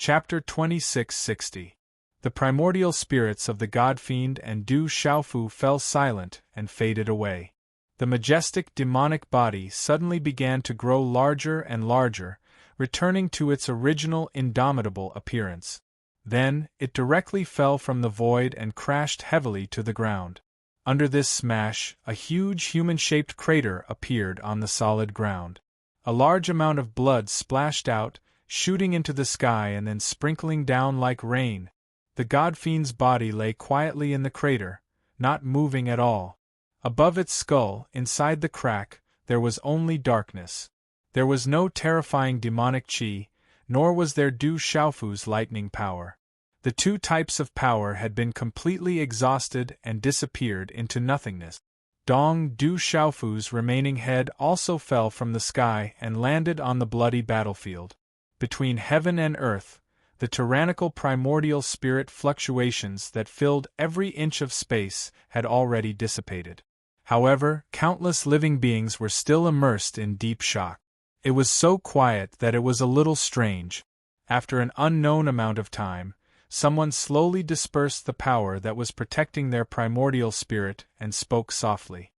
Chapter 2660. The primordial spirits of the god-fiend and Du Xiaofu fell silent and faded away. The majestic demonic body suddenly began to grow larger and larger, returning to its original indomitable appearance. Then, it directly fell from the void and crashed heavily to the ground. Under this smash, a huge human-shaped crater appeared on the solid ground. A large amount of blood splashed out, shooting into the sky and then sprinkling down like rain. The god-fiend's body lay quietly in the crater, not moving at all. Above its skull, inside the crack, there was only darkness. There was no terrifying demonic qi, nor was there Du Xiaofu's lightning power. The two types of power had been completely exhausted and disappeared into nothingness. Dong Du Xiaofu's remaining head also fell from the sky and landed on the bloody battlefield. Between heaven and earth, the tyrannical primordial spirit fluctuations that filled every inch of space had already dissipated. However, countless living beings were still immersed in deep shock. It was so quiet that it was a little strange. After an unknown amount of time, someone slowly dispersed the power that was protecting their primordial spirit and spoke softly.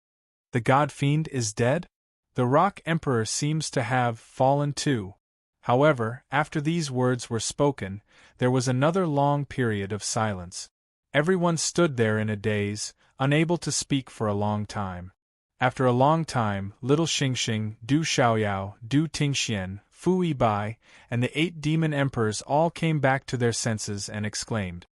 "The god-fiend is dead? The Rock Emperor seems to have fallen too." However, after these words were spoken, there was another long period of silence. Everyone stood there in a daze, unable to speak for a long time. After a long time, little Xingxing, Du Xiaoyao, Du Tingxian, Fu Yibai, and the 8 demon emperors all came back to their senses and exclaimed,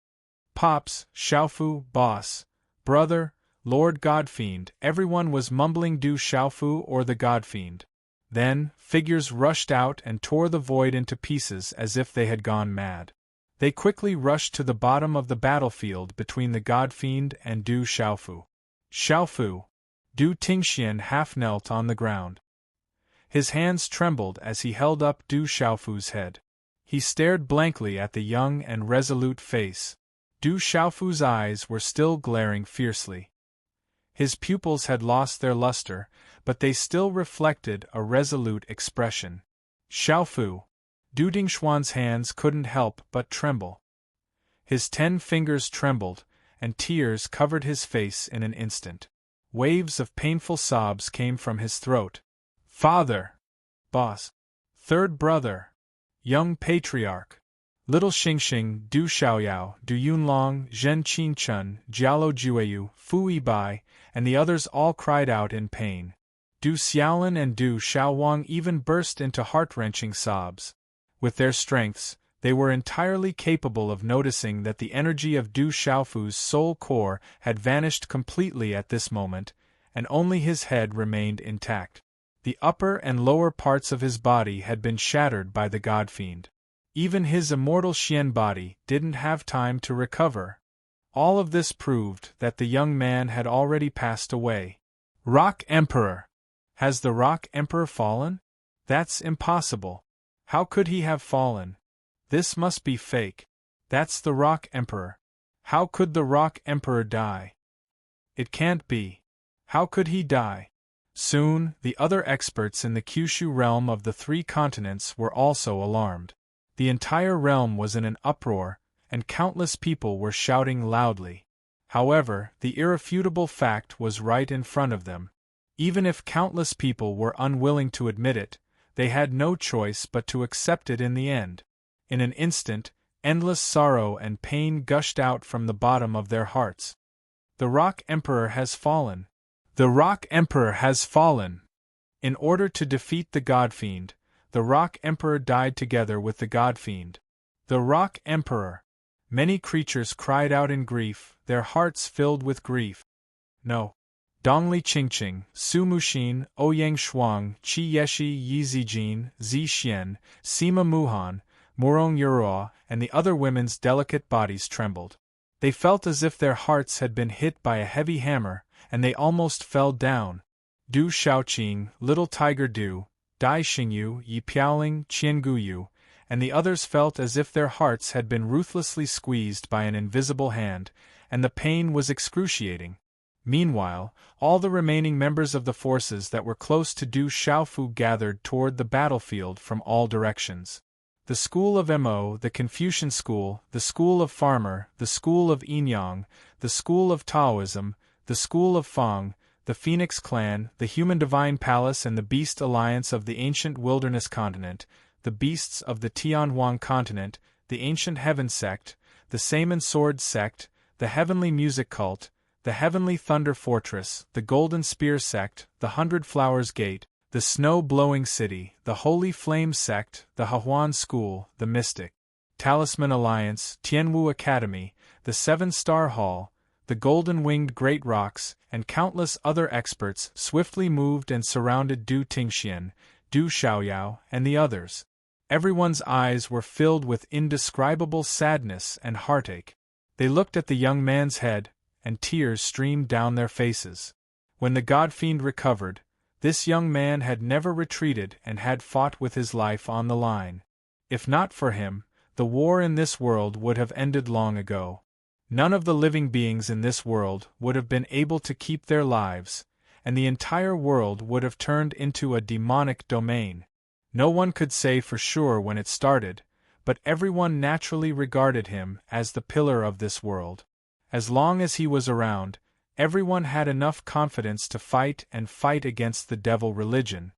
"Pops, Xiaofu, boss, brother, Lord Godfiend." Everyone was mumbling Du Xiaofu or the Godfiend. Then, figures rushed out and tore the void into pieces as if they had gone mad. They quickly rushed to the bottom of the battlefield between the Godfiend and Du Xiaofu. "Xiaofu!" Du Tingxian half knelt on the ground. His hands trembled as he held up Du Xiaofu's head. He stared blankly at the young and resolute face. Du Xiaofu's eyes were still glaring fiercely. His pupils had lost their luster, but they still reflected a resolute expression. "Xiaofu!" Du Dingshuan's hands couldn't help but tremble. His 10 fingers trembled, and tears covered his face in an instant. Waves of painful sobs came from his throat. "Father! Boss! Third brother! Young patriarch! Little Xingxing, Du Xiaoyao, Du Yunlong, Zhen Qingchun, Jialo Jueyu, Fu Yibai, and the others all cried out in pain. Du Xiaolin and Du Xiaowang even burst into heart-wrenching sobs. With their strengths, they were entirely capable of noticing that the energy of Du Xiaofu's soul core had vanished completely at this moment, and only his head remained intact. The upper and lower parts of his body had been shattered by the godfiend. Even his immortal Xian body didn't have time to recover. All of this proved that the young man had already passed away. "Rock Emperor! Has the Rock Emperor fallen? That's impossible. How could he have fallen? This must be fake. That's the Rock Emperor. How could the Rock Emperor die? It can't be. How could he die?" Soon, the other experts in the Kyushu realm of the 3 continents were also alarmed. The entire realm was in an uproar, and countless people were shouting loudly. However, the irrefutable fact was right in front of them. Even if countless people were unwilling to admit it, they had no choice but to accept it in the end. In an instant, endless sorrow and pain gushed out from the bottom of their hearts. "The Rock Emperor has fallen! The Rock Emperor has fallen!" In order to defeat the Godfiend, the Rock Emperor died together with the Godfiend. The Rock Emperor! Many creatures cried out in grief, their hearts filled with grief. No. Dongli Qingqing, Su Muxin, Ouyang Shuang, Qi Yeshi Yi Zijin, Zi Xian, Sima Muhan, Murong Yurua, and the other women's delicate bodies trembled. They felt as if their hearts had been hit by a heavy hammer, and they almost fell down. Du Xiaoqing, Little Tiger Du, Dai Xingyu, Yi Piaoling, Qianguyu, and the others felt as if their hearts had been ruthlessly squeezed by an invisible hand, and the pain was excruciating. Meanwhile, all the remaining members of the forces that were close to Du Xiaofu gathered toward the battlefield from all directions. the school of Mo, the Confucian school, the school of Farmer, the school of Yinyang, the school of Taoism, the school of Feng, the Phoenix clan, the human divine palace and the beast alliance of the ancient wilderness continent, the beasts of the Tianhuang continent, the ancient heaven sect, the Saman sword sect, the heavenly music cult, the heavenly thunder fortress, the golden spear sect, the 100 flowers gate, the snow-blowing city, the holy flame sect, the Hahuan school, the mystic talisman alliance, Tianwu academy, the 7-star hall, the golden-winged great rocks, and countless other experts swiftly moved and surrounded Du Tingxian, Du Xiaoyao, and the others. Everyone's eyes were filled with indescribable sadness and heartache. They looked at the young man's head, and tears streamed down their faces. When the god-fiend recovered, this young man had never retreated and had fought with his life on the line. If not for him, the war in this world would have ended long ago. None of the living beings in this world would have been able to keep their lives, and the entire world would have turned into a demonic domain. No one could say for sure when it started, but everyone naturally regarded him as the pillar of this world. As long as he was around, everyone had enough confidence to fight and fight against the devil religion.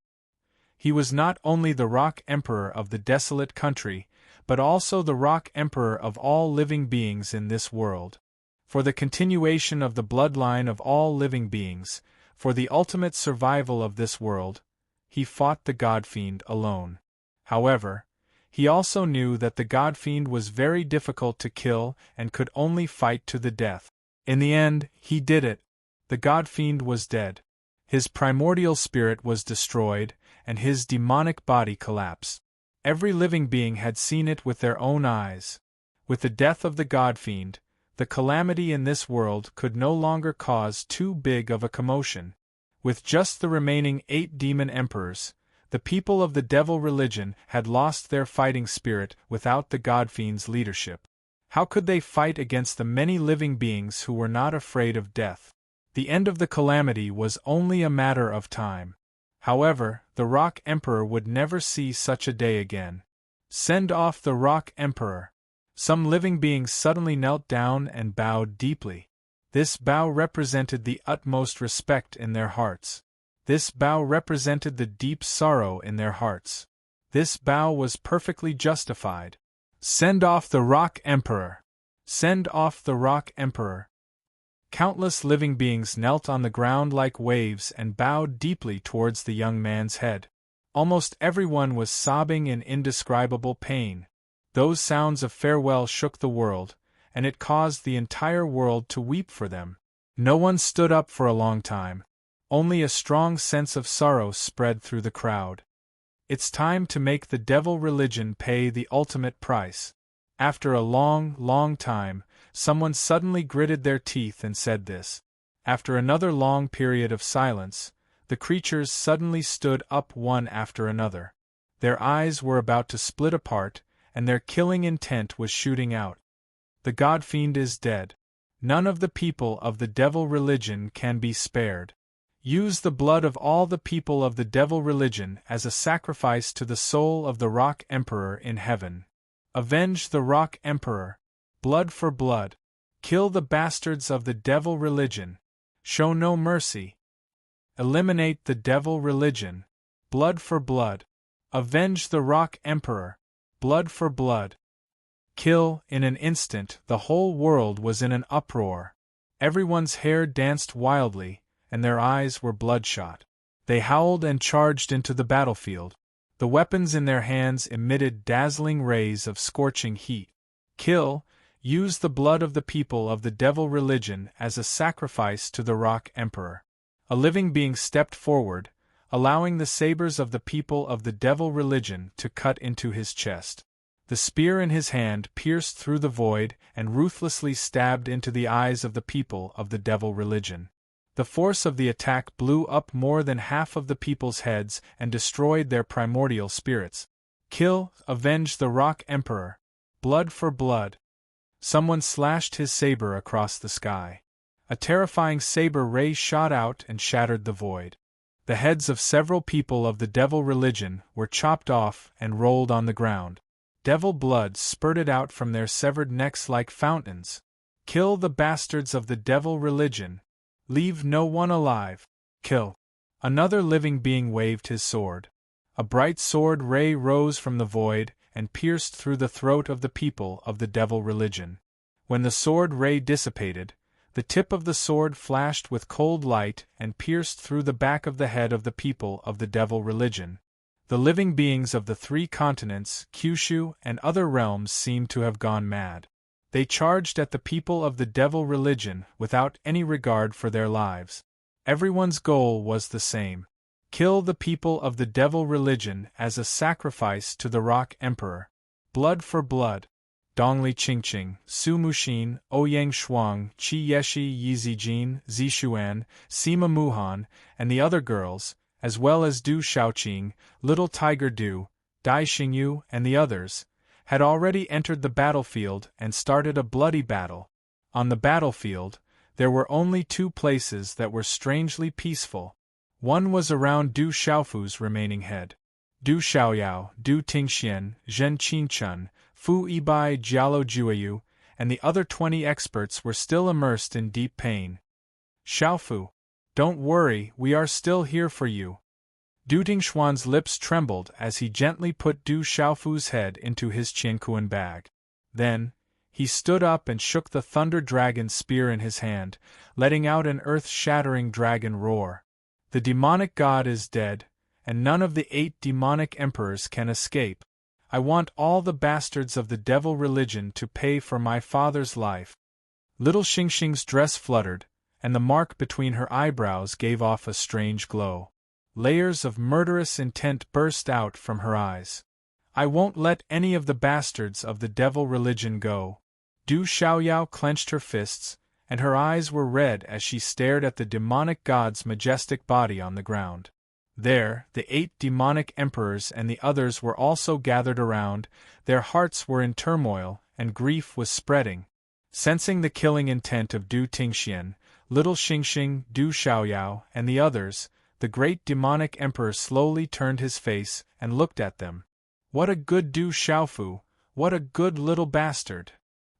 He was not only the Rock Emperor of the desolate country, but also the Rock Emperor of all living beings in this world. For the continuation of the bloodline of all living beings, for the ultimate survival of this world, he fought the God-fiend alone. However, he also knew that the God-fiend was very difficult to kill and could only fight to the death. In the end, he did it. The God-fiend was dead. His primordial spirit was destroyed, and his demonic body collapsed. Every living being had seen it with their own eyes. With the death of the God-fiend, the calamity in this world could no longer cause too big of a commotion. With just the remaining 8 demon emperors, the people of the devil religion had lost their fighting spirit without the God-fiend's leadership. How could they fight against the many living beings who were not afraid of death? The end of the calamity was only a matter of time. However, the Rock Emperor would never see such a day again. Send off the Rock Emperor. Some living beings suddenly knelt down and bowed deeply. This bow represented the utmost respect in their hearts. This bow represented the deep sorrow in their hearts. This bow was perfectly justified. Send off the Rock Emperor! Send off the Rock Emperor! Countless living beings knelt on the ground like waves and bowed deeply towards the young man's head. Almost everyone was sobbing in indescribable pain. Those sounds of farewell shook the world, and it caused the entire world to weep for them. No one stood up for a long time. Only a strong sense of sorrow spread through the crowd. It's time to make the devil religion pay the ultimate price. After a long time, someone suddenly gritted their teeth and said this. After another long period of silence, the creatures suddenly stood up one after another. Their eyes were about to split apart, and their killing intent was shooting out. The God-fiend is dead. None of the people of the devil religion can be spared. Use the blood of all the people of the devil religion as a sacrifice to the soul of the Rock Emperor in heaven. Avenge the Rock Emperor. Blood for blood. Kill the bastards of the devil religion. Show no mercy. Eliminate the devil religion. Blood for blood. Avenge the Rock Emperor. Blood for blood. Kill. In an instant, the whole world was in an uproar. Everyone's hair danced wildly, and their eyes were bloodshot. They howled and charged into the battlefield. The weapons in their hands emitted dazzling rays of scorching heat. Kill. Use the blood of the people of the devil religion as a sacrifice to the Rock Emperor. A living being stepped forward, allowing the sabers of the people of the devil religion to cut into his chest. The spear in his hand pierced through the void and ruthlessly stabbed into the eyes of the people of the devil religion. The force of the attack blew up more than half of the people's heads and destroyed their primordial spirits. Kill. Avenge the Rock Emperor. Blood for blood. Someone slashed his saber across the sky. A terrifying saber ray shot out and shattered the void. The heads of several people of the devil religion were chopped off and rolled on the ground. devil blood spurted out from their severed necks like fountains. Kill the bastards of the devil religion. Leave no one alive. Kill. Another living being waved his sword. A bright sword ray rose from the void and pierced through the throat of the people of the devil religion. When the sword ray dissipated, the tip of the sword flashed with cold light and pierced through the back of the head of the people of the devil religion. The living beings of the 3 continents, Kyushu, and other realms seemed to have gone mad. They charged at the people of the devil religion without any regard for their lives. Everyone's goal was the same: kill the people of the devil religion as a sacrifice to the Rock Emperor. Blood for blood. Dongli Qingqing, Su Mushin, Ouyang Shuang, Qi Yeshi Yizijin, Zishuan, Sima Muhan, and the other girls, as well as Du Shaoqing, Little Tiger Du, Dai Xingyu, and the others, had already entered the battlefield and started a bloody battle. On the battlefield, there were only 2 places that were strangely peaceful. One was around Du Xiaofu's remaining head. Du Xiaoyao, Du Tingxian, Zhen Qinchun, Fu Yibai Jialo Jueyu, and the other 20 experts were still immersed in deep pain. Xiaofu, don't worry, we are still here for you. Du Tingshuan's lips trembled as he gently put Du Xiaofu's head into his Qiankuan bag. Then, he stood up and shook the Thunder Dragon's spear in his hand, letting out an earth-shattering dragon roar. The demonic god is dead, and none of the 8 demonic emperors can escape. I want all the bastards of the devil religion to pay for my father's life. Little Xingxing's dress fluttered, and the mark between her eyebrows gave off a strange glow. Layers of murderous intent burst out from her eyes. I won't let any of the bastards of the devil religion go. Du Xiaoyao clenched her fists, and her eyes were red as she stared at the demonic god's majestic body on the ground. There, the 8 demonic emperors and the others were also gathered around. Their hearts were in turmoil, and grief was spreading. Sensing the killing intent of Du Tingxian, Little Xingxing, Du Xiaoyao, and the others, the great demonic emperor slowly turned his face and looked at them. What a good Du Xiaofu, what a good little bastard!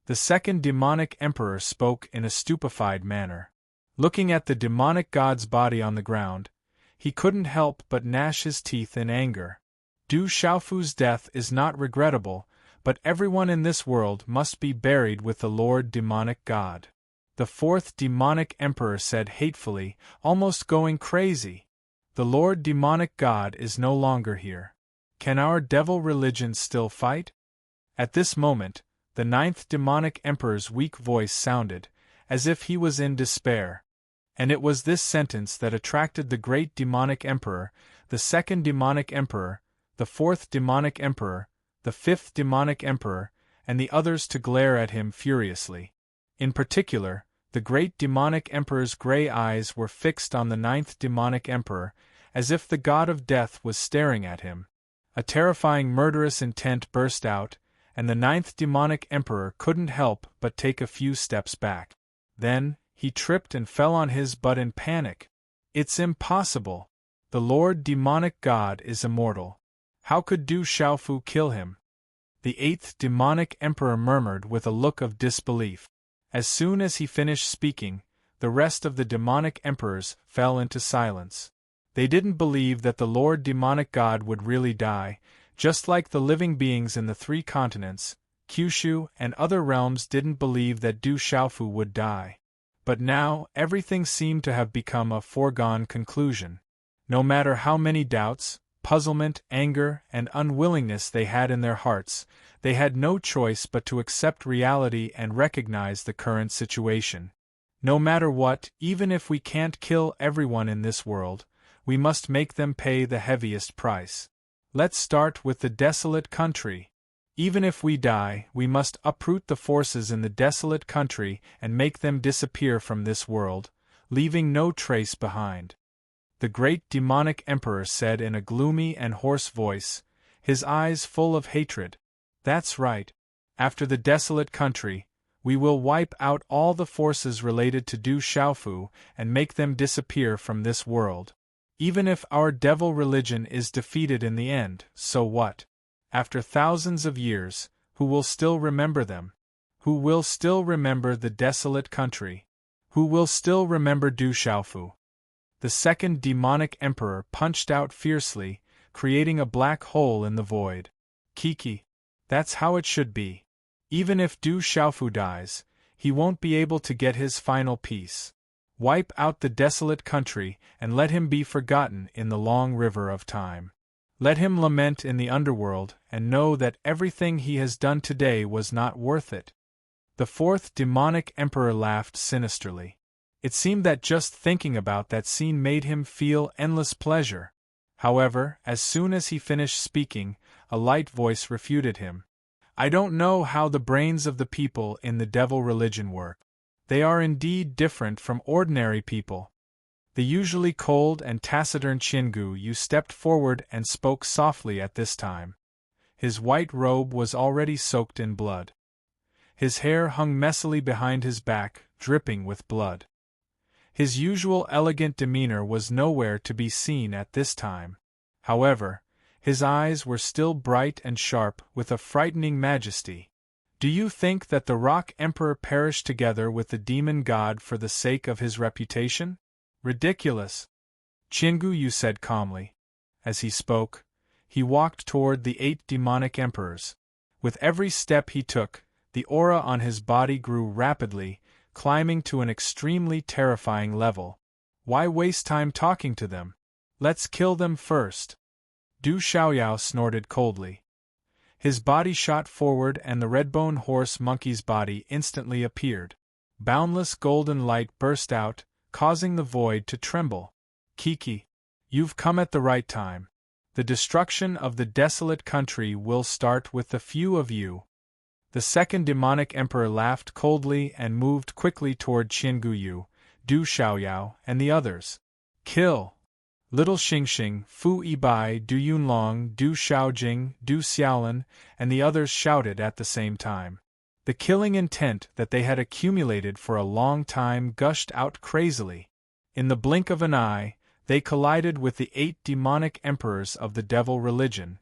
The second demonic emperor spoke in a stupefied manner. Looking at the demonic god's body on the ground, he couldn't help but gnash his teeth in anger. Du Xiaofu's death is not regrettable, but everyone in this world must be buried with the Lord Demonic God. The 4th demonic emperor said hatefully, almost going crazy. The Lord Demonic God is no longer here. Can our devil religion still fight? At this moment, the 9th demonic emperor's weak voice sounded, as if he was in despair. And it was this sentence that attracted the great demonic emperor, the 2nd demonic emperor, the 4th demonic emperor, the 5th demonic emperor, and the others to glare at him furiously. In particular, the great demonic emperor's gray eyes were fixed on the 9th demonic emperor, as if the god of death was staring at him. A terrifying murderous intent burst out, and the 9th demonic emperor couldn't help but take a few steps back. Then, he tripped and fell on his butt in panic. It's impossible. The Lord Demonic God is immortal. How could Du Xiaofu kill him? The 8th demonic emperor murmured with a look of disbelief. As soon as he finished speaking, the rest of the demonic emperors fell into silence. They didn't believe that the Lord Demonic God would really die, just like the living beings in the 3 continents, Kyushu and other realms didn't believe that Du Xiaofu would die. But now, everything seemed to have become a foregone conclusion. No matter how many doubts, puzzlement, anger, and unwillingness they had in their hearts, they had no choice but to accept reality and recognize the current situation. No matter what, even if we can't kill everyone in this world, we must make them pay the heaviest price. Let's start with the desolate country. Even if we die, we must uproot the forces in the desolate country and make them disappear from this world, leaving no trace behind. The great demonic emperor said in a gloomy and hoarse voice, his eyes full of hatred. That's right. After the desolate country, we will wipe out all the forces related to Du Xiaofu and make them disappear from this world. Even if our devil religion is defeated in the end, so what? After thousands of years, who will still remember them? Who will still remember the desolate country? Who will still remember Du Xiaofu? The second demonic emperor punched out fiercely, creating a black hole in the void. Kiki. That's how it should be. Even if Du Xiaofu dies, he won't be able to get his final piece. Wipe out the desolate country and let him be forgotten in the long river of time. Let him lament in the underworld and know that everything he has done today was not worth it. The fourth demonic emperor laughed sinisterly. It seemed that just thinking about that scene made him feel endless pleasure. However, as soon as he finished speaking, a light voice refuted him. I don't know how the brains of the people in the devil religion work. They are indeed different from ordinary people. The usually cold and taciturn Qinggu Yu stepped forward and spoke softly at this time. His white robe was already soaked in blood. His hair hung messily behind his back, dripping with blood. His usual elegant demeanor was nowhere to be seen at this time. However, his eyes were still bright and sharp with a frightening majesty. Do you think that the Rock Emperor perished together with the demon god for the sake of his reputation? Ridiculous! Qinggu Yu said calmly. As he spoke, he walked toward the 8 demonic emperors. With every step he took, the aura on his body grew rapidly, climbing to an extremely terrifying level. Why waste time talking to them? Let's kill them first. Du Xiaoyao snorted coldly. His body shot forward and the red-bone horse monkey's body instantly appeared. Boundless golden light burst out, causing the void to tremble. Kiki, you've come at the right time. The destruction of the desolate country will start with the few of you. The second demonic emperor laughed coldly and moved quickly toward Qinggu Yu, Du Xiaoyao, and the others. Kill! Little Xingxing, Fu Yibai, Du Yunlong, Du Xiaojing, Du Xiaolin, and the others shouted at the same time. The killing intent that they had accumulated for a long time gushed out crazily. In the blink of an eye, they collided with the 8 demonic emperors of the devil religion.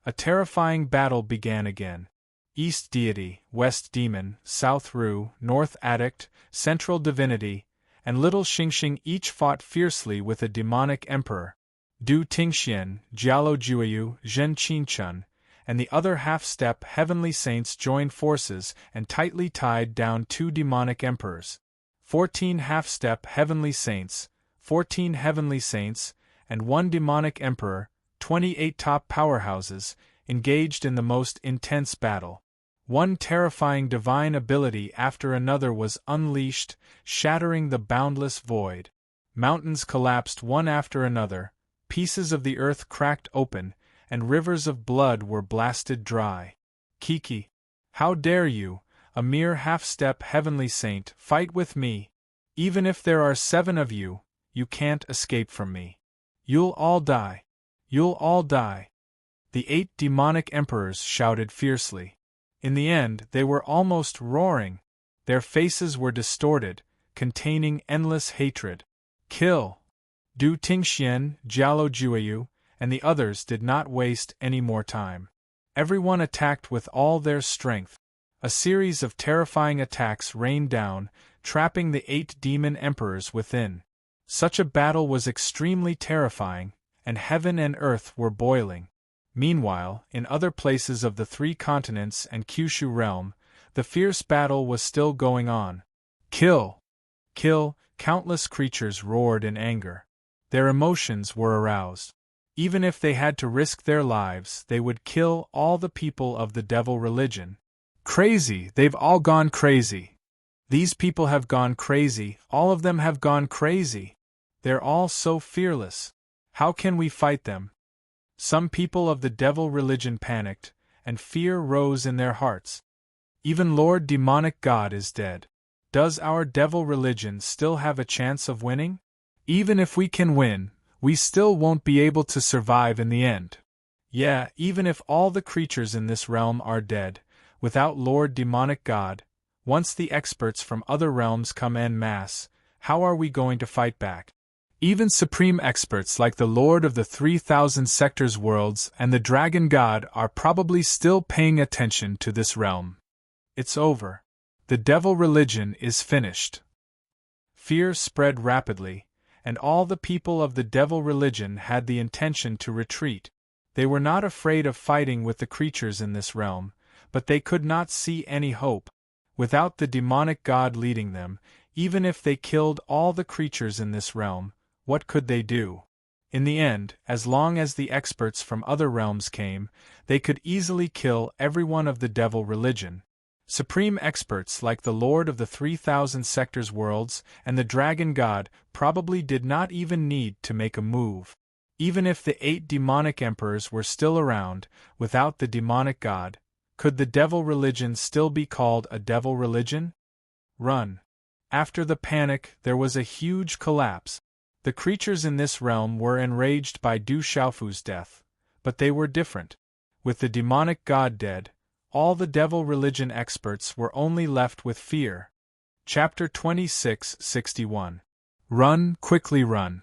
A terrifying battle began again. East Deity, West Demon, South Ru, North Addict, Central Divinity, and Little Xingxing each fought fiercely with a demonic emperor. Du Tingxian, Jialo Juiyu, Zhen Qinchun, and the other half-step heavenly saints joined forces and tightly tied down 2 demonic emperors. 14 half-step heavenly saints, 14 heavenly saints, and 1 demonic emperor, 28 top powerhouses, engaged in the most intense battle. One terrifying divine ability after another was unleashed, shattering the boundless void. Mountains collapsed one after another, pieces of the earth cracked open, and rivers of blood were blasted dry. Kiki, how dare you, a mere half-step heavenly saint, fight with me? Even if there are 7 of you, you can't escape from me. You'll all die. You'll all die. The 8 demonic emperors shouted fiercely. In the end, they were almost roaring. Their faces were distorted, containing endless hatred. Kill! Du Tingxian, Jialo Juiyu, and the others did not waste any more time. Everyone attacked with all their strength. A series of terrifying attacks rained down, trapping the 8 demon emperors within. Such a battle was extremely terrifying, and heaven and earth were boiling. Meanwhile, in other places of the 3 continents and Kyushu realm, the fierce battle was still going on. Kill! Kill! Countless creatures roared in anger. Their emotions were aroused. Even if they had to risk their lives, they would kill all the people of the devil religion. Crazy! They've all gone crazy. These people have gone crazy, all of them have gone crazy. They're all so fearless. How can we fight them? Some people of the devil religion panicked, and fear rose in their hearts. Even Lord Demonic God is dead. Does our devil religion still have a chance of winning? Even if we can win, we still won't be able to survive in the end. Yeah, even if all the creatures in this realm are dead, without Lord Demonic God, once the experts from other realms come en masse, how are we going to fight back? Even supreme experts like the Lord of the 3,000 sectors worlds and the Dragon God are probably still paying attention to this realm. It's over. The devil religion is finished. Fear spread rapidly, and all the people of the devil religion had the intention to retreat. They were not afraid of fighting with the creatures in this realm, but they could not see any hope. Without the demonic god leading them, even if they killed all the creatures in this realm, what could they do? In the end, as long as the experts from other realms came, they could easily kill everyone of the devil religion. Supreme experts like the Lord of the 3,000 sectors worlds and the Dragon God probably did not even need to make a move. Even if the 8 demonic emperors were still around, without the demonic god, could the devil religion still be called a devil religion? Run. After the panic, there was a huge collapse. The creatures in this realm were enraged by Du Xiaofu's death, but they were different. With the demonic god dead, all the devil religion experts were only left with fear. Chapter 26:61. Run, quickly run.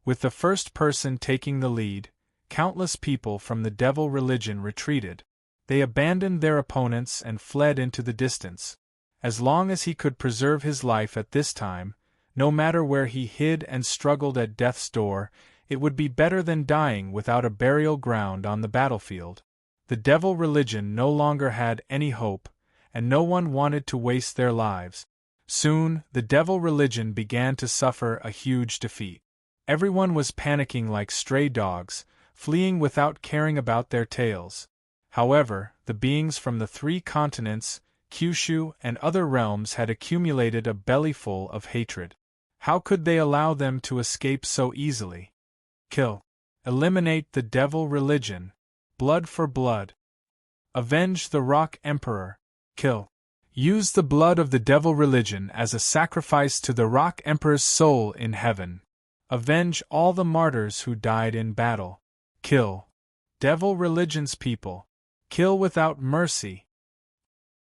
With the first person taking the lead, countless people from the devil religion retreated. They abandoned their opponents and fled into the distance. As long as he could preserve his life at this time, no matter where he hid and struggled at death's door, it would be better than dying without a burial ground on the battlefield. The devil religion no longer had any hope, and no one wanted to waste their lives. Soon, the devil religion began to suffer a huge defeat. Everyone was panicking like stray dogs, fleeing without caring about their tails. However, the beings from the 3 continents, Kyushu and other realms had accumulated a bellyful of hatred. How could they allow them to escape so easily? Kill. Eliminate the devil religion. Blood for blood. Avenge the Rock Emperor. Kill. Use the blood of the devil religion as a sacrifice to the Rock Emperor's soul in heaven. Avenge all the martyrs who died in battle. Kill. Devil religion's people. Kill without mercy.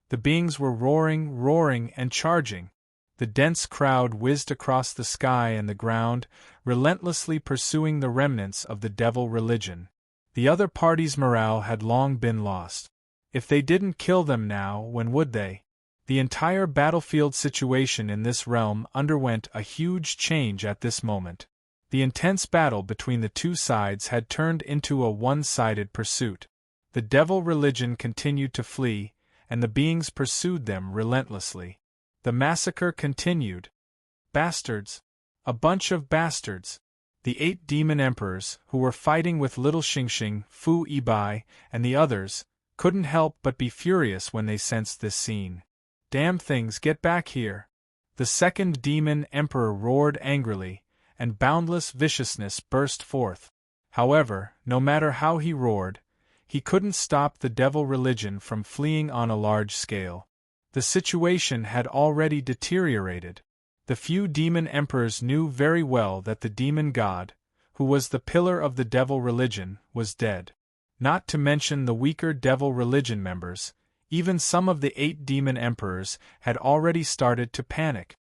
The beings were roaring, and charging. The dense crowd whizzed across the sky and the ground, relentlessly pursuing the remnants of the devil religion. The other party's morale had long been lost. If they didn't kill them now, when would they? The entire battlefield situation in this realm underwent a huge change at this moment. The intense battle between the two sides had turned into a one-sided pursuit. The devil religion continued to flee, and the beings pursued them relentlessly. The massacre continued. Bastards! A bunch of bastards! The 8 demon emperors, who were fighting with little Xingxing, Fu Yibai, and the others, couldn't help but be furious when they sensed this scene. Damn things, get back here! The second demon emperor roared angrily, and boundless viciousness burst forth. However, no matter how he roared, he couldn't stop the devil religion from fleeing on a large scale. The situation had already deteriorated. The few demon emperors knew very well that the demon god, who was the pillar of the devil religion, was dead. Not to mention the weaker devil religion members, even some of the 8 demon emperors had already started to panic.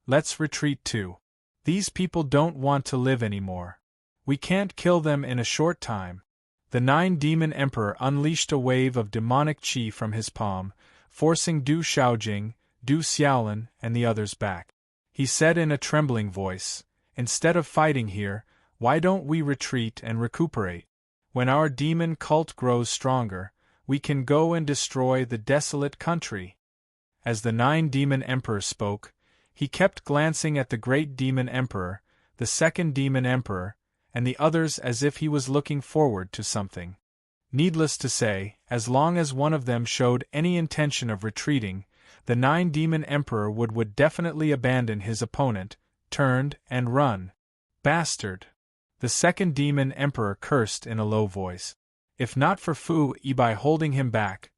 Let's retreat too. These people don't want to live anymore. We can't kill them in a short time. The 9 demon emperor unleashed a wave of demonic qi from his palm, forcing Du Xiaojing, Du Xiaolin, and the others back. He said in a trembling voice, "Instead of fighting here, why don't we retreat and recuperate? When our demon cult grows stronger, we can go and destroy the desolate country." As the 9 demon emperors spoke, he kept glancing at the great demon emperor, the second demon emperor, and the others as if he was looking forward to something. Needless to say, as long as one of them showed any intention of retreating, the 9 demon emperor would definitely abandon his opponent, turned, and run. Bastard! The second demon emperor cursed in a low voice. If not for Fu Yibai holding him back,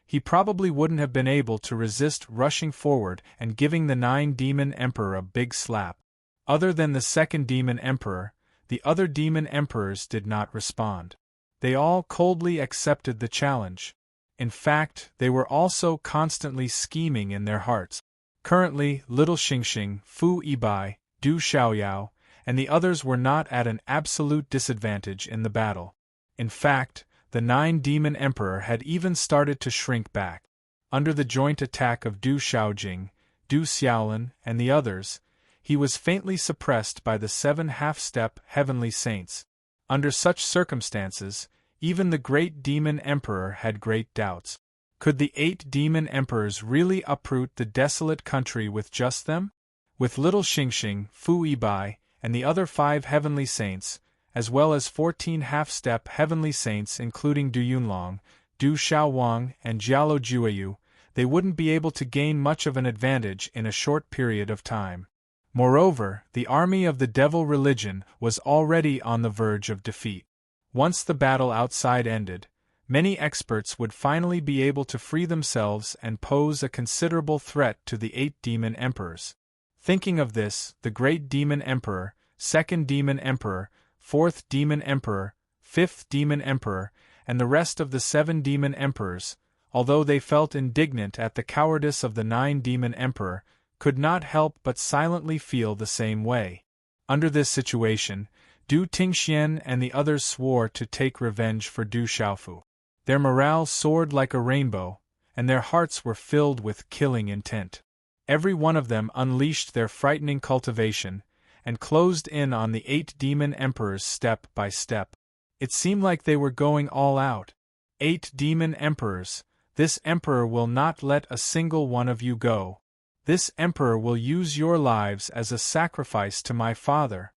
he probably wouldn't have been able to resist rushing forward and giving the 9 demon emperor a big slap. Other than the second demon emperor, the other demon emperors did not respond. They all coldly accepted the challenge. In fact, they were also constantly scheming in their hearts. Currently, little Xingxing, Fu Yibai, Du Xiaoyao, and the others were not at an absolute disadvantage in the battle. In fact, the 9 Demon Emperor had even started to shrink back. Under the joint attack of Du Shaojing, Du Xiaolin, and the others, he was faintly suppressed by the 7 half-step heavenly saints. Under such circumstances, even the great Demon Emperor had great doubts. Could the 8 Demon Emperors really uproot the desolate country with just them? With little Xingxing, Fu Yibai, and the other 5 heavenly saints, as well as 14 half-step heavenly saints including Du Yunlong, Du Xiaowang, and Jialo Jueyu, they wouldn't be able to gain much of an advantage in a short period of time. Moreover, the army of the devil religion was already on the verge of defeat. Once the battle outside ended, many experts would finally be able to free themselves and pose a considerable threat to the 8 Demon Emperors. Thinking of this, the Great Demon Emperor, 2nd Demon Emperor, 4th Demon Emperor, 5th Demon Emperor, and the rest of the 7 Demon Emperors, although they felt indignant at the cowardice of the 9 Demon Emperor, could not help but silently feel the same way. Under this situation, Du Tingxian and the others swore to take revenge for Du Xiaofu. Their morale soared like a rainbow, and their hearts were filled with killing intent. Every one of them unleashed their frightening cultivation, and closed in on the 8 Demon Emperors step by step. It seemed like they were going all out. 8 Demon Emperors, this Emperor will not let a single one of you go. This Emperor will use your lives as a sacrifice to my father.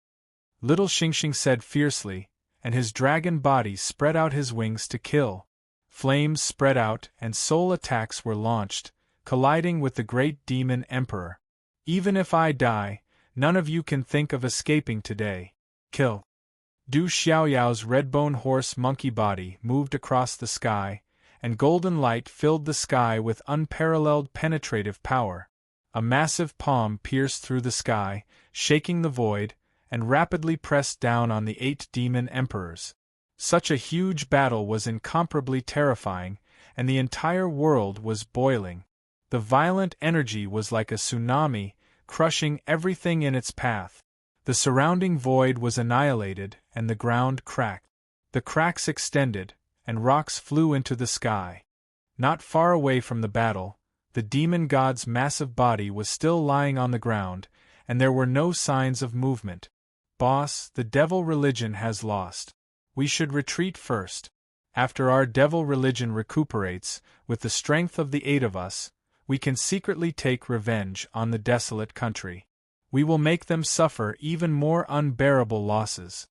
Little Xingxing said fiercely, and his dragon body spread out his wings to kill. Flames spread out and soul attacks were launched, colliding with the great Demon Emperor. Even if I die, none of you can think of escaping today. Kill. Du Xiaoyao's redbone horse monkey body moved across the sky, and golden light filled the sky with unparalleled penetrative power. A massive palm pierced through the sky, shaking the void, and rapidly pressed down on the 8 Demon Emperors. Such a huge battle was incomparably terrifying, and the entire world was boiling. The violent energy was like a tsunami, crushing everything in its path. The surrounding void was annihilated, and the ground cracked. The cracks extended, and rocks flew into the sky. Not far away from the battle, the demon god's massive body was still lying on the ground, and there were no signs of movement. Boss, the devil religion has lost. We should retreat first. After our devil religion recuperates, with the strength of the 8 of us, we can secretly take revenge on the desolate country. We will make them suffer even more unbearable losses.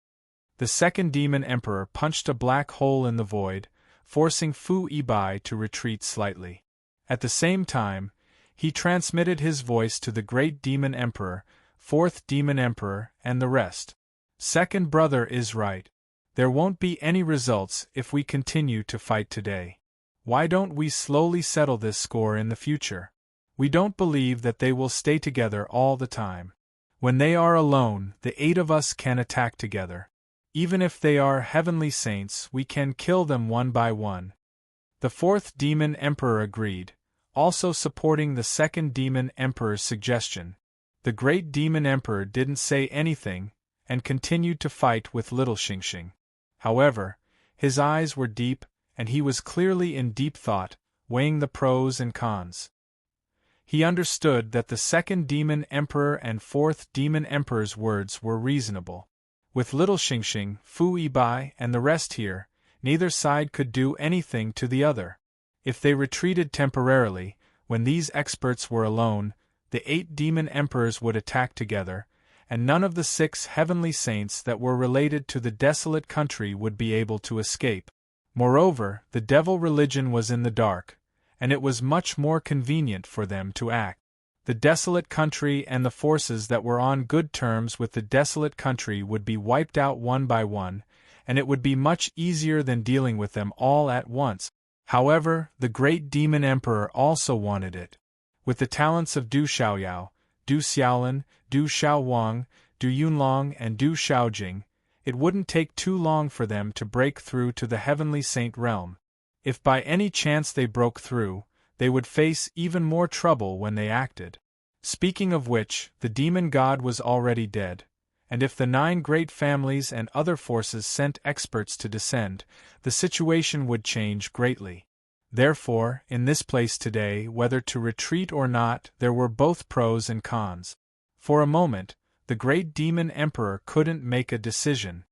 The 2nd Demon Emperor punched a black hole in the void, forcing Fu Yibai to retreat slightly. At the same time, he transmitted his voice to the Great Demon Emperor, 4th Demon Emperor, and the rest. Second brother is right. There won't be any results if we continue to fight today. Why don't we slowly settle this score in the future? We don't believe that they will stay together all the time. When they are alone, the 8 of us can attack together. Even if they are heavenly saints, we can kill them one by one. The 4th Demon Emperor agreed, also supporting the 2nd Demon Emperor's suggestion. The Great Demon Emperor didn't say anything, and continued to fight with little Xingxing. However, his eyes were deep, and he was clearly in deep thought, weighing the pros and cons. He understood that the 2nd Demon Emperor and 4th Demon Emperor's words were reasonable. With little Xingxing, Fu Yibai, and the rest here, neither side could do anything to the other. If they retreated temporarily, when these experts were alone, the 8 Demon Emperors would attack together, and none of the 6 heavenly saints that were related to the desolate country would be able to escape. Moreover, the devil religion was in the dark, and it was much more convenient for them to act. The desolate country and the forces that were on good terms with the desolate country would be wiped out one by one, and it would be much easier than dealing with them all at once. However, the Great Demon Emperor also wanted it. With the talents of Du Xiaoyao, Du Xiaolin, Du Xiaowang, Du Yunlong, and Du Xiaojing, it wouldn't take too long for them to break through to the heavenly saint realm. If by any chance they broke through, they would face even more trouble when they acted. Speaking of which, the demon god was already dead, and if the 9 great families and other forces sent experts to descend, the situation would change greatly. Therefore, in this place today, whether to retreat or not, there were both pros and cons. For a moment, the great demon emperor couldn't make a decision.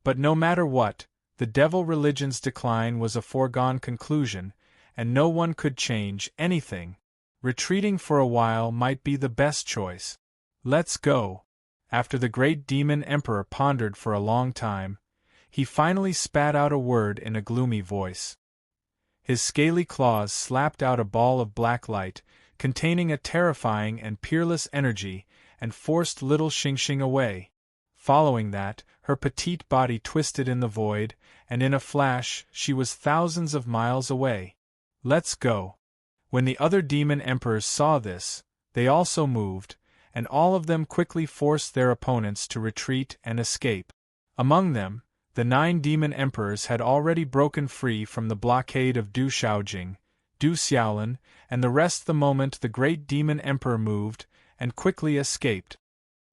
But no matter what, the devil religion's decline was a foregone conclusion, and no one could change anything. Retreating for a while might be the best choice. Let's go. After the great demon emperor pondered for a long time, he finally spat out a word in a gloomy voice. His scaly claws slapped out a ball of black light, containing a terrifying and peerless energy, and forced little Xingxing away. Following that, her petite body twisted in the void, and in a flash she was thousands of miles away. Let's go. When the other demon emperors saw this, they also moved, and all of them quickly forced their opponents to retreat and escape. Among them, the 9 demon emperors had already broken free from the blockade of Du Shaojing, Du Xiaolin, and the rest the moment the great demon emperor moved, and quickly escaped.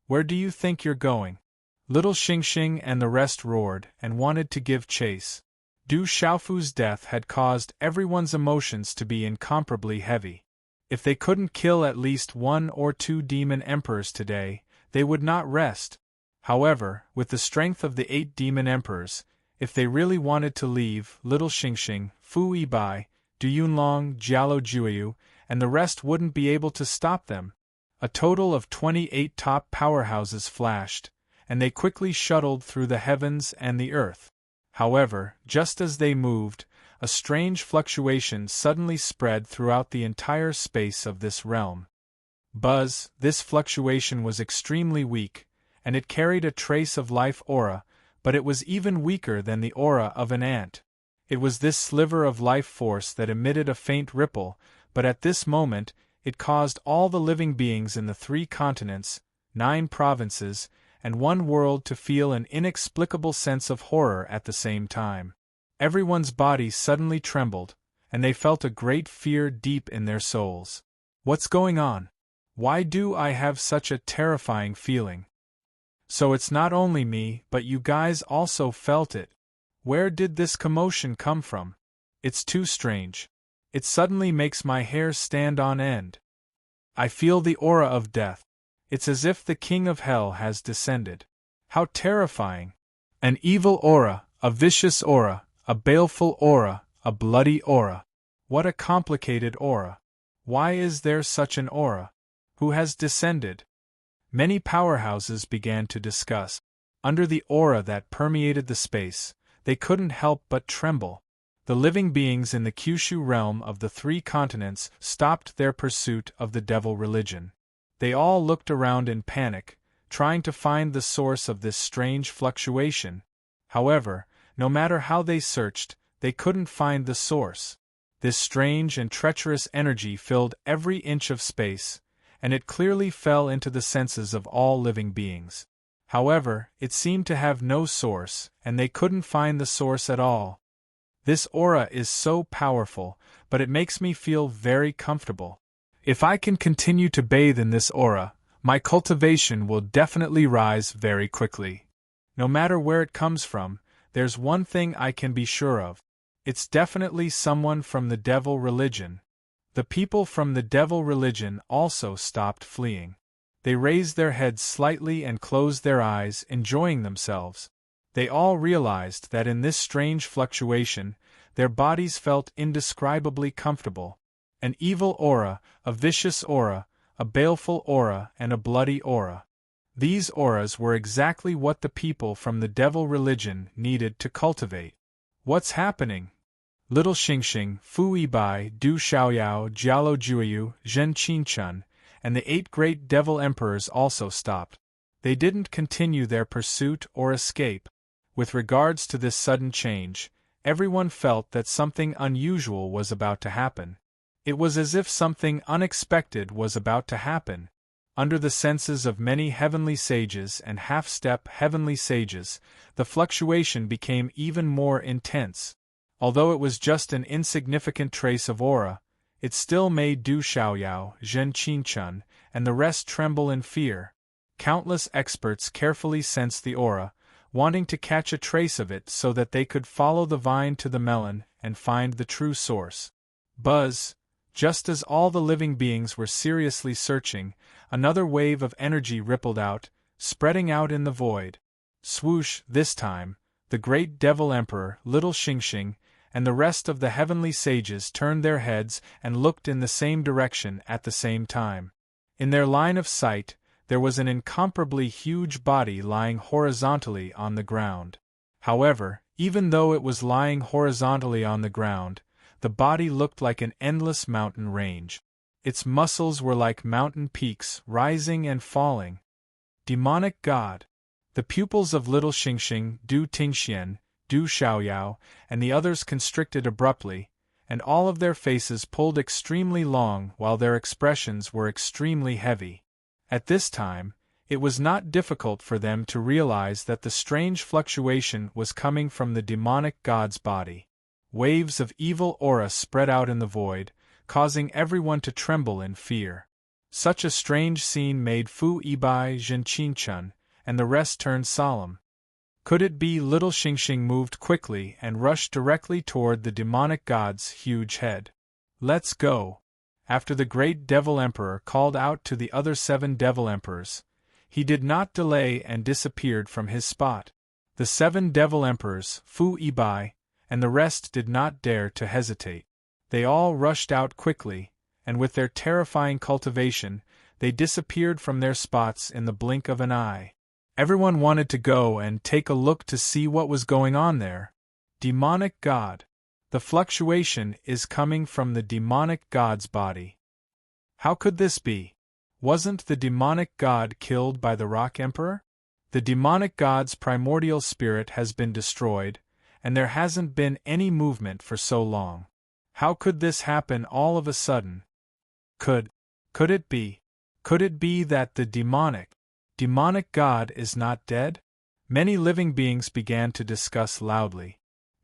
Where do you think you're going? Little Xingxing and the rest roared and wanted to give chase. Du Xiaofu's death had caused everyone's emotions to be incomparably heavy. If they couldn't kill at least 1 or 2 demon emperors today, they would not rest. However, with the strength of the 8 demon emperors, if they really wanted to leave, little Xingxing, Fu Yibai, Du Yunlong, Jialo Juiyu, and the rest wouldn't be able to stop them. A total of 28 top powerhouses flashed, and they quickly shuttled through the heavens and the earth. However, just as they moved, a strange fluctuation suddenly spread throughout the entire space of this realm. Buzz, this fluctuation was extremely weak, and it carried a trace of life aura, but it was even weaker than the aura of an ant. It was this sliver of life force that emitted a faint ripple, but at this moment, it caused all the living beings in the 3 continents, 9 provinces, and 1 world to feel an inexplicable sense of horror at the same time. Everyone's body suddenly trembled, and they felt a great fear deep in their souls. What's going on? Why do I have such a terrifying feeling? So it's not only me, but you guys also felt it. Where did this commotion come from? It's too strange. It suddenly makes my hair stand on end. I feel the aura of death. It's as if the king of hell has descended. How terrifying! An evil aura, a vicious aura, a baleful aura, a bloody aura. What a complicated aura. Why is there such an aura? Who has descended? Many powerhouses began to discuss. Under the aura that permeated the space, they couldn't help but tremble. The living beings in the Kyushu realm of the 3 continents stopped their pursuit of the devil religion. They all looked around in panic, trying to find the source of this strange fluctuation. However, no matter how they searched, they couldn't find the source. This strange and treacherous energy filled every inch of space, and it clearly fell into the senses of all living beings. However, it seemed to have no source, and they couldn't find the source at all. This aura is so powerful, but it makes me feel very comfortable. If I can continue to bathe in this aura, my cultivation will definitely rise very quickly. No matter where it comes from, there's one thing I can be sure of. It's definitely someone from the devil religion. The people from the devil religion also stopped fleeing. They raised their heads slightly and closed their eyes, enjoying themselves. They all realized that in this strange fluctuation, their bodies felt indescribably comfortable. An evil aura, a vicious aura, a baleful aura, and a bloody aura. These auras were exactly what the people from the devil religion needed to cultivate. What's happening? Little Xingxing, Fu Yibai, Du Xiaoyao, Jialo Juiyu, Zhen Qinchun, and the 8 great devil emperors also stopped. They didn't continue their pursuit or escape. With regards to this sudden change, everyone felt that something unusual was about to happen. It was as if something unexpected was about to happen. Under the senses of many heavenly sages and half-step heavenly sages, the fluctuation became even more intense. Although it was just an insignificant trace of aura, it still made Du Xiaoyao, Zhen Qinchun, and the rest tremble in fear. Countless experts carefully sensed the aura, wanting to catch a trace of it so that they could follow the vine to the melon and find the true source. Buzz! Just as all the living beings were seriously searching, another wave of energy rippled out, spreading out in the void. Swoosh! This time, the great Devil Emperor, Little Xingxing, and the rest of the heavenly sages turned their heads and looked in the same direction at the same time. In their line of sight, there was an incomparably huge body lying horizontally on the ground. However, even though it was lying horizontally on the ground, the body looked like an endless mountain range. Its muscles were like mountain peaks, rising and falling. Demonic God! The pupils of Little Xingxing, Du Tingxian, Du Xiaoyao, and the others constricted abruptly, and all of their faces pulled extremely long while their expressions were extremely heavy. At this time, it was not difficult for them to realize that the strange fluctuation was coming from the demonic god's body. Waves of evil aura spread out in the void, causing everyone to tremble in fear. Such a strange scene made Fu Yibai, Zhenqinchun, and the rest turned solemn. Could it be? Little Xingxing moved quickly and rushed directly toward the demonic god's huge head. Let's go! After the great Devil Emperor called out to the other 7 Devil Emperors, he did not delay and disappeared from his spot. The 7 Devil Emperors, Fu Yibai, and the rest did not dare to hesitate. They all rushed out quickly, and with their terrifying cultivation, they disappeared from their spots in the blink of an eye. Everyone wanted to go and take a look to see what was going on there. Demonic God! The fluctuation is coming from the demonic god's body. How could this be? Wasn't the demonic god killed by the Rock Emperor? The demonic god's primordial spirit has been destroyed, and there hasn't been any movement for so long. How could this happen all of a sudden? Could it be? Could it be that the demonic god is not dead? Many living beings began to discuss loudly.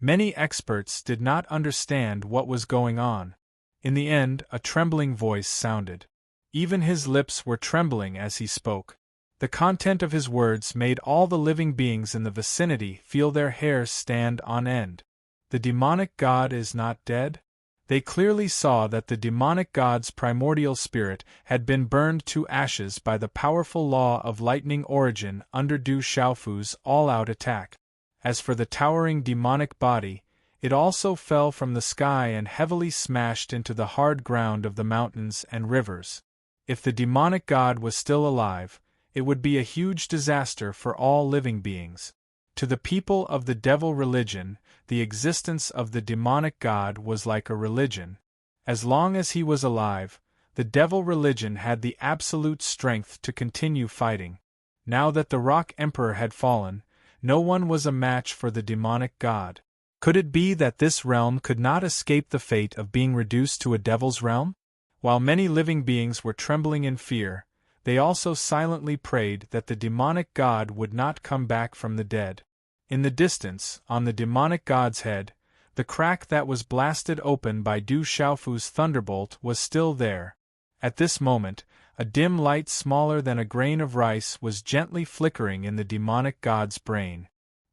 Many experts did not understand what was going on. In the end, a trembling voice sounded. Even his lips were trembling as he spoke. The content of his words made all the living beings in the vicinity feel their hair stand on end. The demonic god is not dead? They clearly saw that the demonic god's primordial spirit had been burned to ashes by the powerful law of lightning origin under Du Xiaofu's all-out attack. As for the towering demonic body, it also fell from the sky and heavily smashed into the hard ground of the mountains and rivers. If the demonic god was still alive, it would be a huge disaster for all living beings. To the people of the devil religion, the existence of the demonic god was like a religion. As long as he was alive, the devil religion had the absolute strength to continue fighting. Now that the Rock Emperor had fallen, no one was a match for the demonic god. Could it be that this realm could not escape the fate of being reduced to a devil's realm? While many living beings were trembling in fear, they also silently prayed that the demonic god would not come back from the dead. In the distance, on the demonic god's head, the crack that was blasted open by Du Xiaofu's thunderbolt was still there. At this moment, a dim light smaller than a grain of rice was gently flickering in the demonic god's brain.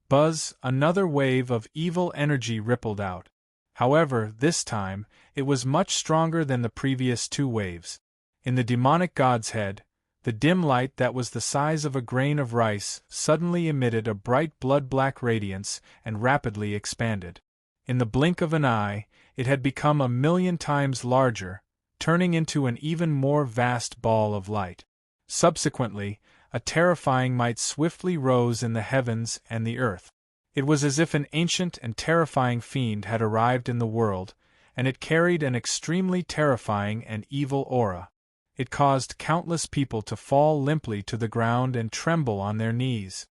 Buzz! Another wave of evil energy rippled out. However, this time, it was much stronger than the previous 2 waves. In the demonic god's head, the dim light that was the size of a grain of rice suddenly emitted a bright blood-black radiance and rapidly expanded. In the blink of an eye, it had become 1,000,000 times larger, turning into an even more vast ball of light. Subsequently, a terrifying might swiftly rose in the heavens and the earth. It was as if an ancient and terrifying fiend had arrived in the world, and it carried an extremely terrifying and evil aura. It caused countless people to fall limply to the ground and tremble on their knees.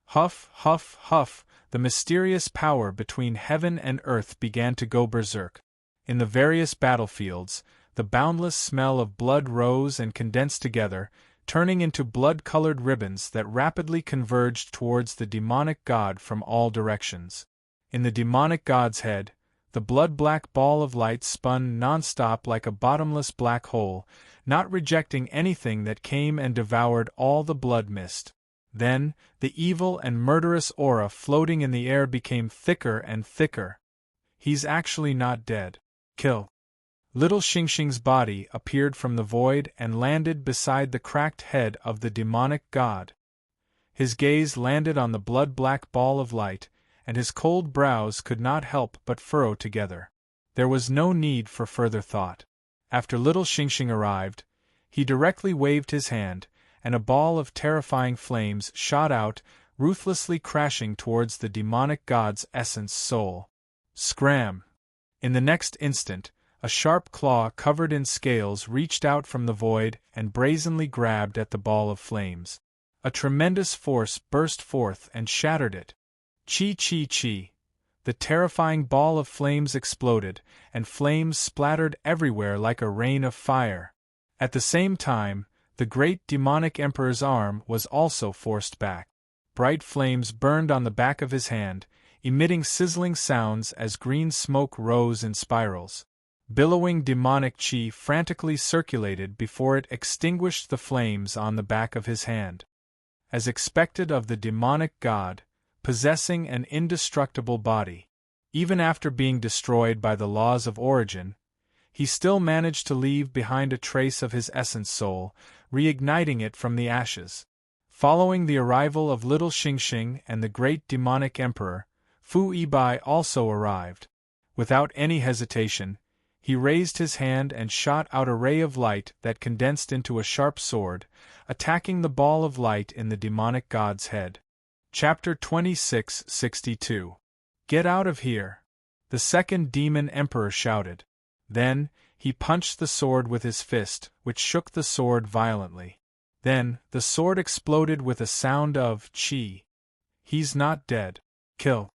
Huff, huff, huff, the mysterious power between heaven and earth began to go berserk. In the various battlefields, the boundless smell of blood rose and condensed together, turning into blood-colored ribbons that rapidly converged towards the demonic god from all directions. In the demonic god's head, the blood-black ball of light spun non-stop like a bottomless black hole, not rejecting anything that came, and devoured all the blood mist. Then, the evil and murderous aura floating in the air became thicker and thicker. He's actually not dead. Kill. Little Xingxing's body appeared from the void and landed beside the cracked head of the demonic god. His gaze landed on the blood-black ball of light, and his cold brows could not help but furrow together. There was no need for further thought. After little Xingxing arrived, he directly waved his hand, and a ball of terrifying flames shot out, ruthlessly crashing towards the demonic god's essence soul. Scram! In the next instant, a sharp claw covered in scales reached out from the void and brazenly grabbed at the ball of flames. A tremendous force burst forth and shattered it. Chi. The terrifying ball of flames exploded, and flames splattered everywhere like a rain of fire. At the same time, the great demonic emperor's arm was also forced back. Bright flames burned on the back of his hand, emitting sizzling sounds as green smoke rose in spirals. Billowing demonic chi frantically circulated before it extinguished the flames on the back of his hand. As expected of the demonic god, possessing an indestructible body, even after being destroyed by the laws of origin, he still managed to leave behind a trace of his essence soul, reigniting it from the ashes. Following the arrival of little Xingxing and the great demonic emperor, Fu Yibai also arrived. Without any hesitation, he raised his hand and shot out a ray of light that condensed into a sharp sword, attacking the ball of light in the demonic god's head. Chapter 2662. Get out of here! The second demon emperor shouted. Then, he punched the sword with his fist, which shook the sword violently. Then, the sword exploded with a sound of chi. He's not dead. Kill.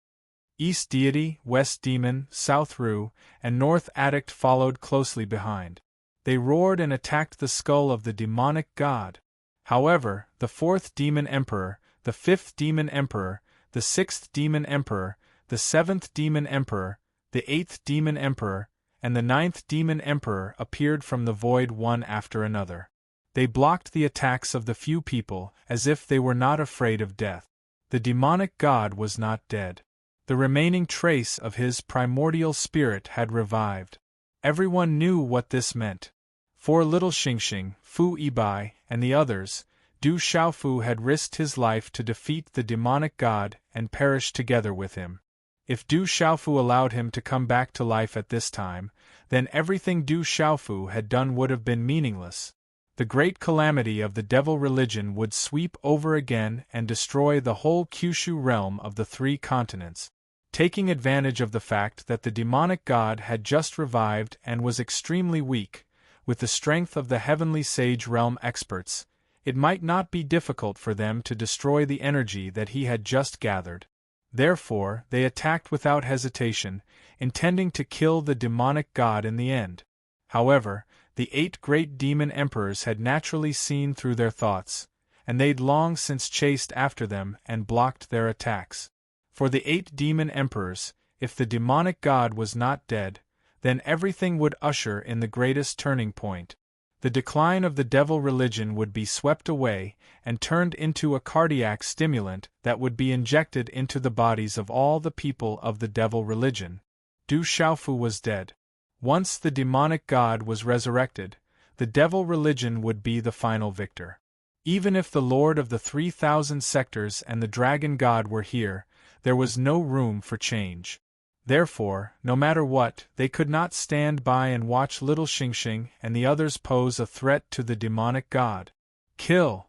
East Deity, West Demon, South Ru, and North Addict followed closely behind. They roared and attacked the skull of the demonic god. However, the fourth demon emperor, the fifth demon emperor, the sixth demon emperor, the seventh demon emperor, the eighth demon emperor, and the ninth demon emperor appeared from the void one after another. They blocked the attacks of the few people as if they were not afraid of death. The demonic god was not dead. The remaining trace of his primordial spirit had revived. Everyone knew what this meant. For little Xingxing, Fu Yibai, and the others, Du Xiaofu had risked his life to defeat the demonic god and perish together with him. If Du Xiaofu allowed him to come back to life at this time, then everything Du Xiaofu had done would have been meaningless. The great calamity of the devil religion would sweep over again and destroy the whole Kyushu realm of the three continents. Taking advantage of the fact that the demonic god had just revived and was extremely weak, with the strength of the heavenly sage realm experts, it might not be difficult for them to destroy the energy that he had just gathered. Therefore, they attacked without hesitation, intending to kill the demonic god in the end. However, the 8 great demon emperors had naturally seen through their thoughts, and they'd long since chased after them and blocked their attacks. For the 8 demon emperors, if the demonic god was not dead, then everything would usher in the greatest turning point. The decline of the devil religion would be swept away and turned into a cardiac stimulant that would be injected into the bodies of all the people of the devil religion. Du Xiaofu was dead. Once the demonic god was resurrected, the devil religion would be the final victor. Even if the Lord of the 3,000 sectors and the dragon god were here, there was no room for change. Therefore, no matter what, they could not stand by and watch little Xingxing and the others pose a threat to the demonic god. Kill!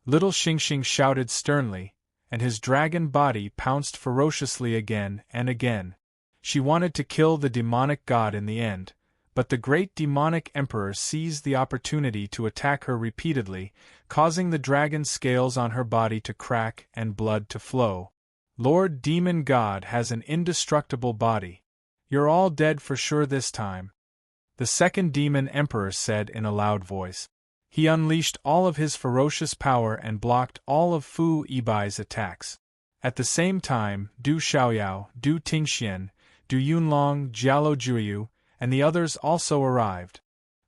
Little Xingxing shouted sternly, and his dragon body pounced ferociously again and again. She wanted to kill the demonic god in the end, but the great demonic emperor seized the opportunity to attack her repeatedly, causing the dragon scales on her body to crack and blood to flow. Lord Demon God has an indestructible body. You're all dead for sure this time, the second demon emperor said in a loud voice. He unleashed all of his ferocious power and blocked all of Fu Yibai's attacks. At the same time, Du Xiaoyao, Du Tingxian, Du Yunlong, Jialo Juyu, and the others also arrived.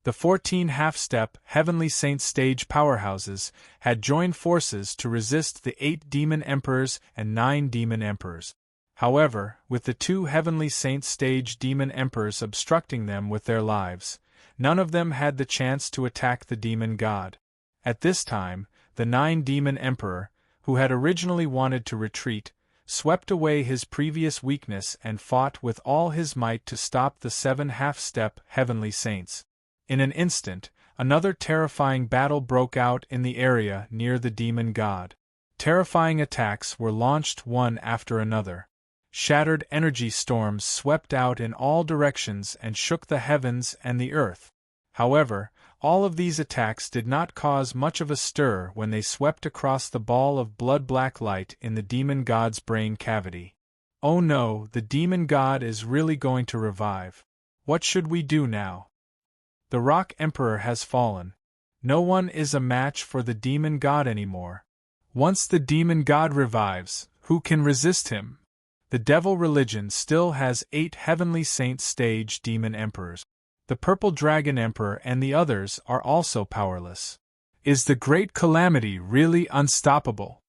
The 14 half-step Heavenly Saint stage powerhouses had joined forces to resist the 8 demon emperors and 9 demon emperors. However, with the 2 Heavenly Saint stage demon emperors obstructing them with their lives, none of them had the chance to attack the demon god. At this time, the 9 demon emperor, who had originally wanted to retreat, swept away his previous weakness and fought with all his might to stop the 7 half-step Heavenly Saints. In an instant, another terrifying battle broke out in the area near the demon god. Terrifying attacks were launched one after another. Shattered energy storms swept out in all directions and shook the heavens and the earth. However, all of these attacks did not cause much of a stir when they swept across the ball of blood-black light in the demon god's brain cavity. Oh no, the demon god is really going to revive. What should we do now? The Rock Emperor has fallen. No one is a match for the demon god anymore. Once the demon god revives, who can resist him? The devil religion still has 8 Heavenly Saint stage demon emperors. The Purple Dragon Emperor and the others are also powerless. Is the Great Calamity really unstoppable?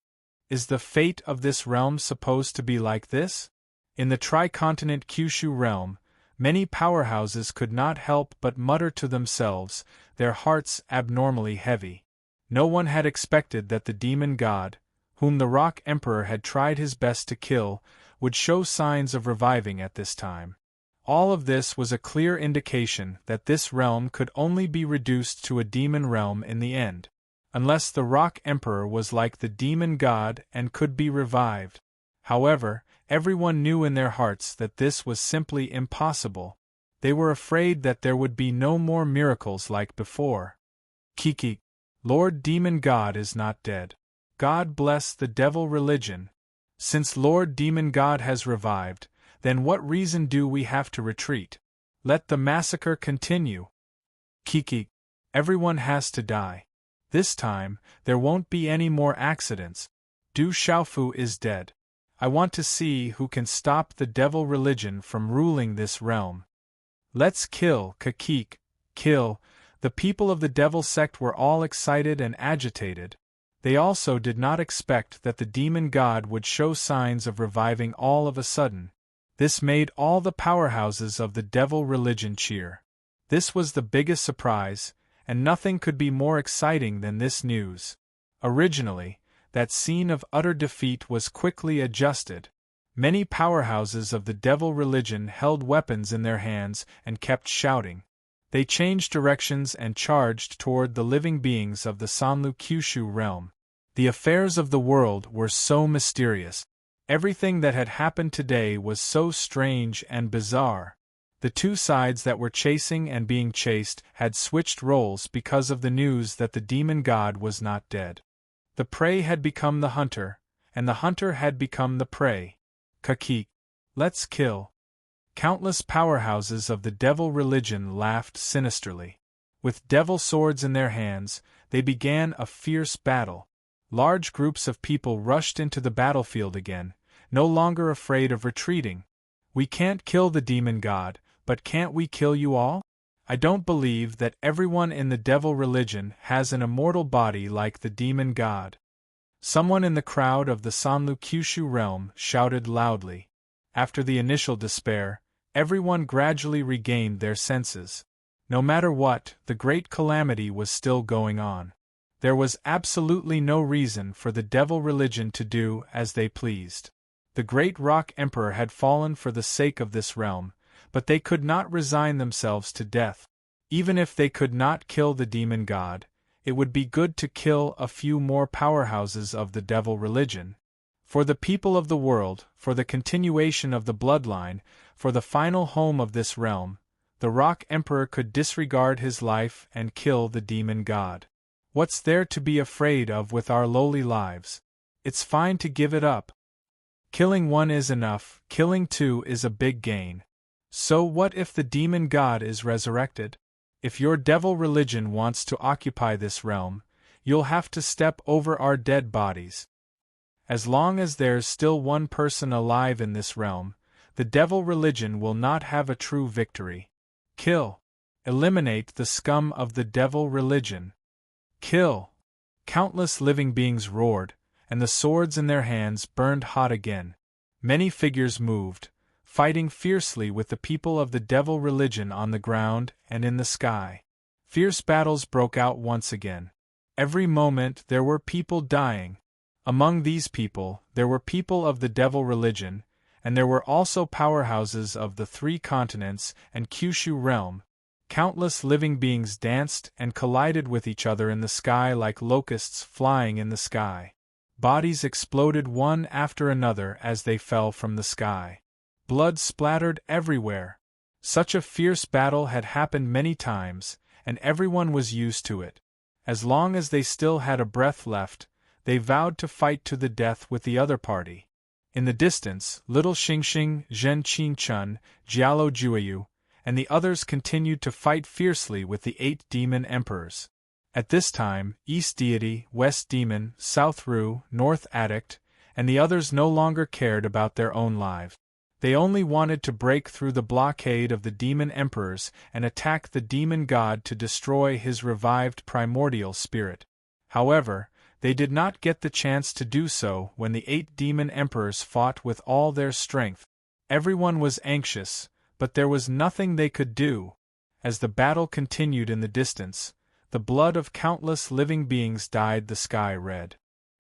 Is the fate of this realm supposed to be like this? In the tri-continent Kyushu realm, many powerhouses could not help but mutter to themselves, their hearts abnormally heavy. No one had expected that the demon god, whom the Rock Emperor had tried his best to kill, would show signs of reviving at this time. All of this was a clear indication that this realm could only be reduced to a demon realm in the end, unless the Rock Emperor was like the demon god and could be revived. However, everyone knew in their hearts that this was simply impossible. They were afraid that there would be no more miracles like before. Kiki, Lord Demon God is not dead. God bless the devil religion. Since Lord Demon God has revived, then what reason do we have to retreat? Let the massacre continue. Kiki, everyone has to die. This time, there won't be any more accidents. Du Xiaofu is dead. I want to see who can stop the devil religion from ruling this realm. Let's kill, Kakik, kill. The people of the devil sect were all excited and agitated. They also did not expect that the demon god would show signs of reviving all of a sudden. This made all the powerhouses of the devil religion cheer. This was the biggest surprise, and nothing could be more exciting than this news. Originally, that scene of utter defeat was quickly adjusted. Many powerhouses of the devil religion held weapons in their hands and kept shouting. They changed directions and charged toward the living beings of the Sanlu Kyushu realm. The affairs of the world were so mysterious. Everything that had happened today was so strange and bizarre. The two sides that were chasing and being chased had switched roles because of the news that the demon god was not dead. The prey had become the hunter, and the hunter had become the prey. Kakik, let's kill. Countless powerhouses of the devil religion laughed sinisterly. With devil swords in their hands, they began a fierce battle. Large groups of people rushed into the battlefield again, no longer afraid of retreating. We can't kill the demon god, but can't we kill you all? I don't believe that everyone in the devil religion has an immortal body like the demon god. Someone in the crowd of the Sanlu Kyushu realm shouted loudly. After the initial despair, everyone gradually regained their senses. No matter what, the great calamity was still going on. There was absolutely no reason for the devil religion to do as they pleased. The great Rock Emperor had fallen for the sake of this realm, but they could not resign themselves to death. Even if they could not kill the demon god, it would be good to kill a few more powerhouses of the devil religion. For the people of the world, for the continuation of the bloodline, for the final home of this realm, the Rock Emperor could disregard his life and kill the demon god. What's there to be afraid of with our lowly lives? It's fine to give it up. Killing one is enough, killing two is a big gain. So what if the demon god is resurrected? If your devil religion wants to occupy this realm, you'll have to step over our dead bodies. As long as there's still one person alive in this realm, The devil religion will not have a true victory. Kill. Eliminate the scum of the devil religion. Kill. Countless living beings roared, and the swords in their hands burned hot again. Many figures moved, fighting fiercely with the people of the devil religion on the ground and in the sky. Fierce battles broke out once again. Every moment there were people dying. Among these people, there were people of the devil religion, and there were also powerhouses of the 3 continents and Kyushu realm. Countless living beings danced and collided with each other in the sky like locusts flying in the sky. Bodies exploded one after another as they fell from the sky. Blood splattered everywhere. Such a fierce battle had happened many times, and everyone was used to it. As long as they still had a breath left, they vowed to fight to the death with the other party. In the distance, little Xingxing, Zhen Qingchun, Jialo Jueyu, and the others continued to fight fiercely with the 8 demon emperors. At this time, East Deity, West Demon, South Ru, North Addict, and the others no longer cared about their own lives. They only wanted to break through the blockade of the demon emperors and attack the demon god to destroy his revived primordial spirit. However, they did not get the chance to do so when the 8 demon emperors fought with all their strength. Everyone was anxious, but there was nothing they could do. As the battle continued in the distance, the blood of countless living beings dyed the sky red.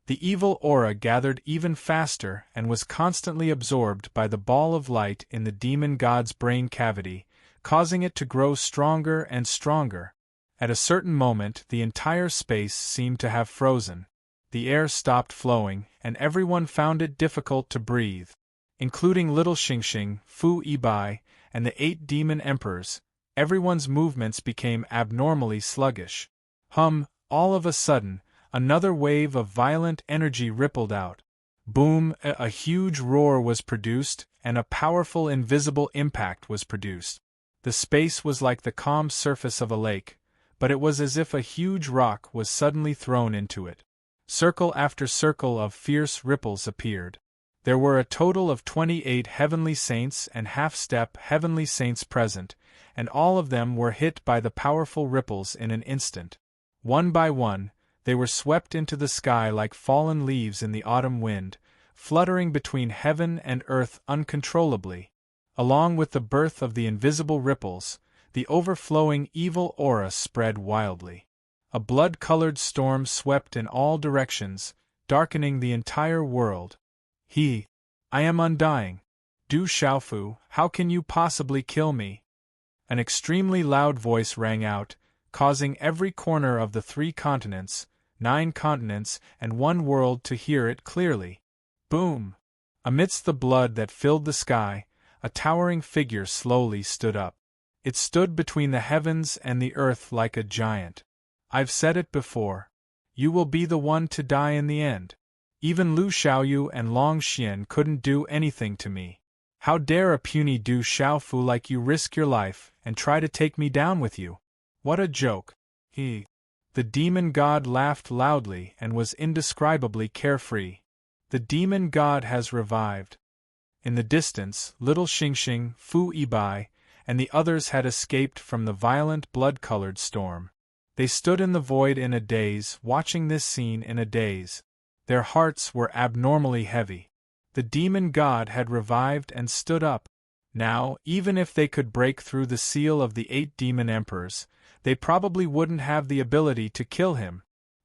The evil aura gathered even faster and was constantly absorbed by the ball of light in the demon god's brain cavity, causing it to grow stronger and stronger. At a certain moment the entire space seemed to have frozen. The air stopped flowing, and everyone found it difficult to breathe. Including little Xingxing, Fu Ibai, and the 8 demon emperors, everyone's movements became abnormally sluggish. All of a sudden, another wave of violent energy rippled out. Boom! A huge roar was produced, and a powerful invisible impact was produced. The space was like the calm surface of a lake, but it was as if a huge rock was suddenly thrown into it. Circle after circle of fierce ripples appeared. There were a total of 28 heavenly saints and half-step heavenly saints present, and all of them were hit by the powerful ripples in an instant. One by one, they were swept into the sky like fallen leaves in the autumn wind, fluttering between heaven and earth uncontrollably. Along with the birth of the invisible ripples, the overflowing evil aura spread wildly. A blood-colored storm swept in all directions, darkening the entire world. I am undying. Du Xiaofu, how can you possibly kill me? An extremely loud voice rang out, causing every corner of the 3 continents, 9 continents, and 1 world to hear it clearly. Boom! Amidst the blood that filled the sky, a towering figure slowly stood up. It stood between the heavens and the earth like a giant. I've said it before. You will be the one to die in the end. Even Lu Xiaoyu and Long Xian couldn't do anything to me. How dare a puny Du Xiaofu like you risk your life and try to take me down with you? What a joke! The demon god laughed loudly and was indescribably carefree. The demon god has revived. In the distance, little Xingxing, Fu Ibai, and the others had escaped from the violent blood-colored storm. They stood in the void in a daze, watching this scene in a daze. Their hearts were abnormally heavy. The demon god had revived and stood up. Now, even if they could break through the seal of the 8 demon emperors, they probably wouldn't have the ability to kill him.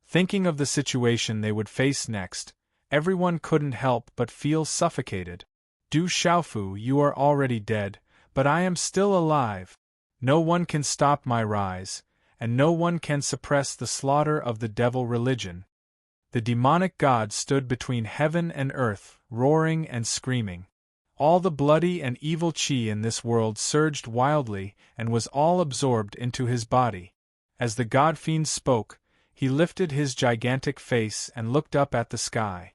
Thinking of the situation they would face next, everyone couldn't help but feel suffocated. Du Xiaofu, you are already dead, but I am still alive. No one can stop my rise, and no one can suppress the slaughter of the devil religion. The demonic god stood between heaven and earth, roaring and screaming. All the bloody and evil chi in this world surged wildly and was all absorbed into his body. As the god-fiend spoke, he lifted his gigantic face and looked up at the sky.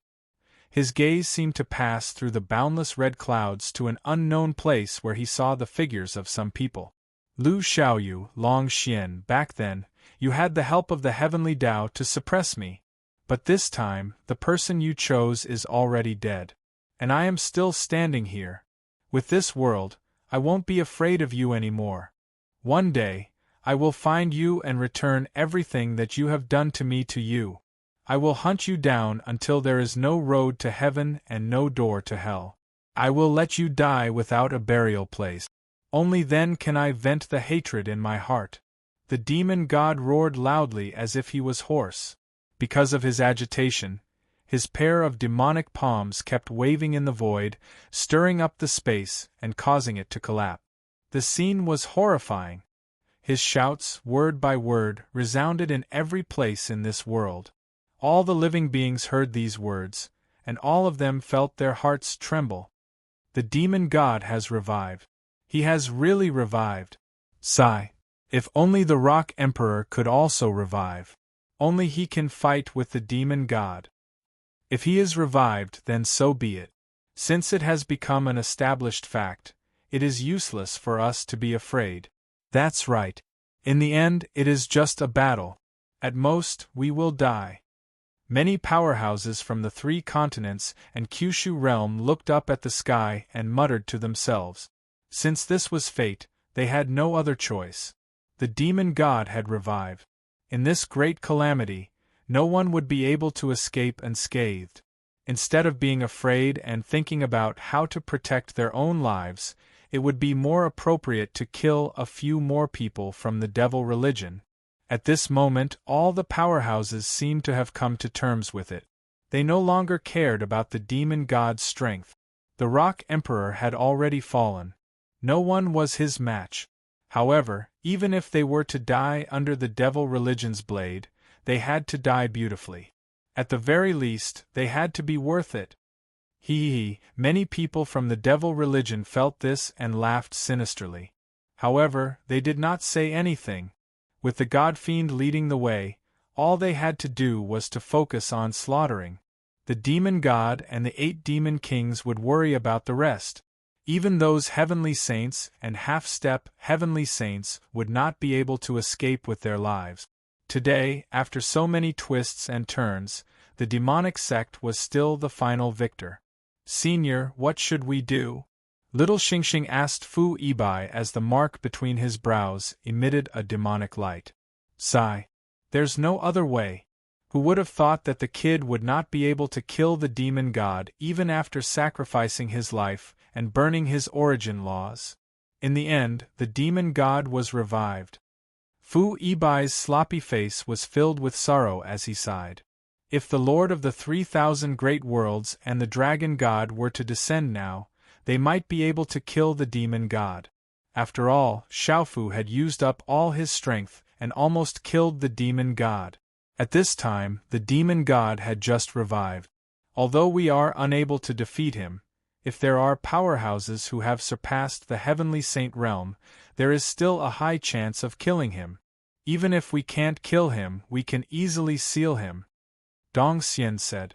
His gaze seemed to pass through the boundless red clouds to an unknown place where he saw the figures of some people. Lu Xiaoyu, Long Xian, back then, you had the help of the heavenly Tao to suppress me. But this time, the person you chose is already dead. And I am still standing here. With this world, I won't be afraid of you anymore. One day, I will find you and return everything that you have done to me to you. I will hunt you down until there is no road to heaven and no door to hell. I will let you die without a burial place. Only then can I vent the hatred in my heart." The demon god roared loudly as if he was hoarse. Because of his agitation, his pair of demonic palms kept waving in the void, stirring up the space and causing it to collapse. The scene was horrifying. His shouts, word by word, resounded in every place in this world. All the living beings heard these words, and all of them felt their hearts tremble. The demon god has revived. He has really revived. Sigh. If only the Rock Emperor could also revive. Only he can fight with the demon god. If he is revived, then so be it. Since it has become an established fact, it is useless for us to be afraid. That's right. In the end, it is just a battle. At most, we will die. Many powerhouses from the 3 continents and Kyushu realm looked up at the sky and muttered to themselves. Since this was fate, they had no other choice. The demon god had revived. In this great calamity, no one would be able to escape unscathed. Instead of being afraid and thinking about how to protect their own lives, it would be more appropriate to kill a few more people from the devil religion. At this moment, all the powerhouses seemed to have come to terms with it. They no longer cared about the demon god's strength. The Rock Emperor had already fallen. No one was his match. However, even if they were to die under the devil religion's blade, they had to die beautifully. At the very least, they had to be worth it. Many people from the devil religion felt this and laughed sinisterly. However, they did not say anything. With the god-fiend leading the way, all they had to do was to focus on slaughtering. The demon god and the 8 demon kings would worry about the rest. Even those heavenly saints and half-step heavenly saints would not be able to escape with their lives. Today, after so many twists and turns, the demonic sect was still the final victor. "Senior, what should we do?" Little Xingxing asked Fu Ibai as the mark between his brows emitted a demonic light. Sigh. There's no other way. Who would have thought that the kid would not be able to kill the demon god even after sacrificing his life and burning his origin laws? In the end, the demon god was revived. Fu Ibai's sloppy face was filled with sorrow as he sighed. If the Lord of the 3,000 great worlds and the dragon god were to descend now, they might be able to kill the demon god. After all, Xiaofu had used up all his strength and almost killed the demon god. At this time, the demon god had just revived. Although we are unable to defeat him, if there are powerhouses who have surpassed the heavenly saint realm, there is still a high chance of killing him. Even if we can't kill him, we can easily seal him. Dong Xian said.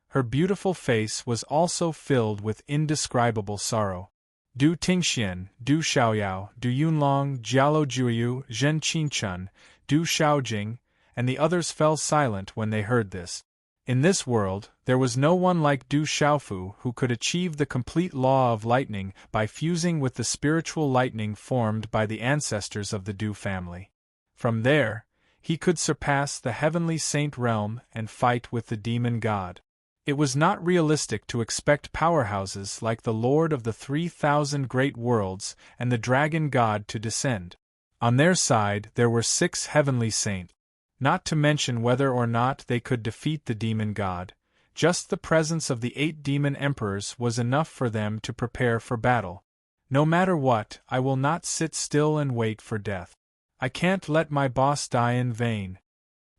Her beautiful face was also filled with indescribable sorrow. Du Tingxian, Du Xiaoyao, Du Yunlong, Jialo Juyu, Zhen Qinchun, Du Xiaojing, and the others fell silent when they heard this. In this world, there was no one like Du Xiaofu who could achieve the complete law of lightning by fusing with the spiritual lightning formed by the ancestors of the Du family. From there, he could surpass the heavenly saint realm and fight with the demon god. It was not realistic to expect powerhouses like the Lord of the 3,000 great worlds and the dragon god to descend. On their side there were 6 heavenly saints. Not to mention whether or not they could defeat the demon god, just the presence of the 8 demon emperors was enough for them to prepare for battle. No matter what, I will not sit still and wait for death. I can't let my boss die in vain.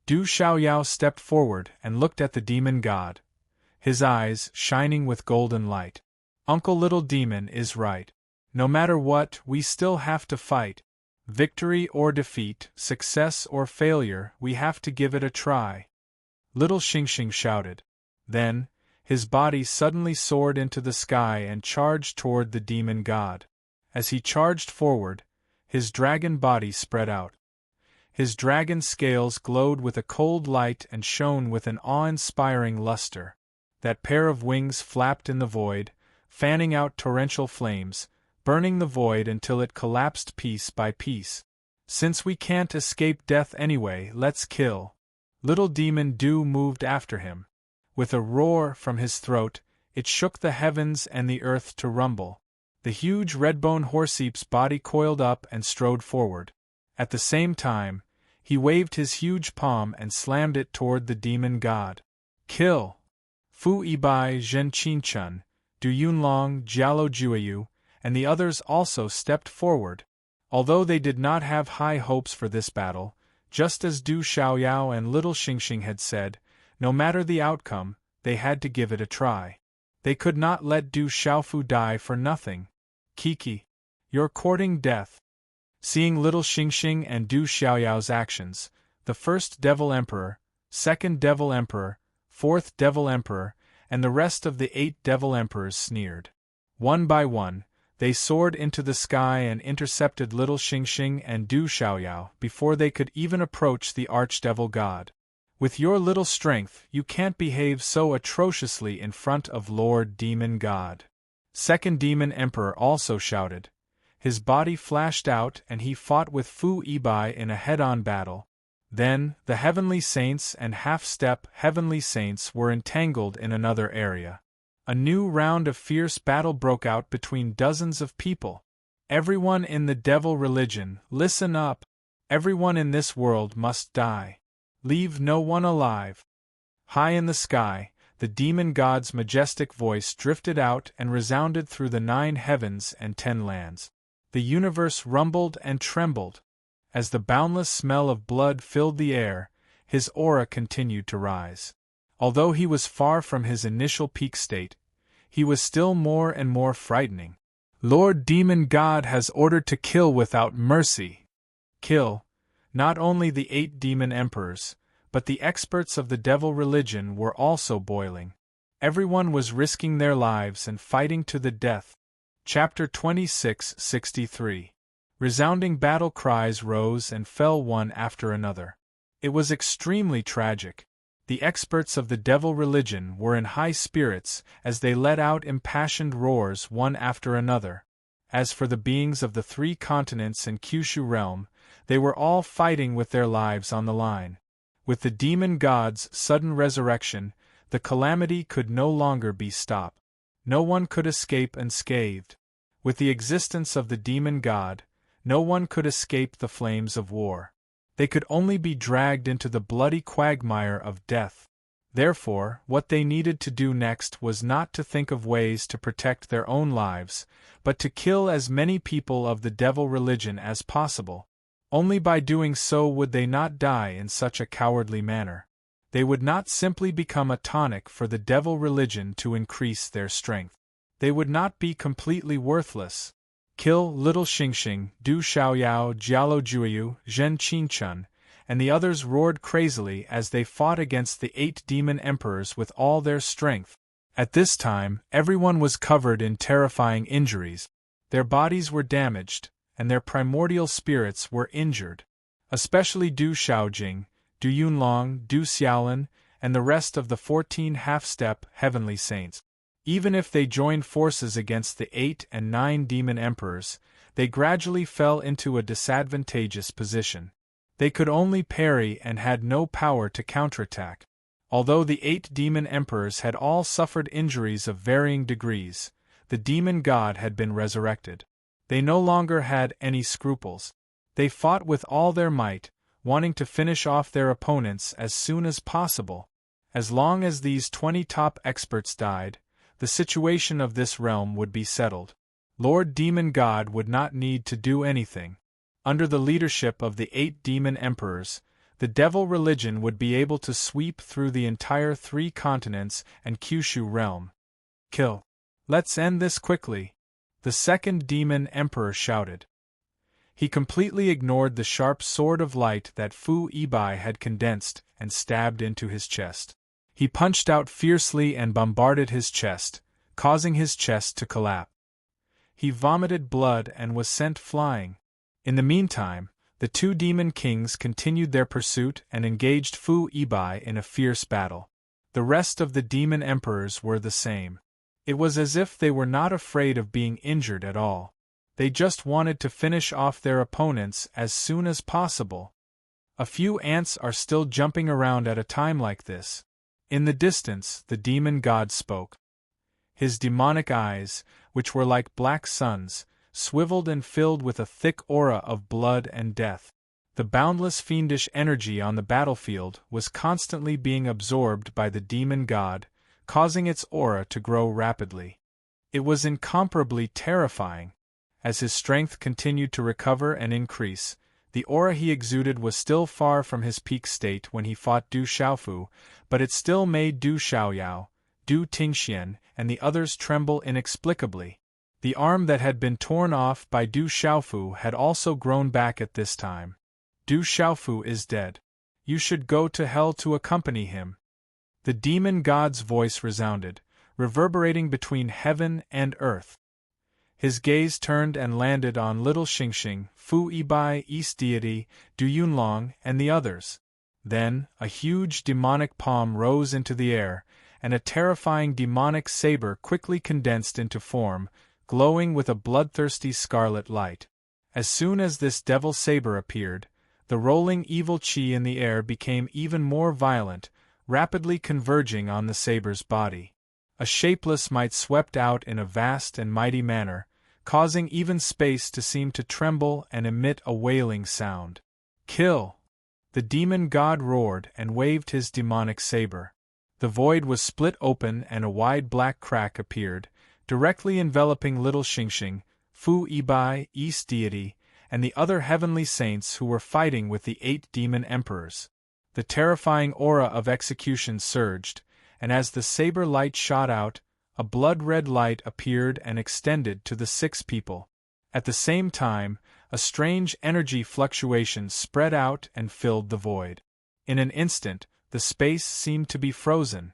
Du Xiaoyao stepped forward and looked at the demon god, his eyes shining with golden light. Uncle Little Demon is right. No matter what, we still have to fight. Victory or defeat, success or failure, we have to give it a try. Little Xingxing shouted. Then, his body suddenly soared into the sky and charged toward the demon god. As he charged forward, his dragon body spread out. His dragon scales glowed with a cold light and shone with an awe-inspiring luster. That pair of wings flapped in the void, fanning out torrential flames, burning the void until it collapsed piece by piece. Since we can't escape death anyway, let's kill. Little Demon Du moved after him. With a roar from his throat, it shook the heavens and the earth to rumble. The huge redbone horseap's body coiled up and strode forward. At the same time, he waved his huge palm and slammed it toward the demon god. Kill! Fu Ibai Zhen Qinchun, Du Yunlong Jialo Jueyu, and the others also stepped forward. Although they did not have high hopes for this battle, just as Du Xiaoyao and Little Xingxing had said, no matter the outcome, they had to give it a try. They could not let Du Xiaofu die for nothing. Kiki, you're courting death. Seeing Little Xingxing and Du Xiaoyao's actions, the first Devil Emperor, second Devil Emperor, fourth Devil Emperor, and the rest of the 8 Devil Emperors sneered. One by one, they soared into the sky and intercepted Little Xingxing and Du Xiaoyao before they could even approach the Archdevil God. With your little strength, you can't behave so atrociously in front of Lord Demon God. Second Demon Emperor also shouted. His body flashed out and he fought with Fu Ibai in a head-on battle. Then, the Heavenly Saints and Half-Step Heavenly Saints were entangled in another area. A new round of fierce battle broke out between dozens of people. Everyone in the devil religion, listen up. Everyone in this world must die. Leave no one alive. High in the sky, the demon god's majestic voice drifted out and resounded through the 9 heavens and 10 lands. The universe rumbled and trembled. As the boundless smell of blood filled the air, his aura continued to rise. Although he was far from his initial peak state, he was still more and more frightening. Lord Demon God has ordered to kill without mercy. Kill. Not only the 8 demon emperors, but the experts of the devil religion were also boiling. Everyone was risking their lives and fighting to the death. Chapter 2663. Resounding battle cries rose and fell one after another. It was extremely tragic. The experts of the devil religion were in high spirits as they let out impassioned roars one after another. As for the beings of the 3 continents and Kyushu realm, they were all fighting with their lives on the line. With the demon god's sudden resurrection, the calamity could no longer be stopped. No one could escape unscathed. With the existence of the demon god, no one could escape the flames of war. They could only be dragged into the bloody quagmire of death. Therefore, what they needed to do next was not to think of ways to protect their own lives, but to kill as many people of the devil religion as possible. Only by doing so would they not die in such a cowardly manner. They would not simply become a tonic for the devil religion to increase their strength. They would not be completely worthless. Kill Little Xingxing, Du Xiaoyao, Jialo Jueyu, Zhen Qinchun, and the others roared crazily as they fought against the 8 demon emperors with all their strength. At this time, everyone was covered in terrifying injuries. Their bodies were damaged, and their primordial spirits were injured. Especially Du Xiaojing, Du Yunlong, Du Xiaolin, and the rest of the 14 half-step heavenly saints. Even if they joined forces against the 8 and 9 demon emperors, they gradually fell into a disadvantageous position. They could only parry and had no power to counterattack. Although the 8 demon emperors had all suffered injuries of varying degrees, the demon god had been resurrected. They no longer had any scruples. They fought with all their might, wanting to finish off their opponents as soon as possible. As long as these 20 top experts died, the situation of this realm would be settled. Lord Demon God would not need to do anything. Under the leadership of the 8 demon emperors, the devil religion would be able to sweep through the entire 3 continents and Kyushu realm. Kill. Let's end this quickly, the second demon emperor shouted. He completely ignored the sharp sword of light that Fu Ibai had condensed and stabbed into his chest. He punched out fiercely and bombarded his chest, causing his chest to collapse. He vomited blood and was sent flying. In the meantime, the 2 demon kings continued their pursuit and engaged Fu Ibai in a fierce battle. The rest of the demon emperors were the same. It was as if they were not afraid of being injured at all. They just wanted to finish off their opponents as soon as possible. A few ants are still jumping around at a time like this. In the distance, the demon god spoke. His demonic eyes, which were like black suns, swiveled and filled with a thick aura of blood and death. The boundless fiendish energy on the battlefield was constantly being absorbed by the demon god, causing its aura to grow rapidly. It was incomparably terrifying. As his strength continued to recover and increase, the aura he exuded was still far from his peak state when he fought Du Xiaofu, but it still made Du Xiaoyao, Du Tingxian, and the others tremble inexplicably. The arm that had been torn off by Du Xiaofu had also grown back at this time. Du Xiaofu is dead. You should go to hell to accompany him. The demon god's voice resounded, reverberating between heaven and earth. His gaze turned and landed on little Xingxing, Fu Yibai, East Deity, Du Yunlong, and the others. Then, a huge demonic palm rose into the air, and a terrifying demonic saber quickly condensed into form, glowing with a bloodthirsty scarlet light. As soon as this devil saber appeared, the rolling evil chi in the air became even more violent, rapidly converging on the saber's body. A shapeless might swept out in a vast and mighty manner, causing even space to seem to tremble and emit a wailing sound. Kill! The demon god roared and waved his demonic saber. The void was split open and a wide black crack appeared, directly enveloping little Xingxing, Fu Yibai, East Deity, and the other heavenly saints who were fighting with the 8 demon emperors. The terrifying aura of execution surged, and as the saber light shot out, a blood-red light appeared and extended to the 6 people. At the same time, a strange energy fluctuation spread out and filled the void. In an instant, the space seemed to be frozen.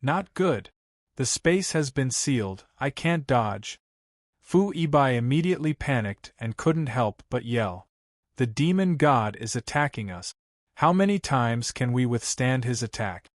Not good. The space has been sealed, I can't dodge. Fu Yibai immediately panicked and couldn't help but yell. The demon god is attacking us. How many times can we withstand his attack?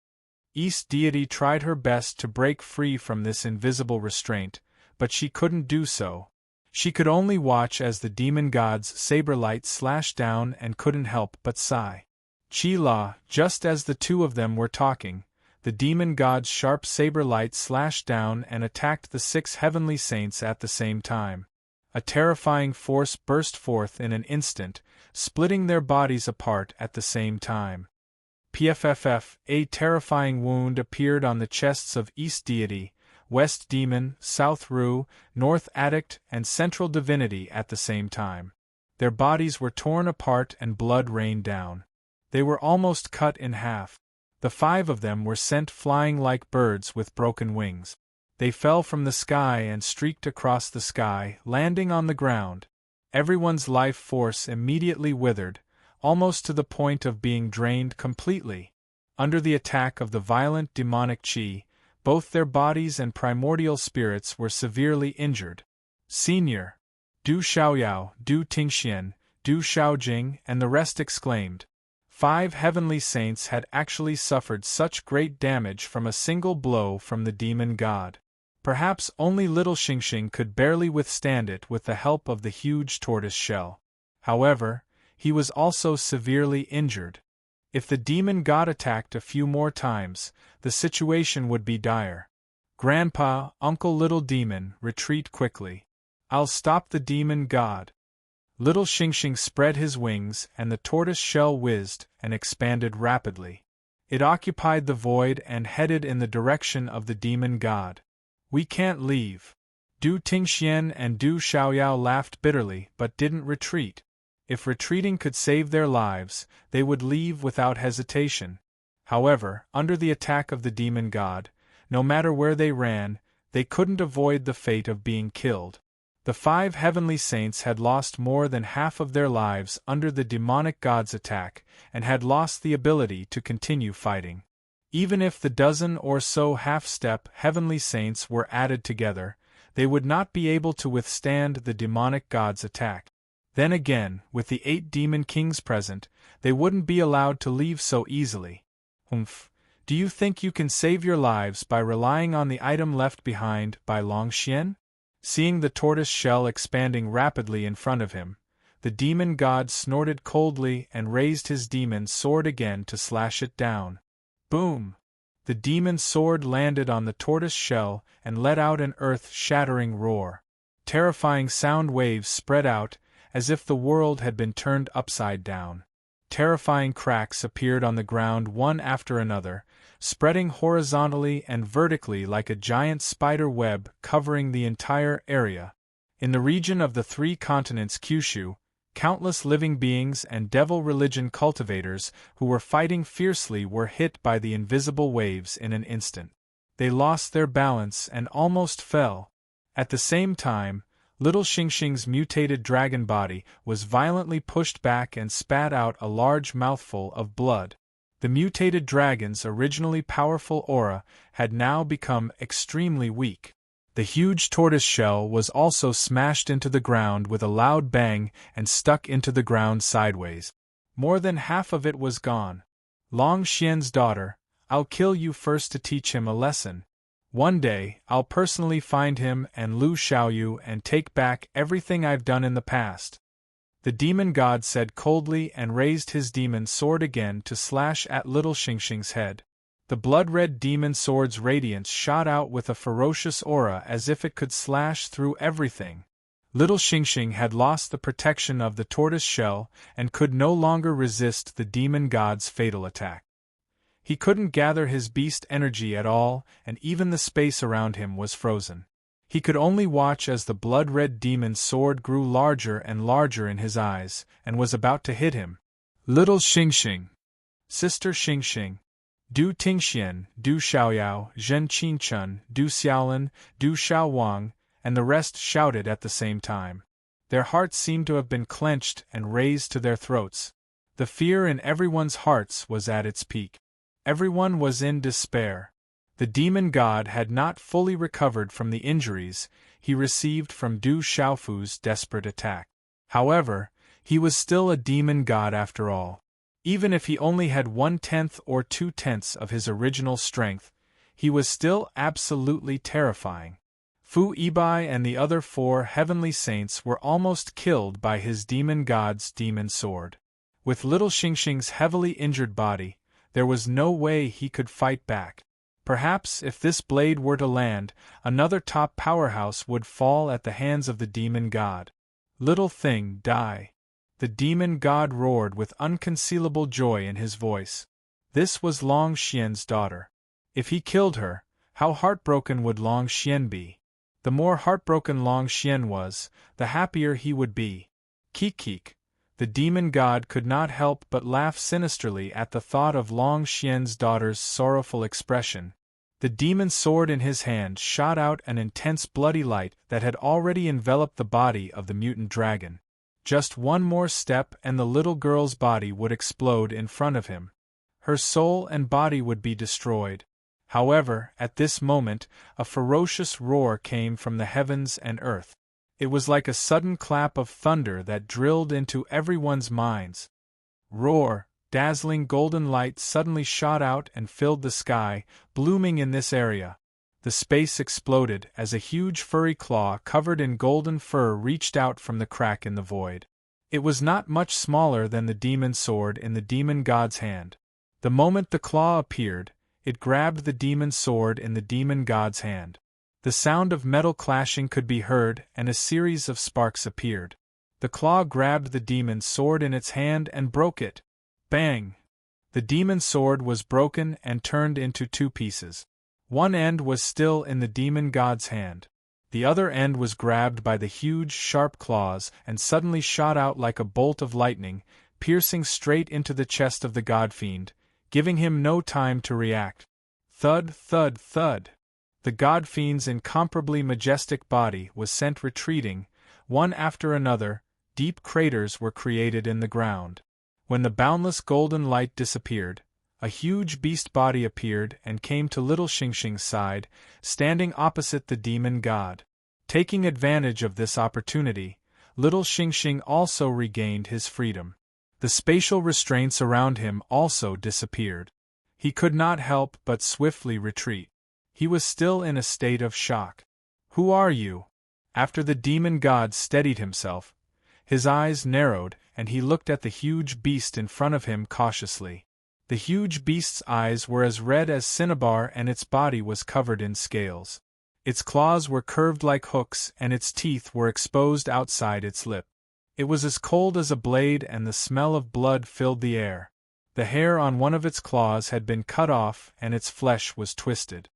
East Deity tried her best to break free from this invisible restraint, but she couldn't do so. She could only watch as the demon god's saber light slashed down and couldn't help but sigh. Chi-La, just as the two of them were talking, the demon god's sharp saber light slashed down and attacked the 6 heavenly saints at the same time. A terrifying force burst forth in an instant, splitting their bodies apart at the same time. PFFF, a terrifying wound appeared on the chests of East Deity, West Demon, South Ru, North Addict, and Central Divinity at the same time. Their bodies were torn apart and blood rained down. They were almost cut in half. The 5 of them were sent flying like birds with broken wings. They fell from the sky and streaked across the sky, landing on the ground. Everyone's life force immediately withered, almost to the point of being drained completely. Under the attack of the violent demonic chi, both their bodies and primordial spirits were severely injured. Senior! Du Xiaoyao, Du Tingxian, Du Xiaojing, and the rest exclaimed. 5 heavenly saints had actually suffered such great damage from a single blow from the demon god. Perhaps only little Xingxing could barely withstand it with the help of the huge tortoise shell. However, he was also severely injured. If the demon god attacked a few more times, the situation would be dire. Grandpa, Uncle Little Demon, retreat quickly. I'll stop the demon god. Little Xingxing spread his wings and the tortoise shell whizzed and expanded rapidly. It occupied the void and headed in the direction of the demon god. We can't leave. Du Tingxian and Du Xiaoyao laughed bitterly but didn't retreat. If retreating could save their lives, they would leave without hesitation. However, under the attack of the demon god, no matter where they ran, they couldn't avoid the fate of being killed. The 5 heavenly saints had lost more than half of their lives under the demonic god's attack, and had lost the ability to continue fighting. Even if the dozen or so half-step heavenly saints were added together, they would not be able to withstand the demonic god's attack. Then again, with the 8 demon kings present, they wouldn't be allowed to leave so easily. Do you think you can save your lives by relying on the item left behind by Long Xian? Seeing the tortoise shell expanding rapidly in front of him, the demon god snorted coldly and raised his demon sword again to slash it down. Boom! The demon sword landed on the tortoise shell and let out an earth-shattering roar. Terrifying sound waves spread out, as if the world had been turned upside down. Terrifying cracks appeared on the ground one after another, spreading horizontally and vertically like a giant spider web covering the entire area. In the region of the 3 continents Kyushu, countless living beings and devil religion cultivators who were fighting fiercely were hit by the invisible waves in an instant. They lost their balance and almost fell. At the same time, little Xingxing's mutated dragon body was violently pushed back and spat out a large mouthful of blood. The mutated dragon's originally powerful aura had now become extremely weak. The huge tortoise shell was also smashed into the ground with a loud bang and stuck into the ground sideways. More than half of it was gone. Long Xian's daughter, I'll kill you first to teach him a lesson. One day, I'll personally find him and Lu Xiaoyu and take back everything I've done in the past. The demon god said coldly and raised his demon sword again to slash at little Xingxing's head. The blood-red demon sword's radiance shot out with a ferocious aura as if it could slash through everything. Little Xingxing had lost the protection of the tortoise shell and could no longer resist the demon god's fatal attack. He couldn't gather his beast energy at all, and even the space around him was frozen. He could only watch as the blood-red demon sword grew larger and larger in his eyes, and was about to hit him. Little Xingxing! Sister Xingxing! Du Tingxian, Du Xiaoyao, Zhen Qinchun, Du Xiaolin, Du Xiaowang, and the rest shouted at the same time. Their hearts seemed to have been clenched and raised to their throats. The fear in everyone's hearts was at its peak. Everyone was in despair. The demon god had not fully recovered from the injuries he received from Du Xiaofu's desperate attack. However, he was still a demon god after all. Even if he only had 1/10 or 2/10 of his original strength, he was still absolutely terrifying. Fu Yibai and the other 4 heavenly saints were almost killed by his demon god's demon sword. With little Xingxing's heavily injured body, there was no way he could fight back. Perhaps if this blade were to land, another top powerhouse would fall at the hands of the demon god. Little thing, die! The demon god roared with unconcealable joy in his voice. This was Long Xian's daughter. If he killed her, how heartbroken would Long Xian be? The more heartbroken Long Xian was, the happier he would be. Keek. The demon god could not help but laugh sinisterly at the thought of Long Xian's daughter's sorrowful expression. The demon sword in his hand shot out an intense bloody light that had already enveloped the body of the mutant dragon. Just one more step and the little girl's body would explode in front of him. Her soul and body would be destroyed. However, at this moment, a ferocious roar came from the heavens and earth. It was like a sudden clap of thunder that drilled into everyone's minds. Roar! Dazzling golden light suddenly shot out and filled the sky, blooming in this area. The space exploded as a huge furry claw covered in golden fur reached out from the crack in the void. It was not much smaller than the demon sword in the demon god's hand. The moment the claw appeared, it grabbed the demon sword in the demon god's hand. The sound of metal clashing could be heard and a series of sparks appeared. The claw grabbed the demon sword in its hand and broke it. Bang! The demon sword was broken and turned into 2 pieces. One end was still in the demon god's hand. The other end was grabbed by the huge, sharp claws and suddenly shot out like a bolt of lightning, piercing straight into the chest of the god-fiend, giving him no time to react. Thud, thud, thud! The god-fiend's incomparably majestic body was sent retreating. One after another, deep craters were created in the ground. When the boundless golden light disappeared, a huge beast body appeared and came to little Xingxing's side, standing opposite the demon god. Taking advantage of this opportunity, little Xingxing also regained his freedom. The spatial restraints around him also disappeared. He could not help but swiftly retreat. He was still in a state of shock. Who are you? After the demon god steadied himself, his eyes narrowed and he looked at the huge beast in front of him cautiously. The huge beast's eyes were as red as cinnabar and its body was covered in scales. Its claws were curved like hooks and its teeth were exposed outside its lip. It was as cold as a blade and the smell of blood filled the air. The hair on one of its claws had been cut off and its flesh was twisted.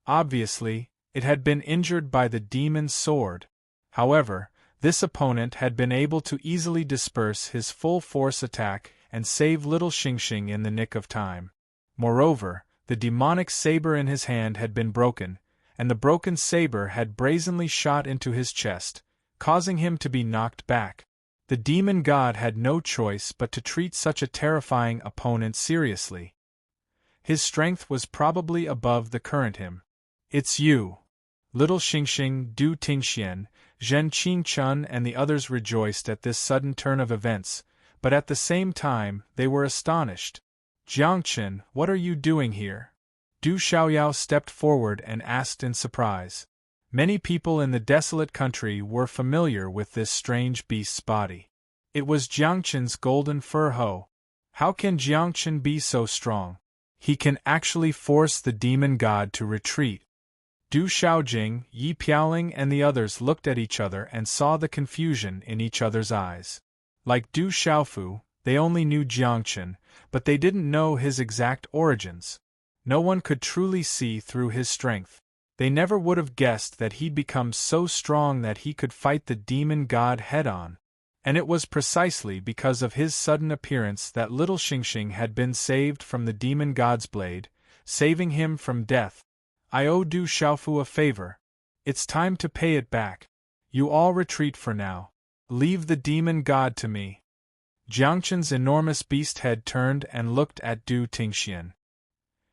Obviously, it had been injured by the demon's sword. However, this opponent had been able to easily disperse his full-force attack and save little Xingxing in the nick of time. Moreover, the demonic saber in his hand had been broken, and the broken saber had brazenly shot into his chest, causing him to be knocked back. The demon god had no choice but to treat such a terrifying opponent seriously. His strength was probably above the current him. It's you. Little Xingxing, Du Tingxian, Zhen Qingchun and the others rejoiced at this sudden turn of events, but at the same time they were astonished. Jiangchen, what are you doing here? Du Xiaoyao stepped forward and asked in surprise. Many people in the desolate country were familiar with this strange beast's body. It was Jiangchen's golden fur hoe. How can Jiangchen be so strong? He can actually force the demon god to retreat. Du Xiaojing, Yi Piaoling and the others looked at each other and saw the confusion in each other's eyes. Like Du Xiaofu, they only knew Jiangchen, but they didn't know his exact origins. No one could truly see through his strength. They never would have guessed that he'd become so strong that he could fight the demon god head-on. And it was precisely because of his sudden appearance that little Xingxing had been saved from the demon god's blade, saving him from death. I owe Du Xiaofu a favor. It's time to pay it back. You all retreat for now. Leave the demon god to me. Jiangchen's enormous beast head turned and looked at Du Tingxian.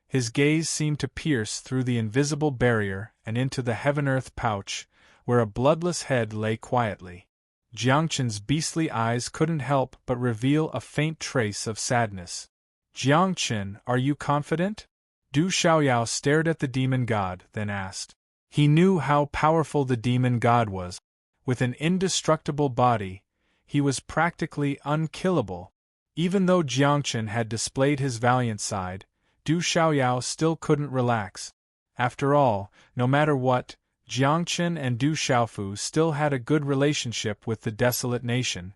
His gaze seemed to pierce through the invisible barrier and into the heaven-earth pouch, where a bloodless head lay quietly. Jiangchen's beastly eyes couldn't help but reveal a faint trace of sadness. Jiangchen, are you confident? Du Xiaoyao stared at the demon god, then asked. He knew how powerful the demon god was. With an indestructible body, he was practically unkillable. Even though Jiangchen had displayed his valiant side, Du Xiaoyao still couldn't relax. After all, no matter what, Jiangchen and Du Xiaofu still had a good relationship with the desolate nation.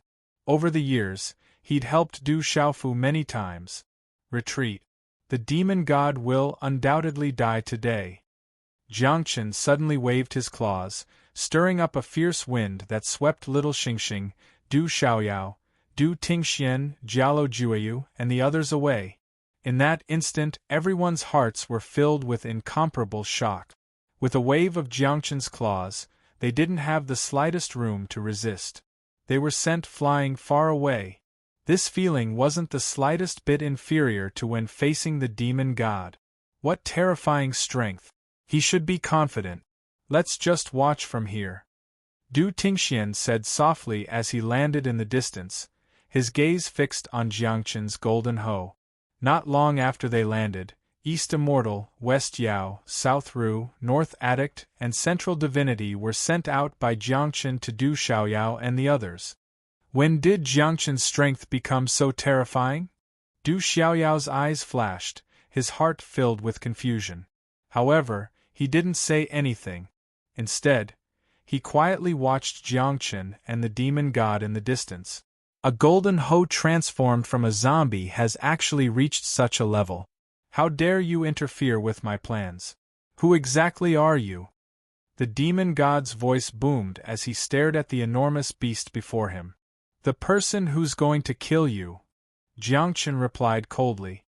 Over the years, he'd helped Du Xiaofu many times. Retreat. The demon god will undoubtedly die today. Jiangchen suddenly waved his claws, stirring up a fierce wind that swept little Xingxing, Du Xiaoyao, Du Tingxian, Jialo Jueyu, and the others away. In that instant, everyone's hearts were filled with incomparable shock. With a wave of Jiangchen's claws, they didn't have the slightest room to resist. They were sent flying far away. This feeling wasn't the slightest bit inferior to when facing the demon god. What terrifying strength! He should be confident. Let's just watch from here. Du Tingxian said softly as he landed in the distance, his gaze fixed on Jiangchen's golden hoe. Not long after they landed, East Immortal, West Yao, South Ru, North Addict, and Central Divinity were sent out by Jiangchen to Du Xiaoyao and the others. When did Jiangchen's strength become so terrifying? Du Xiaoyao's eyes flashed, his heart filled with confusion. However, he didn't say anything. Instead, he quietly watched Jiangchen and the demon god in the distance. A golden hoe transformed from a zombie has actually reached such a level. How dare you interfere with my plans? Who exactly are you? The demon god's voice boomed as he stared at the enormous beast before him. The person who's going to kill you, Jiangchen replied coldly.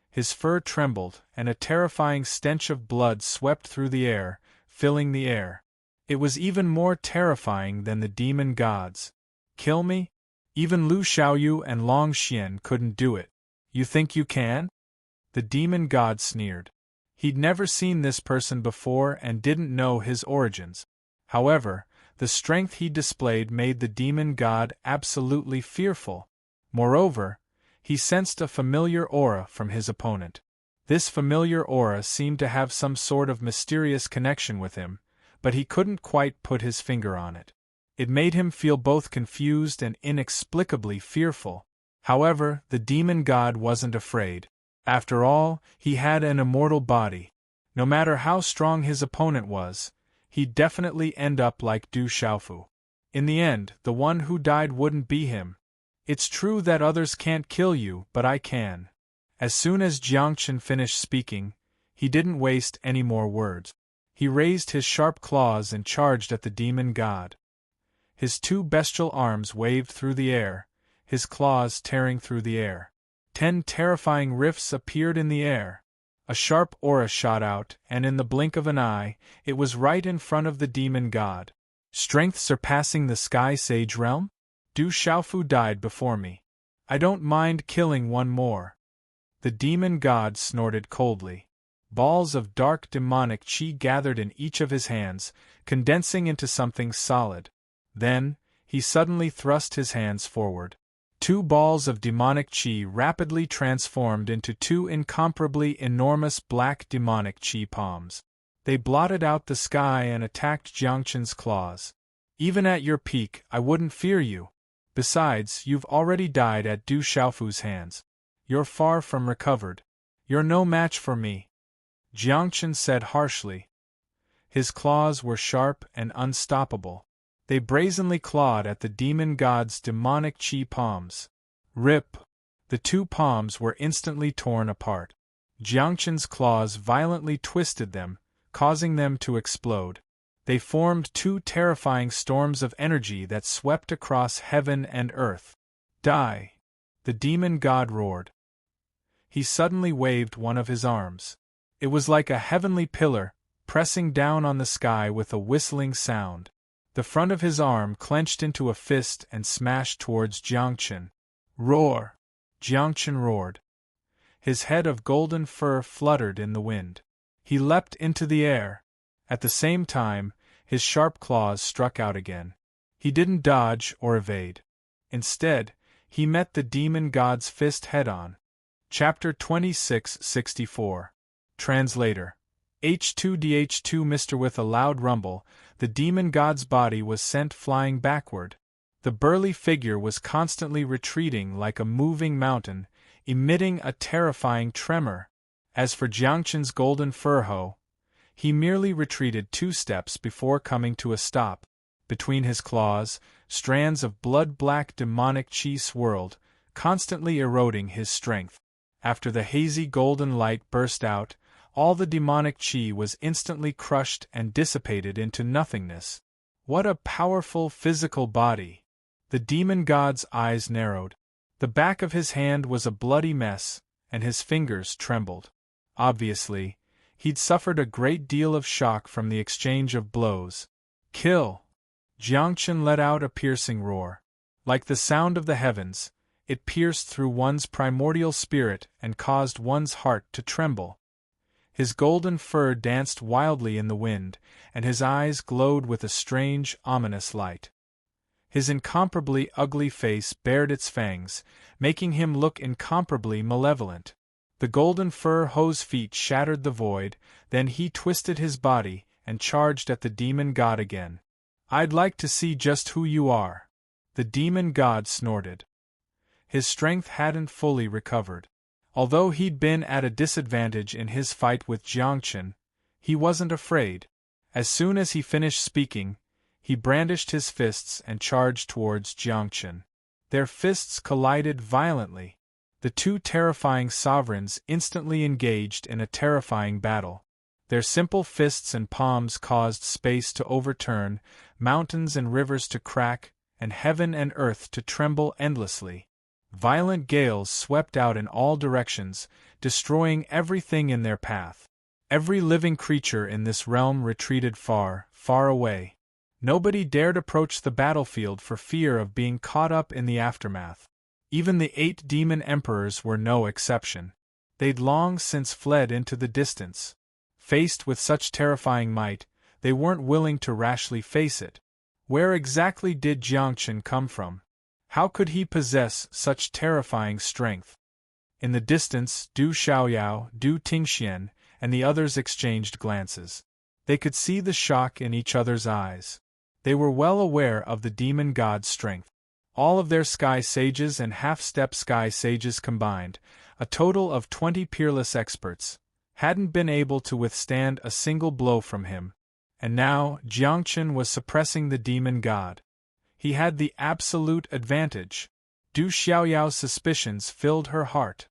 His fur trembled, and a terrifying stench of blood swept through the air, filling the air. It was even more terrifying than the demon gods. Kill me? Even Lu Xiaoyu and Long Xian couldn't do it. You think you can? The demon god sneered. He'd never seen this person before and didn't know his origins. However, the strength he displayed made the demon god absolutely fearful. Moreover, he sensed a familiar aura from his opponent. This familiar aura seemed to have some sort of mysterious connection with him, but he couldn't quite put his finger on it. It made him feel both confused and inexplicably fearful. However, the demon god wasn't afraid. After all, he had an immortal body. No matter how strong his opponent was, he'd definitely end up like Du Xiaofu. In the end, the one who died wouldn't be him. It's true that others can't kill you, but I can. As soon as Jiangchen finished speaking, he didn't waste any more words. He raised his sharp claws and charged at the demon god. His two bestial arms waved through the air, his claws tearing through the air. 10 terrifying rifts appeared in the air. A sharp aura shot out, and in the blink of an eye, it was right in front of the demon god. Strength surpassing the Sky Sage realm? Du Xiaofu died before me. I don't mind killing one more. The demon god snorted coldly. Balls of dark demonic chi gathered in each of his hands, condensing into something solid. Then, he suddenly thrust his hands forward. 2 balls of demonic chi rapidly transformed into 2 incomparably enormous black demonic chi palms. They blotted out the sky and attacked Jiangchen's claws. Even at your peak, I wouldn't fear you. Besides, you've already died at Du Xiaofu's hands. You're far from recovered. You're no match for me, Jiangchen said harshly. His claws were sharp and unstoppable. They brazenly clawed at the demon god's demonic chi palms. Rip! The 2 palms were instantly torn apart. Jiangchen's claws violently twisted them, causing them to explode. They formed 2 terrifying storms of energy that swept across heaven and earth. Die! The demon god roared. He suddenly waved one of his arms. It was like a heavenly pillar, pressing down on the sky with a whistling sound. The front of his arm clenched into a fist and smashed towards Jiangchen. Roar! Jiangchen roared. His head of golden fur fluttered in the wind. He leapt into the air. At the same time, his sharp claws struck out again. He didn't dodge or evade. Instead, he met the demon god's fist head-on. Chapter 2664. Translator. H2DH2 Mr. With a loud rumble, the demon god's body was sent flying backward. The burly figure was constantly retreating like a moving mountain, emitting a terrifying tremor. As for Jiangchen's golden fur hoe, he merely retreated 2 steps before coming to a stop. Between his claws, strands of blood-black demonic chi swirled, constantly eroding his strength. After the hazy golden light burst out, all the demonic chi was instantly crushed and dissipated into nothingness. What a powerful physical body! The demon god's eyes narrowed. The back of his hand was a bloody mess, and his fingers trembled. Obviously, he'd suffered a great deal of shock from the exchange of blows. Kill! Jiangchen let out a piercing roar. Like the sound of the heavens, it pierced through one's primordial spirit and caused one's heart to tremble. His golden fur danced wildly in the wind, and his eyes glowed with a strange, ominous light. His incomparably ugly face bared its fangs, making him look incomparably malevolent. The golden fur hoe's feet shattered the void, then he twisted his body and charged at the demon god again. I'd like to see just who you are. The demon god snorted. His strength hadn't fully recovered. Although he'd been at a disadvantage in his fight with Jiangchen, he wasn't afraid. As soon as he finished speaking, he brandished his fists and charged towards Jiangchen. Their fists collided violently. The 2 terrifying sovereigns instantly engaged in a terrifying battle. Their simple fists and palms caused space to overturn, mountains and rivers to crack, and heaven and earth to tremble endlessly. Violent gales swept out in all directions, destroying everything in their path. Every living creature in this realm retreated far, far away. Nobody dared approach the battlefield for fear of being caught up in the aftermath. Even the 8 demon emperors were no exception. They'd long since fled into the distance. Faced with such terrifying might, they weren't willing to rashly face it. Where exactly did Jiangchen come from? How could he possess such terrifying strength? In the distance, Du Xiaoyao, Du Tingxian, and the others exchanged glances. They could see the shock in each other's eyes. They were well aware of the demon god's strength. All of their sky sages and half-step sky sages combined, a total of 20 peerless experts, hadn't been able to withstand a single blow from him. And now, Jiangchen was suppressing the demon god. He had the absolute advantage. Du Xiaoyao's suspicions filled her heart.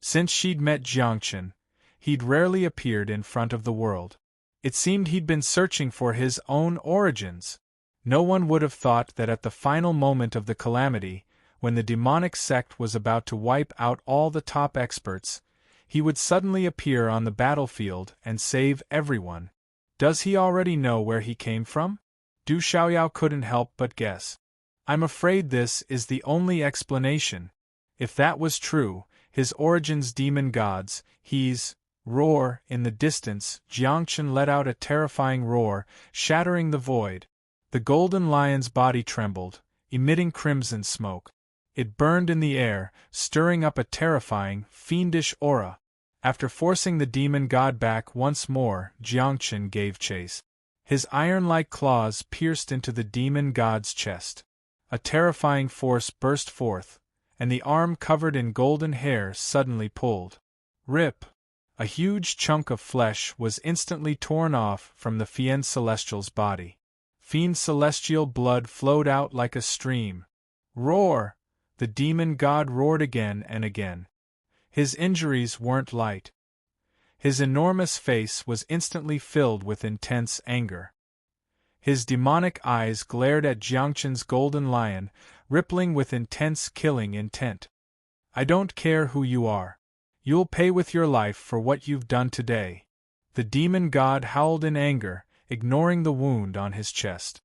Since she'd met Jiangchen, he'd rarely appeared in front of the world. It seemed he'd been searching for his own origins. No one would have thought that at the final moment of the calamity, when the demonic sect was about to wipe out all the top experts, he would suddenly appear on the battlefield and save everyone. Does he already know where he came from? Du Xiaoyao couldn't help but guess. I'm afraid this is the only explanation. If that was true, his origins demon gods, he's... Roar! In the distance, Jiangchen let out a terrifying roar, shattering the void. The golden lion's body trembled, emitting crimson smoke. It burned in the air, stirring up a terrifying, fiendish aura. After forcing the demon god back once more, Jiangchen gave chase. His iron-like claws pierced into the demon god's chest. A terrifying force burst forth, and the arm covered in golden hair suddenly pulled. Rip! A huge chunk of flesh was instantly torn off from the Fiend Celestial's body. Fiend Celestial blood flowed out like a stream. Roar! The demon god roared again and again. His injuries weren't light. His enormous face was instantly filled with intense anger. His demonic eyes glared at Jiangchen's golden lion, rippling with intense killing intent. I don't care who you are. You'll pay with your life for what you've done today. The demon god howled in anger, ignoring the wound on his chest.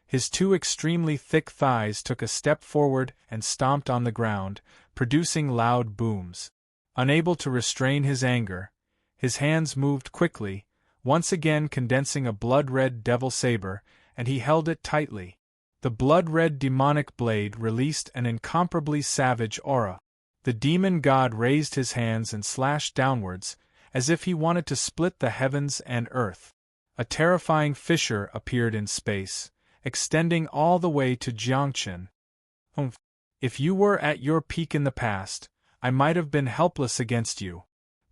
His two extremely thick thighs took a step forward and stomped on the ground, producing loud booms. Unable to restrain his anger, his hands moved quickly, once again condensing a blood-red devil saber, and he held it tightly. The blood-red demonic blade released an incomparably savage aura. The demon god raised his hands and slashed downwards, as if he wanted to split the heavens and earth. A terrifying fissure appeared in space, extending all the way to Jiangchen. If you were at your peak in the past, I might have been helpless against you.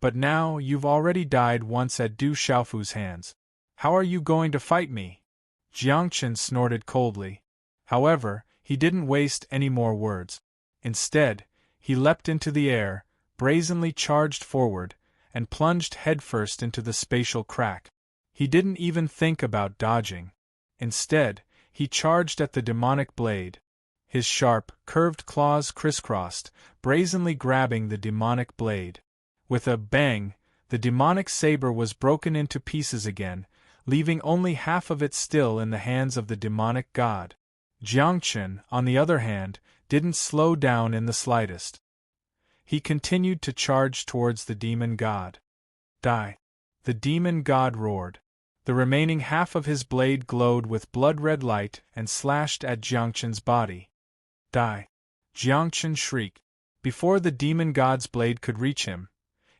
But now you've already died once at Du Xiaofu's hands. How are you going to fight me? Jiangchen snorted coldly. However, he didn't waste any more words. Instead, he leapt into the air, brazenly charged forward, and plunged headfirst into the spatial crack. He didn't even think about dodging. Instead, he charged at the demonic blade. His sharp, curved claws crisscrossed, brazenly grabbing the demonic blade. With a bang, the demonic saber was broken into pieces again, leaving only half of it still in the hands of the demonic god. Jiangchen, on the other hand, didn't slow down in the slightest. He continued to charge towards the demon god. Die! The demon god roared. The remaining half of his blade glowed with blood-red light and slashed at Jiangchen's body. Die! Jiangchen shrieked. Before the demon god's blade could reach him,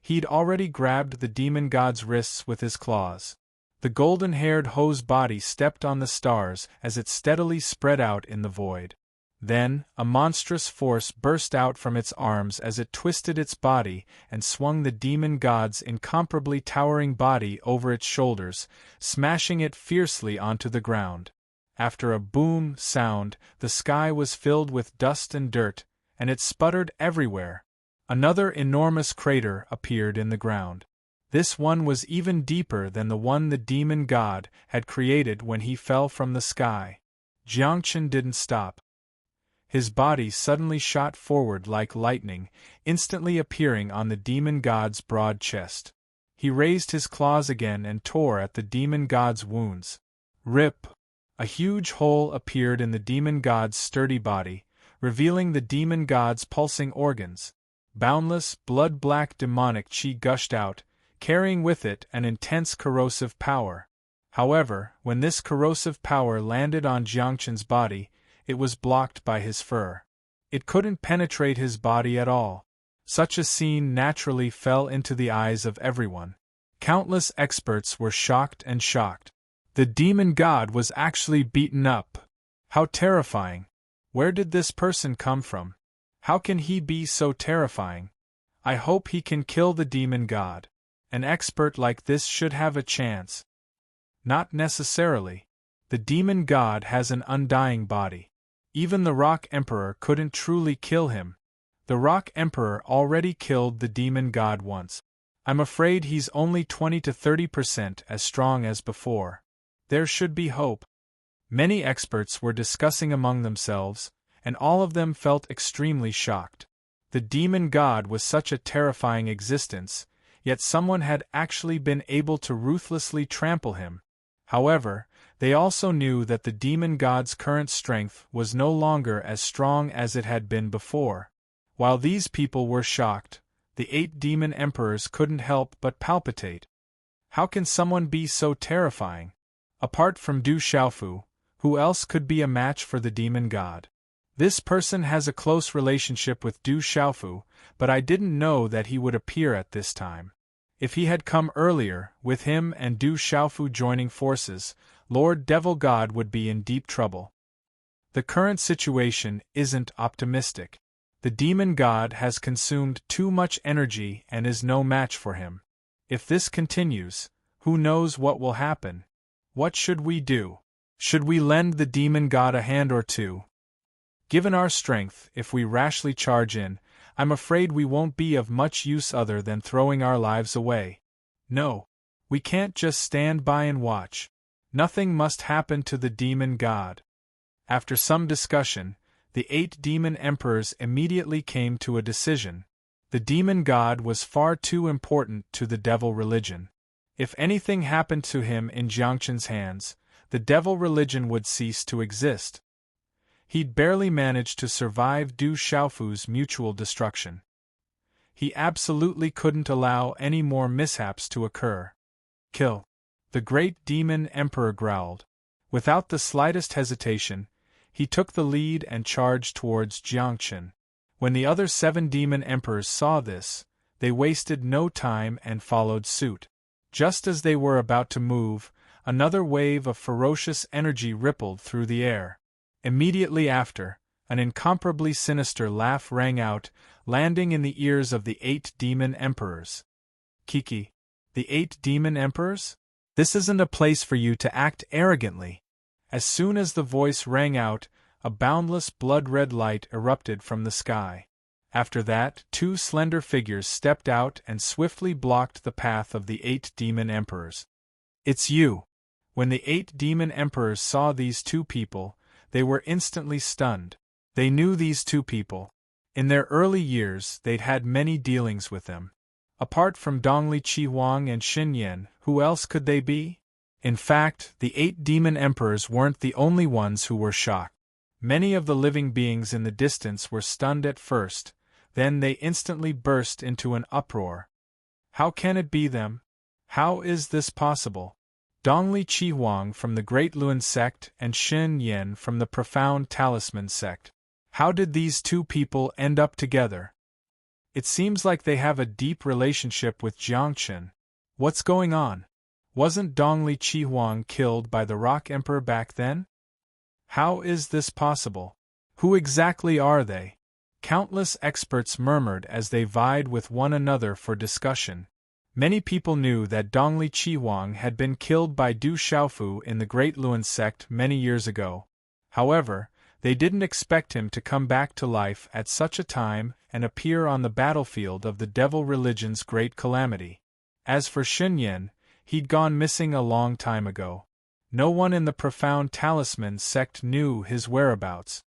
he'd already grabbed the demon god's wrists with his claws. The golden-haired ho's body stepped on the stars as it steadily spread out in the void. Then, a monstrous force burst out from its arms as it twisted its body and swung the demon god's incomparably towering body over its shoulders, smashing it fiercely onto the ground. After a boom sound, the sky was filled with dust and dirt, and it sputtered everywhere. Another enormous crater appeared in the ground. This one was even deeper than the one the demon god had created when he fell from the sky. Jiangchen didn't stop. His body suddenly shot forward like lightning, instantly appearing on the demon god's broad chest. He raised his claws again and tore at the demon god's wounds. Rip! A huge hole appeared in the demon god's sturdy body, revealing the demon god's pulsing organs. Boundless, blood-black demonic chi gushed out, carrying with it an intense corrosive power. However, when this corrosive power landed on Jiangchen's body, it was blocked by his fur. It couldn't penetrate his body at all. Such a scene naturally fell into the eyes of everyone. Countless experts were shocked and shocked. The demon god was actually beaten up. How terrifying! Where did this person come from? How can he be so terrifying? I hope he can kill the demon god. An expert like this should have a chance. Not necessarily. The demon god has an undying body. Even the Rock Emperor couldn't truly kill him. The Rock Emperor already killed the demon god once. I'm afraid he's only 20 to 30% as strong as before. There should be hope. Many experts were discussing among themselves, and all of them felt extremely shocked. The demon god was such a terrifying existence, yet someone had actually been able to ruthlessly trample him. However, they also knew that the demon god's current strength was no longer as strong as it had been before. While these people were shocked, the 8 demon emperors couldn't help but palpitate. How can someone be so terrifying? Apart from Du Xiaofu, who else could be a match for the demon god? This person has a close relationship with Du Xiaofu, but I didn't know that he would appear at this time. If he had come earlier, with him and Du Xiaofu joining forces, Lord Devil God would be in deep trouble. The current situation isn't optimistic. The demon god has consumed too much energy and is no match for him. If this continues, who knows what will happen? What should we do? Should we lend the demon god a hand or two? Given our strength, if we rashly charge in, I'm afraid we won't be of much use other than throwing our lives away. No. We can't just stand by and watch. Nothing must happen to the demon god. After some discussion, the 8 demon emperors immediately came to a decision. The demon god was far too important to the devil religion. If anything happened to him in Jiangchen's hands, the devil religion would cease to exist. He'd barely managed to survive Du Xiaofu's mutual destruction. He absolutely couldn't allow any more mishaps to occur. Kill! The great demon emperor growled. Without the slightest hesitation, he took the lead and charged towards Jiangchen. When the other 7 demon emperors saw this, they wasted no time and followed suit. Just as they were about to move, another wave of ferocious energy rippled through the air. Immediately after, an incomparably sinister laugh rang out, landing in the ears of the 8 demon emperors. Kiki, the 8 demon emperors? This isn't a place for you to act arrogantly. As soon as the voice rang out, a boundless blood-red light erupted from the sky. After that, 2 slender figures stepped out and swiftly blocked the path of the 8 demon emperors. It's you! When the 8 demon emperors saw these 2 people, they were instantly stunned. They knew these 2 people. In their early years, they'd had many dealings with them. Apart from Dongli Qihuang and Xin Yan, who else could they be? In fact, the 8 demon emperors weren't the only ones who were shocked. Many of the living beings in the distance were stunned at first, then they instantly burst into an uproar. How can it be them? How is this possible? Dongli Qihuang from the Great Luan sect and Xin Yan from the Profound Talisman sect. How did these 2 people end up together? It seems like they have a deep relationship with Jiangchen. What's going on? Wasn't Dongli Qihuang killed by the Rock Emperor back then? How is this possible? Who exactly are they? Countless experts murmured as they vied with one another for discussion. Many people knew that Dongli Qihuang had been killed by Du Xiaofu in the Great Luan sect many years ago. However, they didn't expect him to come back to life at such a time and appear on the battlefield of the devil religion's great calamity. As for Xin Yan, he'd gone missing a long time ago. No one in the Profound Talisman sect knew his whereabouts.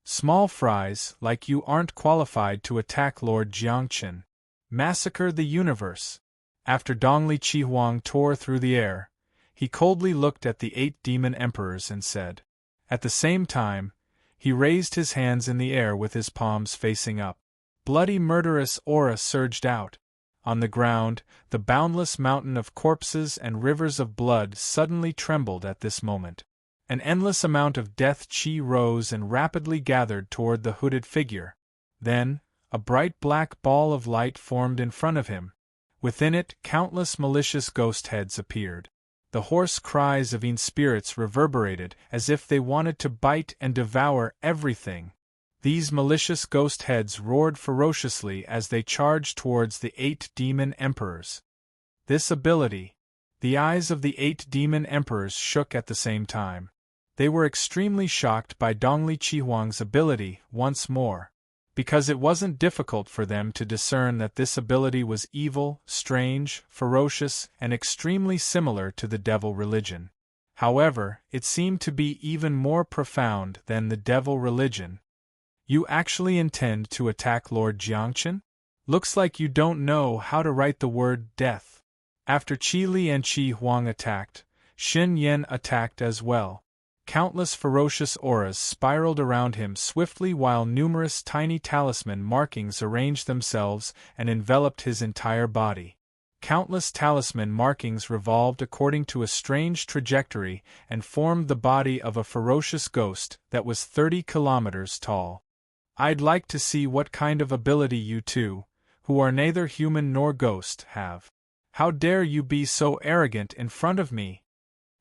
Small fries like you aren't qualified to attack Lord Jiangchen. Massacre the universe. After Dongli Qihuang tore through the air, he coldly looked at the 8 demon emperors and said. At the same time, he raised his hands in the air with his palms facing up. Bloody murderous aura surged out. On the ground, the boundless mountain of corpses and rivers of blood suddenly trembled at this moment. An endless amount of death chi rose and rapidly gathered toward the hooded figure. Then, A bright black ball of light formed in front of him. Within it, countless malicious ghost heads appeared. The hoarse cries of spirits reverberated as if they wanted to bite and devour everything. These malicious ghost heads roared ferociously as they charged towards the 8 demon emperors. This ability. The eyes of the 8 demon emperors shook at the same time. They were extremely shocked by Dongli Qihuang's ability once more, because it wasn't difficult for them to discern that this ability was evil, strange, ferocious, and extremely similar to the devil religion. However, it seemed to be even more profound than the devil religion. You actually intend to attack Lord Jiangchen? Looks like you don't know how to write the word death. After Qi Li and Qi Huang attacked, Xin Yan attacked as well. Countless ferocious auras spiraled around him swiftly while numerous tiny talisman markings arranged themselves and enveloped his entire body. Countless talisman markings revolved according to a strange trajectory and formed the body of a ferocious ghost that was 30 kilometers tall. I'd like to see what kind of ability you two, who are neither human nor ghost, have. How dare you be so arrogant in front of me?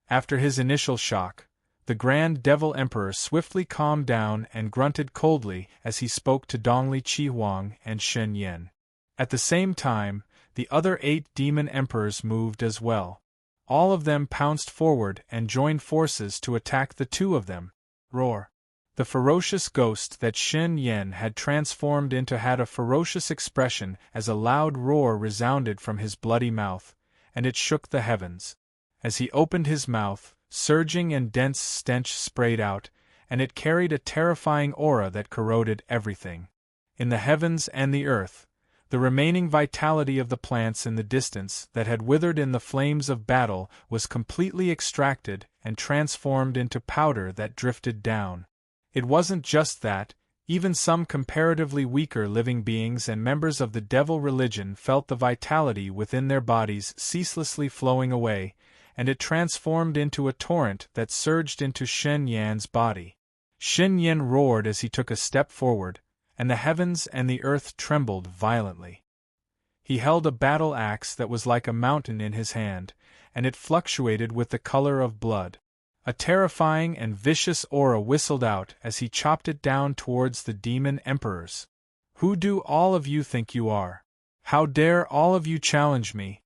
After his initial shock, the Grand Devil Emperor swiftly calmed down and grunted coldly as he spoke to Dongli Qihuang and Shen Yan. At the same time, the other 8 demon emperors moved as well. All of them pounced forward and joined forces to attack the 2 of them. Roar! The ferocious ghost that Shen Yan had transformed into had a ferocious expression as a loud roar resounded from his bloody mouth, and it shook the heavens. As he opened his mouth, surging and dense stench sprayed out, and it carried a terrifying aura that corroded everything. In the heavens and the earth, the remaining vitality of the plants in the distance that had withered in the flames of battle was completely extracted and transformed into powder that drifted down. It wasn't just that, even some comparatively weaker living beings and members of the devil religion felt the vitality within their bodies ceaselessly flowing away, and it transformed into a torrent that surged into Shen Yan's body. Shen Yan roared as he took a step forward, and the heavens and the earth trembled violently. He held a battle axe that was like a mountain in his hand, and it fluctuated with the color of blood. A terrifying and vicious aura whistled out as he chopped it down towards the demon emperors. Who do all of you think you are? How dare all of you challenge me?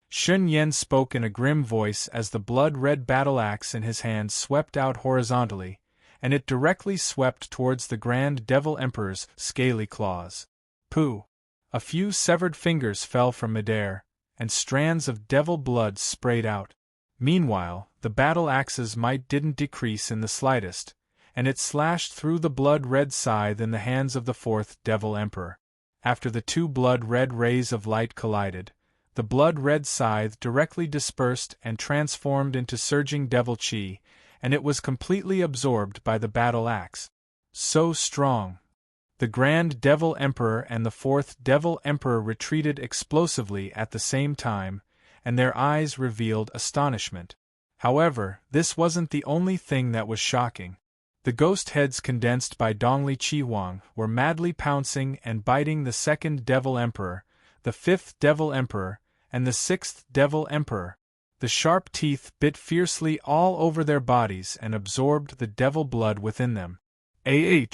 Shen Yan spoke in a grim voice as the blood-red battle axe in his hand swept out horizontally, and it directly swept towards the Grand Devil Emperor's scaly claws. Pooh! A few severed fingers fell from midair, and strands of devil blood sprayed out. Meanwhile, the battle axe's might didn't decrease in the slightest, and it slashed through the blood-red scythe in the hands of the 4th Devil Emperor. After the 2 blood-red rays of light collided, the blood-red scythe directly dispersed and transformed into surging devil chi, and it was completely absorbed by the battle axe. So strong! The Grand Devil Emperor and the 4th Devil Emperor retreated explosively at the same time, and their eyes revealed astonishment. However, this wasn't the only thing that was shocking. The ghost heads condensed by Dongli Qihuang were madly pouncing and biting the 2nd Devil Emperor, the 5th Devil Emperor, and the 6th Devil Emperor. The sharp teeth bit fiercely all over their bodies and absorbed the devil blood within them. The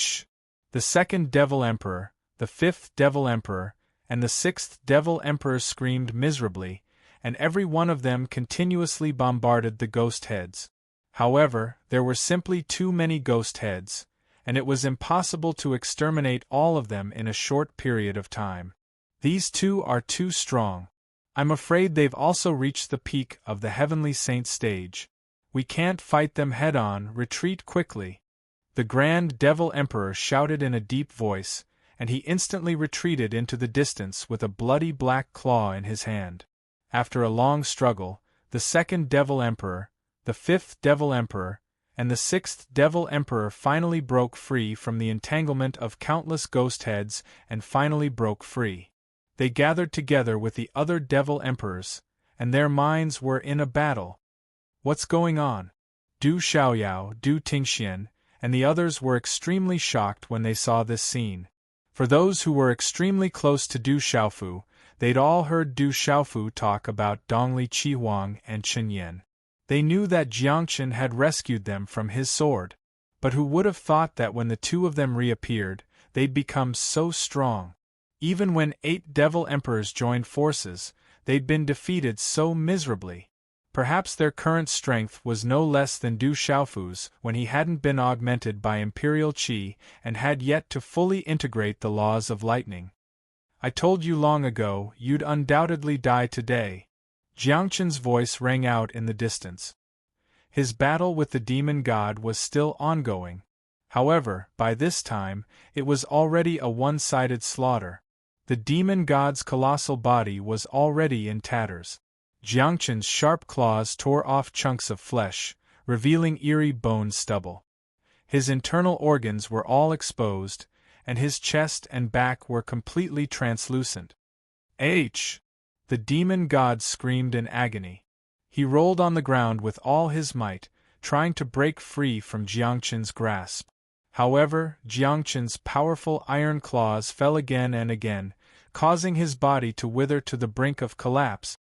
2nd Devil Emperor, the 5th Devil Emperor, and the 6th Devil Emperor screamed miserably, and every one of them continuously bombarded the ghost heads. However, there were simply too many ghost heads, and it was impossible to exterminate all of them in a short period of time. These 2 are too strong. I'm afraid they've also reached the peak of the Heavenly Saint stage. We can't fight them head-on, retreat quickly. The Grand Devil Emperor shouted in a deep voice, and he instantly retreated into the distance with a bloody black claw in his hand. After a long struggle, the 2nd Devil Emperor, the 5th Devil Emperor, and the 6th Devil Emperor finally broke free from the entanglement of countless ghost heads and finally broke free. They gathered together with the other Devil Emperors, and their minds were in a battle. What's going on? Du Xiaoyao, Du Tingxian, and the others were extremely shocked when they saw this scene. For those who were extremely close to Du Xiaofu, they'd all heard Du Xiaofu talk about Dongli Qihuang and Chen Yan. They knew that Jiangchen had rescued them from his sword. But who would have thought that when the two of them reappeared, they'd become so strong? Even when 8 devil emperors joined forces, they'd been defeated so miserably. Perhaps their current strength was no less than Du Xiaofu's when he hadn't been augmented by imperial qi and had yet to fully integrate the laws of lightning. I told you long ago you'd undoubtedly die today. Jiangchen's voice rang out in the distance. His battle with the demon god was still ongoing. However, by this time, it was already a one-sided slaughter. The demon god's colossal body was already in tatters. Jiangchen's sharp claws tore off chunks of flesh, revealing eerie bone stubble. His internal organs were all exposed, and his chest and back were completely translucent. H! The demon god screamed in agony. He rolled on the ground with all his might, trying to break free from Jiangchen's grasp. However, Jiangchen's powerful iron claws fell again and again, causing his body to wither to the brink of collapse.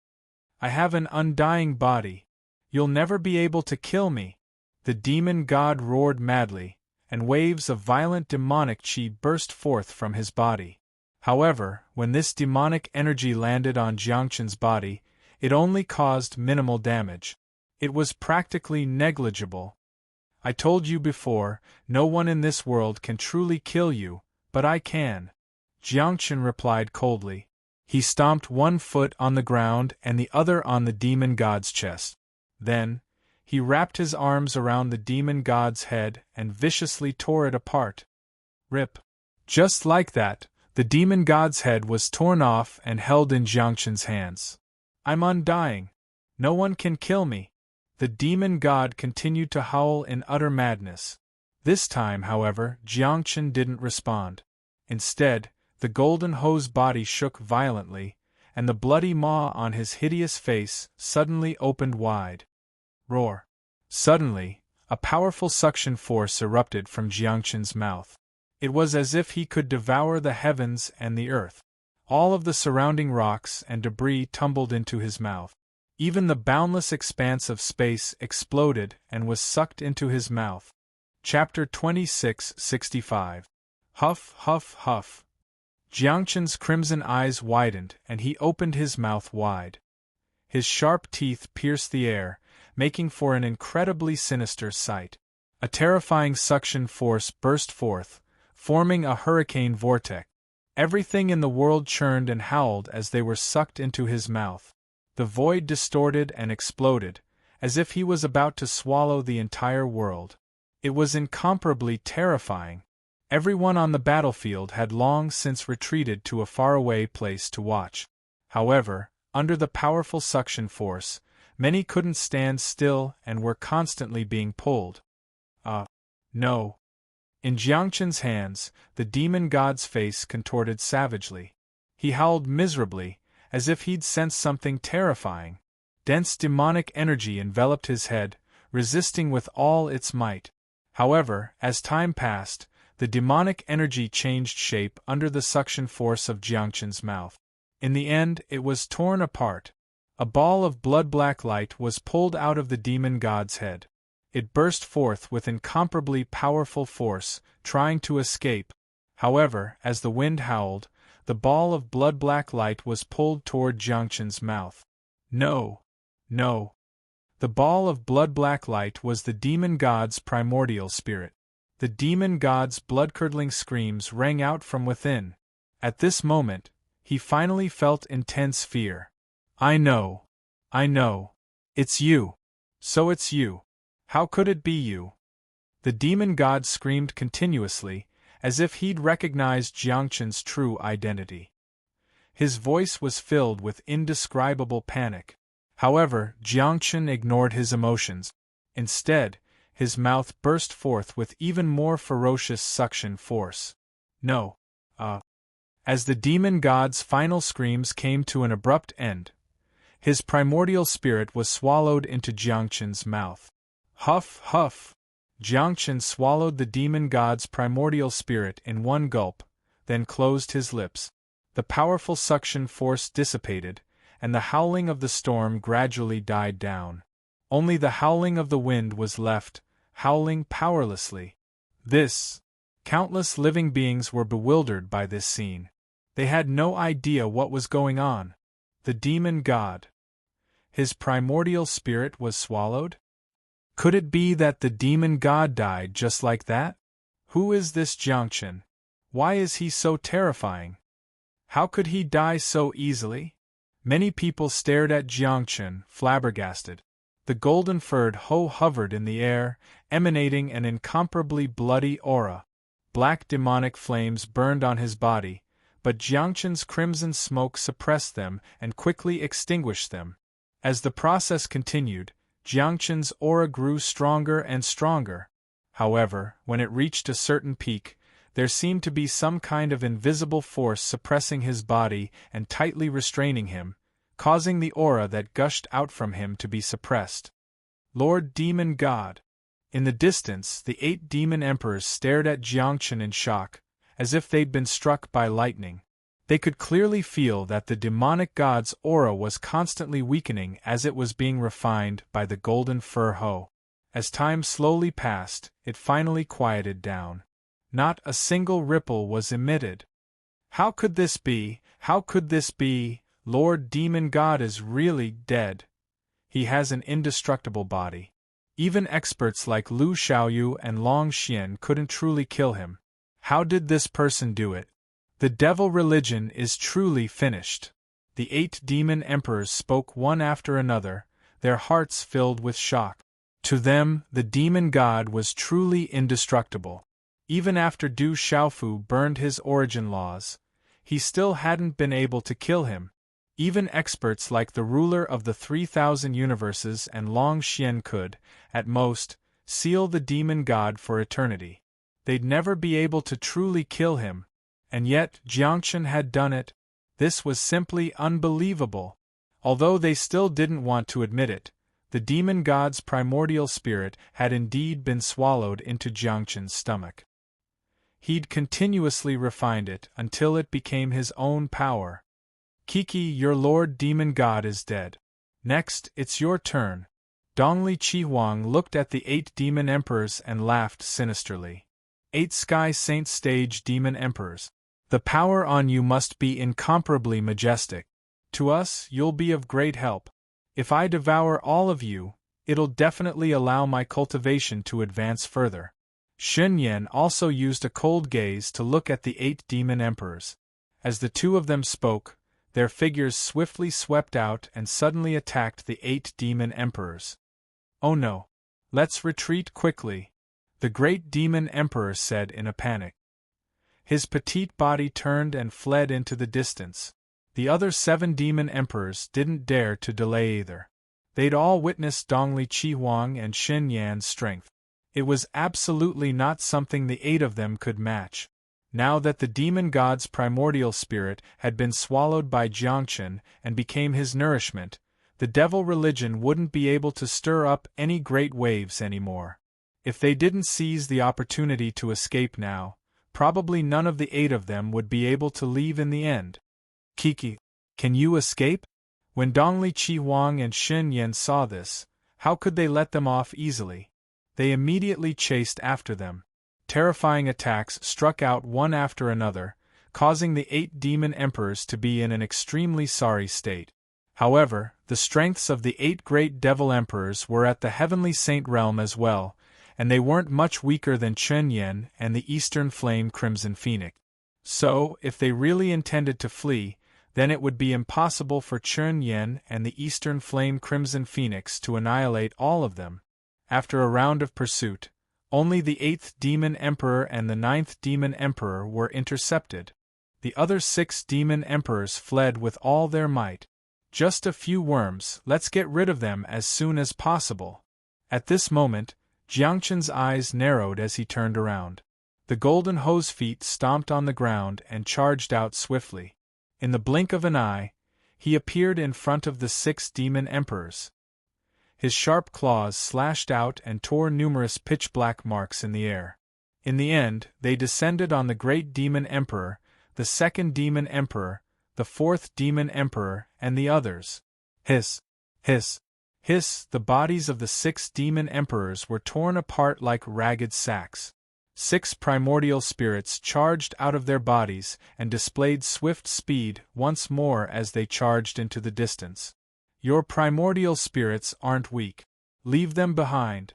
I have an undying body. You'll never be able to kill me. The demon god roared madly, and waves of violent demonic qi burst forth from his body. However, when this demonic energy landed on Jiangchen's body, it only caused minimal damage. It was practically negligible. I told you before, no one in this world can truly kill you, but I can. Jiangchen replied coldly. He stomped one foot on the ground and the other on the demon god's chest. Then, he wrapped his arms around the demon god's head and viciously tore it apart. Rip. Just like that, the demon god's head was torn off and held in Jiangchen's hands. I'm undying. No one can kill me. The demon god continued to howl in utter madness. This time, however, Jiangchen didn't respond. Instead, the golden hose body shook violently, and the bloody maw on his hideous face suddenly opened wide. Roar. Suddenly, a powerful suction force erupted from Jiangchen's mouth. It was as if he could devour the heavens and the earth. All of the surrounding rocks and debris tumbled into his mouth. Even the boundless expanse of space exploded and was sucked into his mouth. Chapter 26:65. Huff, huff, huff. Jiangchen's crimson eyes widened and he opened his mouth wide. His sharp teeth pierced the air, making for an incredibly sinister sight. A terrifying suction force burst forth, forming a hurricane vortex. Everything in the world churned and howled as they were sucked into his mouth. The void distorted and exploded, as if he was about to swallow the entire world. It was incomparably terrifying. Everyone on the battlefield had long since retreated to a faraway place to watch. However, under the powerful suction force, many couldn't stand still and were constantly being pulled. No. In Jiangchen's hands, the demon god's face contorted savagely. He howled miserably, as if he'd sensed something terrifying. Dense demonic energy enveloped his head, resisting with all its might. However, as time passed, the demonic energy changed shape under the suction force of Jiangchen's mouth. In the end, it was torn apart. A ball of blood-black light was pulled out of the demon god's head. It burst forth with incomparably powerful force, trying to escape. However, as the wind howled, the ball of blood-black light was pulled toward Jiangchen's mouth. No. No. The ball of blood-black light was the demon god's primordial spirit. The demon god's blood-curdling screams rang out from within. At this moment, he finally felt intense fear. I know. It's you. So it's you. How could it be you? The demon god screamed continuously, as if he'd recognized Jiangchen's true identity. His voice was filled with indescribable panic. However, Jiangchen ignored his emotions. Instead, his mouth burst forth with even more ferocious suction force. No. As the demon god's final screams came to an abrupt end, his primordial spirit was swallowed into Jiangchen's mouth. Huff, huff. Jiangchen swallowed the demon god's primordial spirit in one gulp, then closed his lips. The powerful suction force dissipated, and the howling of the storm gradually died down. Only the howling of the wind was left, howling powerlessly. Countless living beings were bewildered by this scene. They had no idea what was going on. The demon god. His primordial spirit was swallowed? Could it be that the demon god died just like that? Who is this Jiangchen? Why is he so terrifying? How could he die so easily? Many people stared at Jiangchen, flabbergasted. The golden-furred Ho hovered in the air, emanating an incomparably bloody aura. Black demonic flames burned on his body, but Jiangchen's crimson smoke suppressed them and quickly extinguished them. As the process continued, Jiangchen's aura grew stronger and stronger. However, when it reached a certain peak, there seemed to be some kind of invisible force suppressing his body and tightly restraining him, causing the aura that gushed out from him to be suppressed. Lord Demon God. In the distance, the 8 demon emperors stared at Jiangchen in shock, as if they'd been struck by lightning. They could clearly feel that the demonic god's aura was constantly weakening as it was being refined by the golden fur Ho. As time slowly passed, it finally quieted down. Not a single ripple was emitted. How could this be? How could this be? Lord Demon God is really dead. He has an indestructible body. Even experts like Lu Xiaoyu and Long Xian couldn't truly kill him. How did this person do it? The devil religion is truly finished. The 8 demon emperors spoke one after another, their hearts filled with shock. To them, the demon god was truly indestructible. Even after Du Xiaofu burned his origin laws, he still hadn't been able to kill him. Even experts like the ruler of the 3,000 universes and Long Xian could, at most, seal the demon god for eternity. They'd never be able to truly kill him, and yet Jiangchen had done it. This was simply unbelievable. Although they still didn't want to admit it, the demon god's primordial spirit had indeed been swallowed into Jiangchen's stomach. He'd continuously refined it until it became his own power. Kiki, your Lord Demon God is dead. Next, it's your turn. Dongli Chihuang looked at the 8 demon emperors and laughed sinisterly. 8 Sky Saint Stage demon emperors. The power on you must be incomparably majestic. To us, you'll be of great help. If I devour all of you, it'll definitely allow my cultivation to advance further. Xun Yan also used a cold gaze to look at the 8 demon emperors. As the 2 of them spoke, their figures swiftly swept out and suddenly attacked the 8 demon emperors. Oh no! Let's retreat quickly, the great demon emperor said in a panic. His petite body turned and fled into the distance. The other 7 demon emperors didn't dare to delay either. They'd all witnessed Dongli Chihuang and Xun Yan's strength. It was absolutely not something the 8 of them could match. Now that the demon god's primordial spirit had been swallowed by Jiangchen and became his nourishment, the devil religion wouldn't be able to stir up any great waves anymore. If they didn't seize the opportunity to escape now, probably none of the 8 of them would be able to leave in the end. Kiki, can you escape? When Dongli Chihuang and Xun Yan saw this, how could they let them off easily? They immediately chased after them. Terrifying attacks struck out one after another, causing the 8 demon emperors to be in an extremely sorry state. However, the strengths of the 8 great devil emperors were at the heavenly saint realm as well, and they weren't much weaker than Xun Yan and the Eastern Flame Crimson Phoenix. So, if they really intended to flee, then it would be impossible for Xun Yan and the Eastern Flame Crimson Phoenix to annihilate all of them. After a round of pursuit, only the 8th Demon Emperor and the 9th Demon Emperor were intercepted. The other 6 Demon Emperors fled with all their might. Just a few worms, let's get rid of them as soon as possible. At this moment, Jiangchen's eyes narrowed as he turned around. The golden hose feet stomped on the ground and charged out swiftly. In the blink of an eye, he appeared in front of the 6 Demon Emperors. His sharp claws slashed out and tore numerous pitch-black marks in the air. In the end, they descended on the great Demon Emperor, the second demon emperor, the fourth demon emperor, and the others. Hiss! Hiss! Hiss! The bodies of the 6 demon emperors were torn apart like ragged sacks. 6 primordial spirits charged out of their bodies and displayed swift speed once more as they charged into the distance. Your primordial spirits aren't weak. Leave them behind.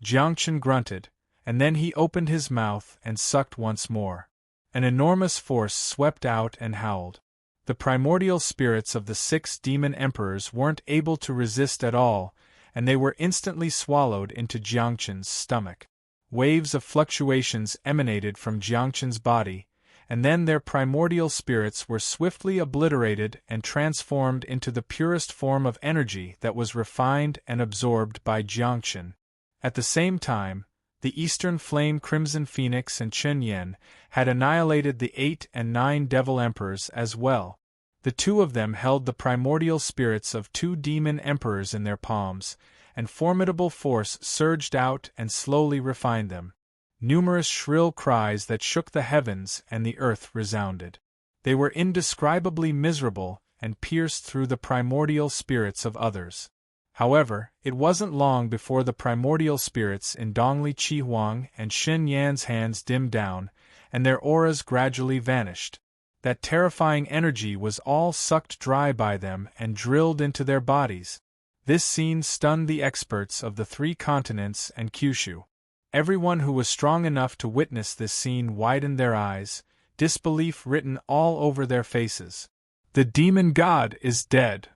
Jiangchen grunted, and then he opened his mouth and sucked once more. An enormous force swept out and howled. The primordial spirits of the 6 demon emperors weren't able to resist at all, and they were instantly swallowed into Jiangchen's stomach. Waves of fluctuations emanated from Jiangchen's body, and then their primordial spirits were swiftly obliterated and transformed into the purest form of energy that was refined and absorbed by Jiangchen. At the same time, the Eastern Flame Crimson Phoenix and Chen Yan had annihilated the 8 and 9 Devil Emperors as well. The 2 of them held the primordial spirits of 2 demon emperors in their palms, and formidable force surged out and slowly refined them. Numerous shrill cries that shook the heavens and the earth resounded. They were indescribably miserable and pierced through the primordial spirits of others. However, it wasn't long before the primordial spirits in Dongli Qihuang and Xin Yan's hands dimmed down, and their auras gradually vanished. That terrifying energy was all sucked dry by them and drilled into their bodies. This scene stunned the experts of the 3 continents and Kyushu. Everyone who was strong enough to witness this scene widened their eyes, disbelief written all over their faces. The demon god is dead.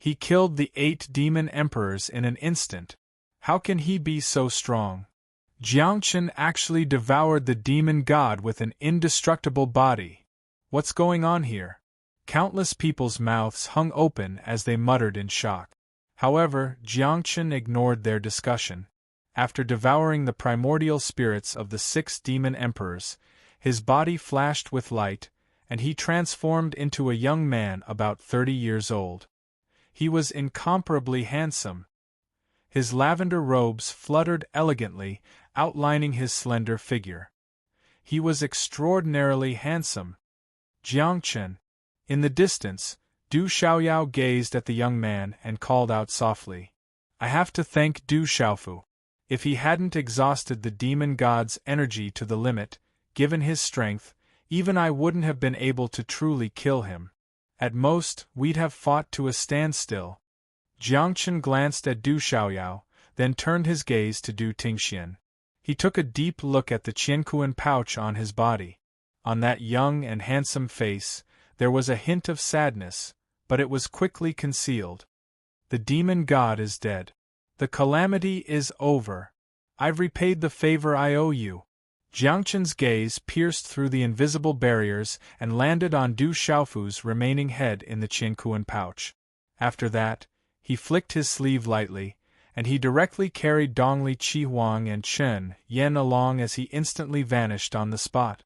He killed the 8 demon emperors in an instant. How can he be so strong? Jiangchen actually devoured the demon god with an indestructible body. What's going on here? Countless people's mouths hung open as they muttered in shock. However, Jiangchen ignored their discussion. After devouring the primordial spirits of the 6 demon emperors, his body flashed with light, and he transformed into a young man about 30 years old. He was incomparably handsome. His lavender robes fluttered elegantly, outlining his slender figure. He was extraordinarily handsome. Jiangchen. In the distance, Du Xiaoyao gazed at the young man and called out softly, "I have to thank Du Xiaofu. If he hadn't exhausted the demon god's energy to the limit, given his strength, even I wouldn't have been able to truly kill him. At most, we'd have fought to a standstill." Jiangchen glanced at Du Xiaoyao, then turned his gaze to Du Tingxian. He took a deep look at the Qiankuan pouch on his body. On that young and handsome face, there was a hint of sadness, but it was quickly concealed. The demon god is dead. The calamity is over. I've repaid the favor I owe you. Jiangchen's gaze pierced through the invisible barriers and landed on Du Xiaofu's remaining head in the Qiankuan pouch. After that, he flicked his sleeve lightly, and he directly carried Dongli Qihuang and Chen Yan along as he instantly vanished on the spot.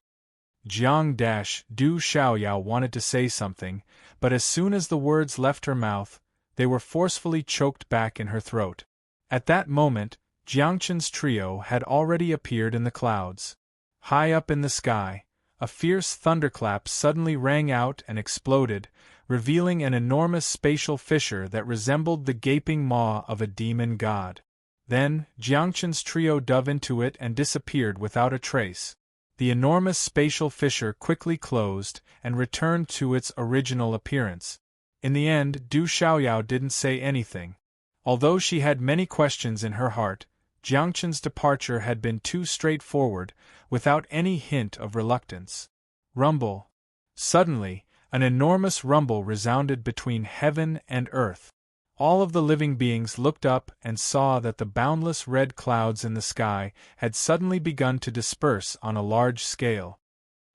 Du Xiaoyao wanted to say something, but as soon as the words left her mouth, they were forcefully choked back in her throat. At that moment, Jiangchen's trio had already appeared in the clouds. High up in the sky, a fierce thunderclap suddenly rang out and exploded, revealing an enormous spatial fissure that resembled the gaping maw of a demon god. Then, Jiangchen's trio dove into it and disappeared without a trace. The enormous spatial fissure quickly closed and returned to its original appearance. In the end, Du Xiaoyao didn't say anything. Although she had many questions in her heart, Jiangchen's departure had been too straightforward, without any hint of reluctance. Rumble. Suddenly, an enormous rumble resounded between heaven and earth. All of the living beings looked up and saw that the boundless red clouds in the sky had suddenly begun to disperse on a large scale.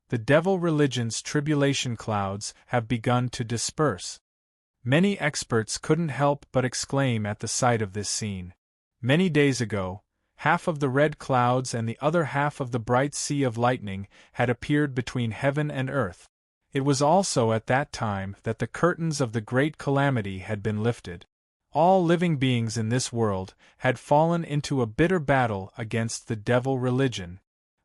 The devil religion's tribulation clouds have begun to disperse. Many experts couldn't help but exclaim at the sight of this scene. Many days ago, half of the red clouds and the other half of the bright sea of lightning had appeared between heaven and earth. It was also at that time that the curtains of the great calamity had been lifted. All living beings in this world had fallen into a bitter battle against the devil religion.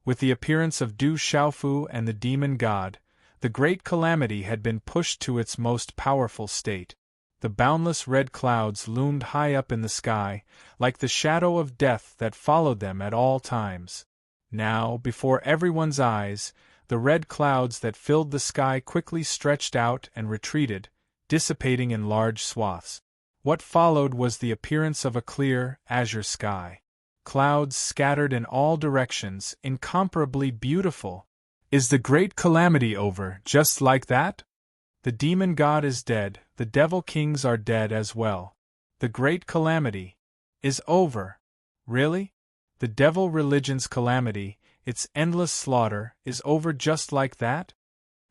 With the appearance of Du Xiaofu and the demon god, The great calamity had been pushed to its most powerful state. The boundless red clouds loomed high up in the sky, like the shadow of death that followed them at all times. Now, before everyone's eyes, the red clouds that filled the sky quickly stretched out and retreated, dissipating in large swaths. What followed was the appearance of a clear, azure sky. Clouds scattered in all directions, incomparably beautiful. Is the great calamity over, just like that? The demon god is dead, the devil kings are dead as well. The great calamity is over. Really? The devil religion's calamity, its endless slaughter, is over just like that?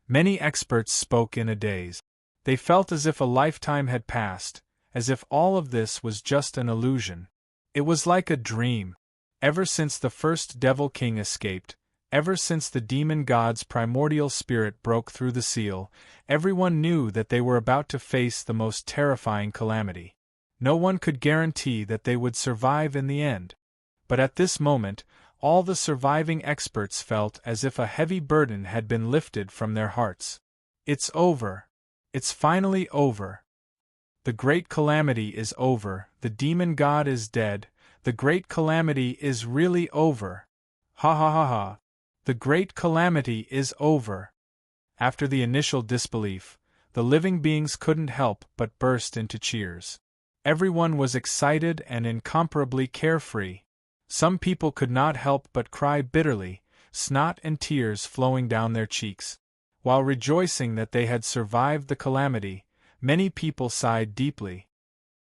Many experts spoke in a daze. They felt as if a lifetime had passed, as if all of this was just an illusion. It was like a dream. Ever since the first devil king escaped, ever since the demon god's primordial spirit broke through the seal, everyone knew that they were about to face the most terrifying calamity. No one could guarantee that they would survive in the end. But at this moment, all the surviving experts felt as if a heavy burden had been lifted from their hearts. It's over. It's finally over. The great calamity is over, the demon god is dead, the great calamity is really over. Ha ha ha ha. The great calamity is over. After the initial disbelief, the living beings couldn't help but burst into cheers. Everyone was excited and incomparably carefree. Some people could not help but cry bitterly, snot and tears flowing down their cheeks. While rejoicing that they had survived the calamity, many people sighed deeply.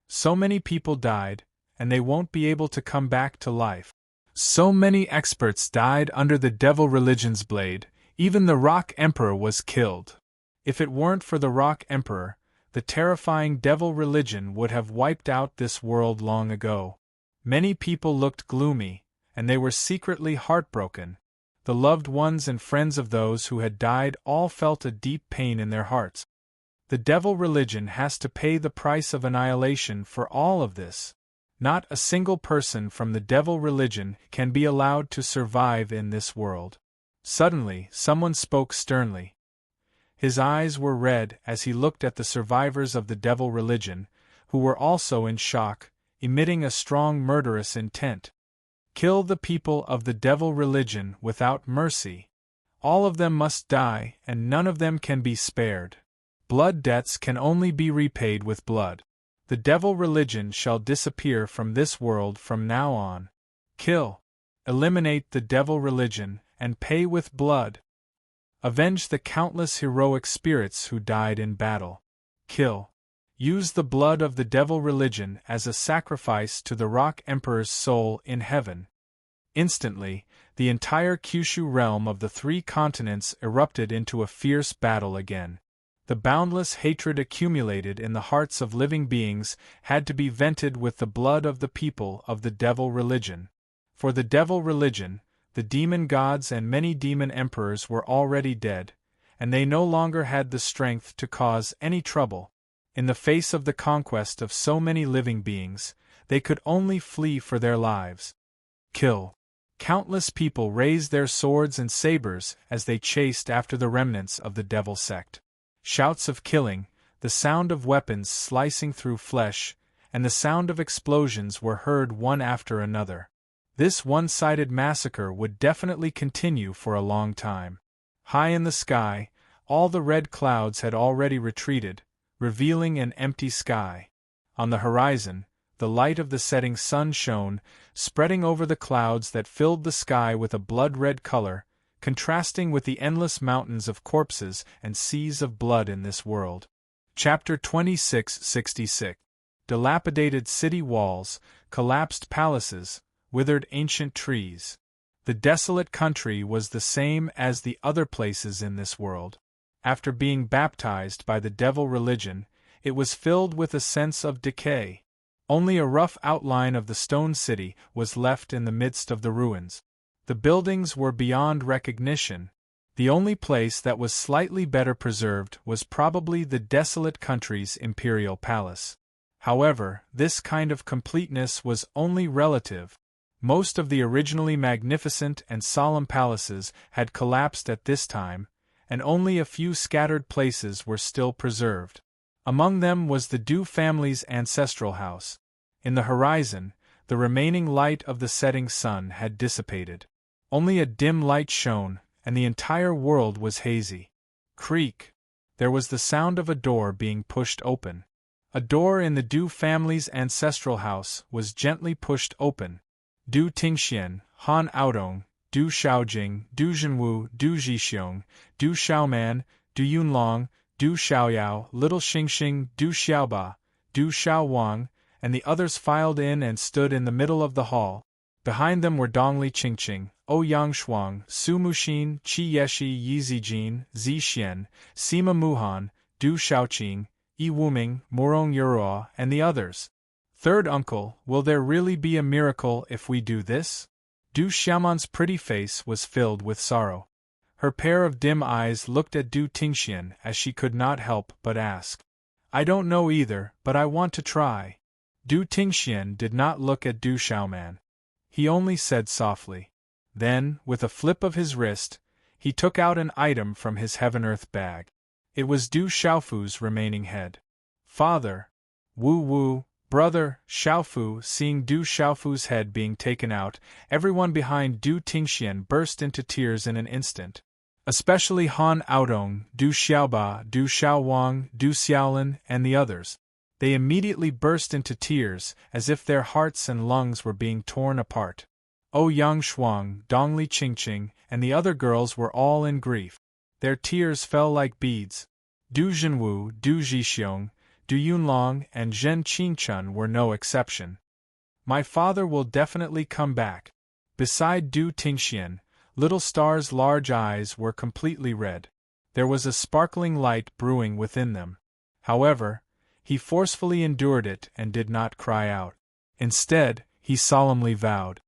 So many people died, and they won't be able to come back to life. So many experts died under the devil religion's blade, even the Rock Emperor was killed. If it weren't for the Rock Emperor, the terrifying devil religion would have wiped out this world long ago. Many people looked gloomy, and they were secretly heartbroken. The loved ones and friends of those who had died all felt a deep pain in their hearts. The devil religion has to pay the price of annihilation for all of this. Not a single person from the devil religion can be allowed to survive in this world. Suddenly, someone spoke sternly. His eyes were red as he looked at the survivors of the devil religion, who were also in shock, emitting a strong murderous intent. Kill the people of the devil religion without mercy. All of them must die, and none of them can be spared. Blood debts can only be repaid with blood. The devil religion shall disappear from this world from now on. Kill. Eliminate the devil religion, and pay with blood. Avenge the countless heroic spirits who died in battle. Kill. Use the blood of the devil religion as a sacrifice to the Rock Emperor's soul in heaven. Instantly, the entire Kyushu realm of the 3 continents erupted into a fierce battle again. The boundless hatred accumulated in the hearts of living beings had to be vented with the blood of the people of the devil religion. For the devil religion, the demon gods and many demon emperors were already dead, and they no longer had the strength to cause any trouble. In the face of the conquest of so many living beings, they could only flee for their lives. Kill. Countless people raised their swords and sabers as they chased after the remnants of the devil sect. Shouts of killing, the sound of weapons slicing through flesh, and the sound of explosions were heard one after another. This one-sided massacre would definitely continue for a long time. High in the sky, all the red clouds had already retreated, revealing an empty sky. On the horizon, the light of the setting sun shone, spreading over the clouds that filled the sky with a blood-red color, contrasting with the endless mountains of corpses and seas of blood in this world. Chapter 2666. Dilapidated city walls, collapsed palaces, withered ancient trees. The desolate country was the same as the other places in this world. After being baptized by the devil religion, it was filled with a sense of decay. Only a rough outline of the stone city was left in the midst of the ruins. The buildings were beyond recognition. The only place that was slightly better preserved was probably the desolate country's imperial palace. However, this kind of completeness was only relative. Most of the originally magnificent and solemn palaces had collapsed at this time, and only a few scattered places were still preserved. Among them was the Du family's ancestral house. In the horizon, the remaining light of the setting sun had dissipated. Only a dim light shone, and the entire world was hazy. Creak! There was the sound of a door being pushed open. A door in the Du family's ancestral house was gently pushed open. Du Tingxian, Han Aodong, Du Xiaojing, Du Zhenwu, Du Zhixiong, Du Xiaoman, Du Yunlong, Du Xiaoyao, Little Xingxing, Du Xiaoba, Du Xiaowang, and the others filed in and stood in the middle of the hall. Behind them were Dongli Qingqing, Ouyang Shuang, Su Muxin, Qi Yeshi, Yi Zijin, Zi Xian, Sima Muhan, Du Xiaoqing, Yi Wuming, Murong Yuruo, and the others. Third uncle, will there really be a miracle if we do this? Du Xiaoman's pretty face was filled with sorrow. Her pair of dim eyes looked at Du Tingxian as she could not help but ask. I don't know either, but I want to try. Du Tingxian did not look at Du Xiaoman. He only said softly. Then, with a flip of his wrist, he took out an item from his heaven-earth bag. It was Du Xiaofu's remaining head. Father! Wu Wu! Brother! Xiaofu! Seeing Du Xiaofu's head being taken out, everyone behind Du Tingxian burst into tears in an instant. Especially Han Aodong, Du Xiaoba, Du Xiaowang, Du Xiaolin, and the others. They immediately burst into tears, as if their hearts and lungs were being torn apart. Ouyang Shuang, Dongli Qingqing, and the other girls were all in grief. Their tears fell like beads. Du Zhenwu, Du Zhixiong, Du Yunlong, and Zhen Qingchun were no exception. My father will definitely come back. Beside Du Tingxian, Little Star's large eyes were completely red. There was a sparkling light brewing within them. However, he forcefully endured it and did not cry out. Instead, he solemnly vowed,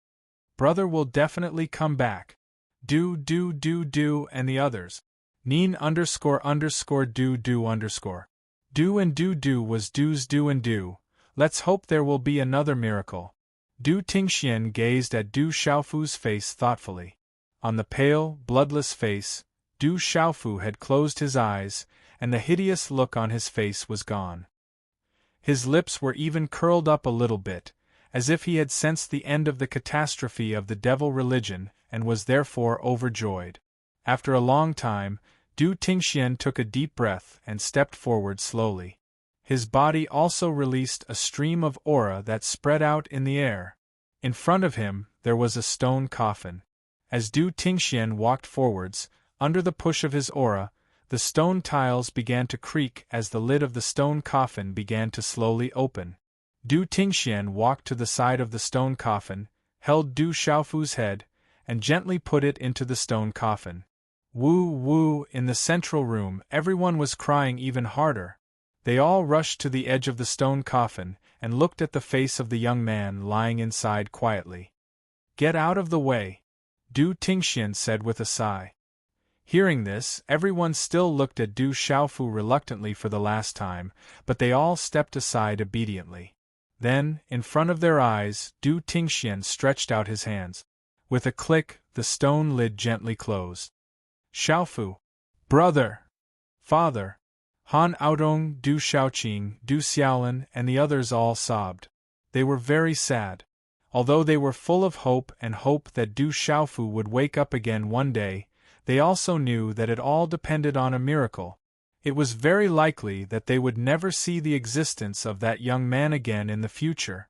Brother will definitely come back. Du, and the others. Neen ___ du. Du and Du was Du's Du and Du. Let's hope there will be another miracle. Du Tingxian gazed at Du Xiaofu's face thoughtfully. On the pale, bloodless face, Du Xiaofu had closed his eyes, and the hideous look on his face was gone. His lips were even curled up a little bit, as if he had sensed the end of the catastrophe of the devil religion and was therefore overjoyed. After a long time, Du Tingxian took a deep breath and stepped forward slowly. His body also released a stream of aura that spread out in the air. In front of him, there was a stone coffin. As Du Tingxian walked forwards, under the push of his aura, the stone tiles began to creak as the lid of the stone coffin began to slowly open. Du Tingxian walked to the side of the stone coffin, held Du Xiaofu's head, and gently put it into the stone coffin. Woo! In the central room, everyone was crying even harder. They all rushed to the edge of the stone coffin and looked at the face of the young man lying inside quietly. Get out of the way, Du Tingxian said with a sigh. Hearing this, everyone still looked at Du Xiaofu reluctantly for the last time, but they all stepped aside obediently. Then, in front of their eyes, Du Tingxian stretched out his hands. With a click, the stone lid gently closed. Xiaofu! Brother! Father! Han Aodong, Du Xiaoqing, Du Xiaolin, and the others all sobbed. They were very sad. Although they were full of hope that Du Xiaofu would wake up again one day, they also knew that it all depended on a miracle. It was very likely that they would never see the existence of that young man again in the future.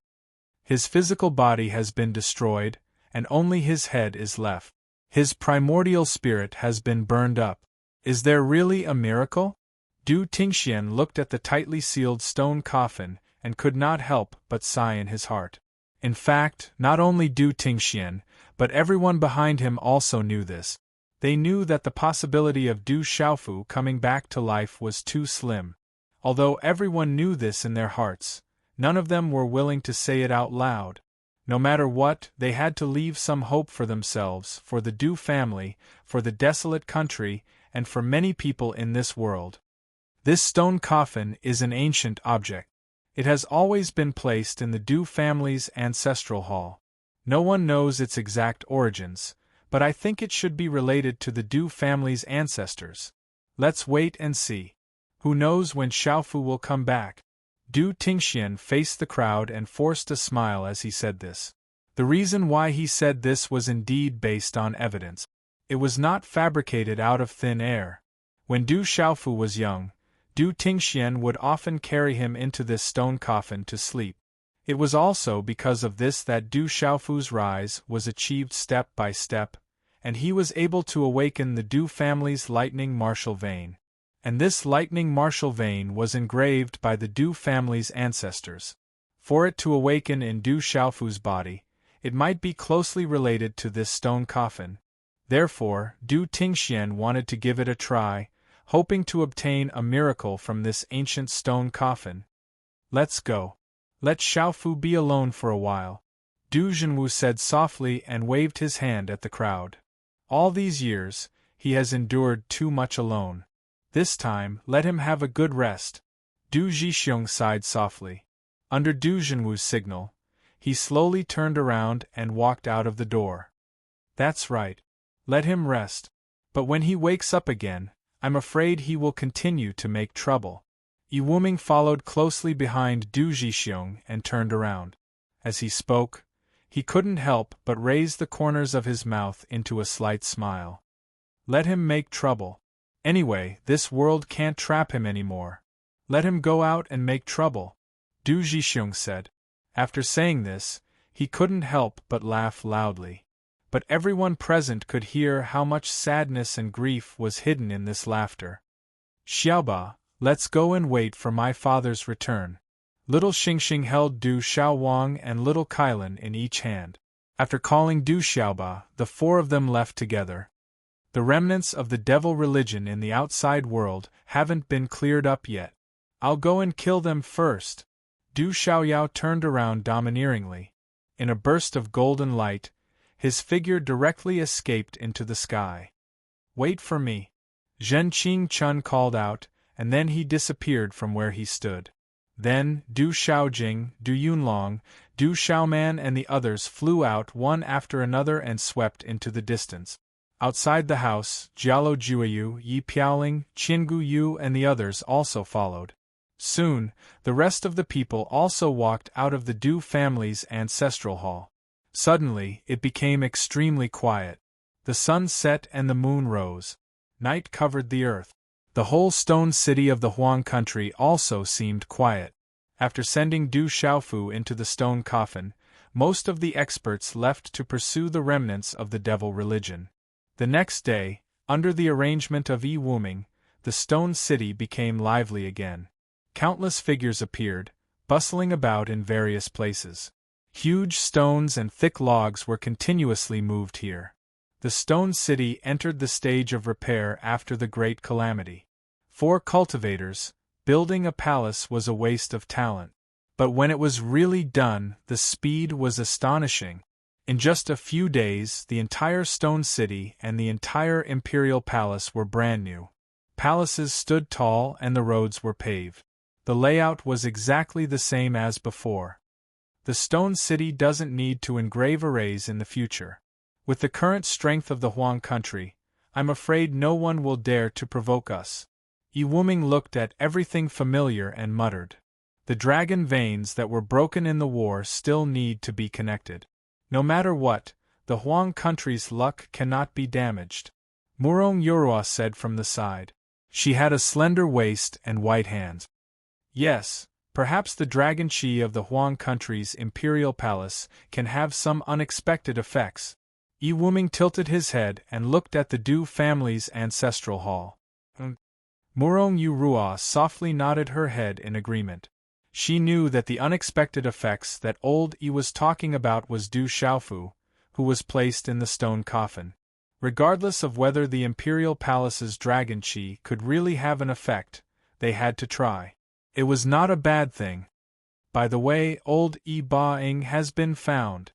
His physical body has been destroyed, and only his head is left. His primordial spirit has been burned up. Is there really a miracle? Du Tingxian looked at the tightly sealed stone coffin and could not help but sigh in his heart. In fact, not only Du Tingxian, but everyone behind him also knew this. They knew that the possibility of Du Xiaofu coming back to life was too slim. Although everyone knew this in their hearts, none of them were willing to say it out loud. No matter what, they had to leave some hope for themselves, for the Du family, for the desolate country, and for many people in this world. This stone coffin is an ancient object. It has always been placed in the Du family's ancestral hall. No one knows its exact origins, but I think it should be related to the Du family's ancestors. Let's wait and see. Who knows when Xiaofu will come back? Du Tingxian faced the crowd and forced a smile as he said this. The reason why he said this was indeed based on evidence. It was not fabricated out of thin air. When Du Xiaofu was young, Du Tingxian would often carry him into this stone coffin to sleep. It was also because of this that Du Xiaofu's rise was achieved step by step, and he was able to awaken the Du family's lightning martial vein. And this lightning martial vein was engraved by the Du family's ancestors. For it to awaken in Du Xiaofu's body, it might be closely related to this stone coffin. Therefore, Du Tingxian wanted to give it a try, hoping to obtain a miracle from this ancient stone coffin. Let's go. Let Xiaofu be alone for a while, Du Zhenwu said softly and waved his hand at the crowd. All these years, he has endured too much alone. This time, let him have a good rest. Du Zhixiong sighed softly. Under Du Zhenwu's signal, he slowly turned around and walked out of the door. That's right. Let him rest. But when he wakes up again, I'm afraid he will continue to make trouble. Yi Wuming followed closely behind Du Zhixiong and turned around. As he spoke, he couldn't help but raise the corners of his mouth into a slight smile. Let him make trouble. Anyway, this world can't trap him anymore. Let him go out and make trouble, Du Zhixiong said. After saying this, he couldn't help but laugh loudly. But everyone present could hear how much sadness and grief was hidden in this laughter. Xiaoba, let's go and wait for my father's return. Little Xingxing held Du Xiaowang and little Kailan in each hand. After calling Du Xiaoba, the four of them left together. The remnants of the devil religion in the outside world haven't been cleared up yet. I'll go and kill them first. Du Xiaoyao turned around domineeringly. In a burst of golden light, his figure directly escaped into the sky. Wait for me. Zhen Qing-chun called out, and then he disappeared from where he stood. Then, Du Xiaojing, Du Yunlong, Du Xiaoman and the others flew out one after another and swept into the distance. Outside the house, Jialo Jueyu, Yi Piaoling, Qingu Yu and the others also followed. Soon, the rest of the people also walked out of the Du family's ancestral hall. Suddenly, it became extremely quiet. The sun set and the moon rose. Night covered the earth. The whole stone city of the Huang country also seemed quiet. After sending Du Xiaofu into the stone coffin, most of the experts left to pursue the remnants of the devil religion. The next day, under the arrangement of Yi Wuming, the stone city became lively again. Countless figures appeared, bustling about in various places. Huge stones and thick logs were continuously moved here. The stone city entered the stage of repair after the great calamity. For cultivators, building a palace was a waste of talent. But when it was really done, the speed was astonishing. In just a few days, the entire stone city and the entire imperial palace were brand new. Palaces stood tall and the roads were paved. The layout was exactly the same as before. The stone city doesn't need to engrave arrays in the future. With the current strength of the Huang country, I'm afraid no one will dare to provoke us. Yi Wuming looked at everything familiar and muttered. The dragon veins that were broken in the war still need to be connected. No matter what, the Huang country's luck cannot be damaged. Murong Yorua said from the side. She had a slender waist and white hands. Yes, perhaps the dragon chi of the Huang country's imperial palace can have some unexpected effects. Yi Wuming tilted his head and looked at the Du family's ancestral hall. Murong Yorua softly nodded her head in agreement. She knew that the unexpected effects that old Yi was talking about was Du Xiaofu, who was placed in the stone coffin. Regardless of whether the imperial palace's dragon chi could really have an effect, they had to try. It was not a bad thing. By the way, old Yi Ba-ing has been found,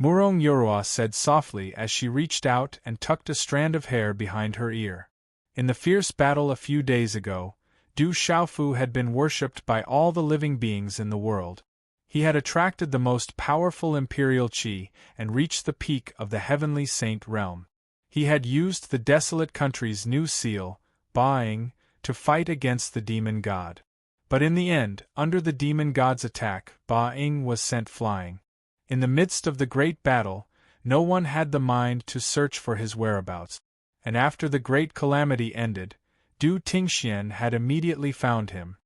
Murong Yorua said softly as she reached out and tucked a strand of hair behind her ear. In the fierce battle a few days ago, Du Xiaofu had been worshipped by all the living beings in the world. He had attracted the most powerful imperial chi and reached the peak of the heavenly saint realm. He had used the desolate country's new seal, Ba-ing, to fight against the demon god. But in the end, under the demon god's attack, Ba-ing was sent flying. In the midst of the great battle, no one had the mind to search for his whereabouts. And after the great calamity ended, Du Tingxian had immediately found him.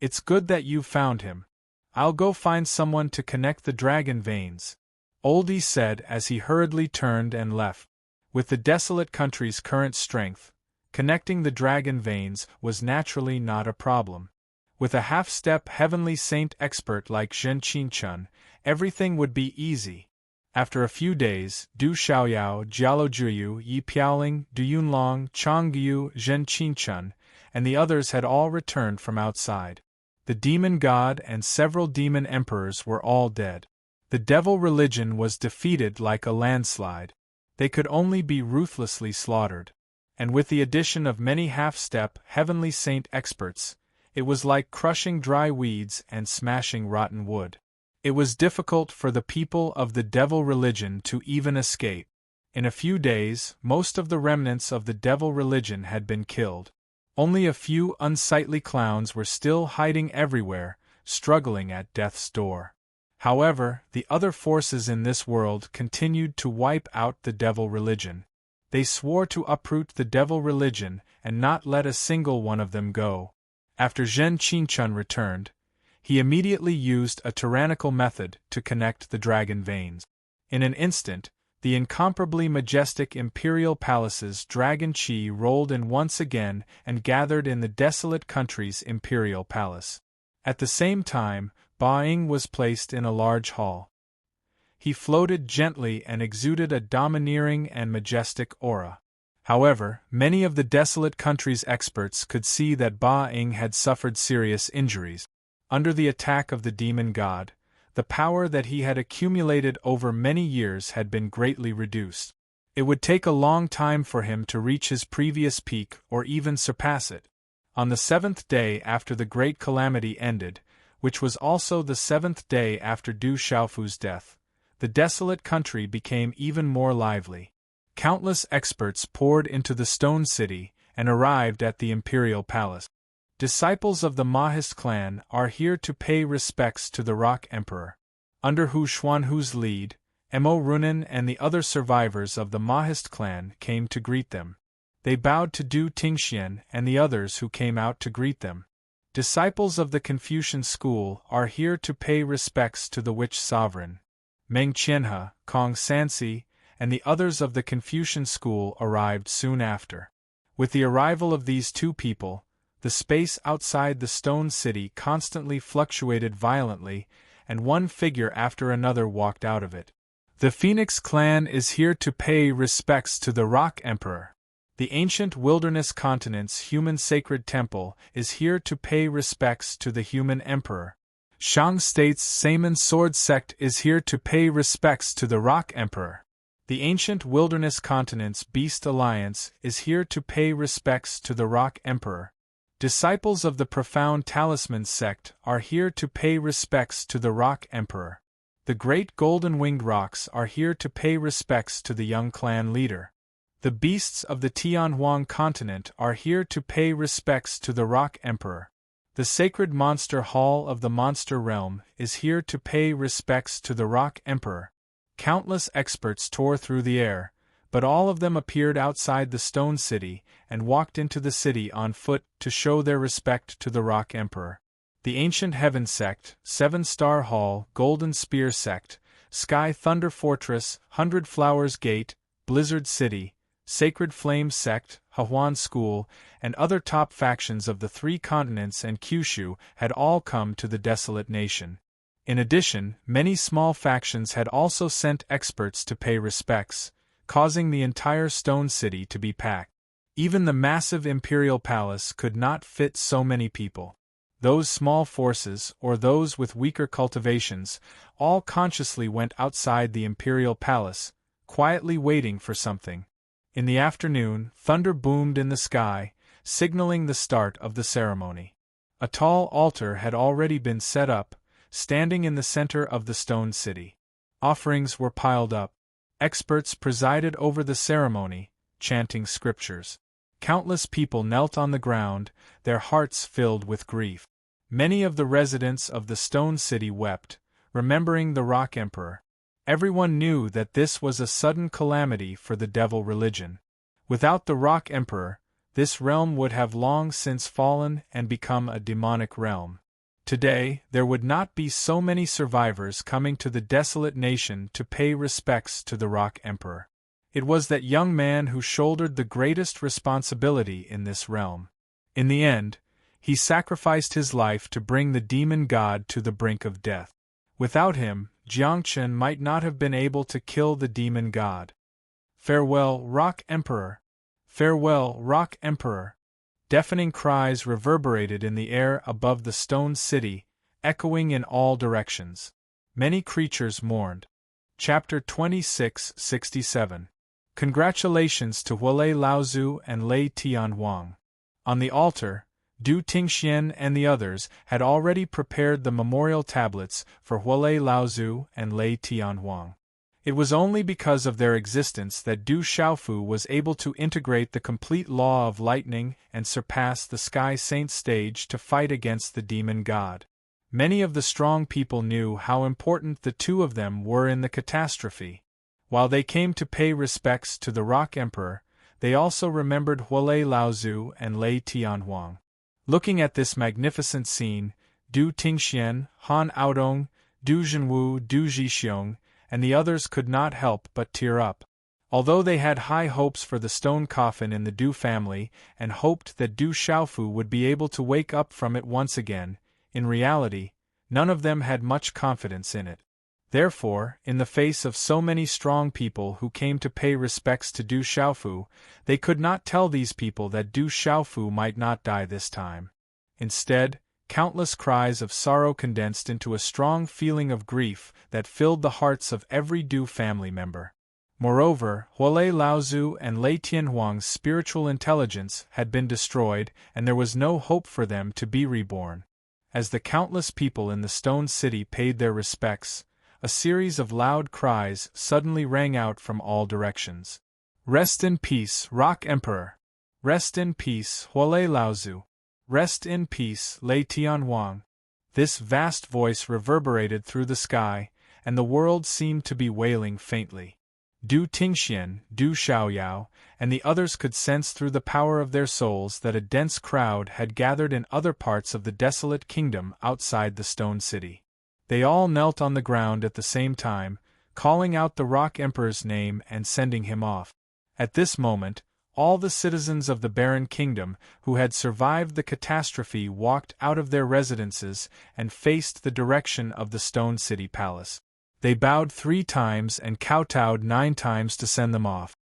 "It's good that you've found him. I'll go find someone to connect the dragon veins," Oldie said as he hurriedly turned and left. With the desolate country's current strength, connecting the dragon veins was naturally not a problem. With a half-step heavenly saint expert like Zhen Qinchun, everything would be easy. After a few days, Du Xiaoyao, Jiaolujuyu, Yi Piaoling, Du Yunlong, Changyu, Zhen Qinchun, and the others had all returned from outside. The demon god and several demon emperors were all dead. The devil religion was defeated like a landslide. They could only be ruthlessly slaughtered. And with the addition of many half-step heavenly saint experts, it was like crushing dry weeds and smashing rotten wood. It was difficult for the people of the devil religion to even escape. In a few days, most of the remnants of the devil religion had been killed. Only a few unsightly clowns were still hiding everywhere, struggling at death's door. However, the other forces in this world continued to wipe out the devil religion. They swore to uproot the devil religion and not let a single one of them go. After Zhen Qinchun returned, he immediately used a tyrannical method to connect the dragon veins. In an instant, the incomparably majestic imperial palace's dragon chi rolled in once again and gathered in the desolate country's imperial palace. At the same time, Ba-ing was placed in a large hall. He floated gently and exuded a domineering and majestic aura. However, many of the desolate country's experts could see that Ba-ing had suffered serious injuries. Under the attack of the demon god, the power that he had accumulated over many years had been greatly reduced. It would take a long time for him to reach his previous peak or even surpass it. On the 7th day after the great calamity ended, which was also the 7th day after Du Xiaofu's death, the desolate country became even more lively. Countless experts poured into the stone city and arrived at the imperial palace. Disciples of the Mahist clan are here to pay respects to the Rock Emperor. Under Hu Xuanhu's lead, Mo Runan and the other survivors of the Mahist clan came to greet them. They bowed to Du Tingxian and the others who came out to greet them. Disciples of the Confucian school are here to pay respects to the witch sovereign. Meng Qianhe, Kong Sansi, and the others of the Confucian school arrived soon after. With the arrival of these two people, the space outside the stone city constantly fluctuated violently, and one figure after another walked out of it. The Phoenix clan is here to pay respects to the Rock Emperor. The ancient wilderness continent's human sacred temple is here to pay respects to the human emperor. Shang State's Saman Sword sect is here to pay respects to the Rock Emperor. The ancient wilderness continent's Beast Alliance is here to pay respects to the Rock Emperor. Disciples of the Profound Talisman sect are here to pay respects to the Rock Emperor. The great golden-winged rocks are here to pay respects to the young clan leader. The beasts of the Tianhuang continent are here to pay respects to the Rock Emperor. The sacred monster hall of the monster realm is here to pay respects to the Rock Emperor. Countless experts tore through the air, but all of them appeared outside the stone city and walked into the city on foot to show their respect to the Rock Emperor. The Ancient Heaven sect, Seven Star Hall, Golden Spear sect, Sky Thunder Fortress, 100 Flowers Gate, Blizzard City, Sacred Flame sect, Hahuan School, and other top factions of the three continents and Kyushu had all come to the desolate nation. In addition, many small factions had also sent experts to pay respects, causing the entire stone city to be packed. Even the massive imperial palace could not fit so many people. Those small forces, or those with weaker cultivations, all consciously went outside the imperial palace, quietly waiting for something. In the afternoon, thunder boomed in the sky, signaling the start of the ceremony. A tall altar had already been set up, standing in the center of the stone city. Offerings were piled up. Experts presided over the ceremony, chanting scriptures. Countless people knelt on the ground, their hearts filled with grief. Many of the residents of the Stone City wept, remembering the Rock Emperor. Everyone knew that this was a sudden calamity for the devil religion. Without the Rock Emperor, this realm would have long since fallen and become a demonic realm. Today, there would not be so many survivors coming to the desolate nation to pay respects to the Rock Emperor. It was that young man who shouldered the greatest responsibility in this realm. In the end, he sacrificed his life to bring the demon god to the brink of death. Without him, Jiangchen might not have been able to kill the demon god. Farewell, Rock Emperor! Farewell, Rock Emperor! Deafening cries reverberated in the air above the Stone City, echoing in all directions. Many creatures mourned. Chapter 2667. Congratulations to Huolei Laozu and Lei Tianhuang. On the altar, Du Tingxian and the others had already prepared the memorial tablets for Huolei Laozu and Lei Tianhuang. It was only because of their existence that Du Xiaofu was able to integrate the complete law of lightning and surpass the Sky Saint stage to fight against the demon god. Many of the strong people knew how important the two of them were in the catastrophe. While they came to pay respects to the Rock Emperor, they also remembered Huolei Laozu and Lei Tianhuang. Looking at this magnificent scene, Du Tingxian, Han Aodong, Du Zhenwu, Du Zhixiong, and the others could not help but tear up. Although they had high hopes for the stone coffin in the Du family and hoped that Du Xiaofu would be able to wake up from it once again, in reality, none of them had much confidence in it. Therefore, in the face of so many strong people who came to pay respects to Du Xiaofu, they could not tell these people that Du Xiaofu might not die this time. Instead, countless cries of sorrow condensed into a strong feeling of grief that filled the hearts of every Du family member. Moreover, Huolei Laozu and Lei Tianhuang's spiritual intelligence had been destroyed, and there was no hope for them to be reborn. As the countless people in the Stone City paid their respects, a series of loud cries suddenly rang out from all directions. Rest in peace, Rock Emperor! Rest in peace, Huolei Laozu! Rest in peace, Lei Tianhuang! This vast voice reverberated through the sky, and the world seemed to be wailing faintly. Du Tingxian, Du Xiaoyao, and the others could sense through the power of their souls that a dense crowd had gathered in other parts of the desolate kingdom outside the Stone City. They all knelt on the ground at the same time, calling out the Rock Emperor's name and sending him off. At this moment, all the citizens of the barren kingdom who had survived the catastrophe walked out of their residences and faced the direction of the Stone City Palace. They bowed 3 times and kowtowed 9 times to send them off.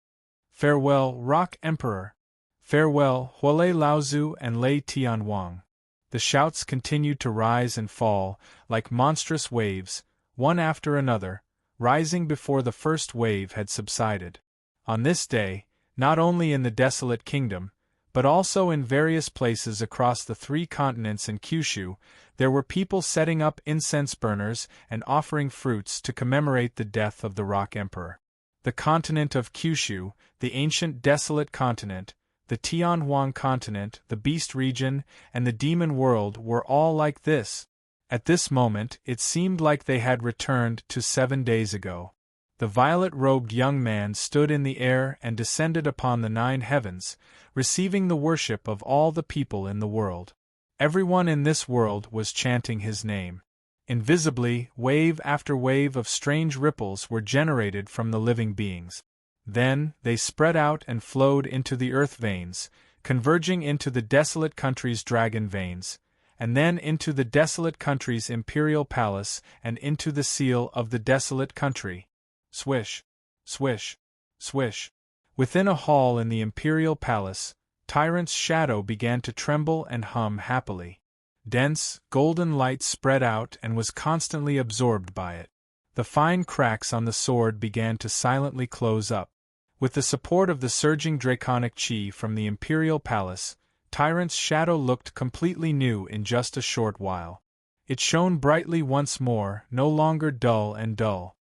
Farewell, Rock Emperor! Farewell, Huolei Laozu and Lei Tianhuang! The shouts continued to rise and fall, like monstrous waves, one after another, rising before the first wave had subsided. On this day, not only in the desolate kingdom, but also in various places across the 3 continents and Kyushu, there were people setting up incense burners and offering fruits to commemorate the death of the Rock Emperor. The continent of Kyushu, the ancient desolate continent, the Tianhuang continent, the Beast region, and the Demon world were all like this. At this moment, it seemed like they had returned to 7 days ago. The violet-robed young man stood in the air and descended upon the 9 heavens, receiving the worship of all the people in the world. Everyone in this world was chanting his name. Invisibly, wave after wave of strange ripples were generated from the living beings. Then, they spread out and flowed into the earth veins, converging into the desolate country's dragon veins, and then into the desolate country's imperial palace and into the seal of the desolate country. Swish, swish, swish. Within a hall in the imperial palace, Tyrant's shadow began to tremble and hum happily. Dense, golden light spread out and was constantly absorbed by it. The fine cracks on the sword began to silently close up. With the support of the surging draconic chi from the imperial palace, Tyrant's shadow looked completely new in just a short while. It shone brightly once more, no longer dull and dull.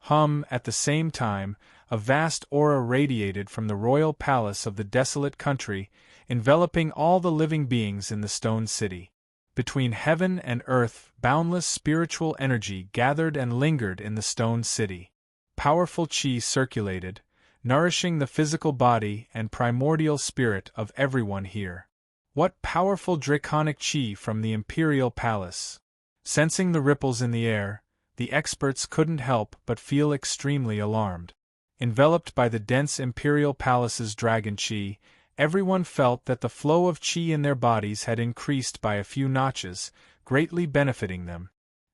At the same time, a vast aura radiated from the royal palace of the desolate country, enveloping all the living beings in the stone city. Between heaven and earth, boundless spiritual energy gathered and lingered in the stone city. Powerful chi circulated, nourishing the physical body and primordial spirit of everyone here. What powerful draconic chi from the imperial palace! Sensing the ripples in the air, the experts couldn't help but feel extremely alarmed. Enveloped by the dense imperial palace's dragon chi, everyone felt that the flow of chi in their bodies had increased by a few notches, greatly benefiting them.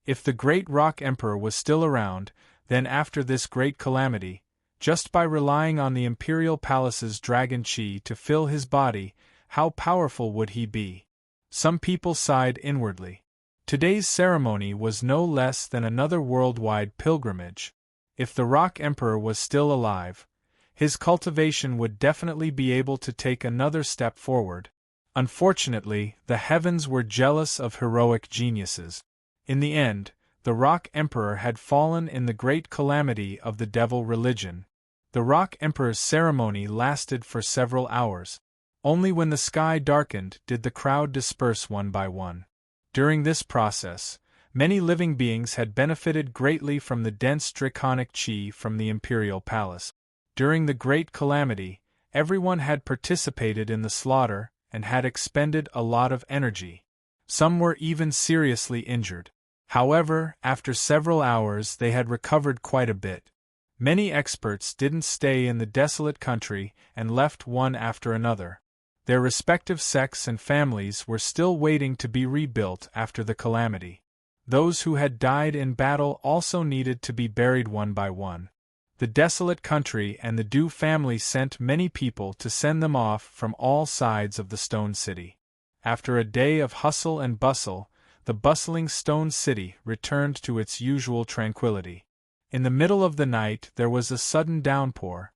If the great rock emperor was still around, then after this great calamity, just by relying on the imperial palace's dragon chi to fill his body, how powerful would he be? Some people sighed inwardly. Today's ceremony was no less than another worldwide pilgrimage. If the rock emperor was still alive, his cultivation would definitely be able to take another step forward. Unfortunately, the heavens were jealous of heroic geniuses. In the end, the rock emperor had fallen in the great calamity of the devil religion. The rock emperor's ceremony lasted for several hours. Only when the sky darkened did the crowd disperse one by one. During this process, many living beings had benefited greatly from the dense draconic chi from the imperial palace. During the great calamity, everyone had participated in the slaughter and had expended a lot of energy. Some were even seriously injured. However, after several hours they had recovered quite a bit. Many experts didn't stay in the desolate country and left one after another. Their respective sects and families were still waiting to be rebuilt after the calamity. Those who had died in battle also needed to be buried one by one. The desolate country and the Du family sent many people to send them off from all sides of the stone city. After a day of hustle and bustle, the bustling stone city returned to its usual tranquility. In the middle of the night there was a sudden downpour.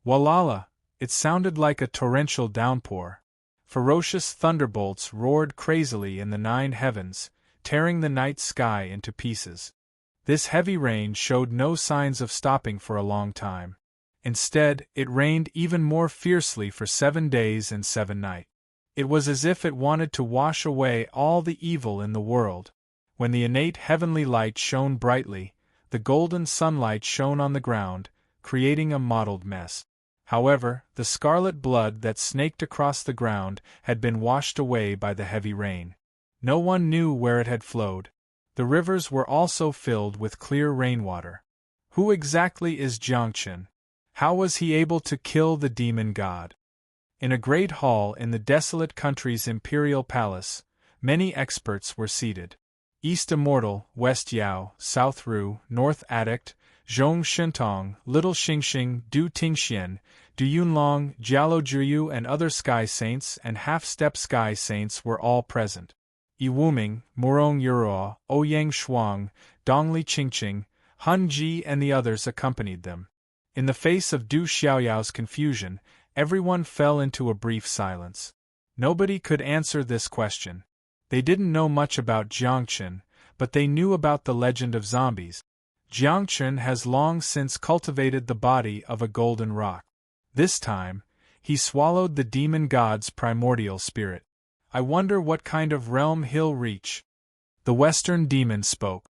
Walala! It sounded like a torrential downpour. Ferocious thunderbolts roared crazily in the 9 heavens, tearing the night sky into pieces. This heavy rain showed no signs of stopping for a long time. Instead, it rained even more fiercely for 7 days and 7 nights. It was as if it wanted to wash away all the evil in the world. When the innate heavenly light shone brightly, the golden sunlight shone on the ground, creating a mottled mess. However, the scarlet blood that snaked across the ground had been washed away by the heavy rain. No one knew where it had flowed. The rivers were also filled with clear rainwater. Who exactly is Jiangchen? How was he able to kill the demon god? In a great hall in the desolate country's imperial palace, many experts were seated. East Immortal, West Yao, South Ru, North Addict, Zhong Shintong, Little Xingxing, Du Tingxian, Du Yunlong, Jialo Zhiyu and other sky saints and half-step sky saints were all present. Yi Wuming, Murong Yuruo, Ouyang Shuang, Dongli Qingqing, Han Ji and the others accompanied them. In the face of Du Xiaoyao's confusion, everyone fell into a brief silence. Nobody could answer this question. They didn't know much about Jiangchen, but they knew about the legend of zombies. Jiangchen has long since cultivated the body of a golden rock. This time, he swallowed the demon god's primordial spirit. I wonder what kind of realm he'll reach. The Western demon spoke.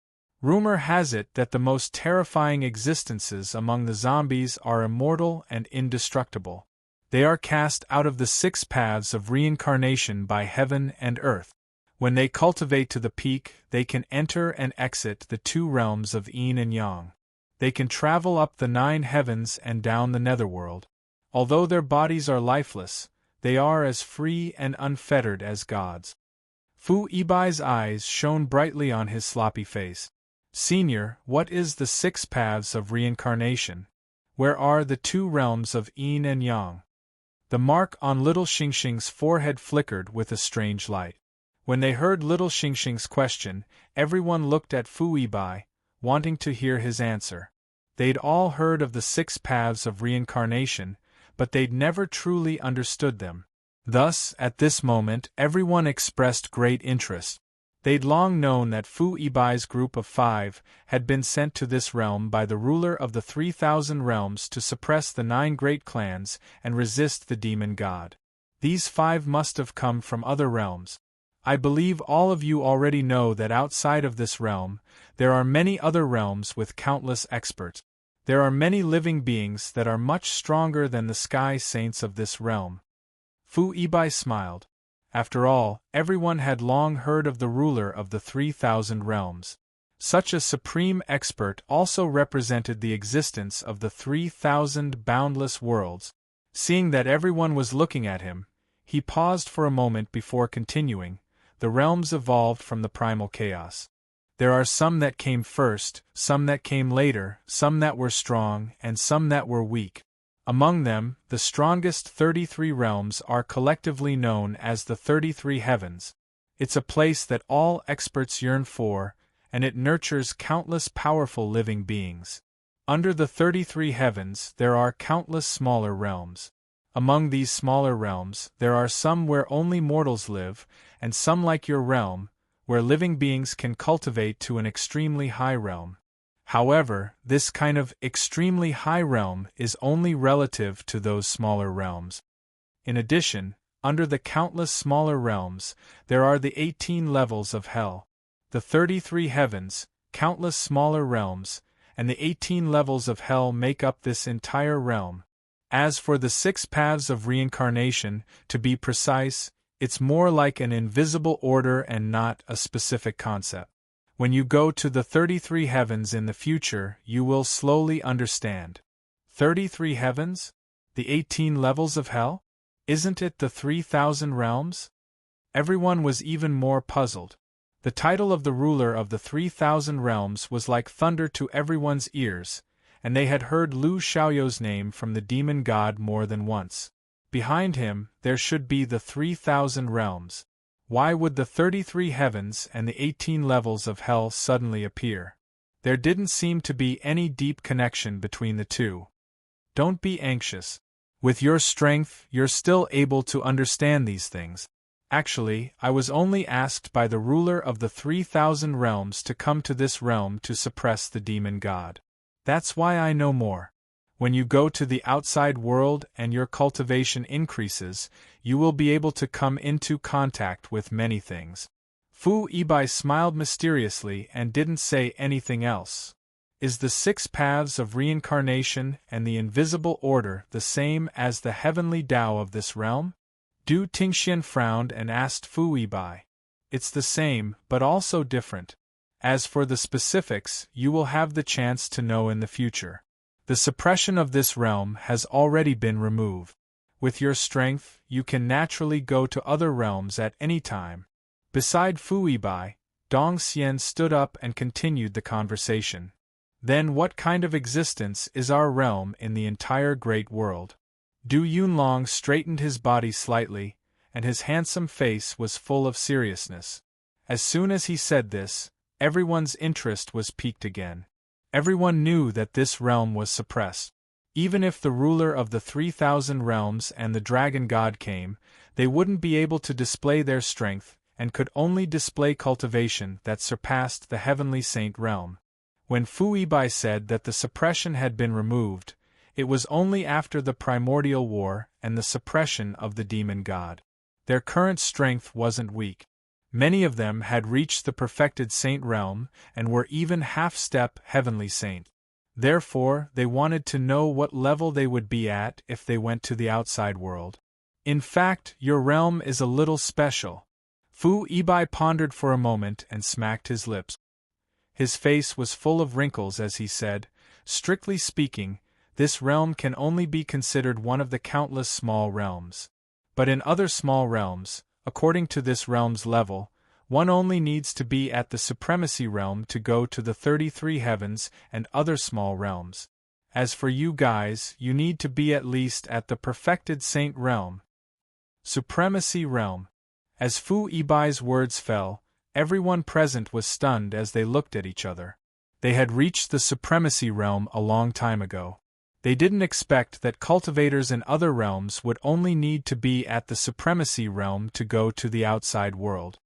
Rumor has it that the most terrifying existences among the zombies are immortal and indestructible. They are cast out of the 6 paths of reincarnation by heaven and earth. When they cultivate to the peak, they can enter and exit the 2 realms of yin and yang. They can travel up the 9 heavens and down the netherworld. Although their bodies are lifeless, they are as free and unfettered as gods. Fu Ibai's eyes shone brightly on his sloppy face. Senior, what is the 6 paths of reincarnation? Where are the 2 realms of yin and yang? The mark on Little Xingxing's forehead flickered with a strange light. When they heard Little Xingxing's question, everyone looked at Fu Ibai, wanting to hear his answer. They'd all heard of the 6 paths of reincarnation, but they'd never truly understood them. Thus, at this moment, everyone expressed great interest. They'd long known that Fu Ibai's group of 5 had been sent to this realm by the ruler of the 3,000 realms to suppress the 9 great clans and resist the demon god. These 5 must have come from other realms. I believe all of you already know that outside of this realm, there are many other realms with countless experts. There are many living beings that are much stronger than the sky saints of this realm. Fu Ibai smiled. After all, everyone had long heard of the ruler of the 3,000 realms. Such a supreme expert also represented the existence of the 3,000 boundless worlds. Seeing that everyone was looking at him, he paused for a moment before continuing. The realms evolved from the primal chaos. There are some that came first, some that came later, some that were strong, and some that were weak. Among them, the strongest 33 realms are collectively known as the 33 heavens. It's a place that all experts yearn for, and it nurtures countless powerful living beings. Under the 33 heavens, there are countless smaller realms. Among these smaller realms, there are some where only mortals live, and some like your realm, where living beings can cultivate to an extremely high realm. However, this kind of extremely high realm is only relative to those smaller realms. In addition, under the countless smaller realms, there are the 18 levels of hell. The 33 heavens, countless smaller realms, and the 18 levels of hell make up this entire realm. As for the 6 paths of reincarnation, to be precise, it's more like an invisible order and not a specific concept. When you go to the 33 heavens in the future, you will slowly understand. 33 heavens? The 18 levels of hell? Isn't it the 3,000 realms? Everyone was even more puzzled. The title of the ruler of the 3,000 realms was like thunder to everyone's ears, and they had heard Lu Xiaoyou's name from the demon god more than once. Behind him, there should be the 3,000 realms. Why would the 33 heavens and the 18 levels of hell suddenly appear? There didn't seem to be any deep connection between the two. Don't be anxious. With your strength, you're still able to understand these things. Actually, I was only asked by the ruler of the 3,000 realms to come to this realm to suppress the demon god. That's why I know more. When you go to the outside world and your cultivation increases, you will be able to come into contact with many things. Fu Ibai smiled mysteriously and didn't say anything else. Is the 6 paths of reincarnation and the invisible order the same as the heavenly Tao of this realm? Du Tingxian frowned and asked Fu Ibai. It's the same, but also different. As for the specifics, you will have the chance to know in the future. The suppression of this realm has already been removed. With your strength, you can naturally go to other realms at any time. Beside Fu Ibai, Dong Xian stood up and continued the conversation. Then what kind of existence is our realm in the entire great world? Du Yunlong straightened his body slightly, and his handsome face was full of seriousness. As soon as he said this, everyone's interest was piqued again. Everyone knew that this realm was suppressed. Even if the ruler of the 3,000 realms and the dragon god came, they wouldn't be able to display their strength, and could only display cultivation that surpassed the heavenly saint realm. When Fu Ibai said that the suppression had been removed, it was only after the primordial war and the suppression of the demon god. Their current strength wasn't weak. Many of them had reached the perfected saint realm and were even half-step heavenly saint. Therefore, they wanted to know what level they would be at if they went to the outside world. In fact, your realm is a little special. Fu Ibai pondered for a moment and smacked his lips. His face was full of wrinkles as he said, strictly speaking, this realm can only be considered one of the countless small realms. But in other small realms, according to this realm's level, one only needs to be at the supremacy realm to go to the 33 heavens and other small realms. As for you guys, you need to be at least at the perfected saint realm. Supremacy realm. As Fu Ibai's words fell, everyone present was stunned as they looked at each other. They had reached the supremacy realm a long time ago. They didn't expect that cultivators in other realms would only need to be at the supremacy realm to go to the outside world.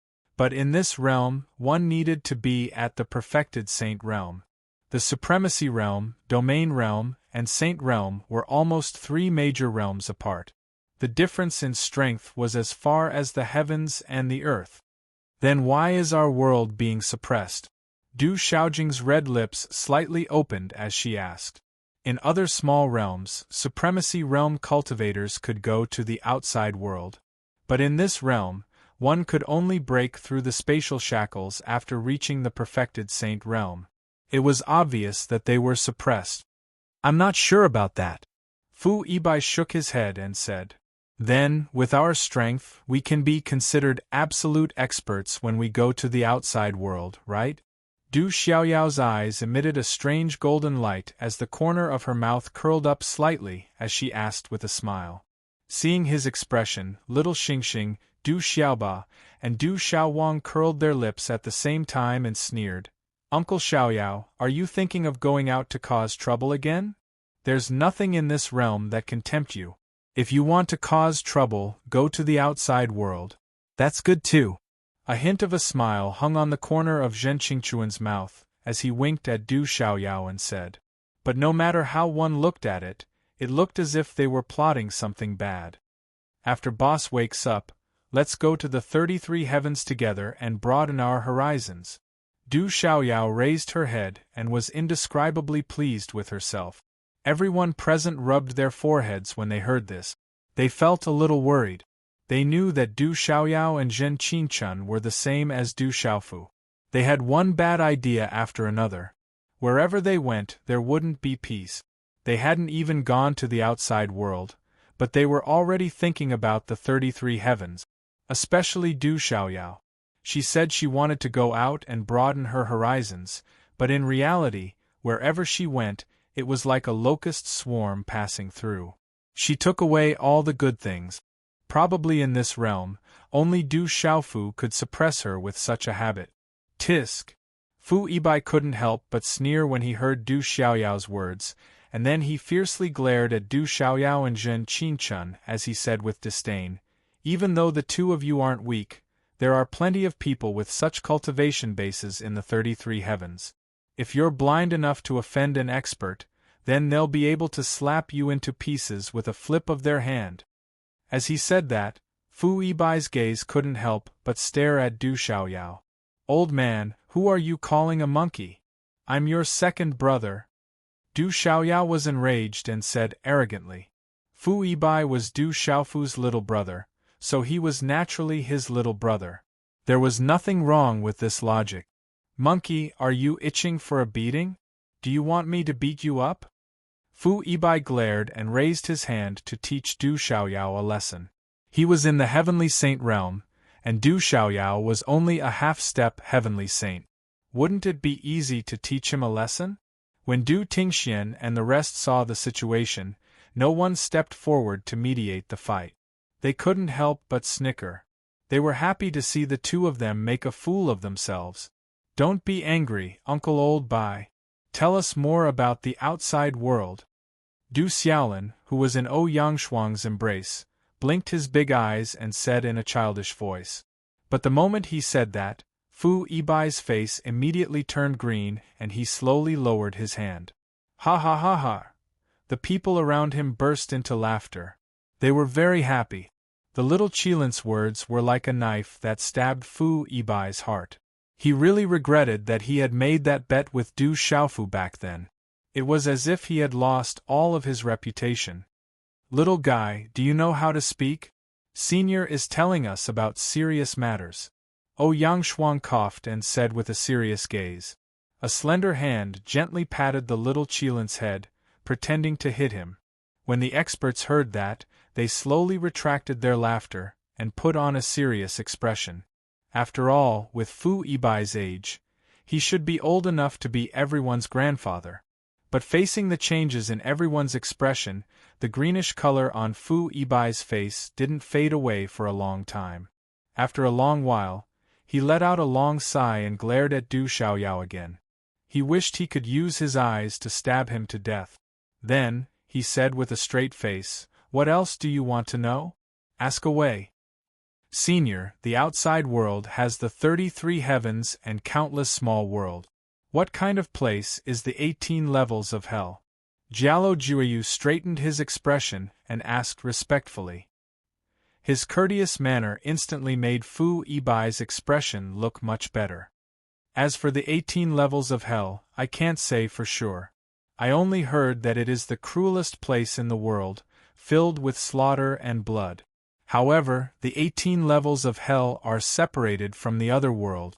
But in this realm, one needed to be at the perfected saint realm. The supremacy realm, domain realm, and saint realm were almost 3 major realms apart. The difference in strength was as far as the heavens and the earth. Then why is our world being suppressed? Du Xiaojing's red lips slightly opened as she asked. In other small realms, supremacy realm cultivators could go to the outside world. But in this realm, one could only break through the spatial shackles after reaching the perfected saint realm. It was obvious that they were suppressed. I'm not sure about that. Fu Yibai shook his head and said, Then, with our strength, we can be considered absolute experts when we go to the outside world, right? Du Xiaoyao's eyes emitted a strange golden light as the corner of her mouth curled up slightly as she asked with a smile. Seeing his expression, little Xingxing, Du Xiaoba, and Du Xiaowang curled their lips at the same time and sneered. Uncle Xiaoyao, are you thinking of going out to cause trouble again? There's nothing in this realm that can tempt you. If you want to cause trouble, go to the outside world. That's good too. A hint of a smile hung on the corner of Zhen Qingchuan's mouth as he winked at Du Xiaoyao and said. But no matter how one looked at it, it looked as if they were plotting something bad. After boss wakes up, let's go to the 33 heavens together and broaden our horizons. Du Xiaoyao raised her head and was indescribably pleased with herself. Everyone present rubbed their foreheads when they heard this. They felt a little worried. They knew that Du Xiaoyao and Zhen Qingchun were the same as Du Xiaofu. They had one bad idea after another. Wherever they went, there wouldn't be peace. They hadn't even gone to the outside world, but they were already thinking about the 33 heavens. Especially Du Xiaoyao. She said she wanted to go out and broaden her horizons, but in reality, wherever she went, it was like a locust swarm passing through. She took away all the good things. Probably in this realm, only Du Xiaofu could suppress her with such a habit. Tisk! Fu Yibai couldn't help but sneer when he heard Du Xiaoyao's words, and then he fiercely glared at Du Xiaoyao and Zhen Qingchun as he said with disdain, Even though the two of you aren't weak, there are plenty of people with such cultivation bases in the 33 heavens. If you're blind enough to offend an expert, then they'll be able to slap you into pieces with a flip of their hand. As he said that, Fu Yibai's gaze couldn't help but stare at Du Xiaoyao. Old man, who are you calling a monkey? I'm your second brother. Du Xiaoyao was enraged and said arrogantly. Fu Yibai was Du Xiaofu's little brother, so he was naturally his little brother. There was nothing wrong with this logic. Monkey, are you itching for a beating? Do you want me to beat you up? Fu Yibai glared and raised his hand to teach Du Xiaoyao a lesson. He was in the heavenly saint realm, and Du Xiaoyao was only a half-step heavenly saint. Wouldn't it be easy to teach him a lesson? When Du Tingxian and the rest saw the situation, no one stepped forward to mediate the fight. They couldn't help but snicker. They were happy to see the two of them make a fool of themselves. Don't be angry, Uncle Old Bai. Tell us more about the outside world. Du Xiaolin, who was in Yangshuang's embrace, blinked his big eyes and said in a childish voice. But the moment he said that, Fu Yibai's face immediately turned green and he slowly lowered his hand. Ha ha ha ha! The people around him burst into laughter. They were very happy. The little Qilin's words were like a knife that stabbed Fu Yibai's heart. He really regretted that he had made that bet with Du Xiaofu back then. It was as if he had lost all of his reputation. Little guy, do you know how to speak? Senior is telling us about serious matters. Yangshuang coughed and said with a serious gaze. A slender hand gently patted the little Qilin's head, pretending to hit him. When the experts heard that, they slowly retracted their laughter and put on a serious expression. After all, with Fu Yibai's age, he should be old enough to be everyone's grandfather. But facing the changes in everyone's expression, the greenish color on Fu Yibai's face didn't fade away for a long time. After a long while, he let out a long sigh and glared at Du Xiaoyao again. He wished he could use his eyes to stab him to death. Then, he said with a straight face, What else do you want to know? Ask away. Senior, the outside world has the 33 heavens and countless small worlds. What kind of place is the 18 levels of hell? Jialo Jueyu straightened his expression and asked respectfully. His courteous manner instantly made Fu Ibai's expression look much better. As for the 18 levels of hell, I can't say for sure. I only heard that it is the cruelest place in the world, filled with slaughter and blood. However, the 18 levels of hell are separated from the other world.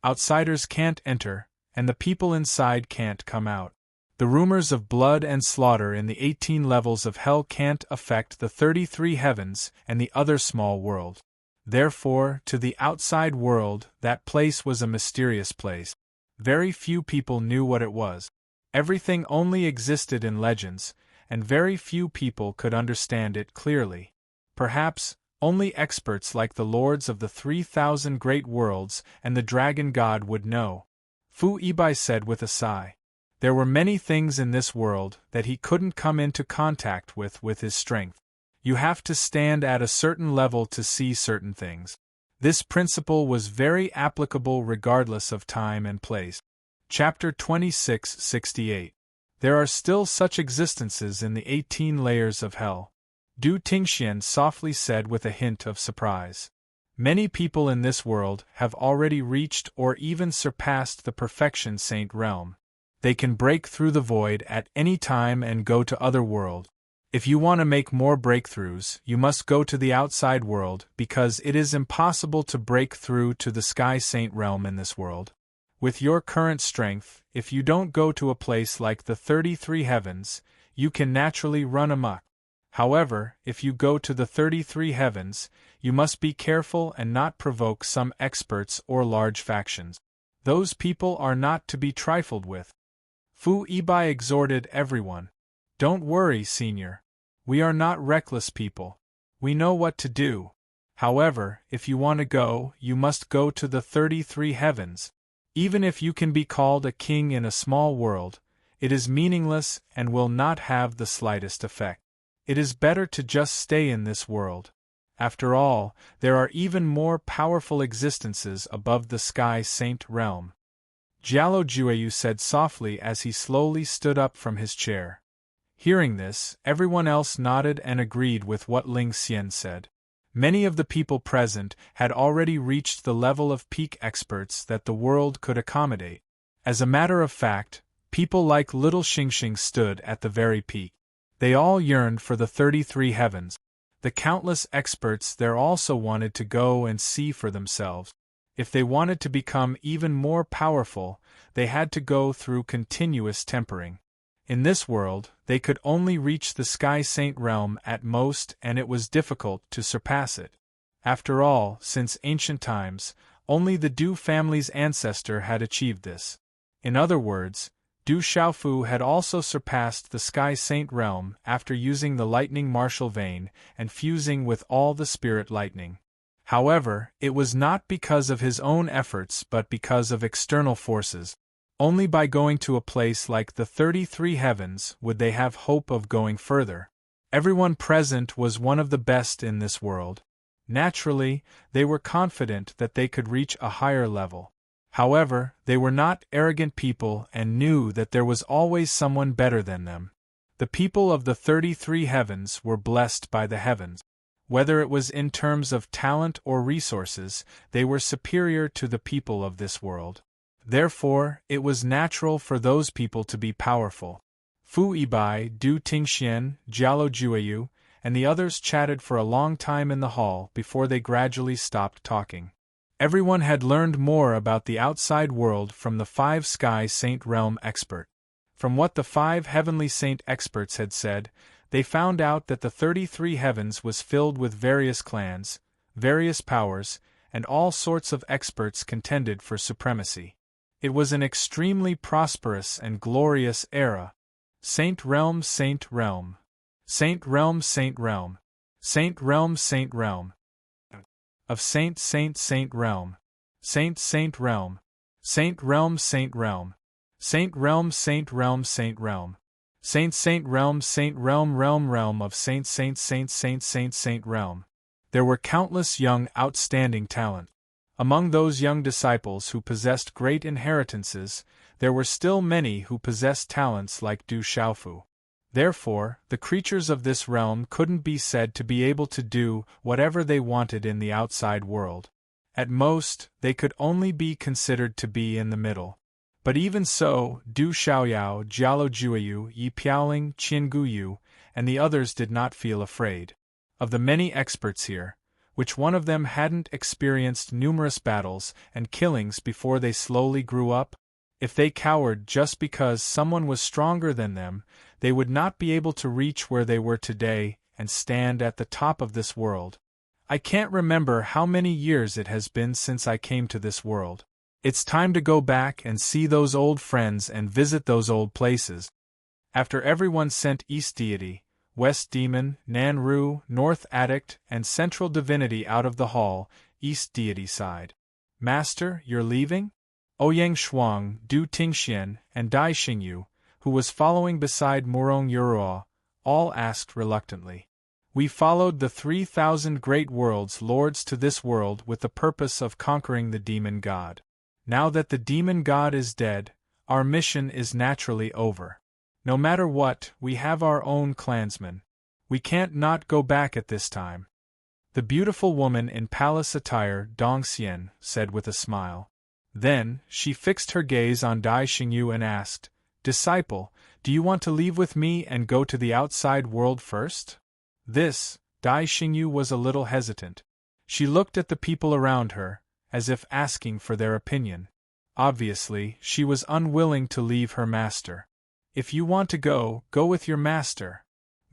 Outsiders can't enter, and the people inside can't come out. The rumors of blood and slaughter in the 18 levels of hell can't affect the 33 heavens and the other small world. Therefore, to the outside world, that place was a mysterious place. Very few people knew what it was. Everything only existed in legends, and very few people could understand it clearly. Perhaps, only experts like the lords of the 3,000 great worlds and the dragon god would know. Fu Ibai said with a sigh. There were many things in this world that he couldn't come into contact with his strength. You have to stand at a certain level to see certain things. This principle was very applicable regardless of time and place. Chapter 2668. There are still such existences in the 18 layers of hell. Du Tingxian softly said with a hint of surprise. Many people in this world have already reached or even surpassed the perfection saint realm. They can break through the void at any time and go to other world. If you want to make more breakthroughs, you must go to the outside world because it is impossible to break through to the sky saint realm in this world. With your current strength, if you don't go to a place like the 33 heavens, you can naturally run amok. However, if you go to the 33 heavens, you must be careful and not provoke some experts or large factions. Those people are not to be trifled with. Fu Ibai exhorted everyone. Don't worry, Senior. We are not reckless people. We know what to do. However, if you want to go, you must go to the 33 heavens. Even if you can be called a king in a small world, it is meaningless and will not have the slightest effect. It is better to just stay in this world. After all, there are even more powerful existences above the sky saint realm. Jialo Jueyu said softly as he slowly stood up from his chair. Hearing this, everyone else nodded and agreed with what Ling Xian said. Many of the people present had already reached the level of peak experts that the world could accommodate. As a matter of fact, people like little Xingxing stood at the very peak. They all yearned for the 33 heavens. The countless experts there also wanted to go and see for themselves. If they wanted to become even more powerful, they had to go through continuous tempering. In this world, they could only reach the Sky Saint realm at most, and it was difficult to surpass it. After all, since ancient times, only the Du family's ancestor had achieved this. In other words, Du Xiaofu had also surpassed the Sky Saint realm after using the lightning martial vein and fusing with all the spirit lightning. However, it was not because of his own efforts but because of external forces. Only by going to a place like the 33 heavens would they have hope of going further. Everyone present was one of the best in this world. Naturally, they were confident that they could reach a higher level. However, they were not arrogant people and knew that there was always someone better than them. The people of the 33 heavens were blessed by the heavens. Whether it was in terms of talent or resources, they were superior to the people of this world. Therefore, it was natural for those people to be powerful. Fu Ibai, Du Tingxian, Jialo Jueyu, and the others chatted for a long time in the hall before they gradually stopped talking. Everyone had learned more about the outside world from the 5 Sky Saint Realm expert. From what the 5 Heavenly Saint experts had said, they found out that the 33 heavens was filled with various clans, various powers, and all sorts of experts contended for supremacy. It was an extremely prosperous and glorious era. Saint Realm, Saint Realm. Saint Realm, Saint Realm. Saint Realm, Saint Realm. Of Saint Realm. Saint Realm. Saint Realm, Saint Realm. Saint Realm, Saint Realm, Saint Realm. Saint Realm, Saint Realm, Realm of Saint Realm. There were countless young, outstanding talent. Among those young disciples who possessed great inheritances, there were still many who possessed talents like Du Xiaofu. Therefore, the creatures of this realm couldn't be said to be able to do whatever they wanted in the outside world. At most, they could only be considered to be in the middle. But even so, Du Xiaoyao, Jialo Juiyu, Yi Piaoling, Qian Guyu, and the others did not feel afraid. Of the many experts here, which one of them hadn't experienced numerous battles and killings before they slowly grew up? If they cowered just because someone was stronger than them, they would not be able to reach where they were today and stand at the top of this world. I can't remember how many years it has been since I came to this world. It's time to go back and see those old friends and visit those old places. After everyone sent East Deity, West Demon, Nan-Ru, North Addict, and Central Divinity out of the hall, East Deity sighed. Master, you're leaving? Ouyang Shuang, Du Tingxian, and Dai Xingyu, who was following beside Murong Yuruo, all asked reluctantly. We followed the 3,000 great worlds lords to this world with the purpose of conquering the demon god. Now that the demon god is dead, our mission is naturally over. No matter what, we have our own clansmen. We can't not go back at this time. The beautiful woman in palace attire, Dong Xian, said with a smile. Then, she fixed her gaze on Dai Xingyu and asked, Disciple, do you want to leave with me and go to the outside world first? This, Dai Xingyu was a little hesitant. She looked at the people around her, as if asking for their opinion. Obviously, she was unwilling to leave her master. If you want to go, go with your master.